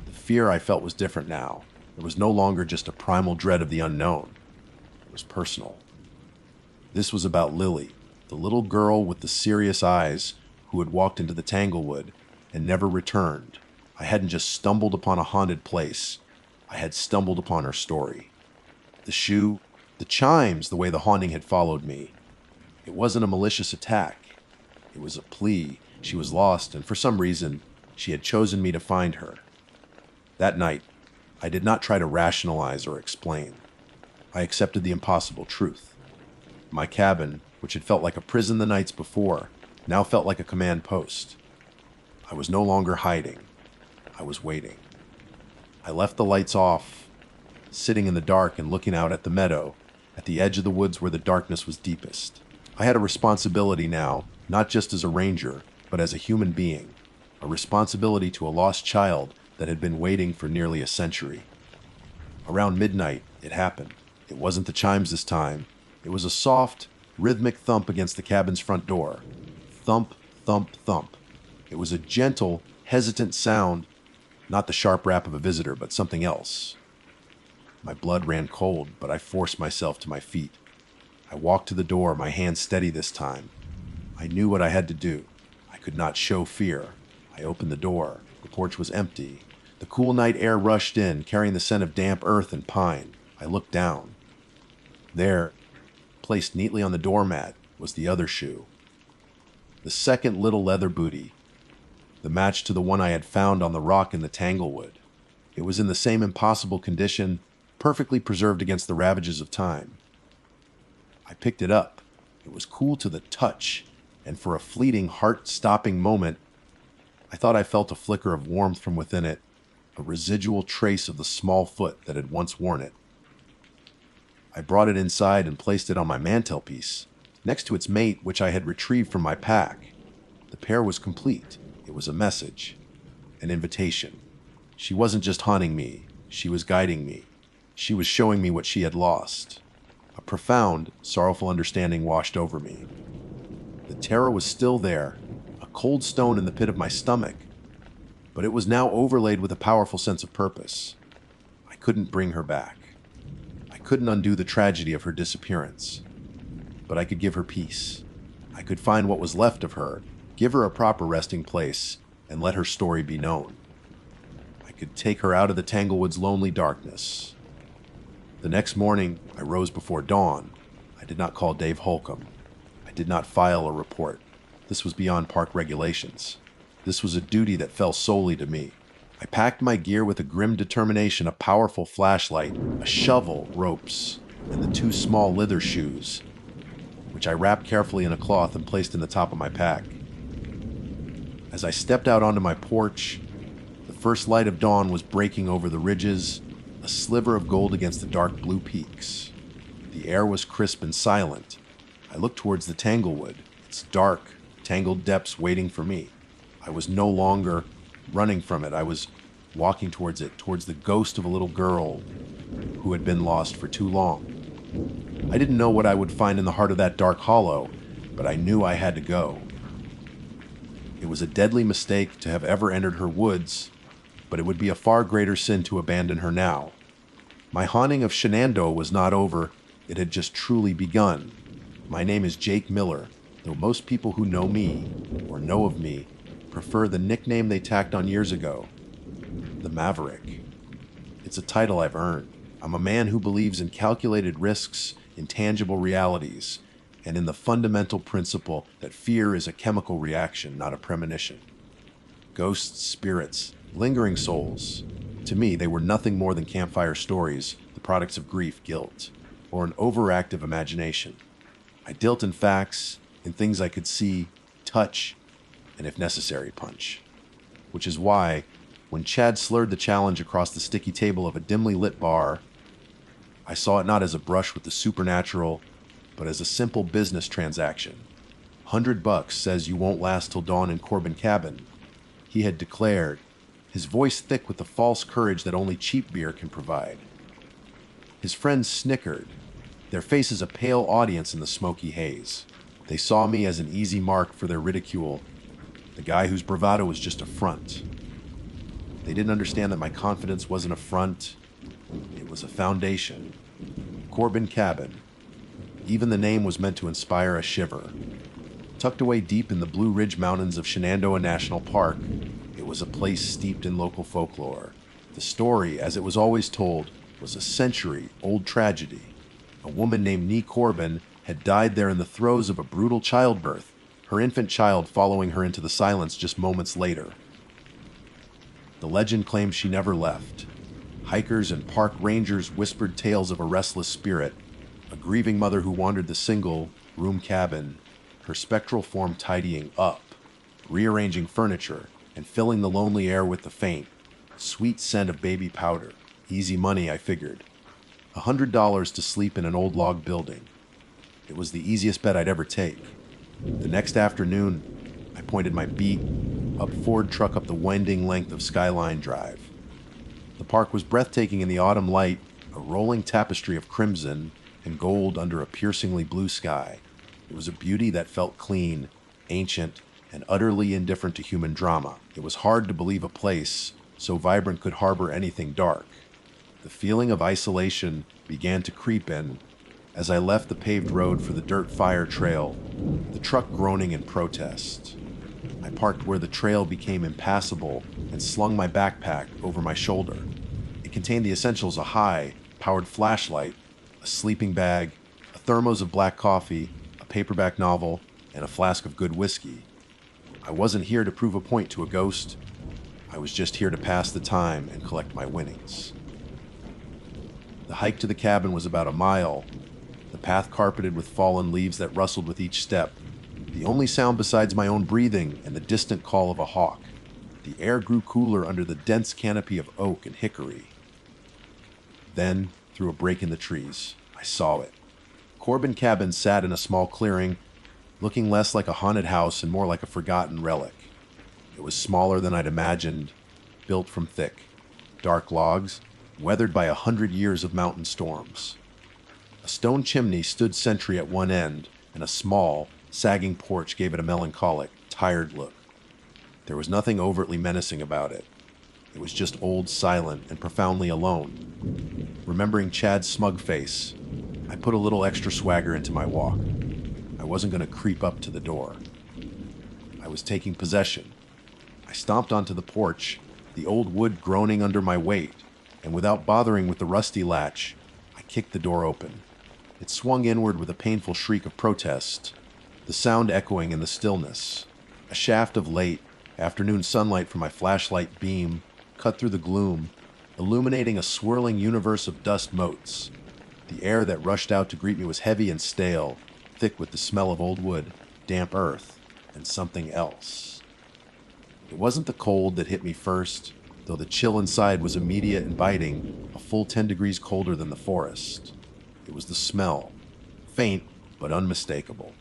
The fear I felt was different now. It was no longer just a primal dread of the unknown. It was personal. This was about Lily, the little girl with the serious eyes who had walked into the Tanglewood and never returned. I hadn't just stumbled upon a haunted place. I had stumbled upon her story. The shoe, the chimes, the way the haunting had followed me. It wasn't a malicious attack. It was a plea. She was lost, and for some reason, she had chosen me to find her. That night, I did not try to rationalize or explain. I accepted the impossible truth. My cabin, which had felt like a prison the nights before, now felt like a command post. I was no longer hiding. I was waiting. I left the lights off, sitting in the dark and looking out at the meadow, at the edge of the woods where the darkness was deepest. I had a responsibility now, not just as a ranger, but as a human being, a responsibility to a lost child that had been waiting for nearly a century. Around midnight, it happened. It wasn't the chimes this time. It was a soft, rhythmic thump against the cabin's front door. Thump, thump, thump. It was a gentle, hesitant sound, not the sharp rap of a visitor, but something else. My blood ran cold, but I forced myself to my feet. I walked to the door, my hand steady this time. I knew what I had to do. I could not show fear. I opened the door. The porch was empty. The cool night air rushed in, carrying the scent of damp earth and pine. I looked down. There, placed neatly on the doormat, was the other shoe. The second little leather bootie, the match to the one I had found on the rock in the Tanglewood. It was in the same impossible condition, perfectly preserved against the ravages of time. I picked it up. It was cool to the touch, and for a fleeting, heart-stopping moment, I thought I felt a flicker of warmth from within it, a residual trace of the small foot that had once worn it. I brought it inside and placed it on my mantelpiece, next to its mate, which I had retrieved from my pack. The pair was complete. It was a message, an invitation. She wasn't just haunting me, she was guiding me. She was showing me what she had lost. A profound, sorrowful understanding washed over me. The terror was still there, a cold stone in the pit of my stomach, but it was now overlaid with a powerful sense of purpose. I couldn't bring her back. I couldn't undo the tragedy of her disappearance, but I could give her peace. I could find what was left of her, give her a proper resting place, and let her story be known. I could take her out of the Tanglewood's lonely darkness. The next morning, I rose before dawn. I did not call Dave Holcomb. I did not file a report. This was beyond park regulations. This was a duty that fell solely to me. I packed my gear with a grim determination, a powerful flashlight, a shovel, ropes, and the 2 small leather shoes, which I wrapped carefully in a cloth and placed in the top of my pack. As I stepped out onto my porch, the first light of dawn was breaking over the ridges, a sliver of gold against the dark blue peaks. The air was crisp and silent. I looked towards the Tanglewood, its dark, tangled depths waiting for me. I was no longer running from it. I was walking towards it, towards the ghost of a little girl who had been lost for too long. I didn't know what I would find in the heart of that dark hollow, but I knew I had to go. It was a deadly mistake to have ever entered her woods, but it would be a far greater sin to abandon her now. My haunting of Shenandoah was not over. It had just truly begun. My name is Jake Miller, though most people who know me, or know of me, prefer the nickname they tacked on years ago, the Maverick. It's a title I've earned. I'm a man who believes in calculated risks, intangible realities, and in the fundamental principle that fear is a chemical reaction, not a premonition. Ghosts, spirits, lingering souls. To me, they were nothing more than campfire stories, the products of grief, guilt, or an overactive imagination. I dealt in facts, in things I could see, touch, and if necessary, punch. Which is why, when Chad slurred the challenge across the sticky table of a dimly lit bar, I saw it not as a brush with the supernatural, but as a simple business transaction. $100 says you won't last till dawn in Corbin Cabin, he had declared, his voice thick with the false courage that only cheap beer can provide. His friends snickered, their faces a pale audience in the smoky haze. They saw me as an easy mark for their ridicule, the guy whose bravado was just a front. They didn't understand that my confidence wasn't a front, it was a foundation. Corbin Cabin. Even the name was meant to inspire a shiver. Tucked away deep in the Blue Ridge Mountains of Shenandoah National Park, it was a place steeped in local folklore. The story, as it was always told, was a century-old tragedy. A woman named Nee Corbin had died there in the throes of a brutal childbirth, her infant child following her into the silence just moments later. The legend claims she never left. Hikers and park rangers whispered tales of a restless spirit, a grieving mother who wandered the single-room cabin, her spectral form tidying up, rearranging furniture, and filling the lonely air with the faint, sweet scent of baby powder. Easy money, I figured. $100 to sleep in an old log building. It was the easiest bet I'd ever take. The next afternoon, I pointed my beat up Ford truck up the winding length of Skyline Drive. The park was breathtaking in the autumn light, a rolling tapestry of crimson and gold under a piercingly blue sky. It was a beauty that felt clean, ancient, and utterly indifferent to human drama. It was hard to believe a place so vibrant could harbor anything dark. The feeling of isolation began to creep in as I left the paved road for the dirt fire trail, the truck groaning in protest. I parked where the trail became impassable and slung my backpack over my shoulder. It contained the essentials: a high-powered flashlight, a sleeping bag, a thermos of black coffee, a paperback novel, and a flask of good whiskey. I wasn't here to prove a point to a ghost. I was just here to pass the time and collect my winnings. The hike to the cabin was about a mile, the path carpeted with fallen leaves that rustled with each step, the only sound besides my own breathing and the distant call of a hawk. The air grew cooler under the dense canopy of oak and hickory. Then, through a break in the trees, I saw it. Corbin Cabin sat in a small clearing, looking less like a haunted house and more like a forgotten relic. It was smaller than I'd imagined, built from thick, dark logs, weathered by 100 years of mountain storms. A stone chimney stood sentry at one end, and a small, sagging porch gave it a melancholic, tired look. There was nothing overtly menacing about it. It was just old, silent, and profoundly alone. Remembering Chad's smug face, I put a little extra swagger into my walk. I wasn't going to creep up to the door. I was taking possession. I stomped onto the porch, the old wood groaning under my weight, and without bothering with the rusty latch, I kicked the door open. It swung inward with a painful shriek of protest, the sound echoing in the stillness. A shaft of late, afternoon sunlight from my flashlight beam cut through the gloom, illuminating a swirling universe of dust motes. The air that rushed out to greet me was heavy and stale, thick with the smell of old wood, damp earth, and something else. It wasn't the cold that hit me first, though the chill inside was immediate and biting, a full 10 degrees colder than the forest. It was the smell, faint but unmistakable.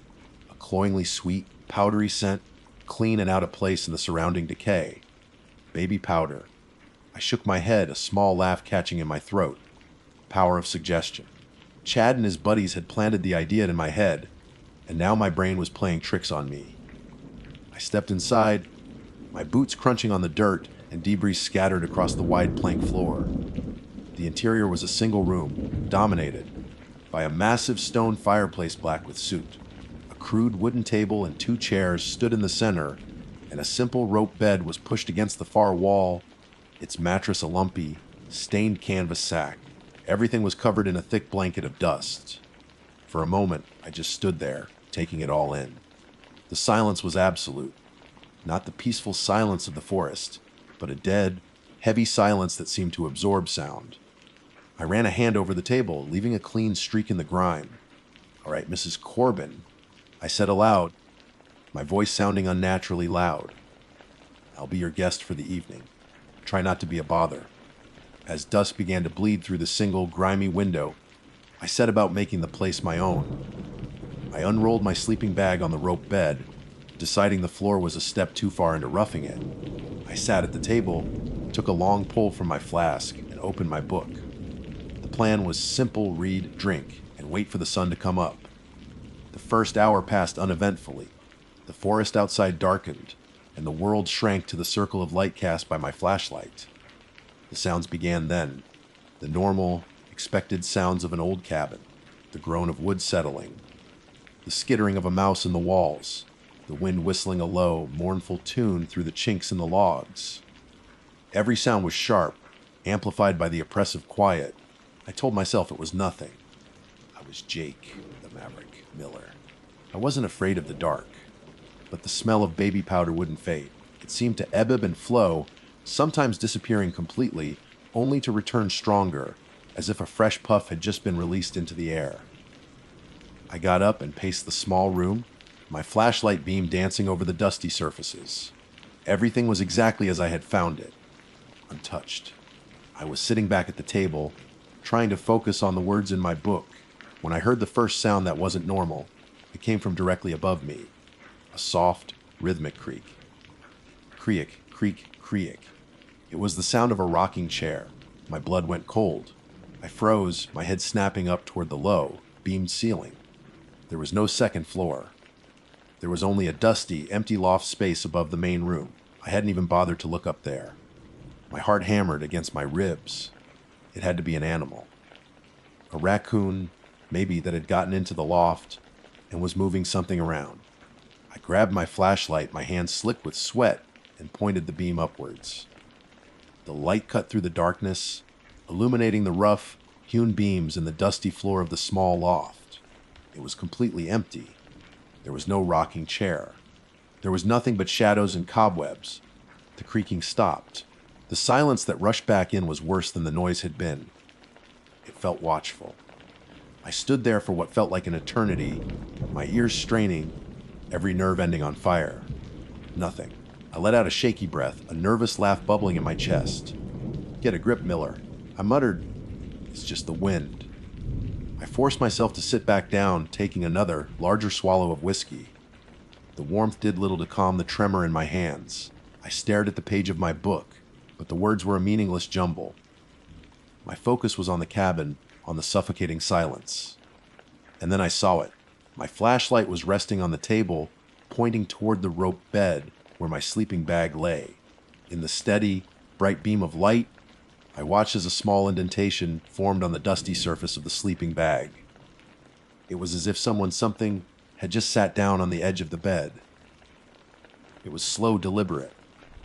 A cloyingly sweet, powdery scent, clean and out of place in the surrounding decay. Baby powder. I shook my head, a small laugh catching in my throat. Power of suggestion. Chad and his buddies had planted the idea in my head, and now my brain was playing tricks on me. I stepped inside, my boots crunching on the dirt and debris scattered across the wide plank floor. The interior was a single room, dominated by a massive stone fireplace black with soot. A crude wooden table and 2 chairs stood in the center, and a simple rope bed was pushed against the far wall, its mattress a lumpy, stained canvas sack. Everything was covered in a thick blanket of dust. For a moment, I just stood there, taking it all in. The silence was absolute. Not the peaceful silence of the forest, but a dead, heavy silence that seemed to absorb sound. I ran a hand over the table, leaving a clean streak in the grime. "All right, Mrs. Corbin," I said aloud, my voice sounding unnaturally loud. "I'll be your guest for the evening. Try not to be a bother." As dust began to bleed through the single, grimy window, I set about making the place my own. I unrolled my sleeping bag on the rope bed, deciding the floor was a step too far into roughing it. I sat at the table, took a long pull from my flask, and opened my book. The plan was simple: read, drink, and wait for the sun to come up. The first hour passed uneventfully. The forest outside darkened, and the world shrank to the circle of light cast by my flashlight. The sounds began then, the normal, expected sounds of an old cabin, the groan of wood settling, the skittering of a mouse in the walls, the wind whistling a low, mournful tune through the chinks in the logs. Every sound was sharp, amplified by the oppressive quiet. I told myself it was nothing. I was Jake, the Maverick Miller. I wasn't afraid of the dark, but the smell of baby powder wouldn't fade. It seemed to ebb and flow, sometimes disappearing completely, only to return stronger, as if a fresh puff had just been released into the air. I got up and paced the small room, my flashlight beam dancing over the dusty surfaces. Everything was exactly as I had found it, untouched. I was sitting back at the table, trying to focus on the words in my book, when I heard the first sound that wasn't normal. It came from directly above me, a soft, rhythmic creak. Creak, creak, creak. It was the sound of a rocking chair. My blood went cold. I froze, my head snapping up toward the low, beamed ceiling. There was no second floor. There was only a dusty, empty loft space above the main room. I hadn't even bothered to look up there. My heart hammered against my ribs. It had to be an animal. A raccoon, maybe, that had gotten into the loft and was moving something around. I grabbed my flashlight, my hands slick with sweat, and pointed the beam upwards. The light cut through the darkness, illuminating the rough, hewn beams in the dusty floor of the small loft. It was completely empty. There was no rocking chair. There was nothing but shadows and cobwebs. The creaking stopped. The silence that rushed back in was worse than the noise had been. It felt watchful. I stood there for what felt like an eternity, my ears straining, every nerve ending on fire. Nothing. I let out a shaky breath, a nervous laugh bubbling in my chest. "Get a grip, Miller," I muttered. "It's just the wind." I forced myself to sit back down, taking another, larger swallow of whiskey. The warmth did little to calm the tremor in my hands. I stared at the page of my book, but the words were a meaningless jumble. My focus was on the cabin, on the suffocating silence. And then I saw it. My flashlight was resting on the table, pointing toward the rope bed where my sleeping bag lay. In the steady, bright beam of light, I watched as a small indentation formed on the dusty surface of the sleeping bag. It was as if something had just sat down on the edge of the bed. It was slow, deliberate.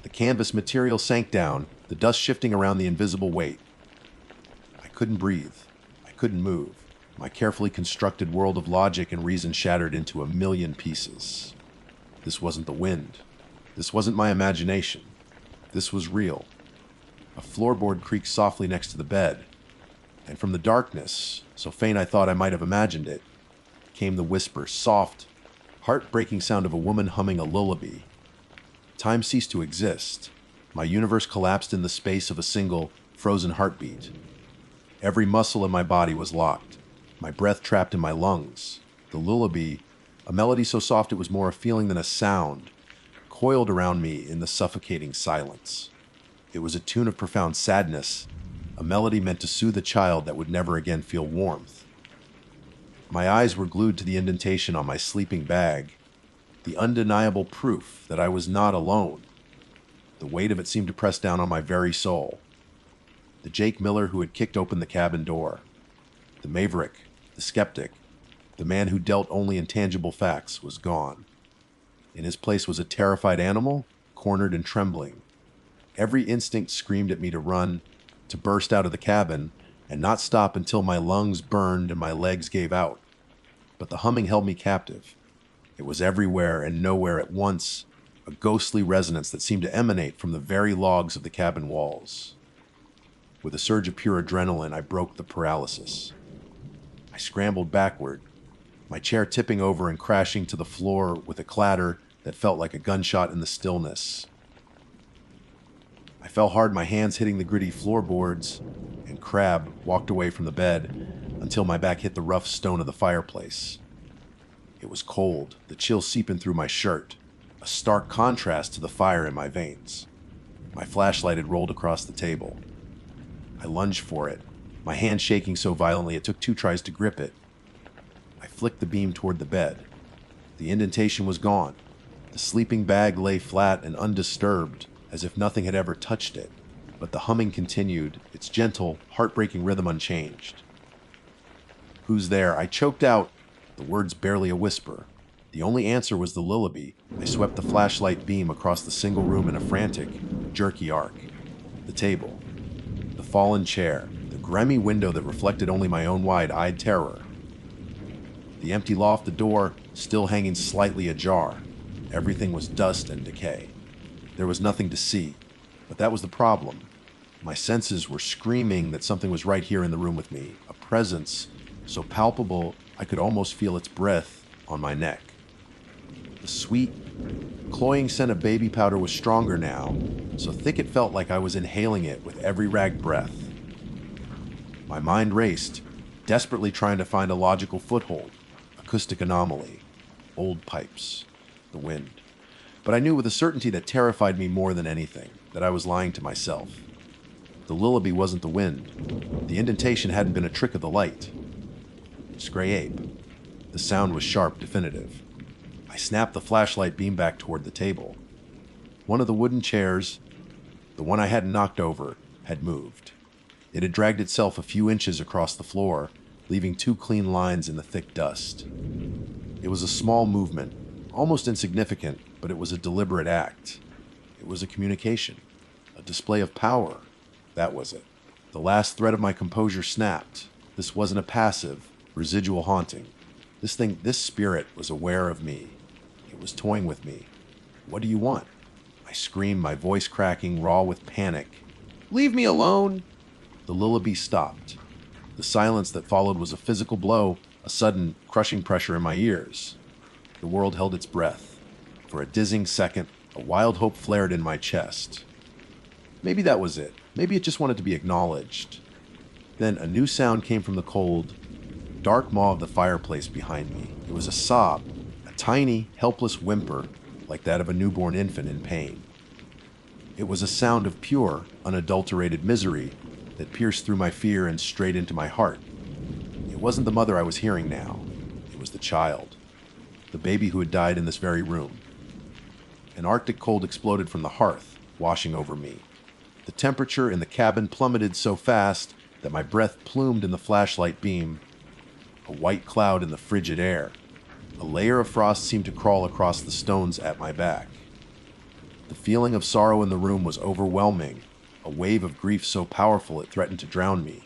The canvas material sank down, the dust shifting around the invisible weight. I couldn't breathe. I couldn't move. My carefully constructed world of logic and reason shattered into a million pieces. This wasn't the wind. This wasn't my imagination. This was real. A floorboard creaked softly next to the bed, and from the darkness, so faint I thought I might have imagined it, came the whisper, soft, heartbreaking sound of a woman humming a lullaby. Time ceased to exist. My universe collapsed in the space of a single, frozen heartbeat. Every muscle in my body was locked, my breath trapped in my lungs. The lullaby, a melody so soft it was more a feeling than a sound, coiled around me in the suffocating silence. It was a tune of profound sadness, a melody meant to soothe a child that would never again feel warmth. My eyes were glued to the indentation on my sleeping bag, the undeniable proof that I was not alone. The weight of it seemed to press down on my very soul. The Jake Miller who had kicked open the cabin door, the maverick, the skeptic, the man who dealt only in tangible facts, was gone. In his place was a terrified animal, cornered and trembling. Every instinct screamed at me to run, to burst out of the cabin, and not stop until my lungs burned and my legs gave out. But the humming held me captive. It was everywhere and nowhere at once, a ghostly resonance that seemed to emanate from the very logs of the cabin walls. With a surge of pure adrenaline, I broke the paralysis. I scrambled backward, my chair tipping over and crashing to the floor with a clatter that felt like a gunshot in the stillness. I fell hard, my hands hitting the gritty floorboards, and Crab walked away from the bed until my back hit the rough stone of the fireplace. It was cold, the chill seeping through my shirt, a stark contrast to the fire in my veins. My flashlight had rolled across the table. I lunged for it, my hand shaking so violently it took 2 tries to grip it. I flicked the beam toward the bed. The indentation was gone. The sleeping bag lay flat and undisturbed, as if nothing had ever touched it. But the humming continued, its gentle, heartbreaking rhythm unchanged. "Who's there?" I choked out, the words barely a whisper. The only answer was the lullaby. I swept the flashlight beam across the single room in a frantic, jerky arc. The table, the fallen chair, the grimy window that reflected only my own wide-eyed terror. The empty loft, the door still hanging slightly ajar. Everything was dust and decay. There was nothing to see, but that was the problem. My senses were screaming that something was right here in the room with me, a presence so palpable I could almost feel its breath on my neck. The sweet, cloying scent of baby powder was stronger now, so thick it felt like I was inhaling it with every ragged breath. My mind raced, desperately trying to find a logical foothold, acoustic anomaly, old pipes, the wind. But I knew with a certainty that terrified me more than anything, that I was lying to myself. The lullaby wasn't the wind. The indentation hadn't been a trick of the light. It's Gray Ape. The sound was sharp, definitive. I snapped the flashlight beam back toward the table. One of the wooden chairs, the one I hadn't knocked over, had moved. It had dragged itself a few inches across the floor, leaving 2 clean lines in the thick dust. It was a small movement, almost insignificant, but it was a deliberate act. It was a communication, a display of power. That was it. The last thread of my composure snapped. This wasn't a passive, residual haunting. This spirit was aware of me. It was toying with me. "What do you want?" I screamed, my voice cracking, raw with panic. "Leave me alone!" The lullaby stopped. The silence that followed was a physical blow, a sudden, crushing pressure in my ears. The world held its breath. For a dizzying second, a wild hope flared in my chest. Maybe that was it. Maybe it just wanted to be acknowledged. Then a new sound came from the cold, dark maw of the fireplace behind me. It was a sob, a tiny, helpless whimper, like that of a newborn infant in pain. It was a sound of pure, unadulterated misery, that pierced through my fear and straight into my heart. It wasn't the mother I was hearing now. It was the child. The baby who had died in this very room. An Arctic cold exploded from the hearth, washing over me. The temperature in the cabin plummeted so fast that my breath plumed in the flashlight beam. A white cloud in the frigid air. A layer of frost seemed to crawl across the stones at my back. The feeling of sorrow in the room was overwhelming, a wave of grief so powerful it threatened to drown me.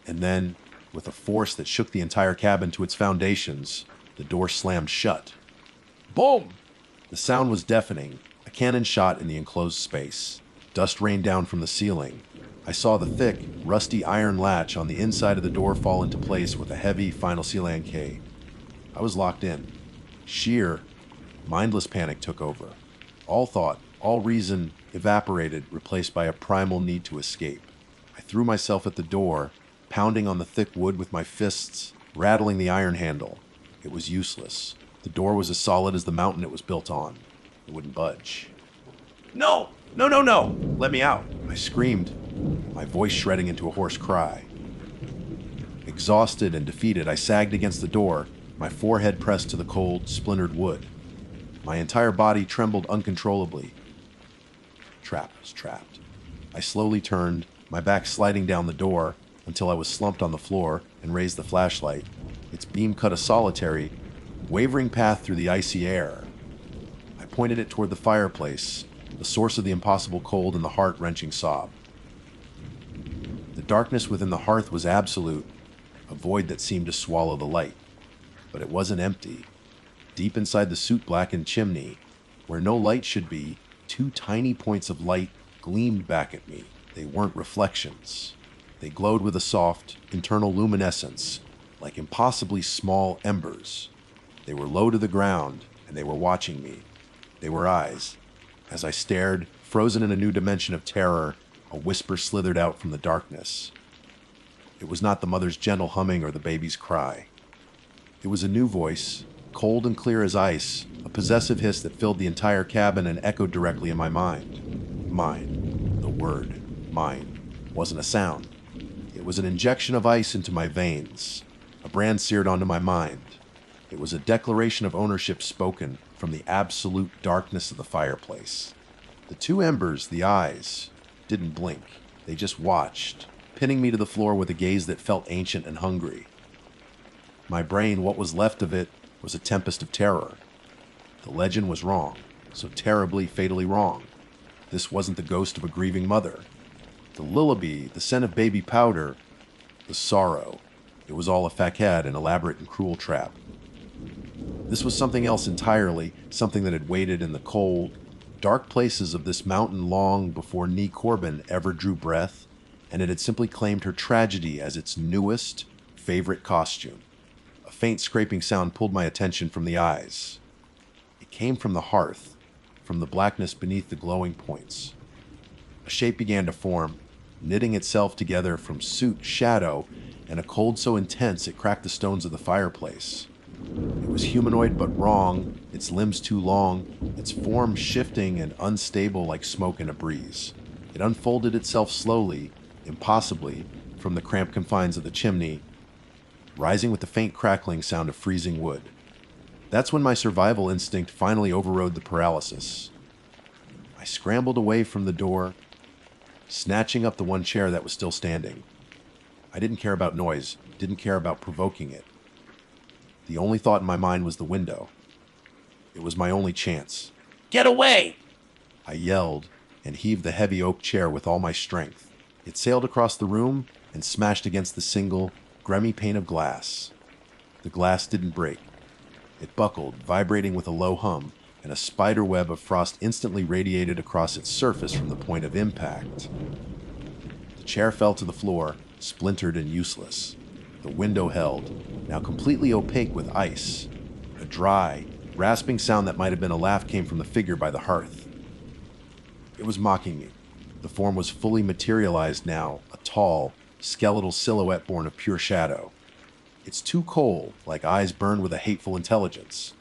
And then, with a force that shook the entire cabin to its foundations, the door slammed shut. Boom! The sound was deafening, a cannon shot in the enclosed space. Dust rained down from the ceiling. I saw the thick, rusty iron latch on the inside of the door fall into place with a heavy final seal key. I was locked in. Sheer, mindless panic took over. All thought, all reason evaporated, replaced by a primal need to escape. I threw myself at the door, pounding on the thick wood with my fists, rattling the iron handle. It was useless. The door was as solid as the mountain it was built on. It wouldn't budge. No! No, no, no! Let me out! I screamed, my voice shredding into a hoarse cry. Exhausted and defeated, I sagged against the door, my forehead pressed to the cold, splintered wood. My entire body trembled uncontrollably. Trap was trapped. I slowly turned, my back sliding down the door, until I was slumped on the floor and raised the flashlight. Its beam cut a solitary, wavering path through the icy air. I pointed it toward the fireplace, the source of the impossible cold and the heart-wrenching sob. The darkness within the hearth was absolute, a void that seemed to swallow the light. But it wasn't empty. Deep inside the soot-blackened chimney, where no light should be, two tiny points of light gleamed back at me. They weren't reflections. They glowed with a soft, internal luminescence, like impossibly small embers. They were low to the ground, and they were watching me. They were eyes. As I stared, frozen in a new dimension of terror, a whisper slithered out from the darkness. It was not the mother's gentle humming or the baby's cry. It was a new voice, cold and clear as ice, a possessive hiss that filled the entire cabin and echoed directly in my mind. Mine. The word, mine, wasn't a sound. It was an injection of ice into my veins, a brand seared onto my mind. It was a declaration of ownership spoken from the absolute darkness of the fireplace. The two embers, the eyes, didn't blink. They just watched, pinning me to the floor with a gaze that felt ancient and hungry. My brain, what was left of it, was a tempest of terror. The legend was wrong, so terribly, fatally wrong. This wasn't the ghost of a grieving mother. The lullaby, the scent of baby powder, the sorrow. It was all a facade, an elaborate and cruel trap. This was something else entirely, something that had waited in the cold, dark places of this mountain long before Nee Corbin ever drew breath, and it had simply claimed her tragedy as its newest, favorite costume. A faint scraping sound pulled my attention from the eyes. It came from the hearth, from the blackness beneath the glowing points. A shape began to form, knitting itself together from soot, shadow, and a cold so intense it cracked the stones of the fireplace. It was humanoid but wrong, its limbs too long, its form shifting and unstable like smoke in a breeze. It unfolded itself slowly, impossibly, from the cramped confines of the chimney, rising with the faint crackling sound of freezing wood. That's when my survival instinct finally overrode the paralysis. I scrambled away from the door, snatching up the one chair that was still standing. I didn't care about noise, didn't care about provoking it. The only thought in my mind was the window. It was my only chance. Get away! I yelled and heaved the heavy oak chair with all my strength. It sailed across the room and smashed against the single, grimy pane of glass. The glass didn't break. It buckled, vibrating with a low hum, and a spider web of frost instantly radiated across its surface from the point of impact. The chair fell to the floor, splintered and useless. The window held, now completely opaque with ice. A dry, rasping sound that might have been a laugh came from the figure by the hearth. It was mocking me. The form was fully materialized now, a tall, skeletal silhouette born of pure shadow. Its two coal, like eyes burned with a hateful intelligence.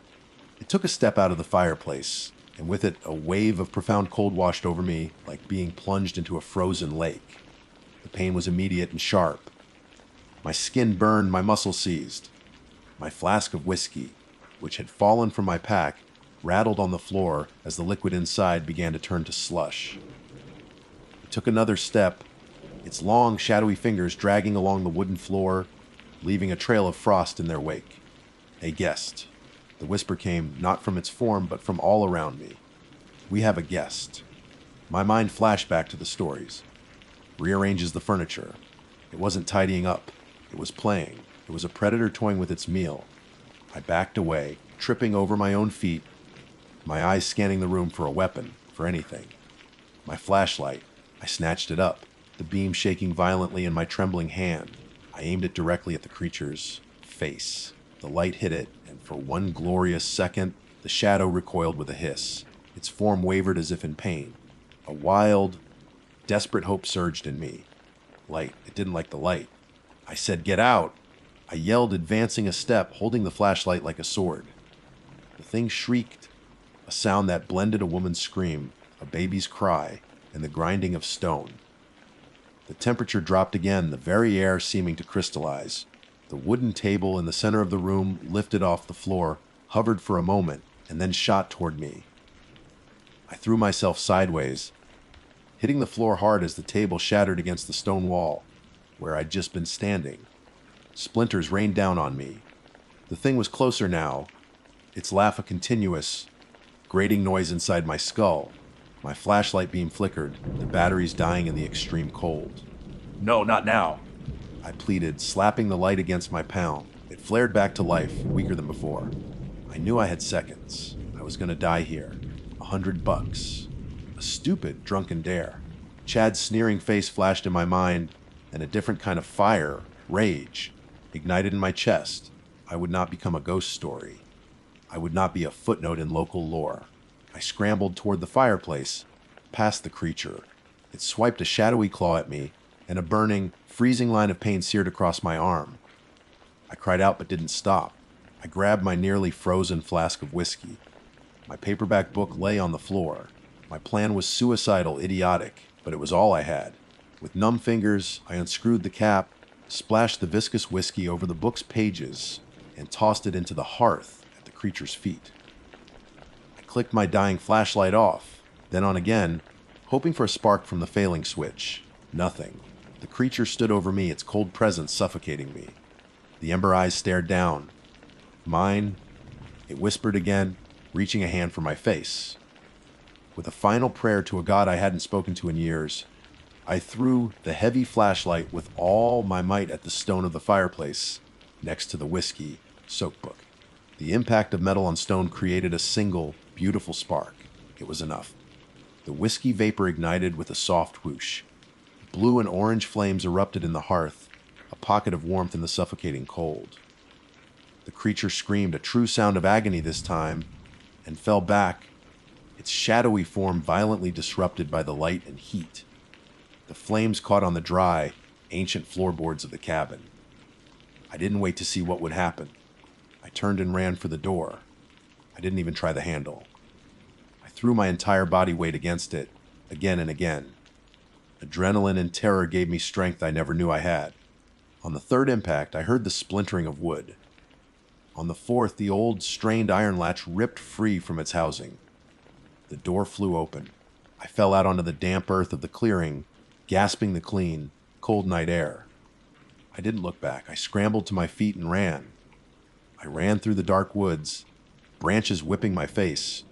It took a step out of the fireplace, and with it a wave of profound cold washed over me, like being plunged into a frozen lake. The pain was immediate and sharp. My skin burned, my muscles seized. My flask of whiskey, which had fallen from my pack, rattled on the floor as the liquid inside began to turn to slush. It took another step, its long, shadowy fingers dragging along the wooden floor, leaving a trail of frost in their wake. A guest. The whisper came not from its form, but from all around me. We have a guest. My mind flashed back to the stories. Rearranges the furniture. It wasn't tidying up. It was playing. It was a predator toying with its meal. I backed away, tripping over my own feet, my eyes scanning the room for a weapon, for anything. My flashlight. I snatched it up, the beam shaking violently in my trembling hand. I aimed it directly at the creature's face. The light hit it, and for one glorious second, the shadow recoiled with a hiss. Its form wavered as if in pain. A wild, desperate hope surged in me. Light. It didn't like the light. I said, "Get out!" I yelled, advancing a step, holding the flashlight like a sword. The thing shrieked, a sound that blended a woman's scream, a baby's cry, and the grinding of stone. The temperature dropped again, the very air seeming to crystallize. The wooden table in the center of the room lifted off the floor, hovered for a moment, and then shot toward me. I threw myself sideways, hitting the floor hard as the table shattered against the stone wall, where I'd just been standing. Splinters rained down on me. The thing was closer now, its laugh a continuous, grating noise inside my skull. My flashlight beam flickered, the batteries dying in the extreme cold. No, not now. I pleaded, slapping the light against my palm. It flared back to life, weaker than before. I knew I had seconds. I was going to die here. $100. A stupid, drunken dare. Chad's sneering face flashed in my mind, and a different kind of fire, rage, ignited in my chest. I would not become a ghost story. I would not be a footnote in local lore. I scrambled toward the fireplace, past the creature. It swiped a shadowy claw at me, and a burning, freezing line of pain seared across my arm. I cried out but didn't stop. I grabbed my nearly frozen flask of whiskey. My paperback book lay on the floor. My plan was suicidal, idiotic, but it was all I had. With numb fingers, I unscrewed the cap, splashed the viscous whiskey over the book's pages, and tossed it into the hearth at the creature's feet. I clicked my dying flashlight off, then on again, hoping for a spark from the failing switch. Nothing. The creature stood over me, its cold presence suffocating me. The ember eyes stared down. Mine. It whispered again, reaching a hand for my face. With a final prayer to a god I hadn't spoken to in years, I threw the heavy flashlight with all my might at the stone of the fireplace, next to the whiskey soak book. The impact of metal on stone created a single, beautiful spark. It was enough. The whiskey vapor ignited with a soft whoosh. Blue and orange flames erupted in the hearth, a pocket of warmth in the suffocating cold. The creature screamed, a true sound of agony this time, and fell back, its shadowy form violently disrupted by the light and heat. The flames caught on the dry, ancient floorboards of the cabin. I didn't wait to see what would happen. I turned and ran for the door. I didn't even try the handle. I threw my entire body weight against it, again and again. Adrenaline and terror gave me strength I never knew I had. On the third impact, I heard the splintering of wood. On the fourth, the old, strained iron latch ripped free from its housing. The door flew open. I fell out onto the damp earth of the clearing, gasping the clean, cold night air. I didn't look back. I scrambled to my feet and ran. I ran through the dark woods, branches whipping my face,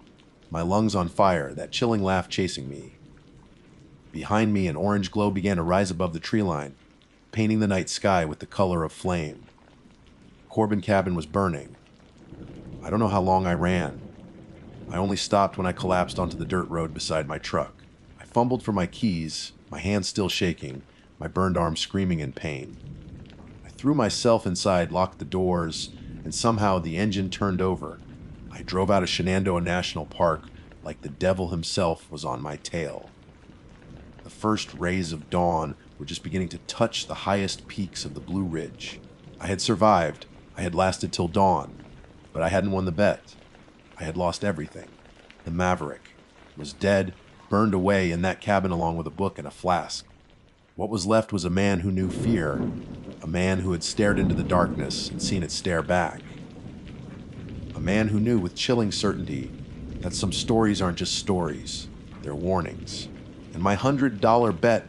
my lungs on fire, that chilling laugh chasing me. Behind me, an orange glow began to rise above the tree line, painting the night sky with the color of flame. Corbin cabin was burning. I don't know how long I ran. I only stopped when I collapsed onto the dirt road beside my truck. I fumbled for my keys, my hands still shaking, my burned arm screaming in pain. I threw myself inside, locked the doors, and somehow the engine turned over. I drove out of Shenandoah National Park like the devil himself was on my tail. The first rays of dawn were just beginning to touch the highest peaks of the Blue Ridge. I had survived. I had lasted till dawn, but I hadn't won the bet. I had lost everything. The Maverick was dead, burned away in that cabin along with a book and a flask. What was left was a man who knew fear, a man who had stared into the darkness and seen it stare back. A man who knew with chilling certainty that some stories aren't just stories, they're warnings. And my $100 bet,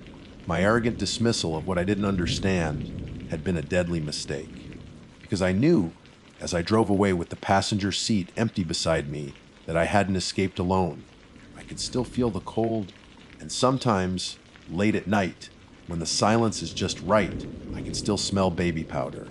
my arrogant dismissal of what I didn't understand, had been a deadly mistake. Because I knew, as I drove away with the passenger seat empty beside me, that I hadn't escaped alone. I could still feel the cold, and sometimes, late at night, when the silence is just right, I can still smell baby powder.